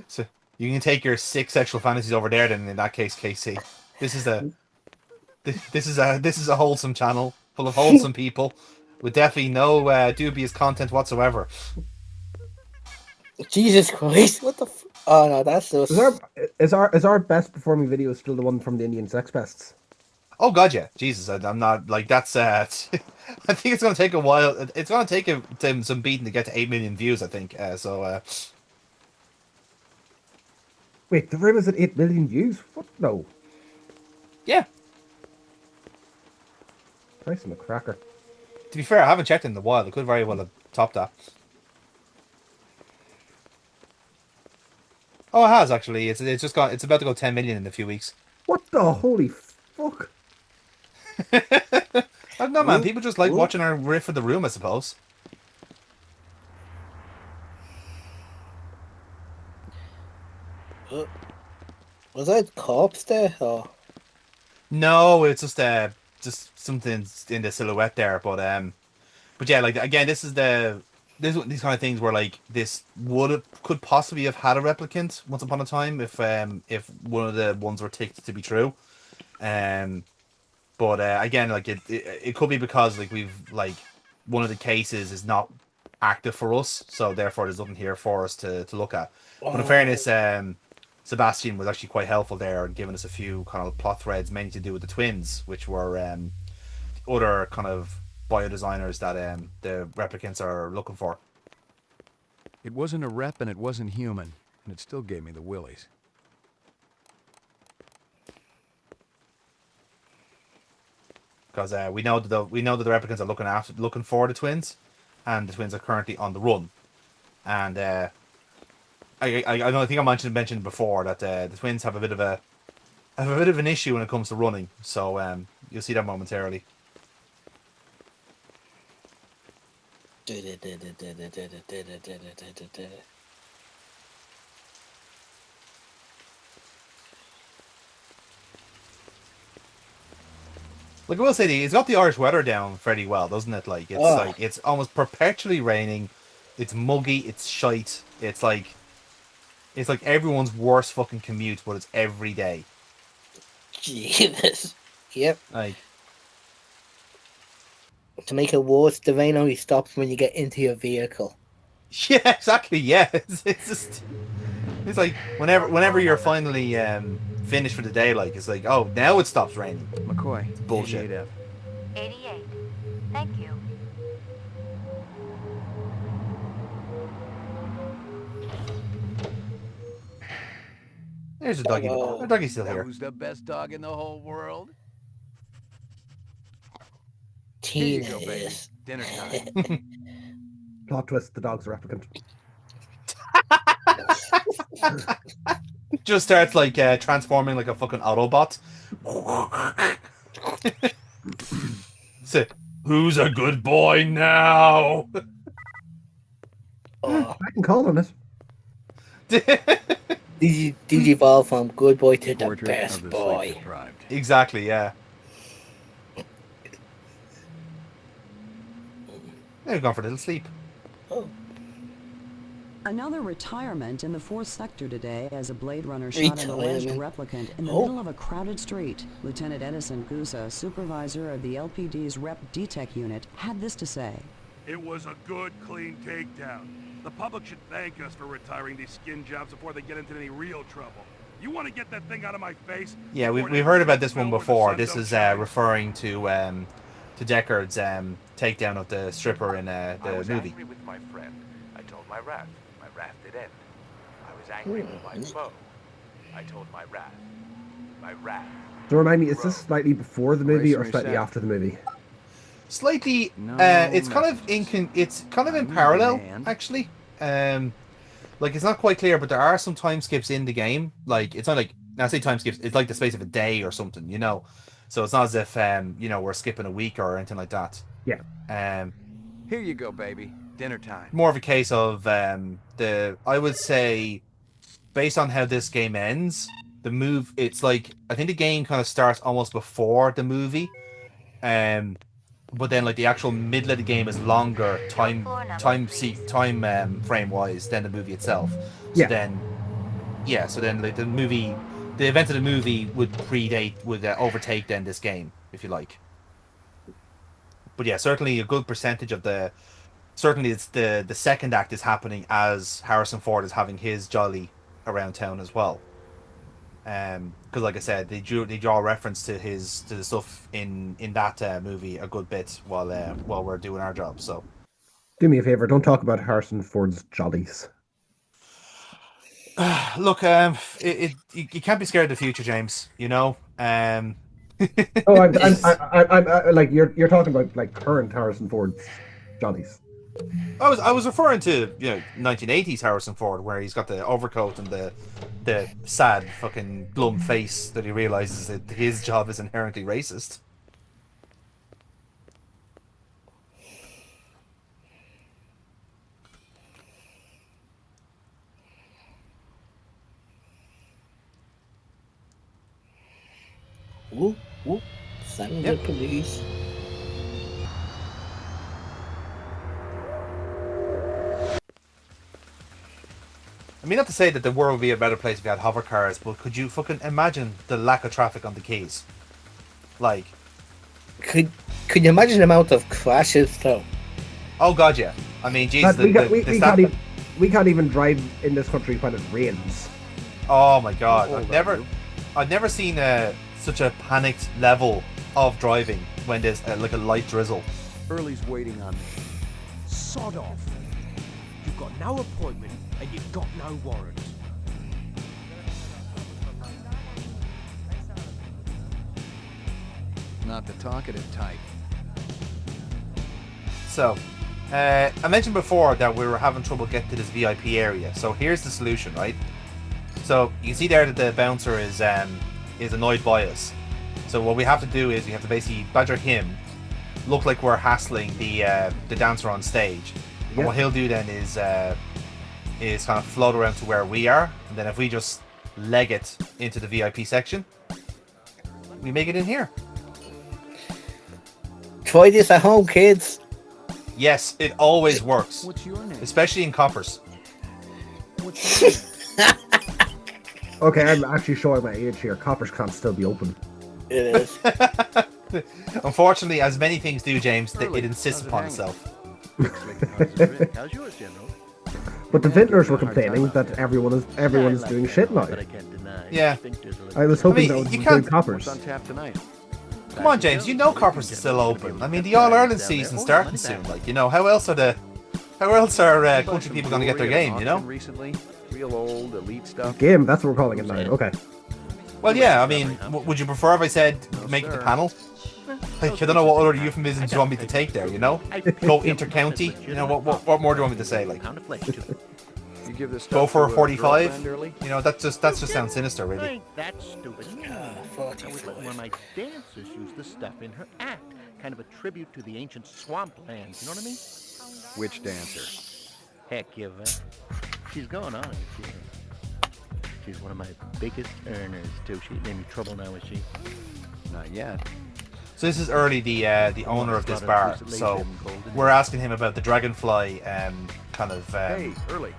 So you can take your 6 sexual fantasies over there. Then in that case, KC, this is a wholesome channel full of wholesome people with definitely no dubious content whatsoever. Jesus Christ! What the? Oh no, that's just. Is our best performing video still the one from the Indian Sex Pests? Oh god, yeah, Jesus, I'm not like that's. I think it's gonna take a while. It's gonna take some beating to get to 8 million views. I think so. Wait, the room is at 8 million views? What? No. Yeah. Christ, I'm a cracker. To be fair, I haven't checked in a while. It could very well have topped that. Oh, it has actually. It's just gone. It's about to go 10 million in a few weeks. What the holy fuck? I don't know, man. People just like watching our riff of the room, I suppose. Was that corpse there? Or? No, it's just something in the silhouette there. But yeah, like again, these kind of things where like this could possibly have had a replicant once upon a time if one of the ones were ticked to be true. But again, like it could be because like we've like one of the cases is not active for us, so therefore there's nothing here for us to look at. But in fairness, Sebastian was actually quite helpful there and giving us a few kind of plot threads, mainly to do with the twins, which were other kind of biodesigners that the replicants are looking for. It wasn't a rep and it wasn't human, and it still gave me the willies. Because we know that the replicants are looking for the twins, and the twins are currently on the run. And I think I mentioned before that the twins have a bit of an issue when it comes to running. So you'll see that momentarily. Like I will say, it's got the Irish weather down fairly well, doesn't it? Like it's almost perpetually raining. It's muggy. It's shite. It's like everyone's worst fucking commute, but it's every day. Jesus. Yep. Like to make it worse, the rain only stops when you get into your vehicle. Yeah, exactly. Yeah, it's like whenever you're finally finished for the day, like it's like, oh, now it stops raining. McCoy, it's bullshit. 88. Thank you. There's a doggy. The doggy's still here. Who's the best dog in the whole world? Tina Here you go, baby. Dinner time. Plot twist: the dog's a replicant. Just starts like transforming like a fucking Autobot. So, who's a good boy now? I can call on it. Did you evolve from good boy to the best boy? Exactly, yeah. They've gone for a little sleep. Another retirement in the 4th sector today as a Blade Runner shot an alleged replicant in the middle of a crowded street. Lieutenant Edison Gusa, supervisor of the LPD's Rep DTEC unit, had this to say. It was a good, clean takedown. The public should thank us for retiring these skin jobs before they get into any real trouble. You want to get that thing out of my face? Yeah, we've heard about this one before. This is referring to Deckard's takedown of the stripper in the movie. With my friend. I told my wrath. My wrath did end. I was angry with my foe. I told my wrath. My wrath. So remind me, is this slightly before the movie or slightly after the movie? Slightly. It's kind of in parallel, actually. Like it's not quite clear, but there are some time skips in the game. Like it's not like I say time skips. It's like the space of a day or something, you know. So it's not as if we're skipping a week or anything like that. Yeah. Here you go, baby. Dinner time. More of a case of I would say, based on how this game ends, it's like I think the game kind of starts almost before the movie, but then like the actual middle of the game is longer time frame wise than the movie itself. So then like the event of the movie would overtake then this game, if you like. But yeah, certainly a good percentage of certainly it's the second act is happening as Harrison Ford is having his jolly around town as well. Because like I said, they draw reference to the stuff in that movie a good bit while we're doing our job. So Do me a favor, don't talk about Harrison Ford's jollies. Look, you can't be scared of the future, James. You know. I'm like you're talking about like current Harrison Ford's jollies. I was referring to 1980s Harrison Ford, where he's got the overcoat and the sad fucking glum face that he realizes that his job is inherently racist. Whoop, whoop. Sang the police. I mean, not to say that the world would be a better place if we had hover cars, but could you fucking imagine the lack of traffic on the quays? Like, could you imagine the amount of crashes though? Oh god, yeah. I mean, Jesus, we can't even drive in this country when it rains. Oh my god, I've never seen such a panicked level of driving when there's like a light drizzle. Early's waiting on me. Sod off. You've got no appointment and you've got no warrant. Not the talkative type. So, I mentioned before that we were having trouble getting to this VIP area. So here's the solution, right? So you can see there that the bouncer is annoyed by us. So what we have to do is we have to basically badger him, look like we're hassling the dancer on stage. And what he'll do then is kind of float around to where we are, and then if we just leg it into the VIP section, we make it in here. Try this at home, kids. Yes, it always works. What's your name? Especially in coppers. What's your name? Okay, I'm actually showing my age here. Coppers can't still be open. It is. Unfortunately, as many things do, James, it insists upon itself. How's yours, General? But the vintners were complaining that everyone is doing shit now. Yeah. I was hoping that would include Coppers. What's on tap tonight? Come on, James, you know Coppers is still open. I mean, the All-Ireland season's starting soon. Like, you know, how else are country people going to get their game, you know? Recently, real old elite stuff. Game, that's what we're calling it now. Okay. Well, yeah, I mean, would you prefer if I said make it the panel? Like, I don't know what other euphemisms you want me to take there, you know? Go inter-county? You know, what more do you want me to say? Like, You give this go stuff for a to 45? girlfriend early? You know, that just sounds sinister, really. Ain't that stupid? I was letting one of my dancers use the stuff in her act. Kind of a tribute to the ancient swamplands, you know what I mean? Which dancer? Heck, you bet. She's going on it, she is. She's one of my biggest earners, too. She ain't in any trouble now, is she? Not yet. So this is Early, the owner of this bar. So we're asking him about the dragonfly kind of Hey, Early.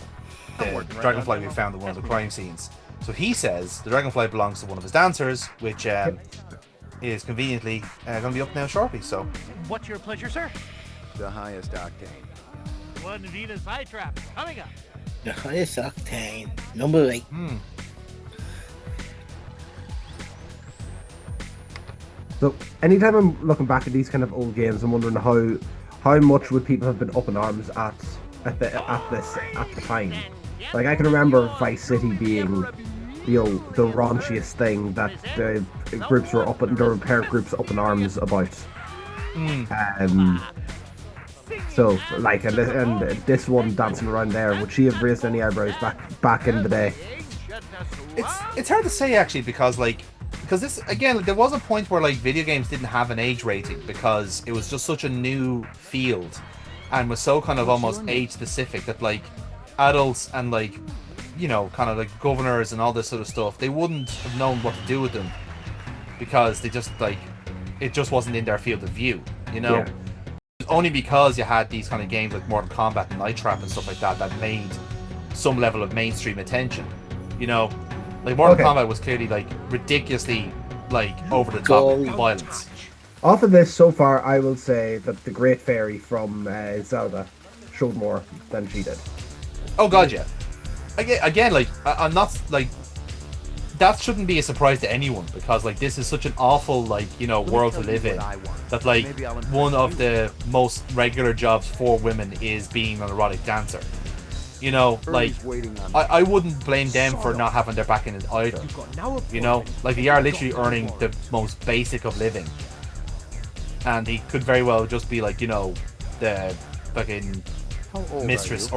the dragonfly we found in one of the crime scenes. So he says the dragonfly belongs to one of his dancers, which is conveniently going to be up now shortly. So What's your pleasure, sir? The highest octane. One Venus eye trap coming up. The highest octane. Number 8. So anytime I'm looking back at these kind of old games, I'm wondering how much would people have been up in arms at the time. Like, I can remember Vice City being, the raunchiest thing that the groups were up, and the repair groups up in arms about. So, like, and this one dancing around there, would she have raised any eyebrows back in the day? It's hard to say actually, because this again, like, there was a point where like video games didn't have an age rating because it was just such a new field and was so kind of almost age specific that like adults and like, you know, kind of like governors and all this sort of stuff, they wouldn't have known what to do with them because they just like, it just wasn't in their field of view, you know. Yeah. Only because you had these kind of games like Mortal Kombat and Night Trap and stuff like that that made some level of mainstream attention, you know. Like Mortal Kombat was clearly like ridiculously like over the top violence. Off of this so far, I will say that the Great Fairy from Zelda showed more than she did. Oh god, yeah. Again, like I'm not like, that shouldn't be a surprise to anyone because like this is such an awful like, you know, world to live in that like one of the most regular jobs for women is being an erotic dancer. You know, like I wouldn't blame them for not having their back in it either. You know, like they are literally earning the most basic of living, and they could very well just be like, you know, the fucking mistress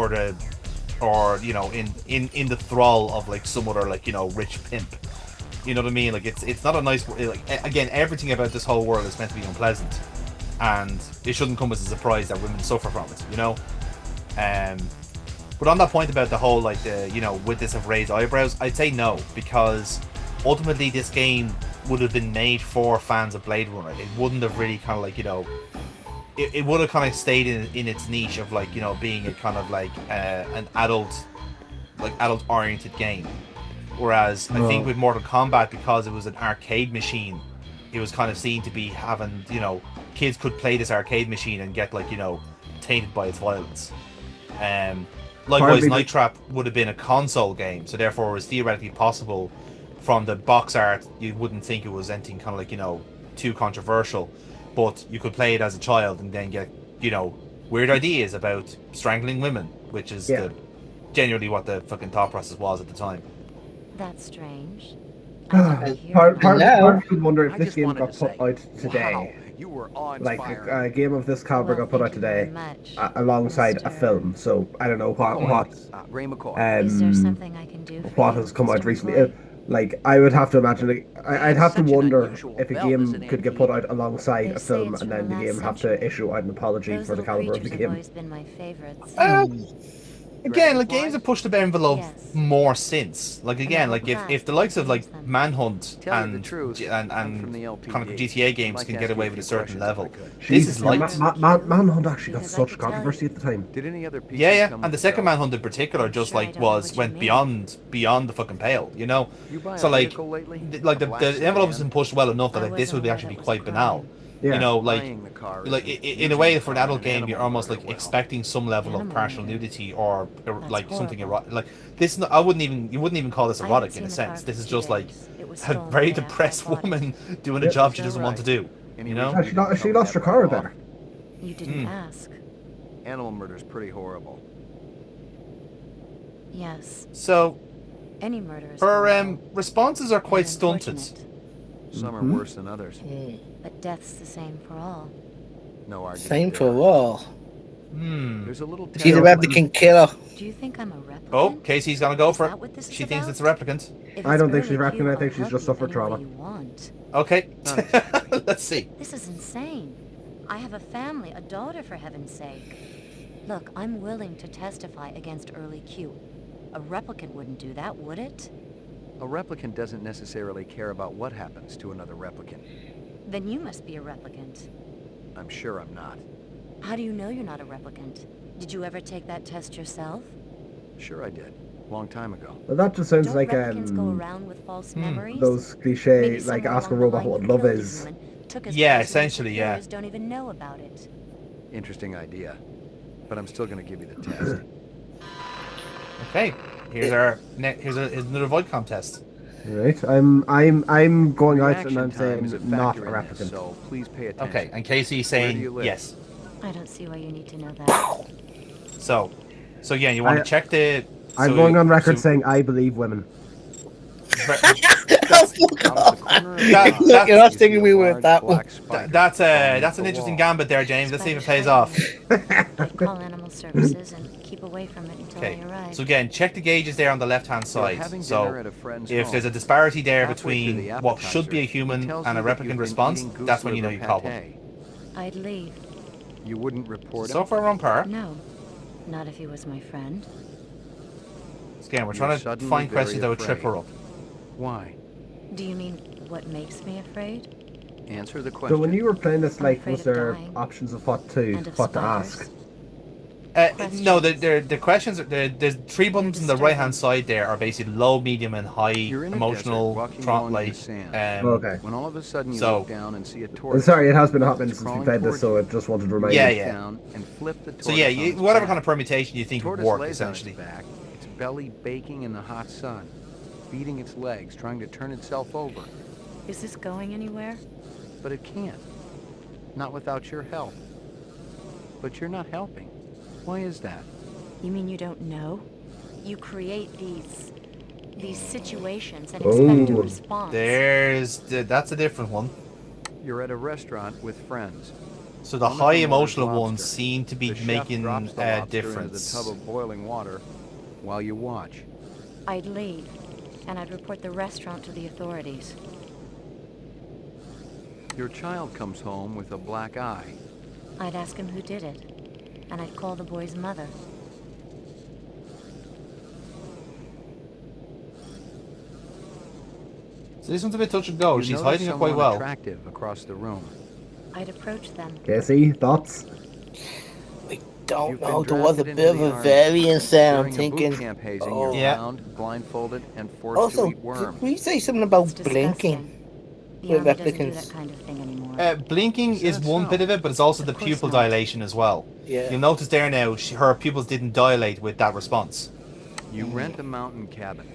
or you know, in the thrall of like some other like, you know, rich pimp. You know what I mean? Like it's not a nice, like, again, everything about this whole world is meant to be unpleasant, and it shouldn't come as a surprise that women suffer from it. You know, but on that point about the whole like the, you know, would this have raised eyebrows? I'd say no, because ultimately this game would have been made for fans of Blade Runner. It wouldn't have really kind of like, you know, it would have kind of stayed in its niche of like, you know, being a kind of like an adult oriented game. Whereas I think with Mortal Kombat, because it was an arcade machine, it was kind of seen to be having, you know, kids could play this arcade machine and get like, you know, tainted by its violence. Likewise, Night Trap would have been a console game, so therefore it was theoretically possible. From the box art, you wouldn't think it was anything kind of like, you know, too controversial, but you could play it as a child and then get, you know, weird ideas about strangling women, which is genuinely what the fucking thought process was at the time. That's strange. Part of me wonder if this game got put out today. You were on like fire. a game of this caliber got put out today alongside a film. So I don't know what Ray McCoy. Is there something I can do for what has come out recently. Like, I would have to imagine, like, I'd have to wonder if a game could get put out alongside a film, and then the game have to issue out an apology for the caliber of the game. Again, like, games have pushed the envelope more since. Like, again, like if the likes of like Manhunt and kind of GTA games can get away with a certain level, this is like Manhunt actually got such controversy at the time. Did any other pieces and the second Manhunt in particular just like went beyond the fucking pale, you know. So like the envelope has been pushed well enough that like, this would actually be quite banal. You know, like in a way, for an adult game, you're almost like expecting some level of partial nudity or like something erotic. Like this, you wouldn't even call this erotic in a sense. This is just like a very depressed woman doing a job she doesn't want to do. You know, she lost her car there. You didn't ask. Animal murder's pretty horrible. Yes. So, any murders. Her responses are quite stunted. Some are worse than others. But death's the same for all. No argument. Same for all. There's a little. She's a replicant killer. Do you think I'm a replicant? Oh, Casey's gonna go for it. She thinks it's a replicant. I don't think she's a replicant. I think she's just suffered trauma. Okay. Let's see. This is insane. I have a family, a daughter, for heaven's sake. Look, I'm willing to testify against Early Q. A replicant wouldn't do that, would it? A replicant doesn't necessarily care about what happens to another replicant. Then you must be a replicant. I'm sure I'm not. How do you know you're not a replicant? Did you ever take that test yourself? Sure I did. Long time ago. Well, that just sounds like go around with false memories? Those cliche, like, ask a robot what love is. Yeah, essentially, yeah. Don't even know about it. Interesting idea. But I'm still going to give you the test. Okay. Here's another void contest. Right. I'm going out and I'm saying not a replicant. So please pay attention. Okay, and Casey's saying yes. I don't see why you need to know that. So yeah, you want to check the I'm going on record saying I believe women. Look, you're not sticking me with that one. That's an interesting gambit there, James. Let's see if it pays off. I'd call animal services and keep away from it until I arrive. So again, check the gauges there on the left-hand side. So if there's a disparity there between what should be a human and a replicant response, that's when you know you caught one. I'd leave. You wouldn't report him? So far, we're on par. No, not if he was my friend. Again, we're trying to find questions that would trip her up. Why? Do you mean what makes me afraid? Answer the question. So when you were playing this, like, was there options of what to ask? No, the questions. There's 3 buttons on the right-hand side. There are basically low, medium, and high emotional okay. When all of a sudden you look down and see a tortoise. I'm sorry, it has been a hot minute since we played this, so I just wanted to remind you. Yeah. So yeah, whatever kind of permutation you think would work, essentially. Back, its belly baking in the hot sun, beating its legs, trying to turn itself over. Is this going anywhere? But it can't. Not without your help. But you're not helping. Why is that? You mean you don't know? You create these situations and expect a response. That's a different one. You're at a restaurant with friends. So the high emotional ones seem to be making a difference. The tub of boiling water while you watch. I'd leave, and I'd report the restaurant to the authorities. Your child comes home with a black eye. I'd ask him who did it. And I'd call the boy's mother. So this one's a bit touch and go. She's hiding it quite well. Attractive across the room. I'd approach them. Casey, thoughts? I don't know. There was a bit of a variance there. I'm thinking. Blindfolded and forced to eat worms. Can we say something about blinking? The army doesn't do that kind of thing anymore. Blinking is one bit of it, but it's also the pupil dilation as well. Yeah. You'll notice there now, her pupils didn't dilate with that response. You rent a mountain cabin.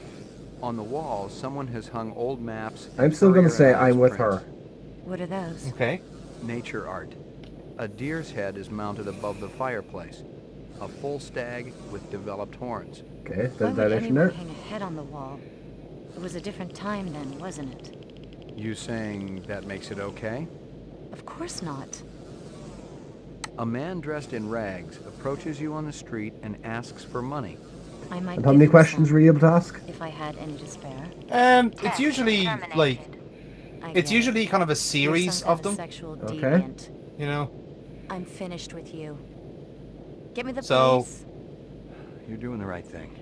On the walls, someone has hung old maps. I'm still going to say I'm with her. What are those? Okay. Nature art. A deer's head is mounted above the fireplace. A full stag with developed horns. Okay, there's dilation there. Hang a head on the wall. It was a different time then, wasn't it? You saying that makes it okay? Of course not. A man dressed in rags approaches you on the street and asks for money. I might and how many questions were you able to ask? If I had any to spare. It's usually like, it's usually kind of a series of them. Okay. You know. I'm finished with you. Get me the police. You're doing the right thing.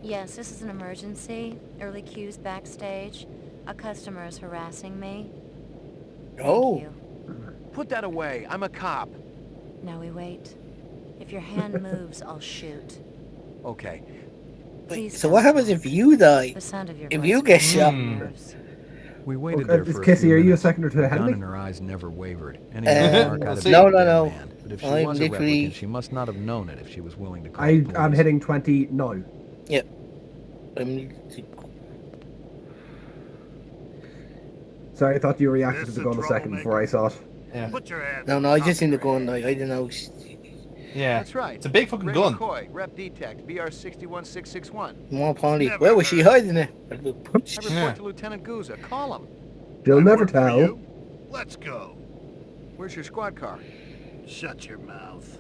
Yes, this is an emergency. Early queues backstage. A customer is harassing me. Oh. Put that away. I'm a cop. Now we wait. If your hand moves, I'll shoot. Okay. Please. So what happens if you die? The sound of your if you get shot? We waited there for Kissy, are you a second or two ahead of me? In her eyes never wavered. No. But if she was a replicant, she must not have known it if she was willing to call I'm hitting 20 now. Yep. Sorry, I thought you reacted to the gun a second before I saw it. Yeah. No, I just seen the gun. I don't know. Yeah. That's right. It's a big fucking Rick gun. McCoy, Rep Detect, BR61661. More apparently. Where was she hiding it? I report to Lieutenant Guza. Call him. You'll never tell. Let's go. Where's your squad car? Shut your mouth.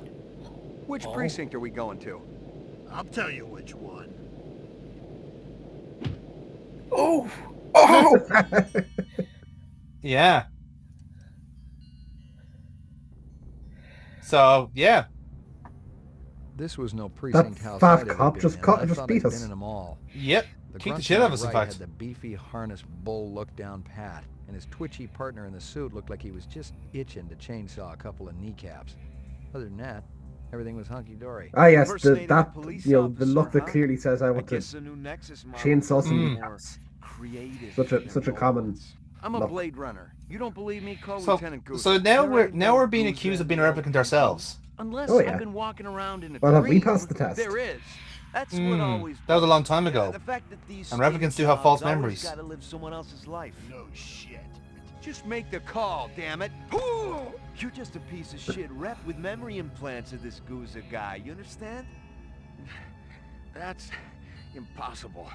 Which precinct are we going to? I'll tell you which one. Oh! Yeah. So, yeah. This was no precinct house. That fat cop just beat us. In them all. Yep. Kicked the shit out of us, in fact. Had the beefy harness bull look down pat, and his twitchy partner in the suit looked like he was just itching to chainsaw a couple of kneecaps. Other than that, everything was hunky-dory. Ah, yes, the look that clearly says I want to chainsaw some kneecaps. Such a common. I'm a Blade Runner. You don't believe me? Call Lieutenant Goose. So now we're being accused of being a replicant ourselves. Unless I've been walking around in a well, have we passed the test? There is. That's what always. That was a long time ago. The fact that these and replicants do have false memories. Gotta live someone else's life. No shit. Just make the call, damn it. You're just a piece of shit rep with memory implants of this Guza guy. You understand? Impossible.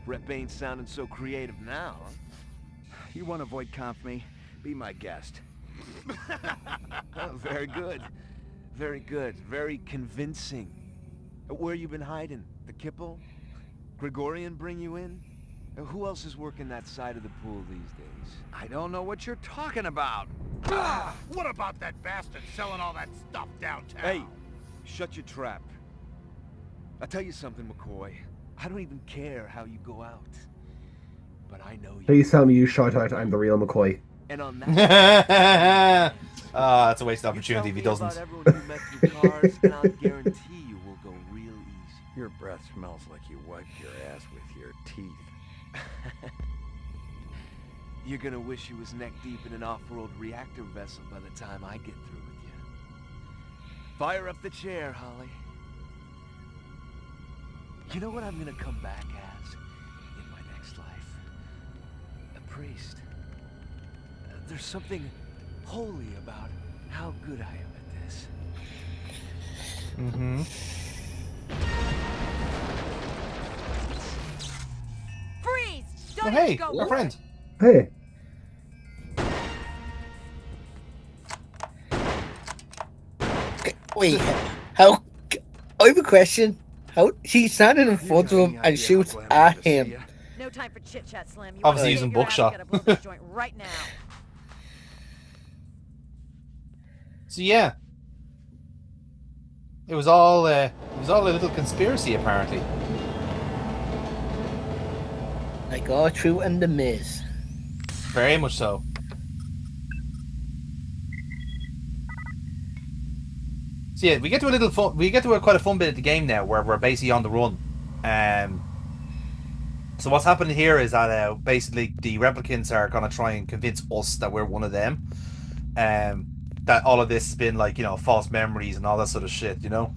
Rep ain't sounding so creative now, huh? You want to avoid comp me? Be my guest. Oh, very good. Very good. Very convincing. Where you been hiding? The Kipple? Gregorian bring you in? Who else is working that side of the pool these days? I don't know what you're talking about. What about that bastard selling all that stuff downtown? Hey, shut your trap. I'll tell you something, McCoy. I don't even care how you go out. But I know you. Please tell me you shout out, I'm the real McCoy. And on that... That's a wasted opportunity if he doesn't. About everyone you met through cars, and I'll guarantee you will go real easy. Your breath smells like you wiped your ass with your teeth. You're gonna wish you was neck deep in an off-road reactor vessel by the time I get through with you. Fire up the chair, Holly. You know what I'm gonna come back as in my next life? A priest. There's something holy about how good I am at this. Mm-hmm. Freeze! Oh, hey, our friend. Hey. Wait, how? I have a question. How she's standing in front of him and shoots at him? No time for chit chat, Slim. You Obviously wanna using get your buckshot. ass, gotta blow this joint right now. So yeah, it was all a little conspiracy apparently. Like R-Truth and the Miz. Very much so. So yeah, we get to a little fun. We get to quite a fun bit of the game now, where we're basically on the run. So what's happening here is that basically the replicants are gonna try and convince us that we're one of them. That all of this has been like, you know, false memories and all that sort of shit, you know.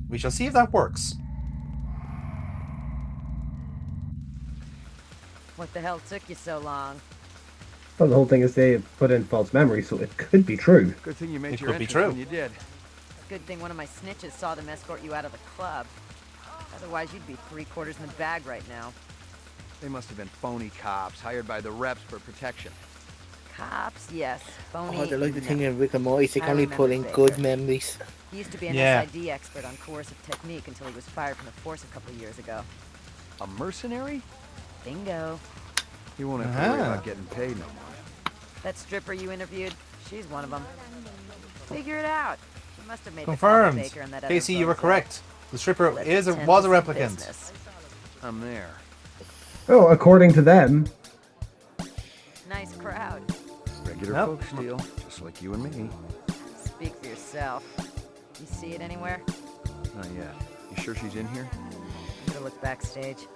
We shall see if that works. What the hell took you so long? Well, the whole thing is they put in false memories, so it could be true. Good thing you made It your could be entrance true. when you did. Good thing one of my snitches saw them escort you out of the club. Otherwise, you'd be 3/4 in the bag right now. They must have been phony cops hired by the reps for protection. Cops, yes. Phony. Oh, they like the no. thing in Rick and Morty. They I can only remember put in Baker. good memories. He used to be an Yeah. SID expert on coercive technique until he was fired from the force a couple of years ago. A mercenary? Bingo. You won't have to worry about getting paid no more. That stripper you interviewed, she's one of them. Figure it out. You must have made Confirmed. the Baker and that other Casey, you were bozo. correct. The stripper Let's was attend a to some replicant. business. I'm there. Oh, according to them. Nice crowd. Regular Nope. folk steal, just like you and me. Speak for yourself. You see it anywhere? Not yet. You sure she's in here? I'm gonna look backstage.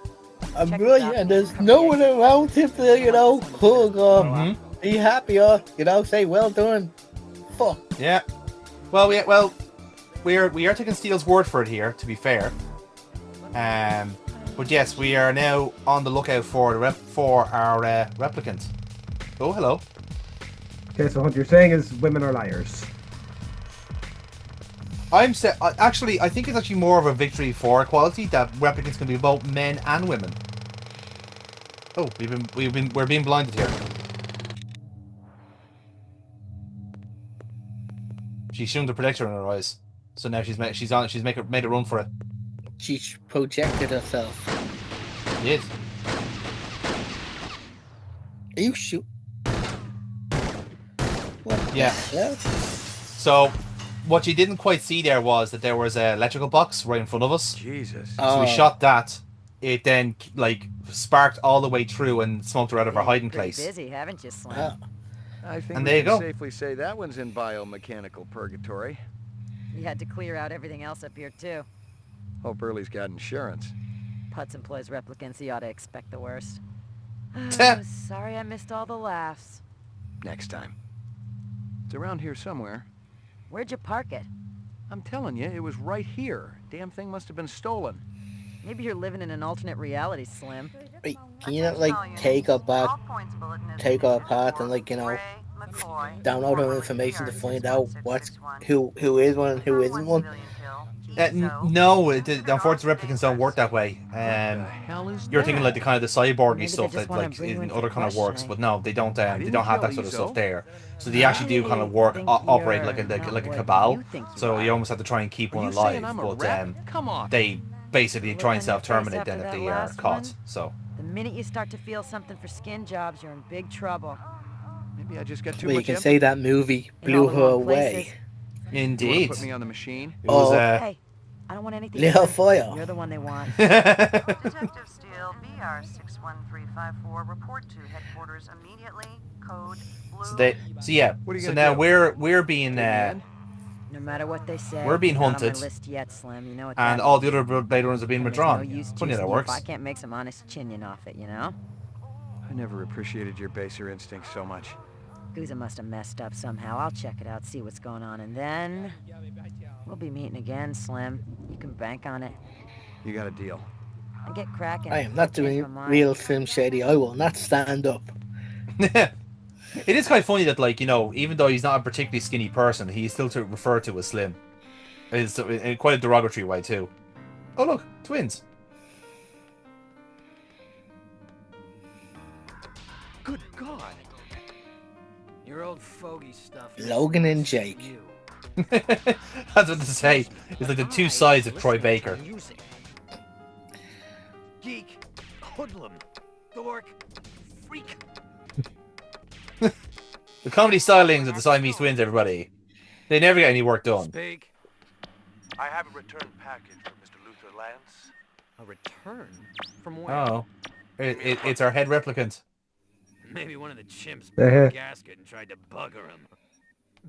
I'm Check the right, document and there's from no the one exit. around him to, you know, hug or be happy or, you know, say well done. Fuck. Yeah. Well, we are taking Steele's word for it here. To be fair. But yes, we are now on the lookout for our replicant. Oh, hello. Okay, so what you're saying is women are liars. Actually, I think it's actually more of a victory for equality that replicants can be both men and women. Oh, we're being blinded here. She shone the projector in her eyes, so now she's made a run for it. She projected herself. She did. Are you shoot? What? Yeah. So, what you didn't quite see there was that there was an electrical box right in front of us. Jesus. So we shot that. It then like sparked all the way through and smoked her out of her hiding Pretty place. busy, haven't you, Slim? I think And we there you can go. safely say that one's in biomechanical purgatory. You had to clear out everything else up here, too. Hope Early's got insurance. Putz employs replicants, he ought to expect the worst. Oh, sorry I missed all the laughs. Next time. It's around here somewhere. Where'd you park it? I'm telling you, it was right here. Damn thing must have been stolen. Maybe you're living in an alternate reality, Slim. Wait, can you not, like, take her apart and, like, you know, download her information to find out who is one and who isn't one? No, unfortunately, replicants don't work that way. hell is You're thinking like the kind of the cyborgy Maybe they stuff just that wanna like bring you in in other for kind of works, questioning. but no, they don't. They didn't don't have kill that sort of Izo. stuff there. So they actually do kind of work operate like a not what cabal. you think you So you are. almost have to try and keep Are one you saying alive, I'm a but rep? Come on. they basically Look try on and your face self-terminate after then if that they are last caught. one? So The minute you start to feel something for skin jobs, you're in big trouble. Maybe I just got too Well, you much can empathy. say that movie In all blew the her wrong away. places. You want to indeed, put me on the machine? it was Hey, I don't want anything to Little do. fire. You're the one they want. Detective Steele, BR61354, report to headquarters immediately. Code blue. What are you So gonna now do? we're being Take me in? No matter what they say, we're being not on my hunted, list yet, Slim. You know what and that all means. the other Blade Runners are being And there's no withdrawn. use Funny how that juicing you if I works. can't make some honest chinion off it, you know? I never appreciated your baser instincts so much. Guza must have messed up somehow. I'll check it out, see what's going on, and then we'll be meeting again, Slim. You can bank on it. You got a deal. And get cracking. I am not Change doing my mind. real Slim Shady. I will not stand up. It is quite funny that, like, you know, even though he's not a particularly skinny person, he's still referred to as slim. It's in quite a derogatory way too. Oh look, twins. Good God. Your old fogey stuff. Logan and Jake. That's what to say. It's like the two sides of Troy Baker. Geek, hoodlum, dork, freak. The comedy stylings of the Siamese twins, everybody. They never get any work done. Speak. I have a return package for Mr. Luther Lance. A return? From where? Oh. It's our head replicant. Maybe one of the chimps Uh-huh. broke a gasket and tried to bugger him.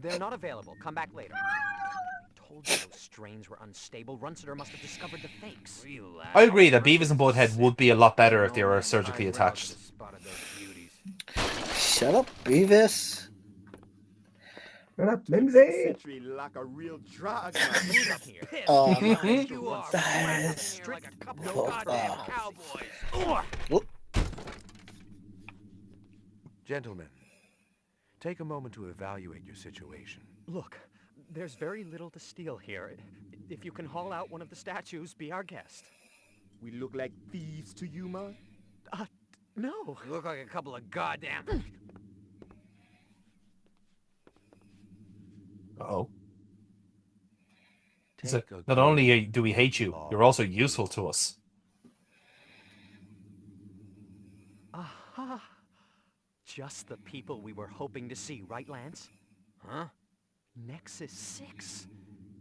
They're not available. Come back later. Told you those strains were unstable. Runsiter must have discovered the fakes. Relax. I agree that Beavis and Butthead would be a lot better if they were surgically attached. Shut up, Beavis. Shut up, Mimsy. Like a real drug. Oh, You are that is like a couple so of goddamn far. cowboys. Gentlemen, take a moment to evaluate your situation. Look, there's very little to steal here. If you can haul out one of the statues, be our guest. We look like thieves to you, man? No. You look like a couple of goddamn... Uh-oh. Take a Not only do we hate you, you're also useful to us. Aha. Just the people we were hoping to see, right, Lance? Huh? Nexus 6.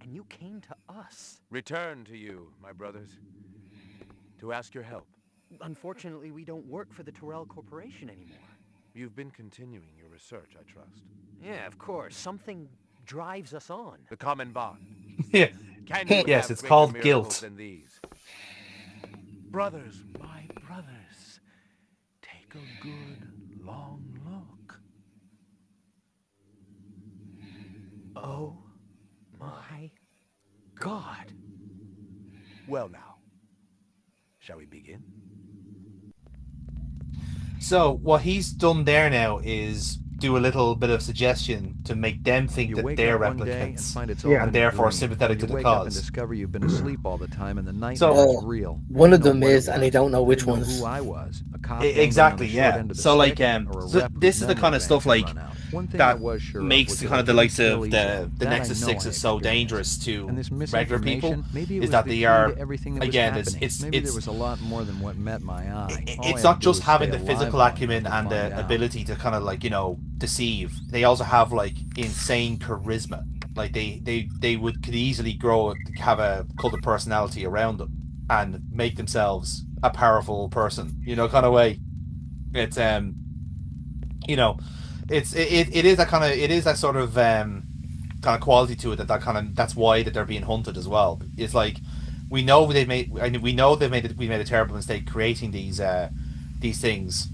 And you came to us. Return to you, my brothers, to ask your help. Unfortunately, we don't work for the Terrell Corporation anymore. You've been continuing your research, I trust. Yeah, of course. Something drives us on. The common bond. Yeah. Can you Yes, have it's greater called miracles guilt. than these? Brothers, my brothers, take a good long look. Oh my God. Well now, shall we begin? So what he's done there now is do a little bit of suggestion to make them think You that wake they're up one day and replicants, find it's all Yeah. been and a therefore dream. sympathetic to You the wake up and cause. discover you've been asleep all the time, and the nightmare So- is real. One of You know them what it is, and they was. don't know which Didn't know ones. who I was. A cop dangling on Exactly, the short yeah. end of the So like, stick, or a so rep this whose is the kind memory of stuff bank had like run out. One thing that I was sure of makes was the that kind I of the didn't likes kill of Izo. the That I Nexus know 6 I is so experienced. dangerous to And this regular people misinformation, maybe it is was that the they key are, to everything that was again, happening. Maybe there was a lot more than what met my eye. All I it's had not to do just was having stay the alive physical long enough acumen to and find the out. ability to kind of like, you know, deceive. They also have like insane charisma. Like they could easily have a cult of personality around them and make themselves a powerful person, you know, kind of way. It's you know, it is that kind of, it is that sort of kind of quality to it, that's why that they're being hunted as well. It's like we know they've made we made a terrible mistake creating these things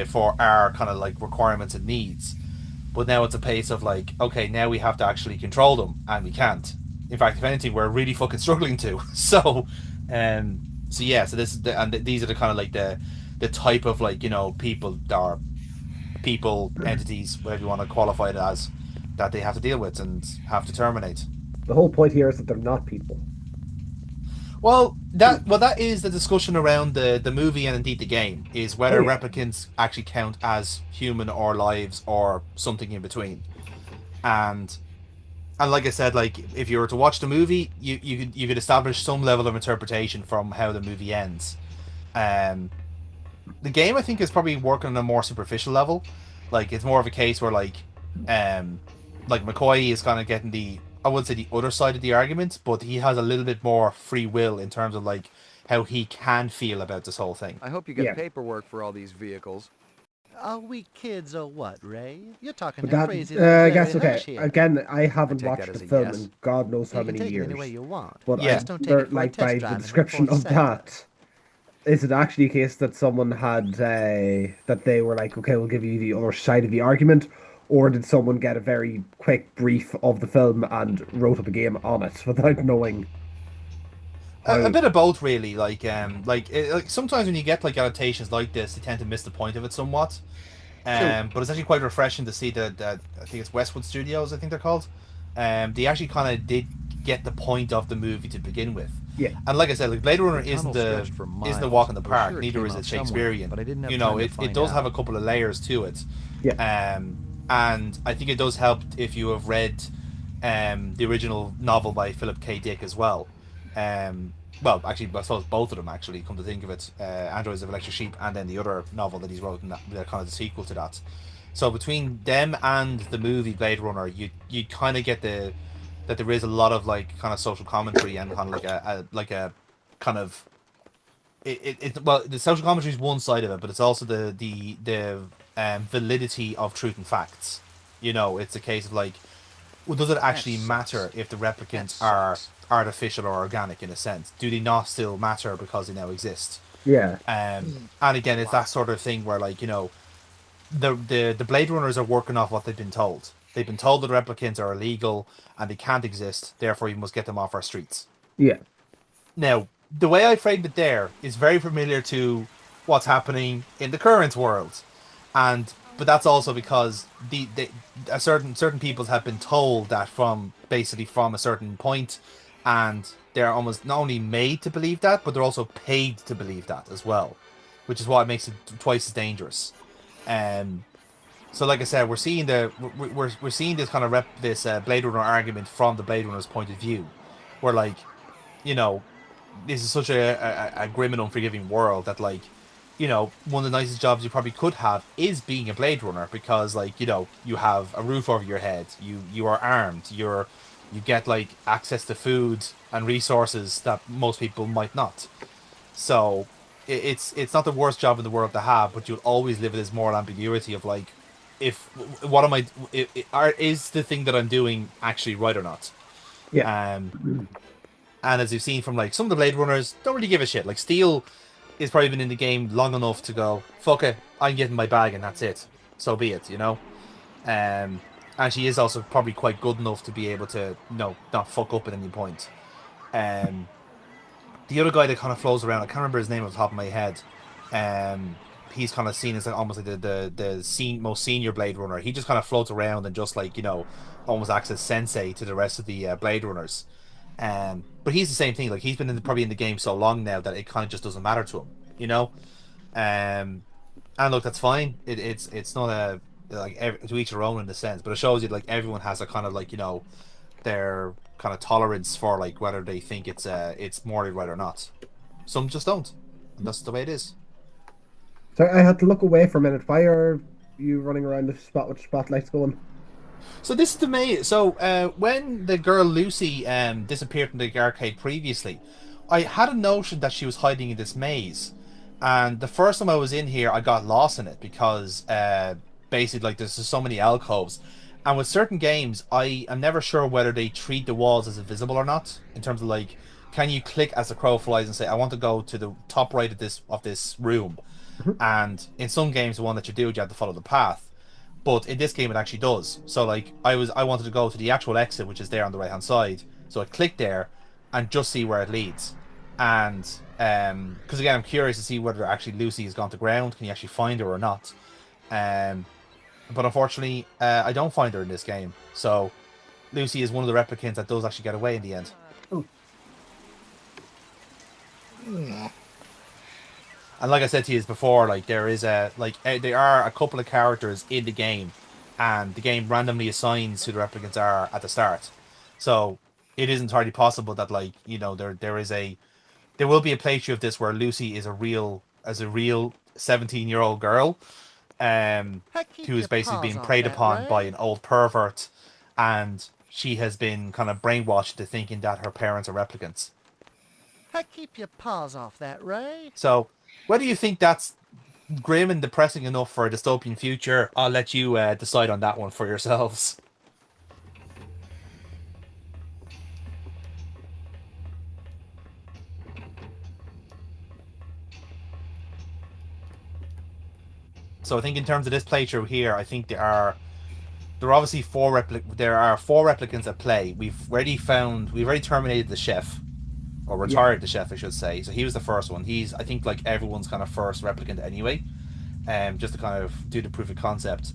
for our kind of like requirements and needs, but now it's a case of like, okay, now we have to actually control them, and we can't. In fact, if anything, we're really fucking struggling to. So yeah, so this is these are the kind of like the type of, like, you know, people entities, whatever you want to qualify it as, that they have to deal with and have to terminate. The whole point here is that they're not people. Well, that is the discussion around the movie and indeed the game, is whether replicants actually count as human or lives or something in between. And like I said, like if you were to watch the movie, you could establish some level of interpretation from how the movie ends. Um, the game I think is probably working on a more superficial level. Like it's more of a case where um, like McCoy is kind of getting I wouldn't say the other side of the argument, but he has a little bit more free will in terms of like how he can feel about this whole thing. I hope you get paperwork for all these vehicles. Are we kids or what, Ray? You're talking But to that, crazy little I Larry guess, okay. Hirsch here. Again, I haven't take that watched as the a film yes. in God knows how You can many take it any years. way you want. But Just don't take it for a like test by the drive in description Fourth of sector. that, is it actually a case that someone had that they were like, okay, we'll give you the other side of the argument, or did someone get a very quick brief of the film and wrote up a game on it without knowing? A bit of both, really. Like sometimes when you get like adaptations like this, they tend to miss the point of it somewhat. But it's actually quite refreshing to see that I think it's Westwood Studios, I think they're called. They actually kind of did get the point of the movie to begin with. Yeah. And like I said, like Blade Runner The isn't tunnel the stretched for isn't a miles. walk in the We're park. sure it Neither came is out it somewhere, Shakespearean. but I didn't have You know, time to it find does out. have a couple of layers to it. Yeah. And I think it does help if you have read the original novel by Philip K. Dick as well. Well, actually, I suppose both of them, actually, come to think of it. Androids of Electric Sheep and then the other novel that he's wrote, and that kind of the sequel to that. So between them and the movie Blade Runner, you kind of get that there is a lot of like kind of social commentary and kind of like a kind of well, the social commentary is one side of it, but it's also the validity of truth and facts. You know, it's a case of like, well, does it actually matter if the replicants are artificial or organic in a sense? Do they not still matter because they now exist? Yeah. And again, it's that sort of thing where like, you know, the Blade Runners are working off what they've been told. They've been told that replicants are illegal and they can't exist, therefore you must get them off our streets. Yeah. Now, the way I framed it there is very familiar to what's happening in the current world. But that's also because certain peoples have been told that from a certain point, and they're almost not only made to believe that, but they're also paid to believe that as well, which is what makes it twice as dangerous. So like I said, we're seeing we're seeing this kind of Blade Runner argument from the Blade Runner's point of view, where like, you know, this is such a grim and unforgiving world that like, you know, one of the nicest jobs you probably could have is being a Blade Runner, because like, you know, you have a roof over your head, you are armed, you get like access to food and resources that most people might not. So it's not the worst job in the world to have, but you'll always live with this moral ambiguity of like, is the thing that I'm doing actually right or not? Yeah. And as you've seen from like some of the Blade Runners, don't really give a shit. Like Steel has probably been in the game long enough to go, fuck it, I'm getting my bag and that's it. So be it, you know? And she is also probably quite good enough to be able to, you know, not fuck up at any point. The other guy that kind of flows around, I can't remember his name off the top of my head. He's kind of seen as like almost like the most senior Blade Runner. He just kind of floats around and just like, you know, almost acts as sensei to the rest of the Blade Runners. But he's the same thing. Like he's been probably in the game so long now that it kind of just doesn't matter to him, you know. And look, that's fine. It's not a like to each their own in the sense, but it shows you like everyone has a kind of like, you know, their kind of tolerance for like whether they think it's morally right or not. Some just don't, and that's the way it is. So I had to look away for a minute. Why are you running around the spot with spotlights going? So this is the maze. So when the girl Lucy disappeared from the arcade previously, I had a notion that she was hiding in this maze. And the first time I was in here, I got lost in it because basically like there's just so many alcoves. And with certain games, I am never sure whether they treat the walls as invisible or not. In terms of like, can you click as the crow flies and say, I want to go to the top right of this room. And in some games, the one that you do, you have to follow the path. But in this game, it actually does. So like, I wanted to go to the actual exit, which is there on the right hand side. So I click there, and just see where it leads. And because again, I'm curious to see whether actually Lucy has gone to ground. Can you actually find her or not? But unfortunately, I don't find her in this game. So Lucy is one of the replicants that does actually get away in the end. And like I said to you before, like there are a couple of characters in the game, and the game randomly assigns who the replicants are at the start. So it is entirely possible that there will be a playthrough of this where Lucy is a real 17-year-old girl, Keep who is your basically paws being off preyed that, upon by Ray. an old pervert, and she has been kind of brainwashed to thinking that her parents are replicants. Keep your paws off that, Ray. So whether you think that's grim and depressing enough for a dystopian future, I'll let you decide on that one for yourselves. So I think in terms of this playthrough here, I think there are obviously there are four replicants at play. We've already terminated the chef, or retired the chef, I should say. So he was the first one. He's, I think, like everyone's kind of first replicant anyway, just to kind of do the proof of concept.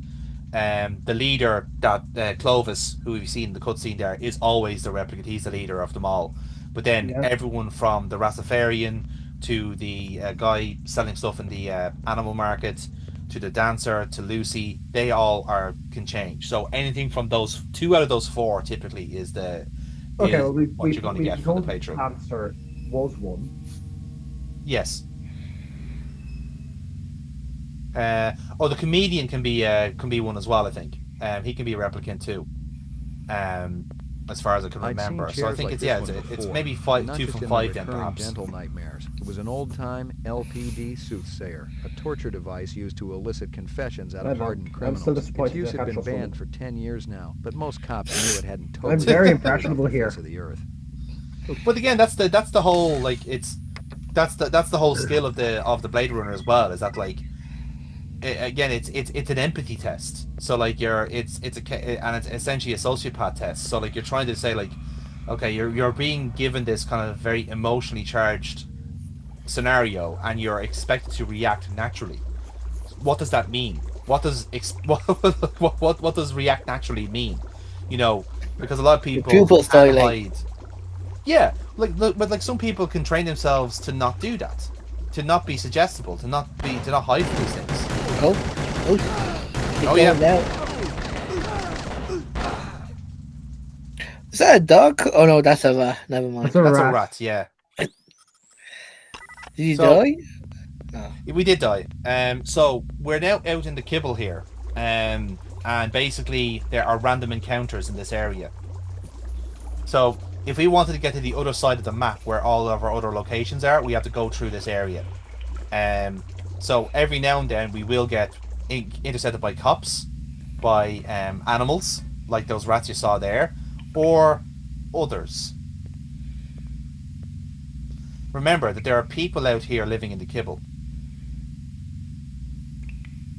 The leader, that Clovis, who we've seen in the cutscene there, is always the replicant. He's the leader of them all. But then everyone from the Rastafarian to the guy selling stuff in the animal market to the dancer to Lucy, they all can change. So anything from those two out of those four typically is what you're going to get from the playthrough. Dancer was one. Yes. The comedian can be one as well. I think he can be a replicant too. As far as I can remember, so I think it's maybe 2 from 5 then perhaps. Dental nightmares. It was an old-time LPD soothsayer, a torture device used to elicit confessions out of hardened criminals. Its use had been banned for 10 years now, but most cops knew it hadn't totally. I'm very impressionable here. Of the earth. But again, that's the whole that's the whole skill of the Blade Runner as well. Is that again, it's an empathy test. So it's essentially a sociopath test. So you're trying to say okay, you're being given this kind of very emotionally charged scenario, and you're expected to react naturally. What does that mean? What does what does react naturally mean? Because a lot of people hide. Yeah, but some people can train themselves to not do that, to not be suggestible, to not hide from these things. Oh yeah. Is that a dog? Oh no, that's a rat. Never mind. That's a rat. Yeah. Did you die? No. We did die. So we're now out in the kibble here, and basically there are random encounters in this area. So if we wanted to get to the other side of the map where all of our other locations are, we have to go through this area. So every now and then we will get intercepted by cops, by animals like those rats you saw there, or others. Remember that there are people out here living in the kibble.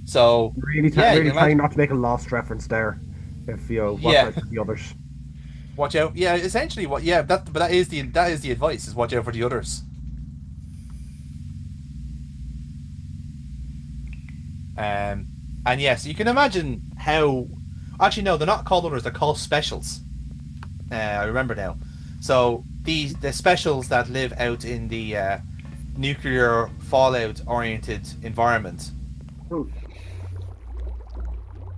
So really trying not to make a lost reference there. If watch out for the others. Watch out. Yeah, essentially that is the advice, is watch out for the others. And yes, you can imagine how. Actually, no, they're not called others. They're called specials. I remember now. So the specials that live out in the nuclear fallout-oriented environment.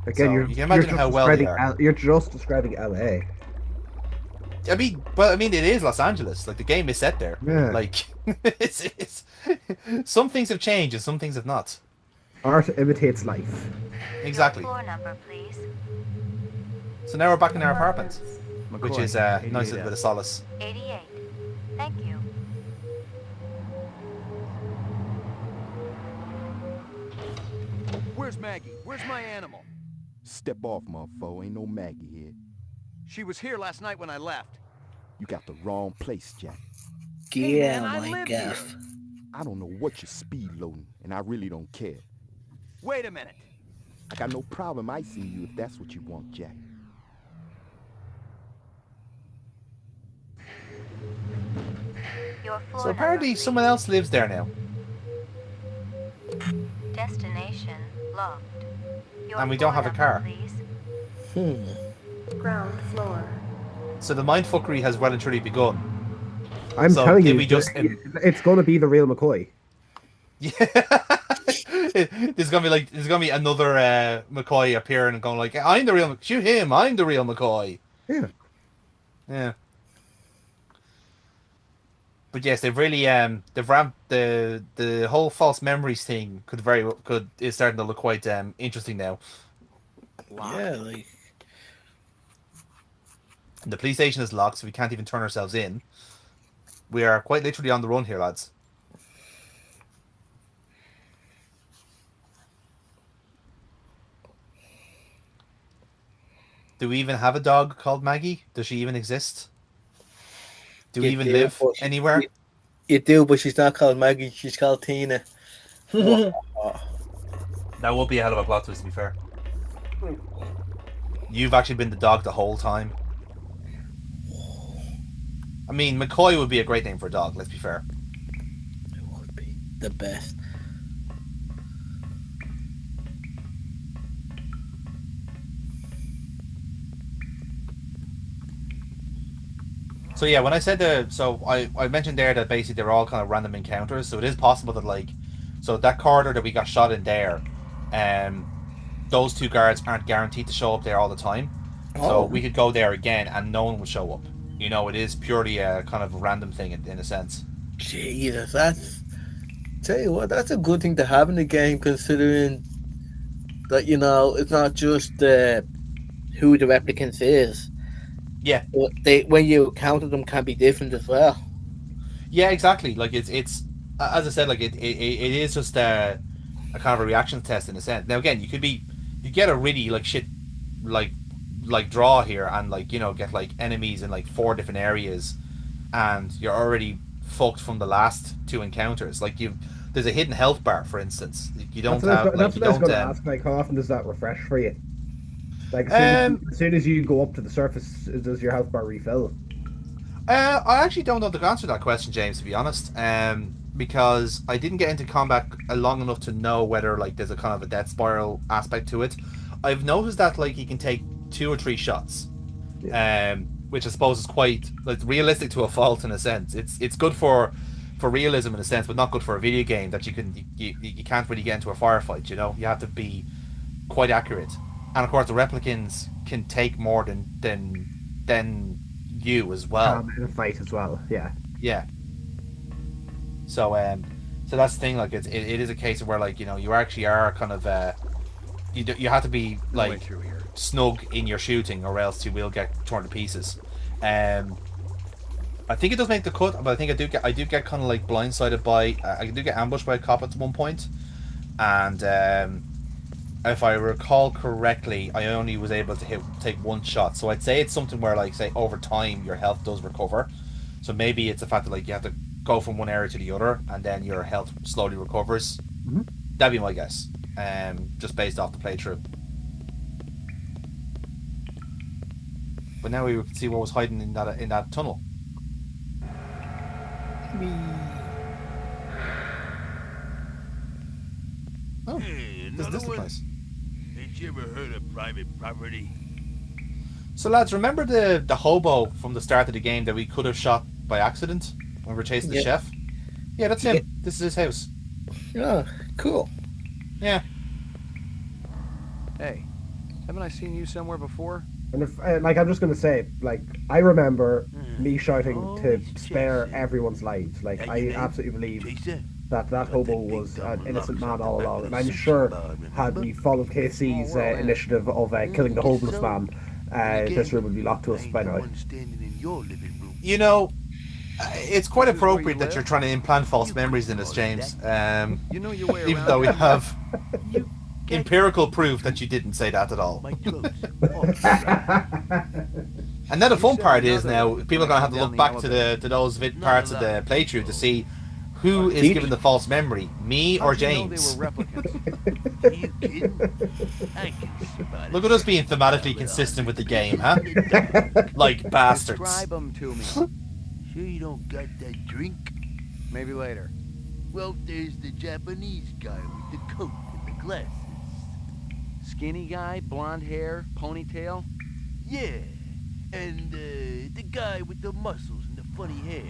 Again, you can imagine how well they are. You're just describing LA. I mean, it is Los Angeles. The game is set there. Yeah. It's some things have changed and some things have not. Art imitates life. Exactly. Floor number, please. So now we're back in our apartment, McCoy, which is a nice little bit of solace. 88. Thank you. Where's Maggie? Where's my animal? Step off, motherfucker. Ain't no Maggie here. She was here last night when I left. You got the wrong place, Jack. Yeah, I my live gaff. here. I don't know what you're speed loading, and I really don't care. Wait a minute. I got no problem icing you if that's what you want, Jack. Your floor So apparently number, someone else lives there now. Destination locked. Your And we don't floor have a number, car. please. Ground floor. So the mindfuckery has well and truly begun. I'm So telling did you, we just? it's going to be the real McCoy. There's gonna be another McCoy appearing and going like, I'm the real. Shoot him! I'm the real McCoy. Yeah. Yeah. But yes, they've really they've ramped the whole false memories thing could is starting to look quite interesting now. Yeah, like The police station is locked, so we can't even turn ourselves in. We are quite literally on the run here, lads. Do we even have a dog called Maggie? Does she even exist? Do we you even do, live but anywhere? you do, but she's not called Maggie. She's called Tina. That would be a hell of a plot twist, to be fair. You've actually been the dog the whole time. I mean, McCoy would be a great name for a dog, let's be fair. It would be the best. So yeah, when I said I mentioned there that basically they're all kind of random encounters. So it is possible that so that corridor that we got shot in there, those two guards aren't guaranteed to show up there all the time. So we could go there again and no one would show up. You know, it is purely a kind of random thing in a sense. Jesus, tell you what, that's a good thing to have in the game, considering that it's not just who the replicants is. Yeah, but when you counter them can be different as well. Yeah, exactly. Like it's as I said, like it is just a kind of a reaction test in a sense. Now again, you get a really like shit like draw here and get like enemies in like 4 different areas, and you're already fucked from the last 2 encounters. Like there's a hidden health bar, for instance. You don't have That's what I was going to ask. Like, how often does that refresh for you? Like, as soon as you go up to the surface, does your health bar refill? I actually don't know the answer to that question, James, to be honest. Because I didn't get into combat long enough to know whether like there's a kind of a death spiral aspect to it. I've noticed that like you can take 2 or 3 shots, which I suppose is quite like realistic to a fault in a sense. It's good for realism in a sense, but not good for a video game that you can't really get into a firefight. You have to be quite accurate. And of course, the replicants can take more than you as well. In a fight as well, yeah. Yeah. So that's the thing. Like it is a case of where like you actually are kind of you have to be like snug in your shooting, or else you will get torn to pieces. I think it does make the cut, but I think I do get kind of like blindsided by I do get ambushed by a cop at one point, and if I recall correctly, I only was able to take 1 shot. So I'd say it's something where, like, say, over time, your health does recover. So maybe it's the fact that, like, you have to go from one area to the other, and then your health slowly recovers. Mm-hmm. That'd be my guess, just based off the playthrough. But now we can see what was hiding in that tunnel. Oh, this looks nice. Ain't you ever heard of private property? So lads, remember the hobo from the start of the game that we could have shot by accident when we were chasing the chef? Yeah, that's him. This is his house. Yeah, cool. Yeah. Hey, haven't I seen you somewhere before? And if I'm just going to say, like, I remember me shouting to spare everyone's lives. Like, I absolutely believe that hobo was an innocent man all along, and I'm sure had we followed KC's initiative of killing the homeless man, this room would be locked to us by now. It's quite appropriate that you're trying to implant false memories in us, James. Even though we have empirical proof that you didn't say that at all. And then the fun part is now people are going to have to look back to those parts of the playthrough to see who is given the false memory, me or James. Look at us being thematically consistent with the game, huh? Like bastards. Describe them to me. Sure you don't got that drink? Maybe later. Well, there's the Japanese guy with the coat and the glasses. Skinny guy, blonde hair, ponytail? Yeah, and the guy with the muscles and the funny hair.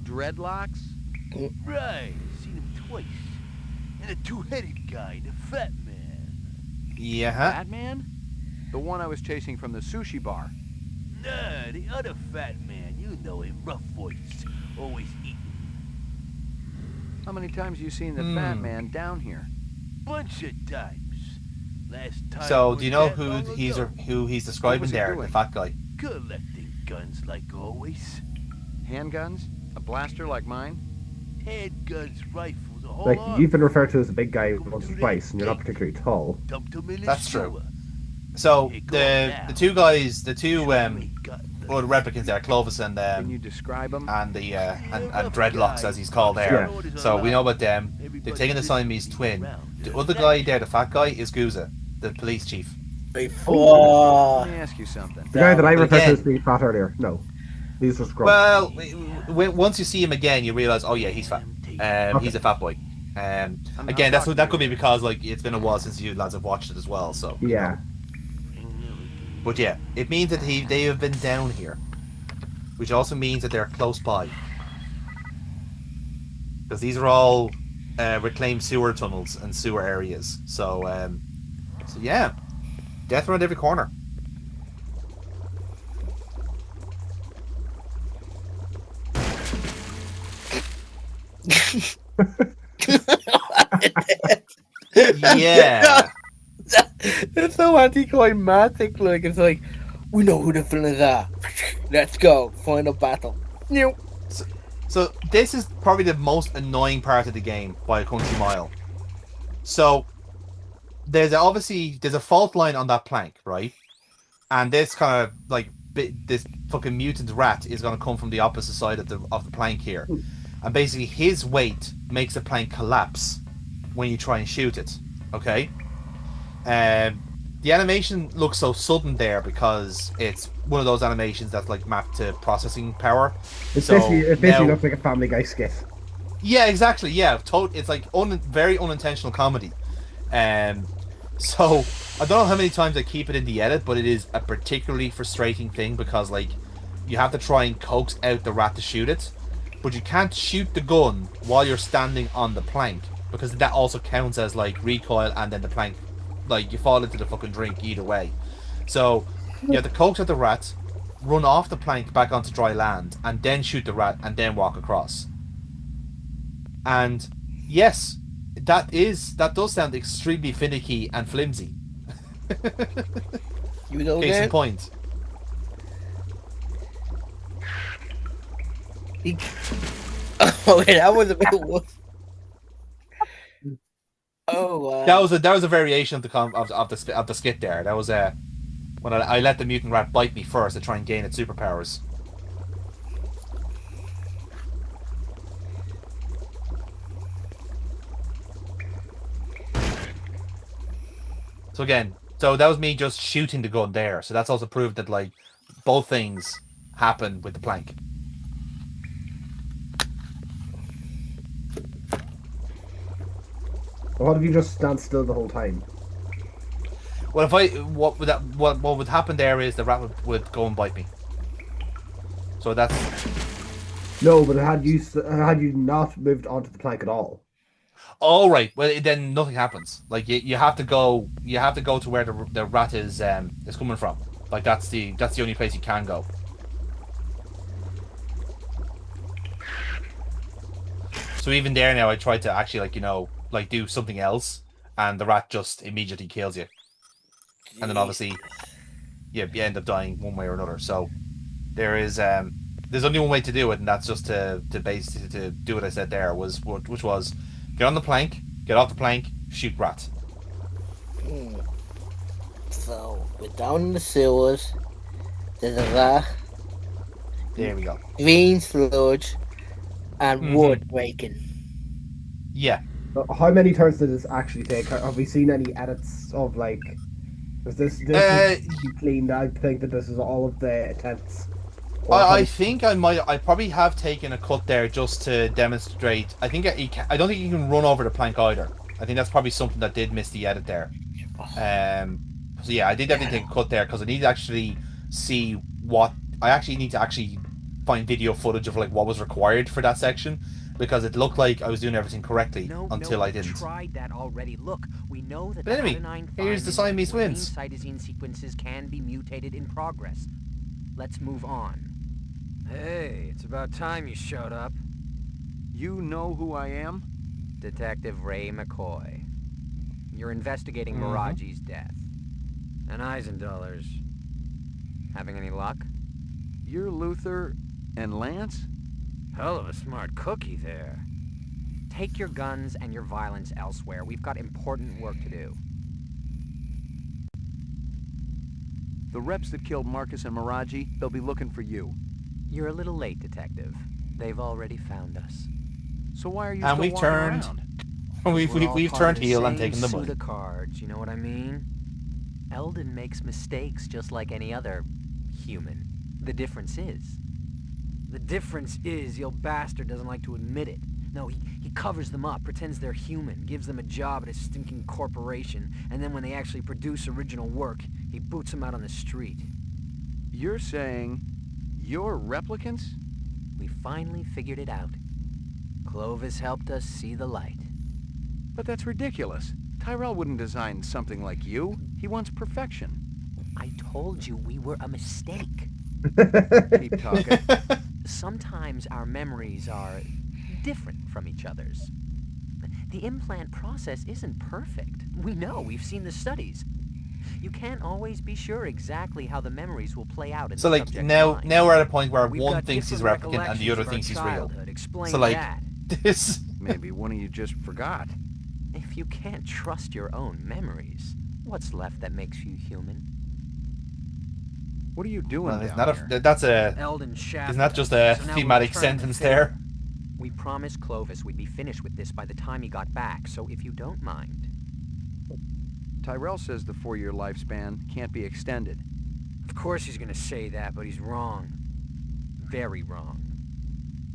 Dreadlocks? Right, seen him twice. And a two-headed guy and a fat man. Yeah. Fat man? The one I was chasing from the sushi bar. Nah, the other fat man. You know him, rough voice. Always eating. How many times you seen the fat man down here? Bunch of times. Last time So, was do you know that who long he's ago. who he's describing he there? doing? The fat guy. Collecting guns like always. Handguns? A blaster like mine? Handguns, rifles, a whole Like, lot. you've been referred to as a big guy once or twice, and you're not particularly tall. That's true. So the two guys, the two well, the replicants there, Clovis and Can you describe them? and the and Dreadlocks as he's called there. Yeah. So we know about them. They've taken the Siamese twin. The other guy there, the fat guy, is Guza, the police chief. Let me ask you something. The guy that I But referred to again- as being fat earlier. No. He's just grown. Well, once you see him again, you realize, oh yeah, he's fat. He's a fat boy. Again, that could be because like it's been a while since you lads have watched it as well. So Yeah. But yeah, it means that they have been down here, which also means that they're close by, because these are all reclaimed sewer tunnels and sewer areas. So yeah, death around every corner. Yeah. It's so anticlimactic. Like, it's like, we know who the villains are. Let's go. Final battle. New. So this is probably the most annoying part of the game by a country mile. So there's a fault line on that plank, right? And this kind of like this fucking mutant rat is going to come from the opposite side of the plank here, and basically his weight makes the plank collapse when you try and shoot it. Okay. The animation looks so sudden there because it's one of those animations that's like mapped to processing power. It So basically now- looks like a Family Guy skit. Yeah, exactly. Yeah, it's like very unintentional comedy. So I don't know how many times I keep it in the edit, but it is a particularly frustrating thing because like you have to try and coax out the rat to shoot it, but you can't shoot the gun while you're standing on the plank because that also counts as like recoil, and then the plank, like you fall into the fucking drink either way. So you have to coax out the rat, run off the plank back onto dry land, and then shoot the rat, and then walk across. And yes, that does sound extremely finicky and flimsy. You know Case in that? point. Oh, yeah, that was a bit worse. Oh wow. That was a variation of the skit there. That was when I let the mutant rat bite me first to try and gain its superpowers. So again, that was me just shooting the gun there. So that's also proved that like both things happen with the plank. What if you just stand still the whole time? Well, what would happen there is the rat would go and bite me. So that's No, but had you not moved onto the plank at all? all right. Well, then nothing happens. Like you have to go to where the rat is coming from. Like that's the only place you can go. So even there now, I tried to actually do something else, and the rat just immediately kills you. And then obviously, you end up dying one way or another. So there's only one way to do it, and that's just to do what I said there, which was get on the plank, get off the plank, shoot rat. So we're down in the sewers. There's a rat. There we go. Green sludge and wood breaking. Yeah. How many turns did this actually take? Have we seen any edits of like? Is this cleaned? I think that this is all of the attempts. I think I probably have taken a cut there just to demonstrate. I don't think you can run over the plank either. I think that's probably something that did miss the edit there. So yeah, I did definitely take a cut there because I need to actually see what I actually need to find video footage of like what was required for that section, because it looked like I was doing everything correctly until I didn't. Tried that already. Look, we know that But anyway, here's the Siamese twins. cytosine sequences can be mutated in progress. Let's move on. Hey, it's about time you showed up. You know who I am? Detective Ray McCoy. You're investigating Miraji's death. And Eisendoller's. Having any luck? You're Luther and Lance? Hell of a smart cookie there. Take your guns and your violence elsewhere. We've got important work to do. The reps that killed Marcus and Miraji, they'll be looking for you. You're a little late, Detective. They've already found us. So why are you and still we've walking turned, around? we've turned heel and taken the money. The cards, you know what I mean? Eldon makes mistakes just like any other human. The difference is your bastard doesn't like to admit it. No, he covers them up, pretends they're human, gives them a job at a stinking corporation, and then when they actually produce original work, he boots them out on the street. You're saying you're replicants? We finally figured it out. Clovis helped us see the light. But that's ridiculous. Tyrell wouldn't design something like you. He wants perfection. I told you we were a mistake. Keep talking. Sometimes our memories are different from each other's. The implant process isn't perfect. We know, we've seen the studies. You can't always be sure exactly how the memories will play out in so the like subject's now mind. We're at a point where We've one got thinks he's different replicant and the other recollections thinks of our he's real. childhood. Explain So like that. this. Maybe one of you just forgot. If you can't trust your own memories, what's left that makes you human? What are you doing Well, down it's not here? that's a. Eldon Isn't that just a so now we're thematic returning sentence the favor. there? We promised Clovis we'd be finished with this by the time he got back, so if you don't mind. Tyrell says the 4-year lifespan can't be extended. Of course he's gonna say that, but he's wrong. Very wrong.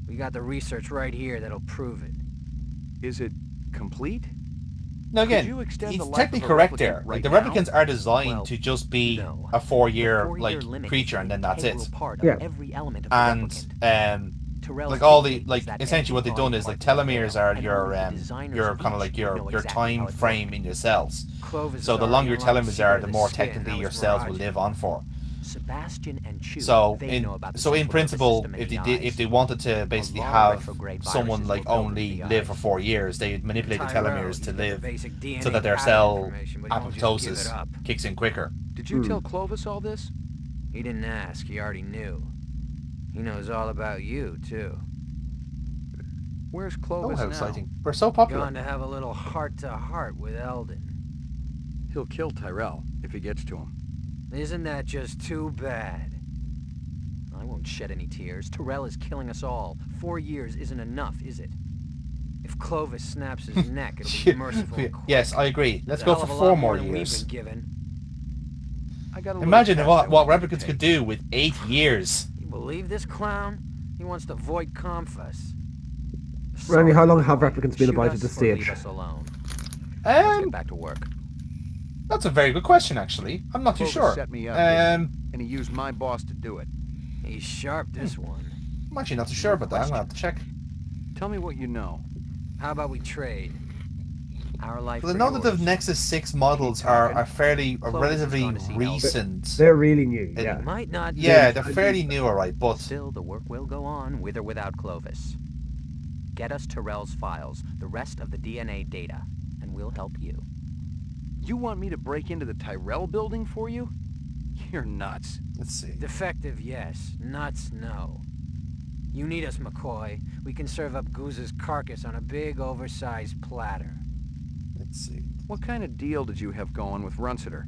We got the research right here that'll prove it. Is it complete? No, again, you extend he's the life technically of a correct replicant there. right Like the now? replicants are designed Well, to just be no. a 4-year The like limit creature, is and then that's it. integral part Yeah. of every element of the And replicant. Terrell's like all the theory is like that essentially what every they've done body is like part will telomeres fail, are and your only the designers your of kind of each like your know your exactly time how it frame works. in your cells. Clovis So has the longer your already unlocked telomeres the are, secret the of more the skin. technically Now your it's cells will Mirage. live on for. Sebastian and Chu, So they know about the in central nervous principle, system and if the they eyes. if they wanted to basically lot of have retrograde someone viruses like were built only into the live for eyes. 4 years, they manipulate the Tyrell, telomeres he's to got the live basic DNA so that their pattern cell information, but he won't just give it apoptosis up. kicks in quicker. Did you tell Clovis all this? He didn't ask, he already knew. He knows all about you, too. Where's Oh, Clovis how now? exciting! We're so popular. Gone to have a little heart-to-heart with Eldon. He'll kill Tyrell if he gets to him. Isn't that just too bad? I won't shed any tears. Tyrell is killing us all. 4 years isn't enough, is it? If Clovis snaps his neck, it'll be merciful and quick. Yes, I agree. Let's It's a go hell for of a 4 lot more than we've years. been given. I got a little Imagine test what I want you to replicants take. could do with 8 years. You believe this clown? He wants to void confess. Randy, how long have replicants been Shoot about us at this or leave stage? us alone. Let's get back to work. That's a very good question, actually. I'm not too Clovis sure. set me up, Um, and he used my boss to do it. He's sharp, this one. I'm actually not too sure about that. I'm gonna have to check. Tell me what you know. How about we trade? Our life Well, I for know that the yours. Nexus 6 models are relatively recent. They're really new, yeah. Might not Yeah, be. they're fairly new, alright, but Still, the work will go on, with or without Clovis. Get us Tyrell's files, the rest of the DNA data, and we'll help you. You want me to break into the Tyrell building for you? You're nuts. Let's see. Defective, yes. Nuts, no. You need us, McCoy. We can serve up Goose's carcass on a big, oversized platter. Let's see. What kind of deal did you have going with Runsiter?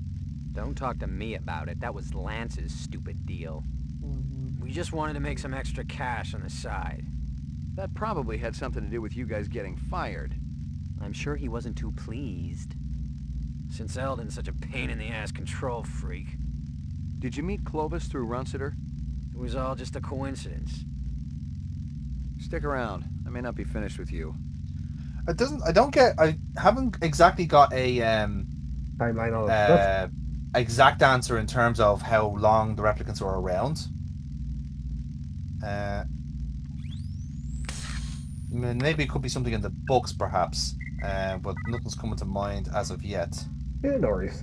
Don't talk to me about it. That was Lance's stupid deal. We just wanted to make some extra cash on the side. That probably had something to do with you guys getting fired. I'm sure he wasn't too pleased. Since Eldon's such a pain-in-the-ass control freak. Did you meet Clovis through Runsiter? It was all just a coincidence. Stick around. I may not be finished with you. I haven't exactly got a timeline on it. Exact answer in terms of how long the replicants were around. Maybe it could be something in the books, perhaps, but nothing's coming to mind as of yet. Yeah, no worries.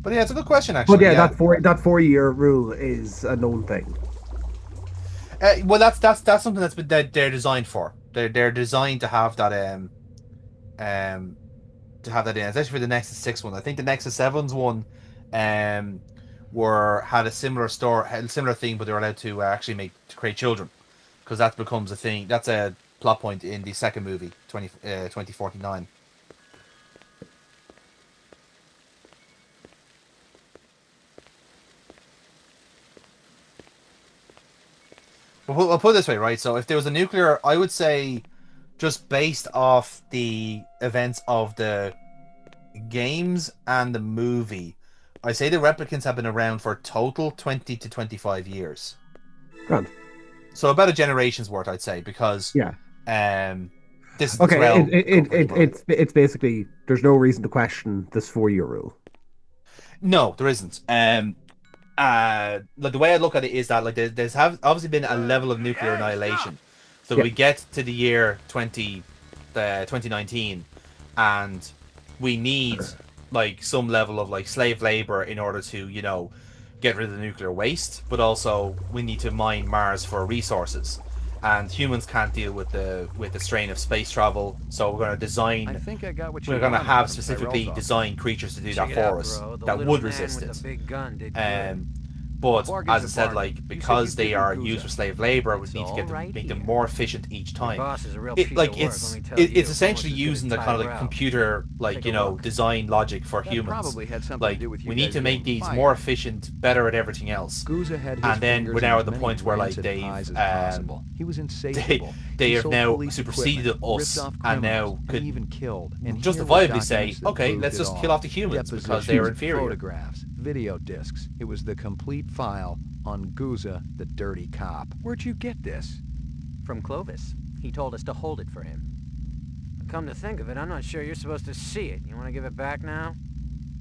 But yeah, it's a good question, But actually. yeah, Yeah. that 4-year rule is a known thing. Well, that's something that they're designed for. They're designed to have that to have that in, especially for the Nexus 6 one. I think the Nexus 7's one had a similar thing, but they were allowed to actually create children, because that becomes a thing. That's a plot point in the second movie, 2049. I'll put it this way, right? So if there was a nuclear, I would say, just based off the events of the games and the movie, I say the replicants have been around for total 20 to 25 years. Grand. So about a generation's worth, I'd say, because yeah. This is okay. It's basically there's no reason to question this 4-year rule. No, there isn't. Like the way I look at it is that like there's obviously been a level of nuclear annihilation. So we get to the year 2019, and we need like some level of like slave labor in order to, you know, get rid of the nuclear waste, but also we need to mine Mars for resources. And humans can't deal with the strain of space travel, so we're going to design. I think I got what you we're going to wanted, have Madam specifically Tyrell's designed creatures to do Check that it out, for us bro. The that little would man resist with it. the big gun did good. But Bargain's as I a said, bargain. like You because said they you'd are give me used for Guza. slave labor, we It's need to all get them, right make them here. more efficient each time. boss is a real It, piece like of work, it's let me tell it, you. it's essentially Almost as good using as the kind of like Tyrell. computer, like, Take you a know, look. design logic for That humans. probably had something Like to do with you we need guys to make getting these fired. more efficient, better at everything else. Guza had his And then fingers we're in now as at the many point where like rancid they've pies as possible. He was insatiable. they He have sold now police superseded equipment, us, ripped off and criminals, now and could even killed. And here were justifiably say, documents that okay, proved let's it just all. kill off the humans because Depositions, they're inferior. photographs, video discs. It was the complete file on Guza, the dirty cop. Where'd you get this? From Clovis. He told us to hold it for him. Come to think of it, I'm not sure you're supposed to see it. You want to give it back now?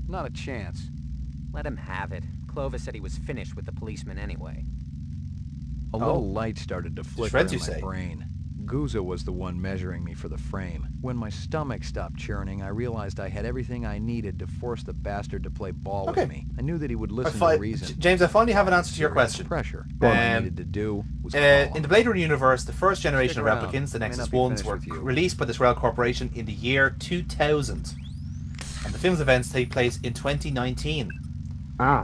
Not a chance. Let him have it. Clovis said he was finished with the policeman anyway. A little light started to flicker Shreds, in you my say? brain. Guza was the one measuring me for the frame. When my stomach stopped churning, I realized I had everything I needed to force the bastard to play ball with me. I knew that he would listen to reason. James, I finally have an answer to your question. Pressure. All I needed to do was call him. In the Blade Runner universe, the first generation of Stick around. replicants, the I may Nexus not be 1s, finished were with you. released by the Tyrell Corporation in the year 2000. And the film's events take place in 2019.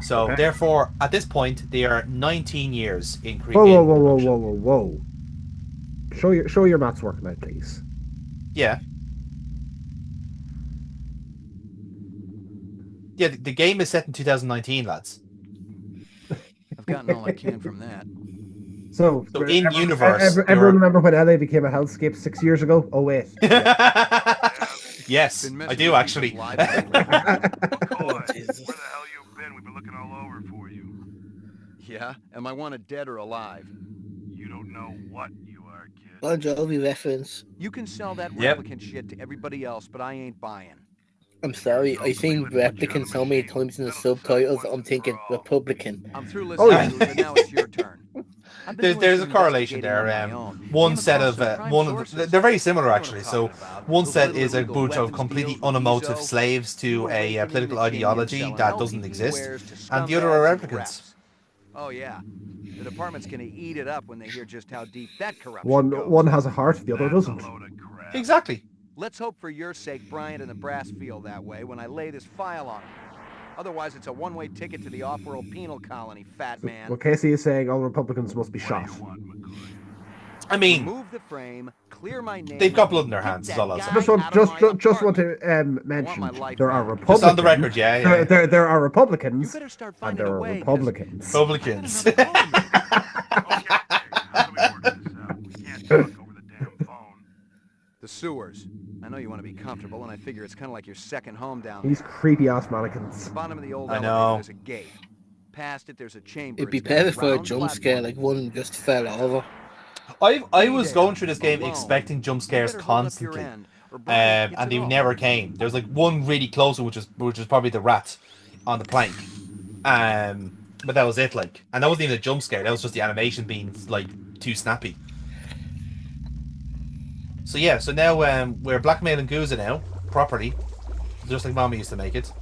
So, okay. therefore, at this point, they are 19 years in Whoa. Show your maths working out, please. Yeah. Yeah, the game is set in 2019, lads. I've gotten all I can from that. So in universe, everyone remember when LA became a hellscape 6 years ago? Oh wait. Yes, I do actually. Where the hell you been? We've been looking all over for you. Yeah? Am I wanted dead or alive? You don't know what you are, kid. Bon Jovi reference. You can sell that Yep. replicant shit to everybody else, but I ain't buying. I'm sorry, I think replicant so many times in the subtitles, I'm thinking Republican. I'm through listening to it, but now it's your turn. There's a correlation there. One set of they're very similar actually. So one set is a bunch of completely unemotive slaves to a political ideology that doesn't exist, and the other are replicants. Oh yeah, the department's gonna eat it up when they hear just how deep that corruption goes. One has a heart, the other doesn't. Exactly. Let's hope for your sake Bryant and the brass feel that way when I lay this file on them. Otherwise, it's a one-way ticket to the off-world penal colony, fat man. Well, Casey is saying all Republicans must be shot. I mean, remove the frame, clear my name. They've got blood in their hands. Is all I'll say. Just want to mention there are Republicans. Just on the record, yeah. There are Republicans, and there are Republicans. Republicans. The sewers. I know you want to be comfortable, and I figure it's kind of like your second home down there. These creepy ass mannequins. Bottom of the old I elevator, know. there's a gate. Past it, there's a chamber. It'd be It's got better for a round jump scare, like one just fell over. I was going through this game expecting jump scares constantly, and they never came. There was like one really close one, which was probably the rat on the plank. But that was it, like, and that wasn't even a jump scare. That was just the animation being like too snappy. So yeah, so now we're blackmailing Guza now, properly, just like Mama used to make it.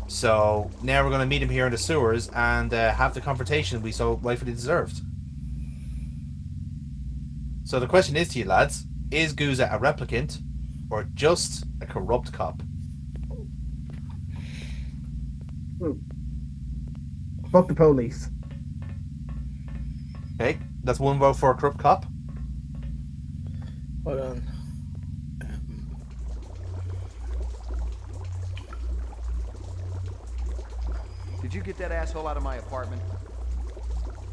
So now we're going to meet him here in the sewers and have the confrontation we so rightfully deserved. So the question is to you lads, is Guza a replicant or just a corrupt cop? Fuck the police. Okay, that's one vote for a corrupt cop. Hold on. Did you get that asshole out of my apartment?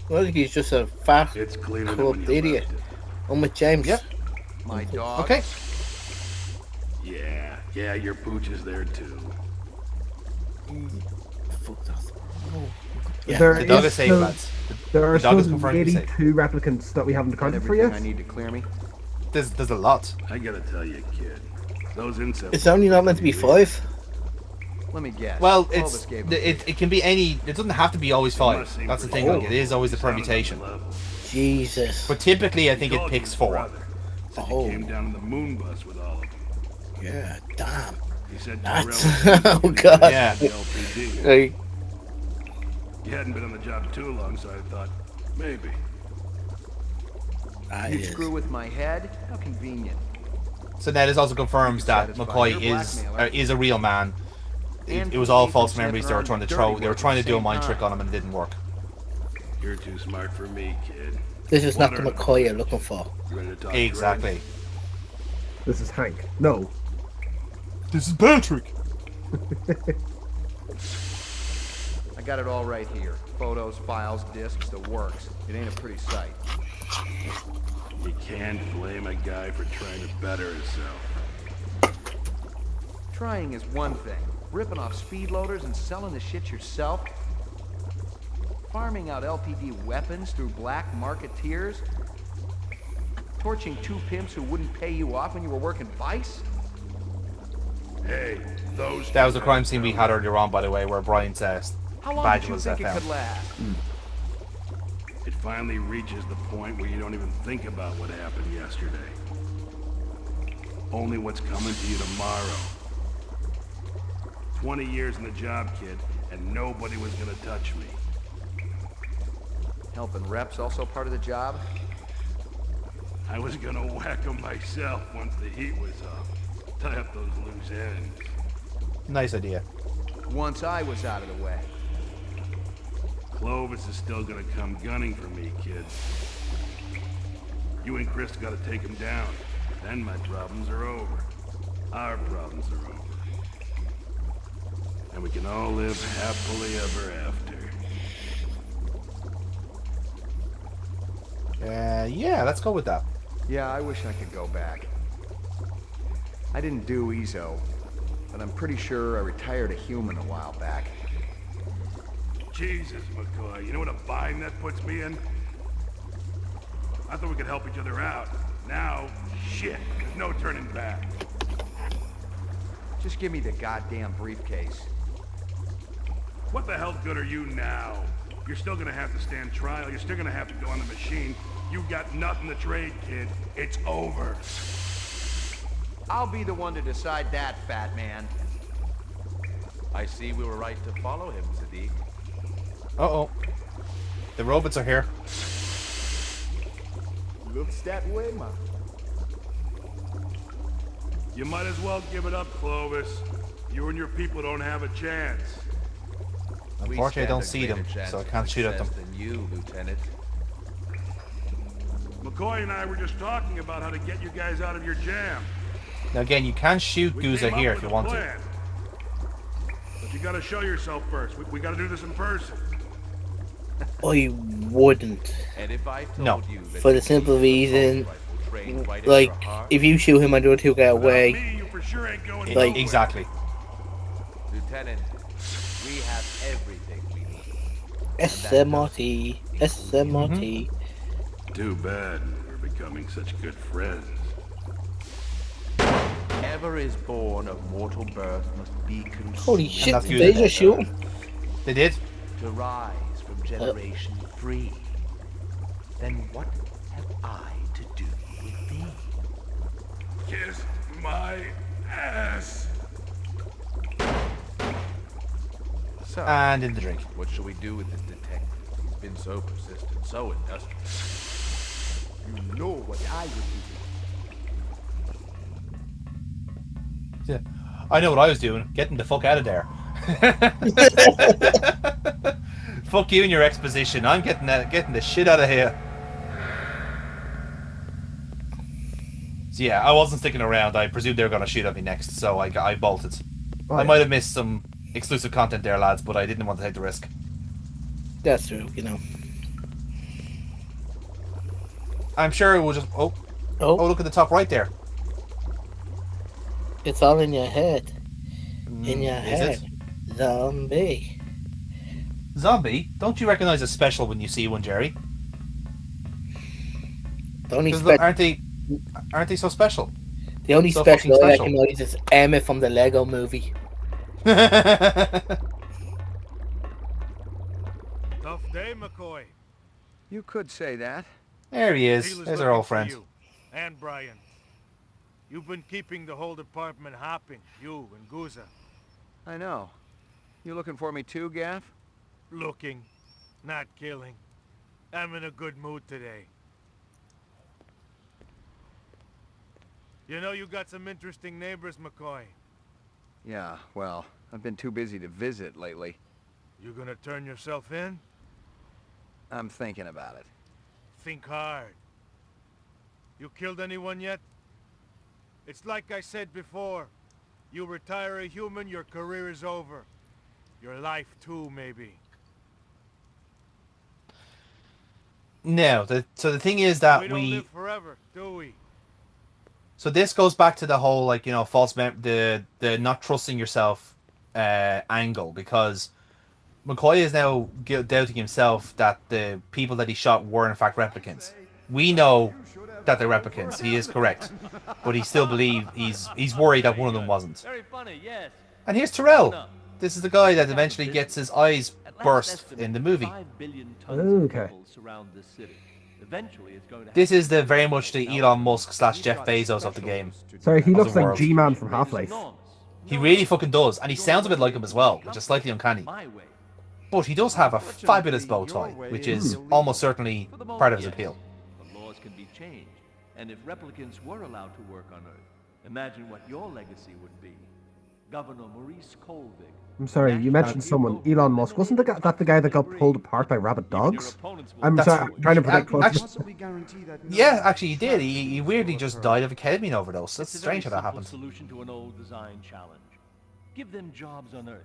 Well, he's just a fat, corrupt idiot. I'm with James. Yep. My dog. Okay. Yeah, your pooch is there too. Fuck that. Yeah. There the dog is safe, lads. There are the dog is still confirmed to be maybe safe. 2 replicants that we haven't accounted for yet. I need to clear me. There's a lot. I gotta tell you, kid. Those insects. It's only not meant to be 5. Let me guess. Well, it can be any. It doesn't have to be always 5. That's the thing. Like, it is always the permutation. Jesus. But typically, I think it picks 4. He came down in the moon bus with all of them. Yeah, damn. He said, oh god. Yeah. Like, you hadn't been on the job too long, so I thought maybe. You screw with my head? How convenient. So now this also confirms that McCoy is a real man. It was all false memories they were trying to throw. They were trying to do a mind trick on him and it didn't work. You're too smart for me, kid. this is not the McCoy you're looking for. Exactly. This is Hank. No. This is Patrick. I got it all right here. Photos, files, discs, the works. It ain't a pretty sight. You can't blame a guy for trying to better himself. Trying is one thing. Ripping off speed loaders and selling the shit yourself. Farming out LPD weapons through black marketeers. Torching 2 pimps who wouldn't pay you off when you were working Vice. Hey, that was the crime scene we had earlier on, by the way, where Brian's How long badge did you was think it found. could last? It finally reaches the point where you don't even think about what happened yesterday. Only what's coming to you tomorrow. 20 years in the job, kid, and nobody was gonna touch me. Helping reps also part of the job? I was gonna whack them myself once the heat was off. Tie up those loose ends. Nice idea. Once I was out of the way. Clovis is still gonna come gunning for me, kid. You and Chris gotta take him down. Then my problems are over. Our problems are over. And we can all live happily ever after. Yeah, let's go with that. Yeah, I wish I could go back. I didn't do EZO, but I'm pretty sure I retired a human a while back. Jesus, McCoy, you know what a bind that puts me in? I thought we could help each other out. Now, shit, there's no turning back. Just give me the goddamn briefcase. What the hell good are you now? You're still gonna have to stand trial. You're still gonna have to go on the machine. You've got nothing to trade, kid. It's over. I'll be the one to decide that, fat man. I see we were right to follow him, Sadiq. Uh-oh. The robots are here. Looks that way, man. You might as well give it up, Clovis. You and your people don't have a chance. Unfortunately, I don't see them, so I can't shoot at them. Than you, Lieutenant. McCoy and I were just talking about how to get you guys out of your jam. Now again, you can shoot Guza here if you want to. But you gotta show yourself first. We gotta do this in person. I wouldn't. And if I told No. you that For the simple reason, like, if you shoot him and the other 2 get away, like, exactly. Lieutenant, we have everything we need. SMRT, SMRT. Too bad we're becoming such good friends. Whatever is born of mortal birth must be consumed. Holy shit, did they just shoot him? They did. to rise from Generation 3. Then what have I to do with thee? Kiss my ass. So, And in the drink. what shall we do with this detective? He's been so persistent, so industrious. You know what I would do. Yeah. I know what I was doing. Getting the fuck out of there. Fuck you and your exposition. I'm getting the shit out of here. So yeah, I wasn't sticking around. I presumed they were going to shoot at me next, so I bolted. Oh, I might have missed some exclusive content there, lads, but I didn't want to take the risk. That's true, you know. I'm sure it will just... Oh, look at the top right there. It's all in your head. In your Is head. it? Zombie. Zombie? Don't you recognize a special when you see one, Jerry? The only Aren't they so special? The only So special fucking I special. recognize is Emma from the Lego movie. Tough day, McCoy. You could say that. There he is. Dealer's There's our old looking for friend. you and Brian. You've been keeping the whole department hopping, you and Guza. I know. You looking for me too, Gaff? Looking, not killing. I'm in a good mood today. You know you got some interesting neighbors, McCoy. Yeah, well, I've been too busy to visit lately. You gonna turn yourself in? I'm thinking about it. Think hard. You killed anyone yet? It's like I said before. You retire a human, your career is over. Your life too, maybe. No, so the thing is that We don't live forever, do we? So this goes back to the whole, like, you know, the not trusting yourself angle, because McCoy is now doubting himself that the people that he shot were in fact replicants. We know that they're replicants. He is correct, but he still believes he's worried that one of them wasn't. Very funny, yes. And here's Terrell. This is the guy that eventually gets his eyes burst in the movie. 5 billion tons of Okay. rubble surround this city. Eventually, it's going to This is the very much the Elon Musk / Jeff Bezos of the game. Sorry, he Of looks the like world. G-Man from Half-Life. He really fucking does, and he sounds a bit like him as well, which is slightly uncanny. But he does have a fabulous bow tie, which is almost certainly part of his appeal. The laws can be changed, and if replicants were allowed to work on Earth, imagine what your legacy would be. Governor Maurice Colvig. I'm sorry, you mentioned someone, Elon Musk. Wasn't that the guy that got pulled apart by rabid dogs? I'm trying to predict what... Yeah, actually he did. He weirdly just died of a ketamine overdose. That's strange how that happened. Solution to an old design challenge. Give them jobs on Earth.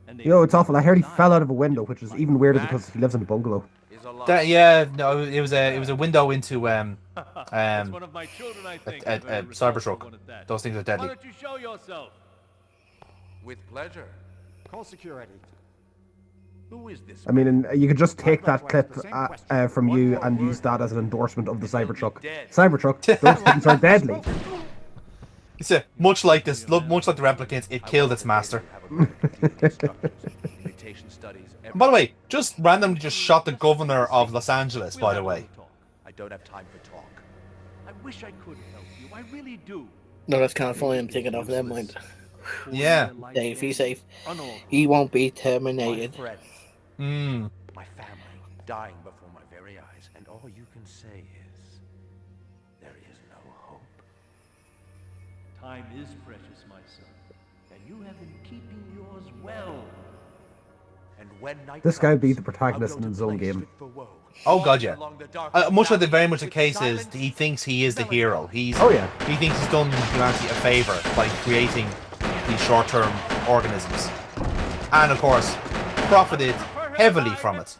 And they Yo, it's awful. I heard he fell out of a window, which is even weirder because he lives in a bungalow. No, it was a window into It's one of my children, I think. a Cybertruck. Those things are Why deadly. don't you show yourself? With pleasure. Call security. Who is this? I mean, and you could just take that clip from you and use that as an endorsement of the Cybertruck. Cybertruck, those things are deadly. It's much like the replicants, it killed its master. And by the way, just randomly just shot the governor of Los Angeles, by the way. I don't have time for talk. I wish I could help you. I really do. No, that's kind of funny. I'm thinking of never mind. Yeah. Dave, he's safe. He won't be terminated. Mm. My family dying before my very eyes, and all you can say is, there is no hope. Time is precious, my son, and you have been keeping yours well. And when night This guy would be the protagonist in his own game. Oh god, yeah. Much like very much the case is, he thinks he is the hero. He thinks he's done humanity a favor by creating these short-term organisms, and of course, profited heavily from it.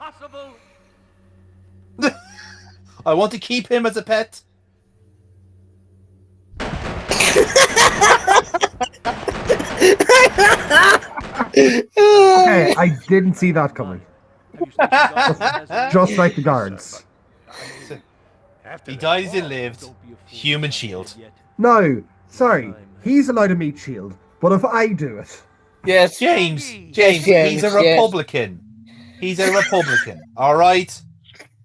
I want to keep him as a pet. Okay, I didn't see that coming. Just like the guards. He died as he lived. Human shield. No, sorry. He's allowed to meet Shield, but if I do it... Yes. James, he's a Republican. He's a Republican. All right,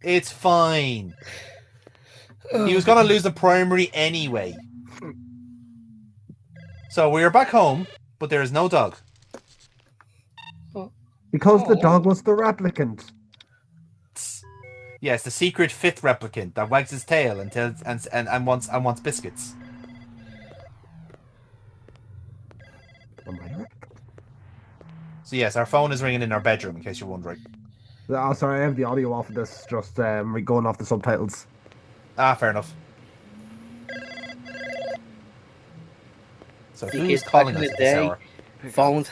it's fine. He was gonna lose the primary anyway. So we are back home, but there is no dog. Because the dog was the replicant. Yes, the secret fifth replicant that wags his tail and tells and wants biscuits. So yes, our phone is ringing in our bedroom, in case you're wondering. Oh, sorry, I have the audio off of this, just going off the subtitles. Ah, fair enough. So who's Back calling in us the at this day, hour? phones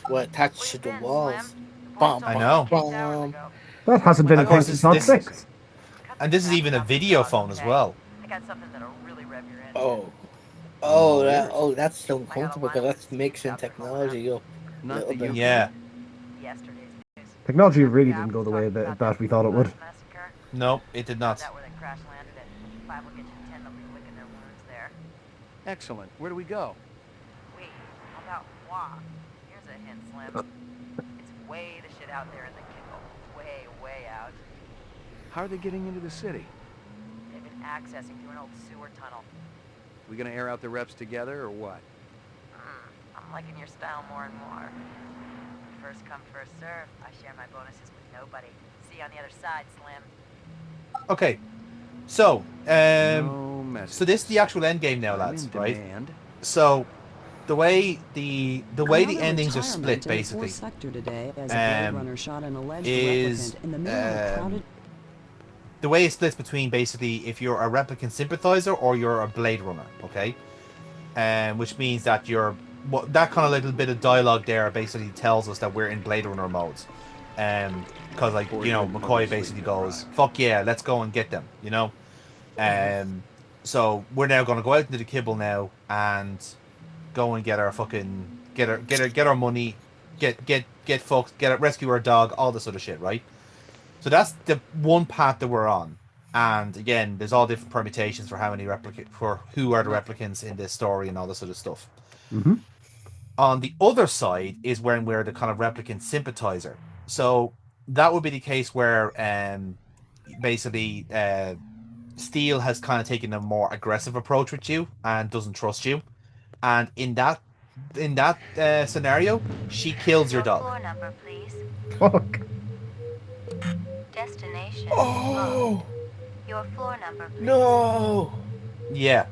were attached to the walls. Bum, I know. bum. That hasn't been a Of thing course, since on 6. And this is even a video phone as well. I got something that'll really rev your engine. That's so uncomfortable because that's mixing technology up a little bit. Yeah. Yesterday's news. Technology really didn't go the way that we thought it would. No, it did not. Where they crash landed at. 5 will get you 10. They'll be licking their wounds there. Excellent. Where do we go? Wait, how about walk? Here's a hint, Slim. It's way the shit out there in the Kindle. Way out. How are they getting into the city? They've been accessing through an old sewer tunnel. We gonna air out the reps together or what? I'm liking your style more and more. First come, first serve. I share my bonuses with nobody. See you on the other side, Slim. Okay. So, No so this is the actual end game now, lads, I'm in right? demand. So the way the endings are split basically is the way it splits between basically if you're a replicant sympathizer or you're a Blade Runner, okay? Which means that that kind of little bit of dialogue there basically tells us that we're in Blade Runner modes. Because like, you know, McCoy basically goes, fuck yeah, let's go and get them, you know? So we're now going to go out into the kibble now and go and get our fucking get our money, get folks, rescue our dog, all this sort of shit, right? So that's the one path that we're on. And again, there's all different permutations for who are the replicants in this story and all this sort of stuff. Mm-hmm. On the other side is when we're the kind of replicant sympathizer. So that would be the case where basically Steele has kind of taken a more aggressive approach with you and doesn't trust you. And in that scenario, she kills your dog. Floor number, please. Fuck. Destination. Oh. Your floor number, please. No. Yeah.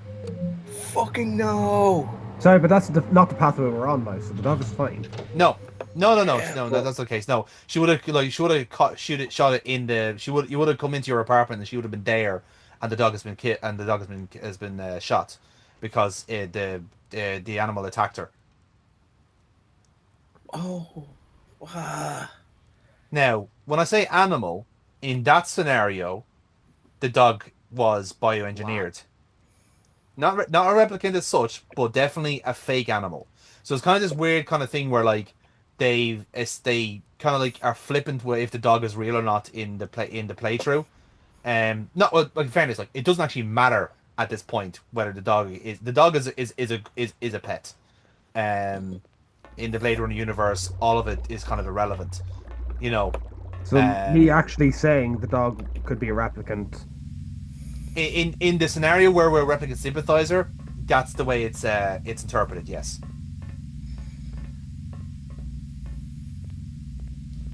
Fucking no. Sorry, but that's not the pathway we're on now, so the dog is fine. No, that's the case. No, she would have shot it in the. You would have come into your apartment and she would have been there, and the dog has been shot because the animal attacked her. Oh, wow. Now, when I say animal, in that scenario, the dog was bioengineered. Not a replicant as such, but definitely a fake animal. So it's kind of this weird kind of thing where like they kind of like are flippant with if the dog is real or not in the playthrough. Not well, like in fairness, like it doesn't actually matter at this point whether the dog is a pet. In the Blade Runner universe, all of it is kind of irrelevant. You know. So me actually saying the dog could be a replicant. In the scenario where we're a replicant sympathizer, that's the way it's interpreted. Yes.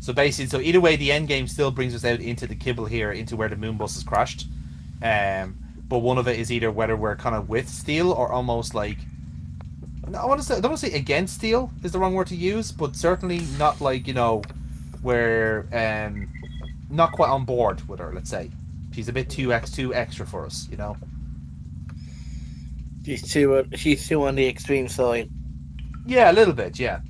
So basically, so either way, the end game still brings us out into the kibble here, into where the moon bus has crashed. But one of it is either whether we're kind of with Steele or almost like I don't want to say against Steele is the wrong word to use, but certainly not like, you know, we're not quite on board with her. Let's say she's a bit too extra for us, you know. She's too on the extreme side. Yeah, a little bit, yeah.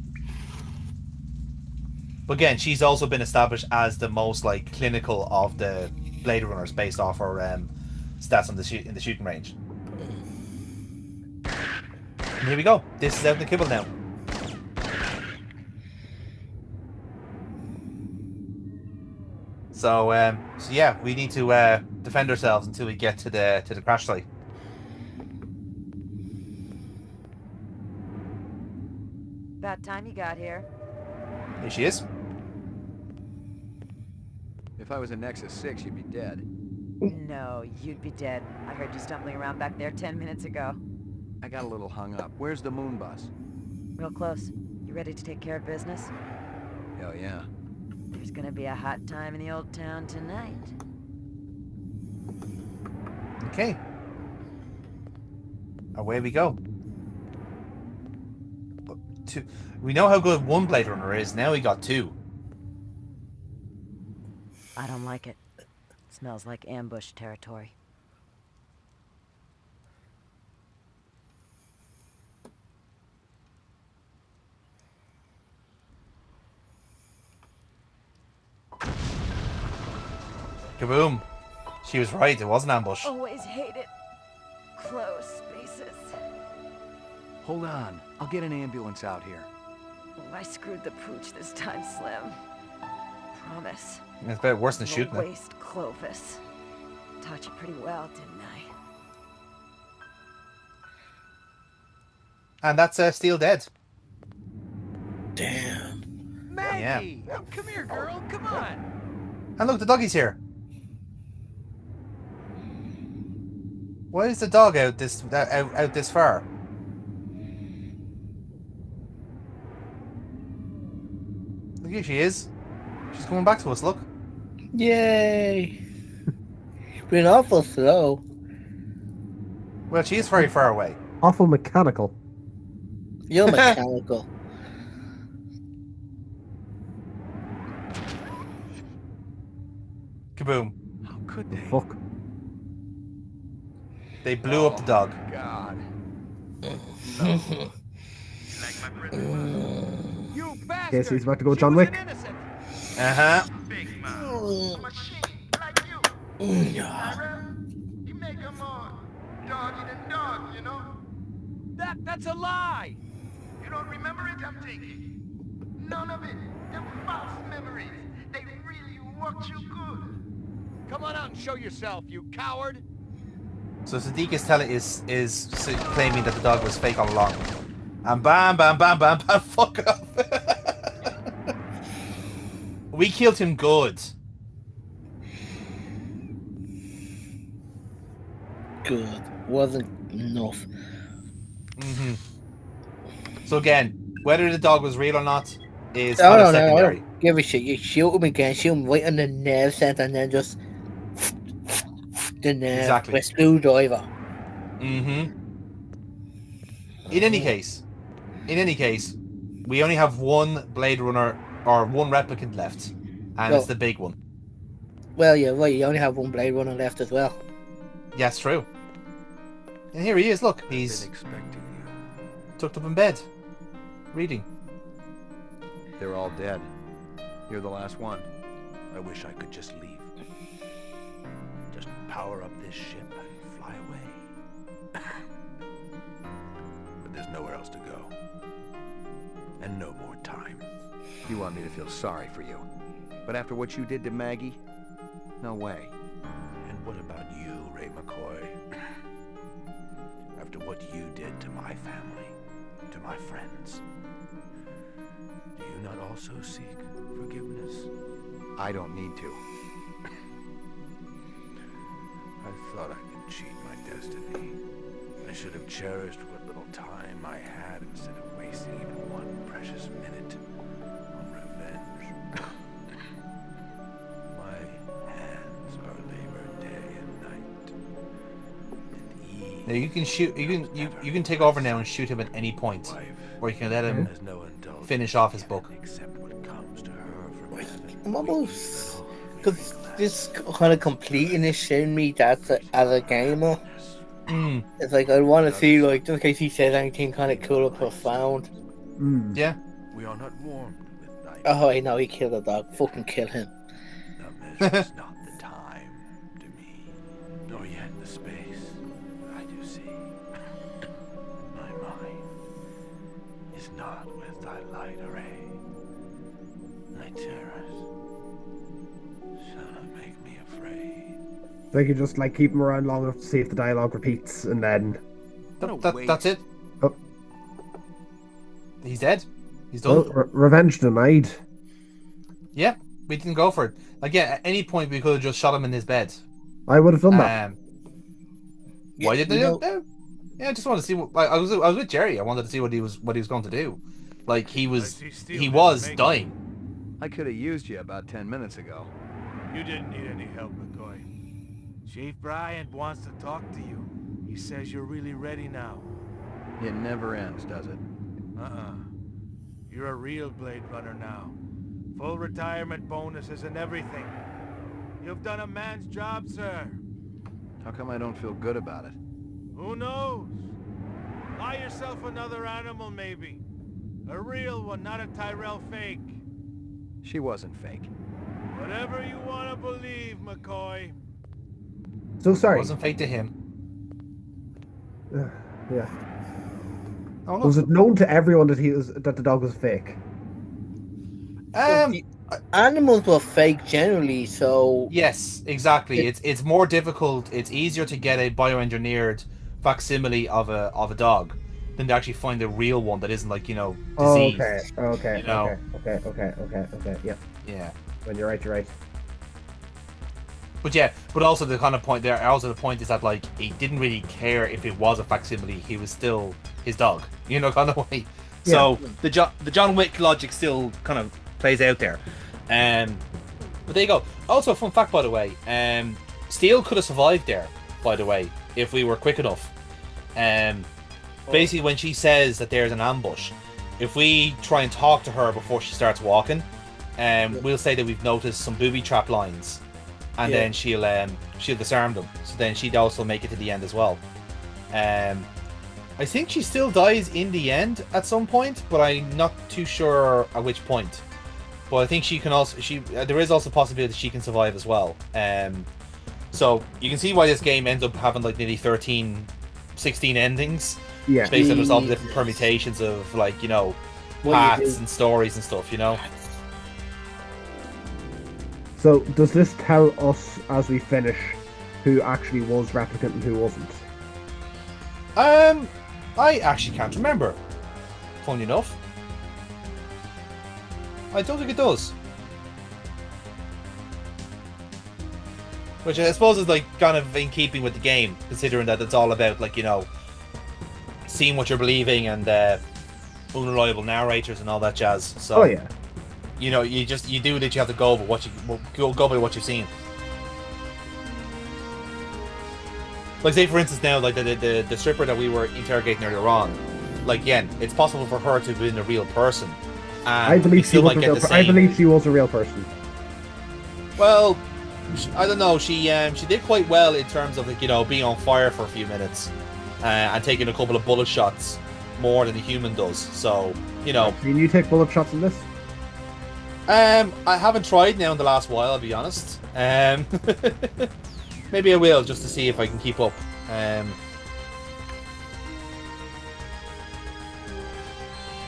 But again, she's also been established as the most like clinical of the Blade Runners based off her stats on in the shooting range. And here we go. This is out in the kibble now. So yeah, we need to defend ourselves until we get to the crash site. About time you got here. Here she is. If I was a Nexus 6, you'd be dead. No, you'd be dead. I heard you stumbling around back there 10 minutes ago. I got a little hung up. Where's the moon bus? Real close. You ready to take care of business? Hell yeah. There's gonna be a hot time in the old town tonight. Okay. Away we go. We know how good one Blade Runner is. Now we got 2. I don't like it. Smells like ambush territory. Kaboom. She was right. It was an ambush. Always hated close spaces. Hold on. I'll get an ambulance out here. I screwed the pooch this time, Slim. Promise. It's a bit worse than shooting it. Waste Clovis. Taught you pretty well, didn't I? And that's Steel Dead. Damn. Maggie! Oh, come here, girl. Come on. And look, the doggy's here. Why is the dog out this far? Look, here she is. She's coming back to us. Look. Yay! Been awful slow. Well, she is very far away. Awful mechanical. You're mechanical. Kaboom. How could they? Fuck. They blew up the dog. God. You bastard! Casey's about to go John Wick. Uh-huh. That's a lie! You don't remember it, I'm thinking. None of it. Them false memories. They really worked you good. Come on out and show yourself, you coward! So Sadiq is claiming that the dog was fake all along. And bam, bam, bam, bam, bam, fuck off. We killed him good. Good. Wasn't enough. Mm-hmm. So again, whether the dog was real or not is I don't secondary. I don't give a shit. You shoot him again, shoot him right on the nerve center, and then just the nerve Exactly. with a screwdriver. Mm-hmm. In any case, we only have one Blade Runner or one replicant left, and it's the big one. Well, yeah, right. You only have one Blade Runner left as well. Yeah, it's true. And here he is. Look, he's tucked up in bed, reading. They're all dead. You're the last one. I wish I could just leave. Just power up this ship and fly away. But there's nowhere else to go. And no more time. You want me to feel sorry for you. But after what you did to Maggie, no way. And what about you, Ray McCoy? After what you did to my family, to my friends, do you not also seek forgiveness? I don't need to. I thought I could cheat my destiny. I should have cherished what little time I had instead of wasting even one precious minute on revenge. My hands are labor day and night. Now you can shoot. You can take over now and shoot him at any point, or you can let him finish off his book. I'm almost because this kind of completing is showing me that as a gamer. It's like I want to see, like, just in case he says anything kind of cool or profound. Yeah. We are not warmed with night. Oh, I know he killed a dog. Fucking kill him. The measure's not the time to me, nor yet the space. I do see. My mind is not with thy light array. Thy terrors shall not make me afraid. They could just like keep him around long enough to see if the dialogue repeats, and then that's it. Oh. He's dead. He's done. Well, revenge denied. Yeah, We didn't go for it. Like, yeah, at any point we could have just shot him in his bed. I would have done that. Why didn't they do it? Yeah, I just wanted to see what I was with Jerry. I wanted to see what he was going to do. Like he was dying. I could have used you about 10 minutes ago. You didn't need any help, McCoy. Chief Bryant wants to talk to you. He says you're really ready now. It never ends, does it? You're a real Blade Runner now. Full retirement bonuses and everything. You've done a man's job, sir. How come I don't feel good about it? Who knows? Buy yourself another animal, maybe. A real one, not a Tyrell fake. She wasn't fake. Whatever you want to believe, McCoy. So sorry. It wasn't fake to him. Yeah. Oh, no. Was it known to everyone that the dog was fake? Animals were fake generally, so yes, exactly. It's more difficult. It's easier to get a bioengineered facsimile of a dog than to actually find a real one that isn't like diseased. Okay. You know? Okay. Yeah. When you're right. But also the kind of point there. Also the point is that like he didn't really care if it was a facsimile. He was still his dog. Kind of way. Yeah. So the John Wick logic still kind of plays out there. But there you go. Also, fun fact, by the way, Steele could have survived there, by the way, if we were quick enough. Basically, when she says that there's an ambush, if we try and talk to her before she starts walking, we'll say that we've noticed some booby trap lines, and then she'll disarm them. So then she'd also make it to the end as well. I think she still dies in the end at some point, but I'm not too sure at which point. But I think she can also there is also a possibility that she can survive as well. So you can see why this game ends up having like nearly 16 endings. Yeah. Based on all the different permutations of like, paths and stories and stuff, So does this tell us as we finish who actually was Replicant and who wasn't? I actually can't remember. Funny enough. I don't think it does. Which I suppose is like kind of in keeping with the game, considering that it's all about like, seeing what you're believing and unreliable narrators and all that jazz. So yeah. You do that. You have to go by what you've seen. Like say for instance now, like the stripper that we were interrogating earlier on, like again, it's possible for her to have been a real person. I believe she was a real person. Well, I don't know. She did quite well in terms of like being on fire for a few minutes and taking a couple of bullet shots more than a human does. So Can you take bullet shots in this? I haven't tried now in the last while. I'll be honest. Maybe I will just to see if I can keep up.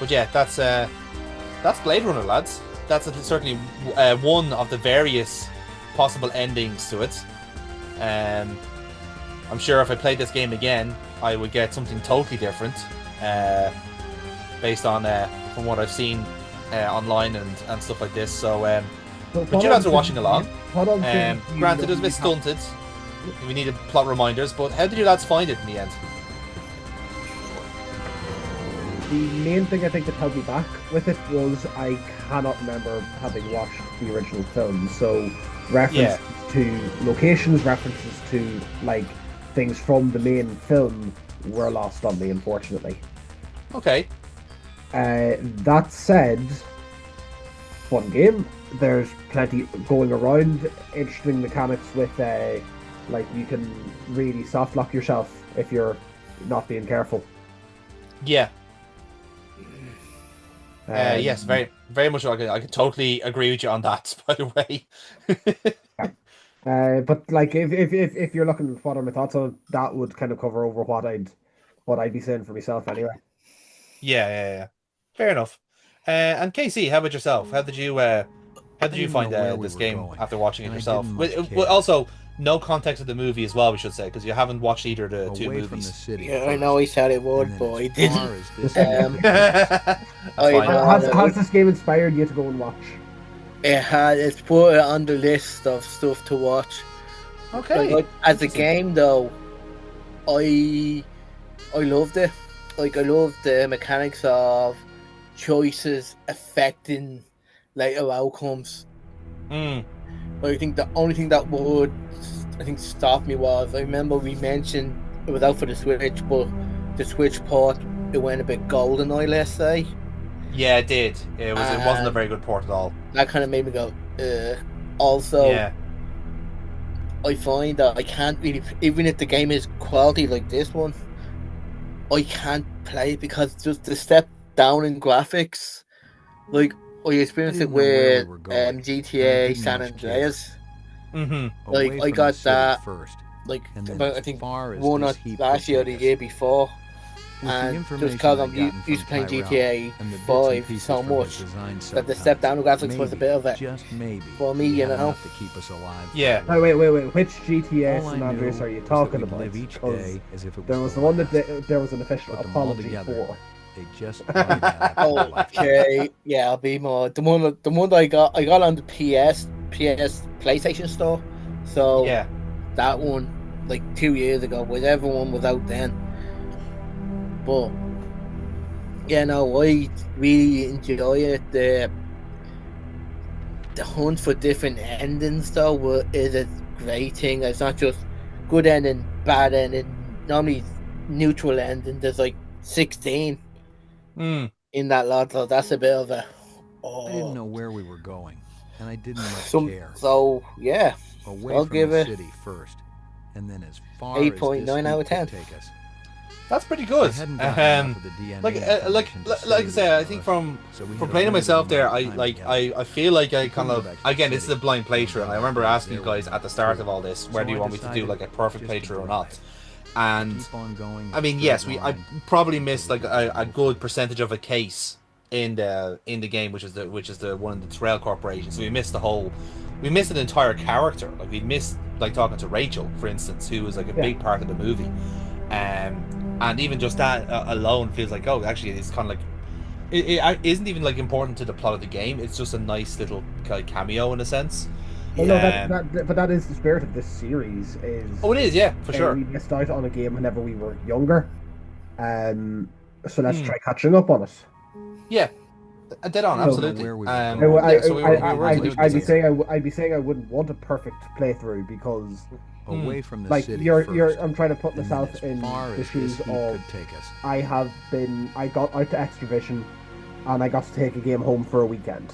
But yeah, that's Blade Runner, lads. That's certainly one of the various possible endings to it. I'm sure if I played this game again, I would get something totally different, based on from what I've seen online and stuff like this. So, but you guys are watching along. Granted, it was a bit stunted. We needed plot reminders, but how did you lads find it in the end? The main thing I think that held me back with it was I cannot remember having watched the original film. So references to locations, references to like things from the main film were lost on me, unfortunately. Okay. That said, fun game. There's plenty going around. Interesting mechanics with like you can really soft lock yourself if you're not being careful. Yeah. Yes, very, very much. I can totally agree with you on that. By the way. But like, if you're looking for my thoughts on it, that would kind of cover over what I'd be saying for myself anyway. Yeah. Fair enough. And Casey, how about yourself? How did you find this game after watching it yourself? Also, no context of the movie as well, we should say, because you haven't watched either of the two movies. Yeah, I know he said it would, but he didn't. Has this game inspired you to go and watch? It's put it on the list of stuff to watch. Okay. Like, as a game though, I loved it. Like I loved the mechanics of choices affecting later outcomes. Mm. But I think the only thing that would stop me was I remember we mentioned it was out for the Switch, but the Switch port it went a bit GoldenEye, let's say. Yeah, it did. It wasn't a very good port at all. That kind of made me go, Also, yeah. I find that I can't really, even if the game is quality like this one, I can't play it because just the step down in graphics. Like I experienced it with GTA San Andreas. Mm-hmm. Like I got that first. Like about, I think one or last year or the year before. And just because I'm used to playing GTA 5 so much that the step down in graphics was a bit of it for me, you know. Yeah. Oh, wait. Which GTA San Andreas are you talking about? Because there was the one that there was an official apology for. They just okay, yeah, I'll be more the one that I got on the PS PlayStation Store. So yeah, that one like 2 years ago, whatever one was out then. But yeah, no, I really enjoy it. The hunt for different endings though is a great thing. It's not just good ending, bad ending. Normally neutral ending. There's like 16 in that lot, so that's a bit of a. I didn't know where we were going, and I didn't much care. So yeah, Away I'll from give the it city first, and then as far 8.9 out of 10. Take us. That's pretty good. Like I say, I think from playing it myself there, I feel like I kind of again this is a blind playthrough, and I remember asking you guys at the start of all this whether you want me to do like a perfect playthrough or not. And I mean, yes, I probably missed like a good percentage of a case in the game, which is the one in the Trail Corporation. So we missed an entire character. Like we missed like talking to Rachel, for instance, who was like a big part of the movie. And even just that alone feels like, oh, actually, it's kind of like it isn't even like important to the plot of the game. It's just a nice little kind of cameo in a sense. Well, no, but that is the spirit of this series. Oh, it is, yeah, for sure. We missed out on a game whenever we were younger, so let's try catching up on it. Yeah, dead on, absolutely. I'd be saying I wouldn't want a perfect playthrough because away from the like city you're I'm trying to put myself in the shoes of I got out to Extravision and I got to take a game home for a weekend.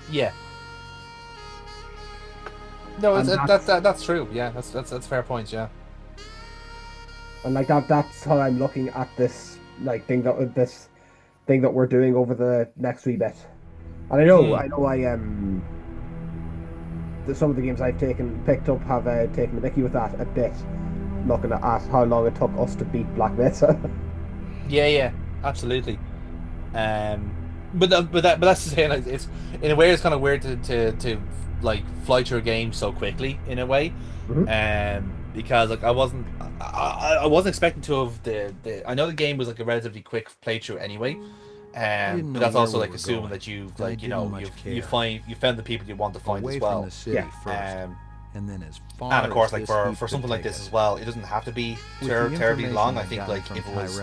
Yeah. No, that's true. Yeah, that's a fair point. Yeah. And like that's how I'm looking at this thing that we're doing over the next wee bit. And I know some of the games I've picked up have taken the mickey with that a bit, looking at how long it took us to beat Black Mesa. yeah, absolutely. But that's the saying. Like, it's in a way it's kind of weird to like fly through a game so quickly in a way, because like I wasn't expecting to have the I know the game was like a relatively quick playthrough anyway. But that's also like assuming that you've like you found the people you want to find as well. And then as far and of course, like for something like this as well, it doesn't have to be terribly long. I think like if it was,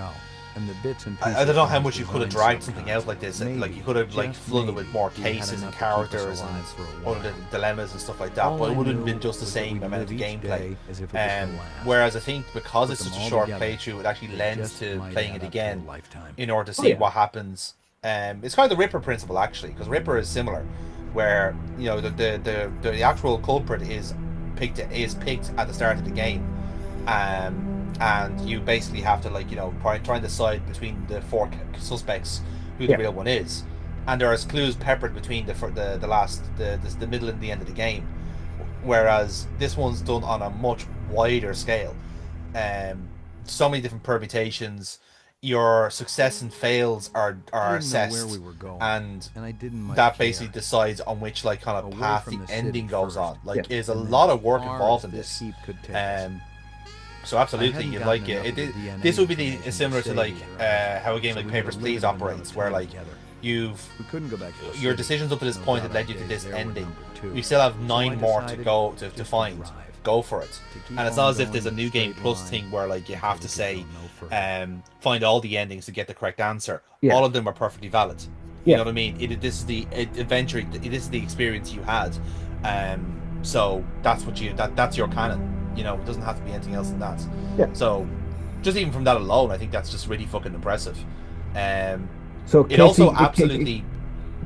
and the bits and I don't know how much you could have dragged something out like this. Like you could have like flooded with more cases and characters and other dilemmas and stuff like that. But it wouldn't have been just the same amount of gameplay. Whereas I think because it's such a short playthrough, it actually lends to playing it again in order to see what happens. It's kind of the Ripper principle actually, because Ripper is similar, where you know the actual culprit is picked at the start of the game. And you basically have to like try and decide between the four suspects who the real one is, and there are clues peppered between the middle and the end of the game, whereas this one's done on a much wider scale. So many different permutations. Your success and fails are assessed, and that basically decides on which like kind of path the ending goes on. Like, there's a lot of work involved in this. So absolutely, you like it. This would be similar to like how a game like Papers, Please operates, where like we couldn't go back to your decisions up to this point that led you to this ending. You still have 9 more to go to find. Go for it. And it's not as if there's a new game plus thing where like you have to say find all the endings to get the correct answer. Yeah. All of them are perfectly valid. You know what I mean? This is the adventure. This is the experience you had. So that's what that's your canon. You know, it doesn't have to be anything else than that. Yeah. So just even from that alone, I think that's just really fucking impressive. So it also absolutely.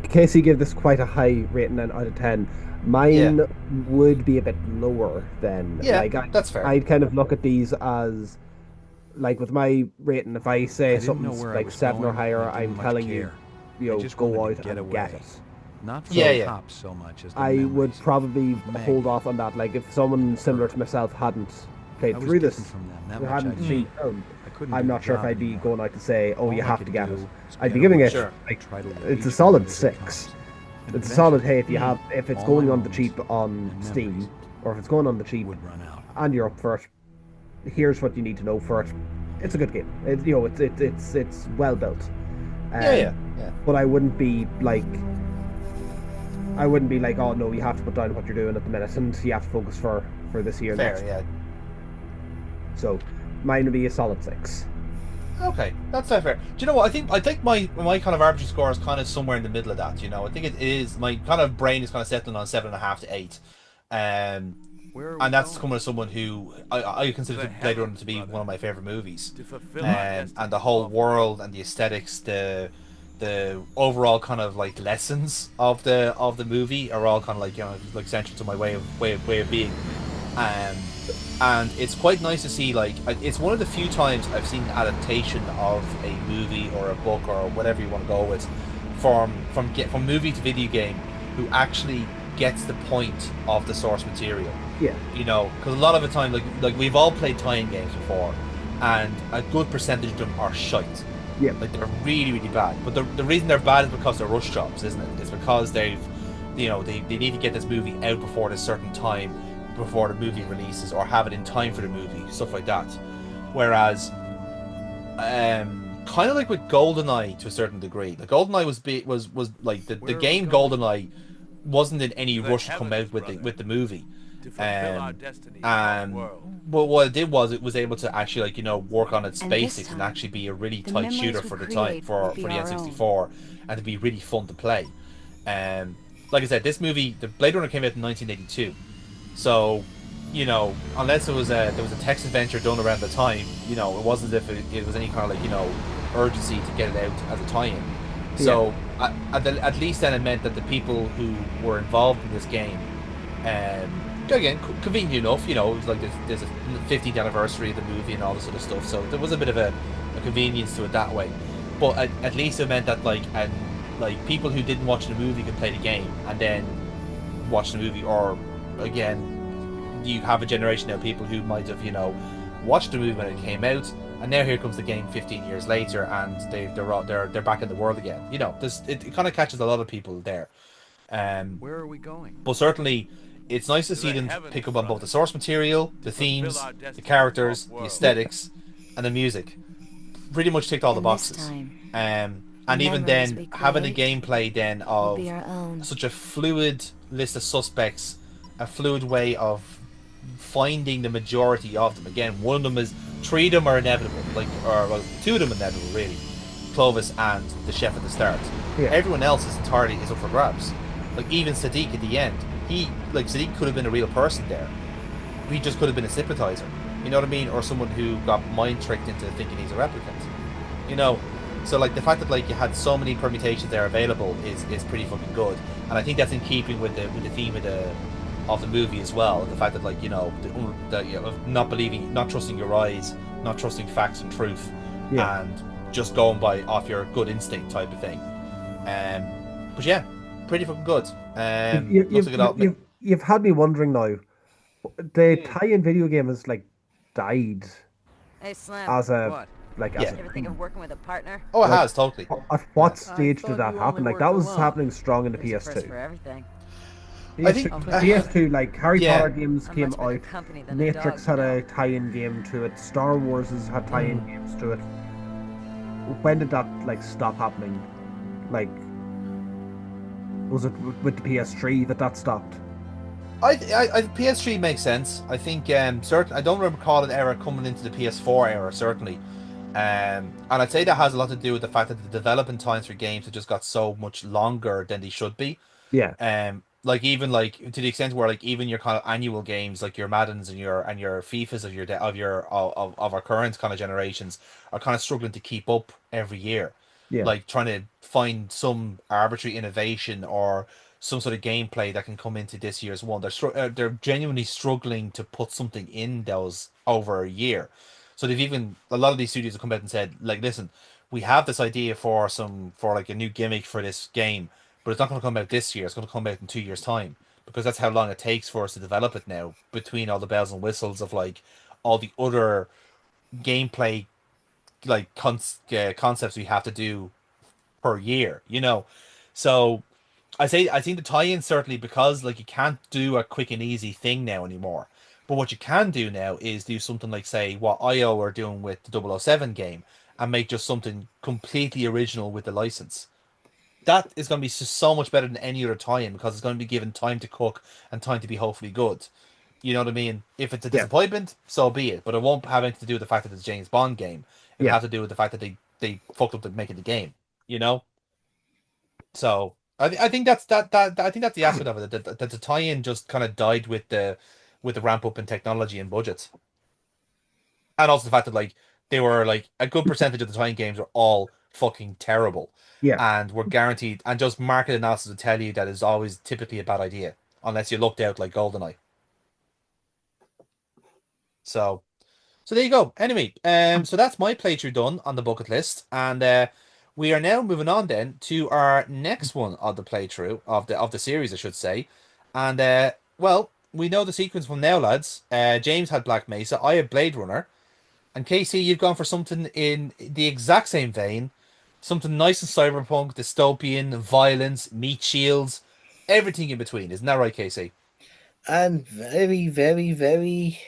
Casey gave this quite a high rating out of 10. Mine would be a bit lower than. That's fair. I'd kind of look at these as, like, with my rating, if I say something's like 7 or higher, I'm telling you, go out and get it. Not from the cops so much as the I would memories. probably hold off on that. Like, if someone similar to myself hadn't played through this, who hadn't seen film, I'm not sure if I'd be going out to say, "Oh, you have to get it." I'd be giving it like it's a solid 6. It's a solid hey if it's going on the cheap on Steam, or if it's going on the cheap and you're up for it. Here's what you need to know for it. It's a good game. It's well built. But I wouldn't be like, oh no, you have to put down what you're doing at the minute, and you have to focus for this year. Fair, So, mine would be a solid 6. Okay, that's fair. Do you know what? I think my kind of arbitrary score is kind of somewhere in the middle of that. You know, I think it is, my kind of brain is kind of settling on 7.5 to 8. And that's coming as someone who I consider Blade Runner to be one of my favorite movies. And the whole world and the aesthetics, the overall kind of like lessons of the movie are all kind of like, like central to my way of being. And it's quite nice to see, like, it's one of the few times I've seen an adaptation of a movie or a book or whatever you want to go with from movie to video game who actually gets the point of the source material. Yeah. You know, because a lot of the time, like we've all played tie-in games before, and a good percentage of them are shite. Yeah. Like, they're really, really bad. But the reason they're bad is because they're rush jobs, isn't it? It's because they need to get this movie out before a certain time, before the movie releases, or have it in time for the movie, stuff like that. Whereas, kind of like with GoldenEye to a certain degree, like GoldenEye was like the game GoldenEye wasn't in any rush to come out with the movie. But what it did was it was able to actually, like, work on its basics and actually be a really tight shooter for the time for the N64, and to be really fun to play. Like I said, this movie, the Blade Runner, came out in 1982. So, unless there was a text adventure done around the time, it wasn't as if it was any kind of, like, urgency to get it out as a tie-in. So at least then it meant that the people who were involved in this game, again, convenient enough, it was like there's a 15th anniversary of the movie and all this sort of stuff, so there was a bit of a convenience to it that way. But at least it meant that like people who didn't watch the movie could play the game and then watch the movie, or again, you have a generation of people who might have watched the movie when it came out, and now here comes the game 15 years later, and they're back in the world again. It kind of catches a lot of people there. Where are we going? But certainly, it's nice to see them pick up on both the source material, the themes, the characters, the aesthetics, and the music. Pretty much ticked all the boxes. And even then, having the gameplay then of such a fluid list of suspects, a fluid way of finding the majority of them. Again, one of them is, 3 of them are inevitable, 2 of them inevitable really. Clovis and the chef at the start. Yeah. Everyone else is entirely up for grabs. Like, even Sadiq at the end, Sadiq could have been a real person there. He just could have been a sympathizer. You know what I mean? Or someone who got mind tricked into thinking he's a replicant. So like the fact that like you had so many permutations there available is pretty fucking good, and I think that's in keeping with the theme of the movie as well. The fact that like of not trusting your eyes, not trusting facts and truth, and just going off your good instinct type of thing. But yeah, pretty fucking good. You've had me wondering now. The tie-in video game has like died Hey, Slim. as a What? like You as ever a think of working with a partner? Oh, it has, totally. At what stage did that happen? Like, that was happening strong in the There's a first PS2. for everything. I think PS2, like Harry yeah. Potter games I'm came much better out. company than a Matrix dog, had you a tie-in game to it. Star Wars has had tie-in games to it. When did that like stop happening? Like, was it with the PS3 that stopped? PS3 makes sense. I think certain. I don't recall an era coming into the PS4 era certainly. And I'd say that has a lot to do with the fact that the development times for games have just got so much longer than they should be. Yeah. Like even like to the extent where like even your kind of annual games like your Maddens and your FIFAs of our current kind of generations are kind of struggling to keep up every year. Yeah. Like trying to find some arbitrary innovation or some sort of gameplay that can come into this year's one. They're genuinely struggling to put something in those over a year. So they've even a lot of these studios have come out and said like, listen, we have this idea for like a new gimmick for this game, but it's not going to come out this year. It's going to come out in 2 years' time because that's how long it takes for us to develop it now. Between all the bells and whistles of like all the other gameplay like concepts we have to do per year, you know. So I think the tie-in certainly because like you can't do a quick and easy thing now anymore. But what you can do now is do something like say what IO are doing with the 007 game and make just something completely original with the license. That is going to be so much better than any other tie-in because it's going to be given time to cook and time to be hopefully good. You know what I mean? If it's a Yeah. disappointment, so be it. But it won't have anything to do with the fact that it's a James Bond game. It'll Yeah. have to do with the fact that they fucked up at making the game. You know? So I think I think that's the aspect of it that the tie-in just kind of died with the ramp up in technology and budgets, and also the fact that like they were like a good percentage of the tie-in games are all fucking terrible, Yeah. and were guaranteed and just market analysis will tell you that is always typically a bad idea unless you looked out like GoldenEye. So So there you go. Anyway, so that's my playthrough done on the bucket list, and we are now moving on then to our next one of the playthrough of the series, I should say. And well, we know the sequence from now, lads. James had Black Mesa, I had Blade Runner, and Casey, you've gone for something in the exact same vein, something nice and cyberpunk, dystopian, violence, meat shields, everything in between. Isn't that right, Casey? And very, very, very.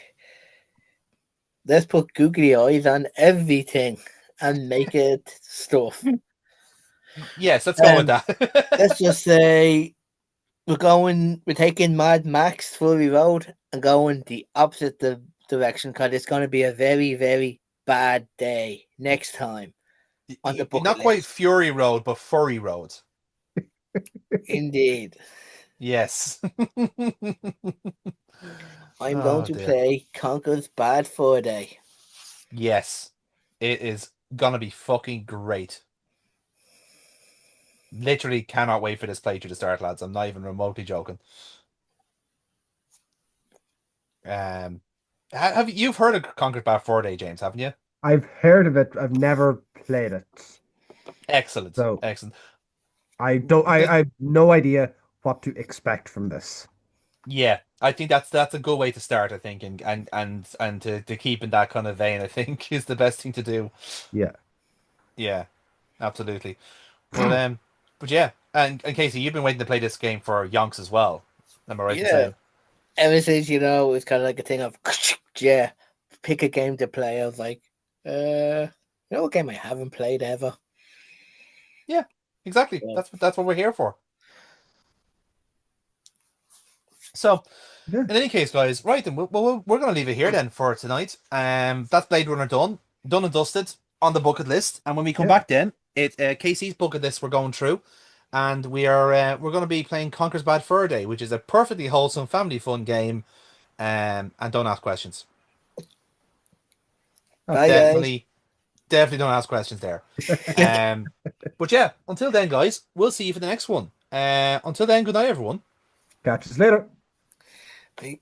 Let's put googly eyes on everything and make it stuff. Yes, let's go with that. Let's just say we're taking Mad Max Fury Road and going the opposite direction because it's going to be a very, very bad day next time on the bucket Not quite list. Fury Road, but Furry Road. Indeed. Yes. I'm going to play Conker's Bad Fur Day. Yes. It is gonna be fucking great. Literally cannot wait for this playthrough to start, lads. I'm not even remotely joking. Have you've heard of Conker's Bad Fur Day, James, haven't you? I've heard of it. I've never played it. Excellent. So excellent. I have no idea what to expect from this. Yeah, I think that's a good way to start, I think, and to keep in that kind of vein, I think is the best thing to do. Yeah. Yeah, absolutely. But yeah, and Casey, you've been waiting to play this game for yonks as well. Am I right in saying? Ever since, it's kind of like a thing of, yeah, pick a game to play. I was like, what game I haven't played ever? Yeah, exactly. Yeah. That's what we're here for. So, in any case, guys, right then, we're going to leave it here then for tonight. That's Blade Runner done and dusted on the bucket list. And when we come back, then Casey's bucket list we're going through, and we're going to be playing Conker's Bad Fur Day, which is a perfectly wholesome family fun game. And don't ask questions. Bye, definitely don't ask questions there. But yeah, until then, guys, we'll see you for the next one. Until then, good night, everyone. Catch us later. Bye.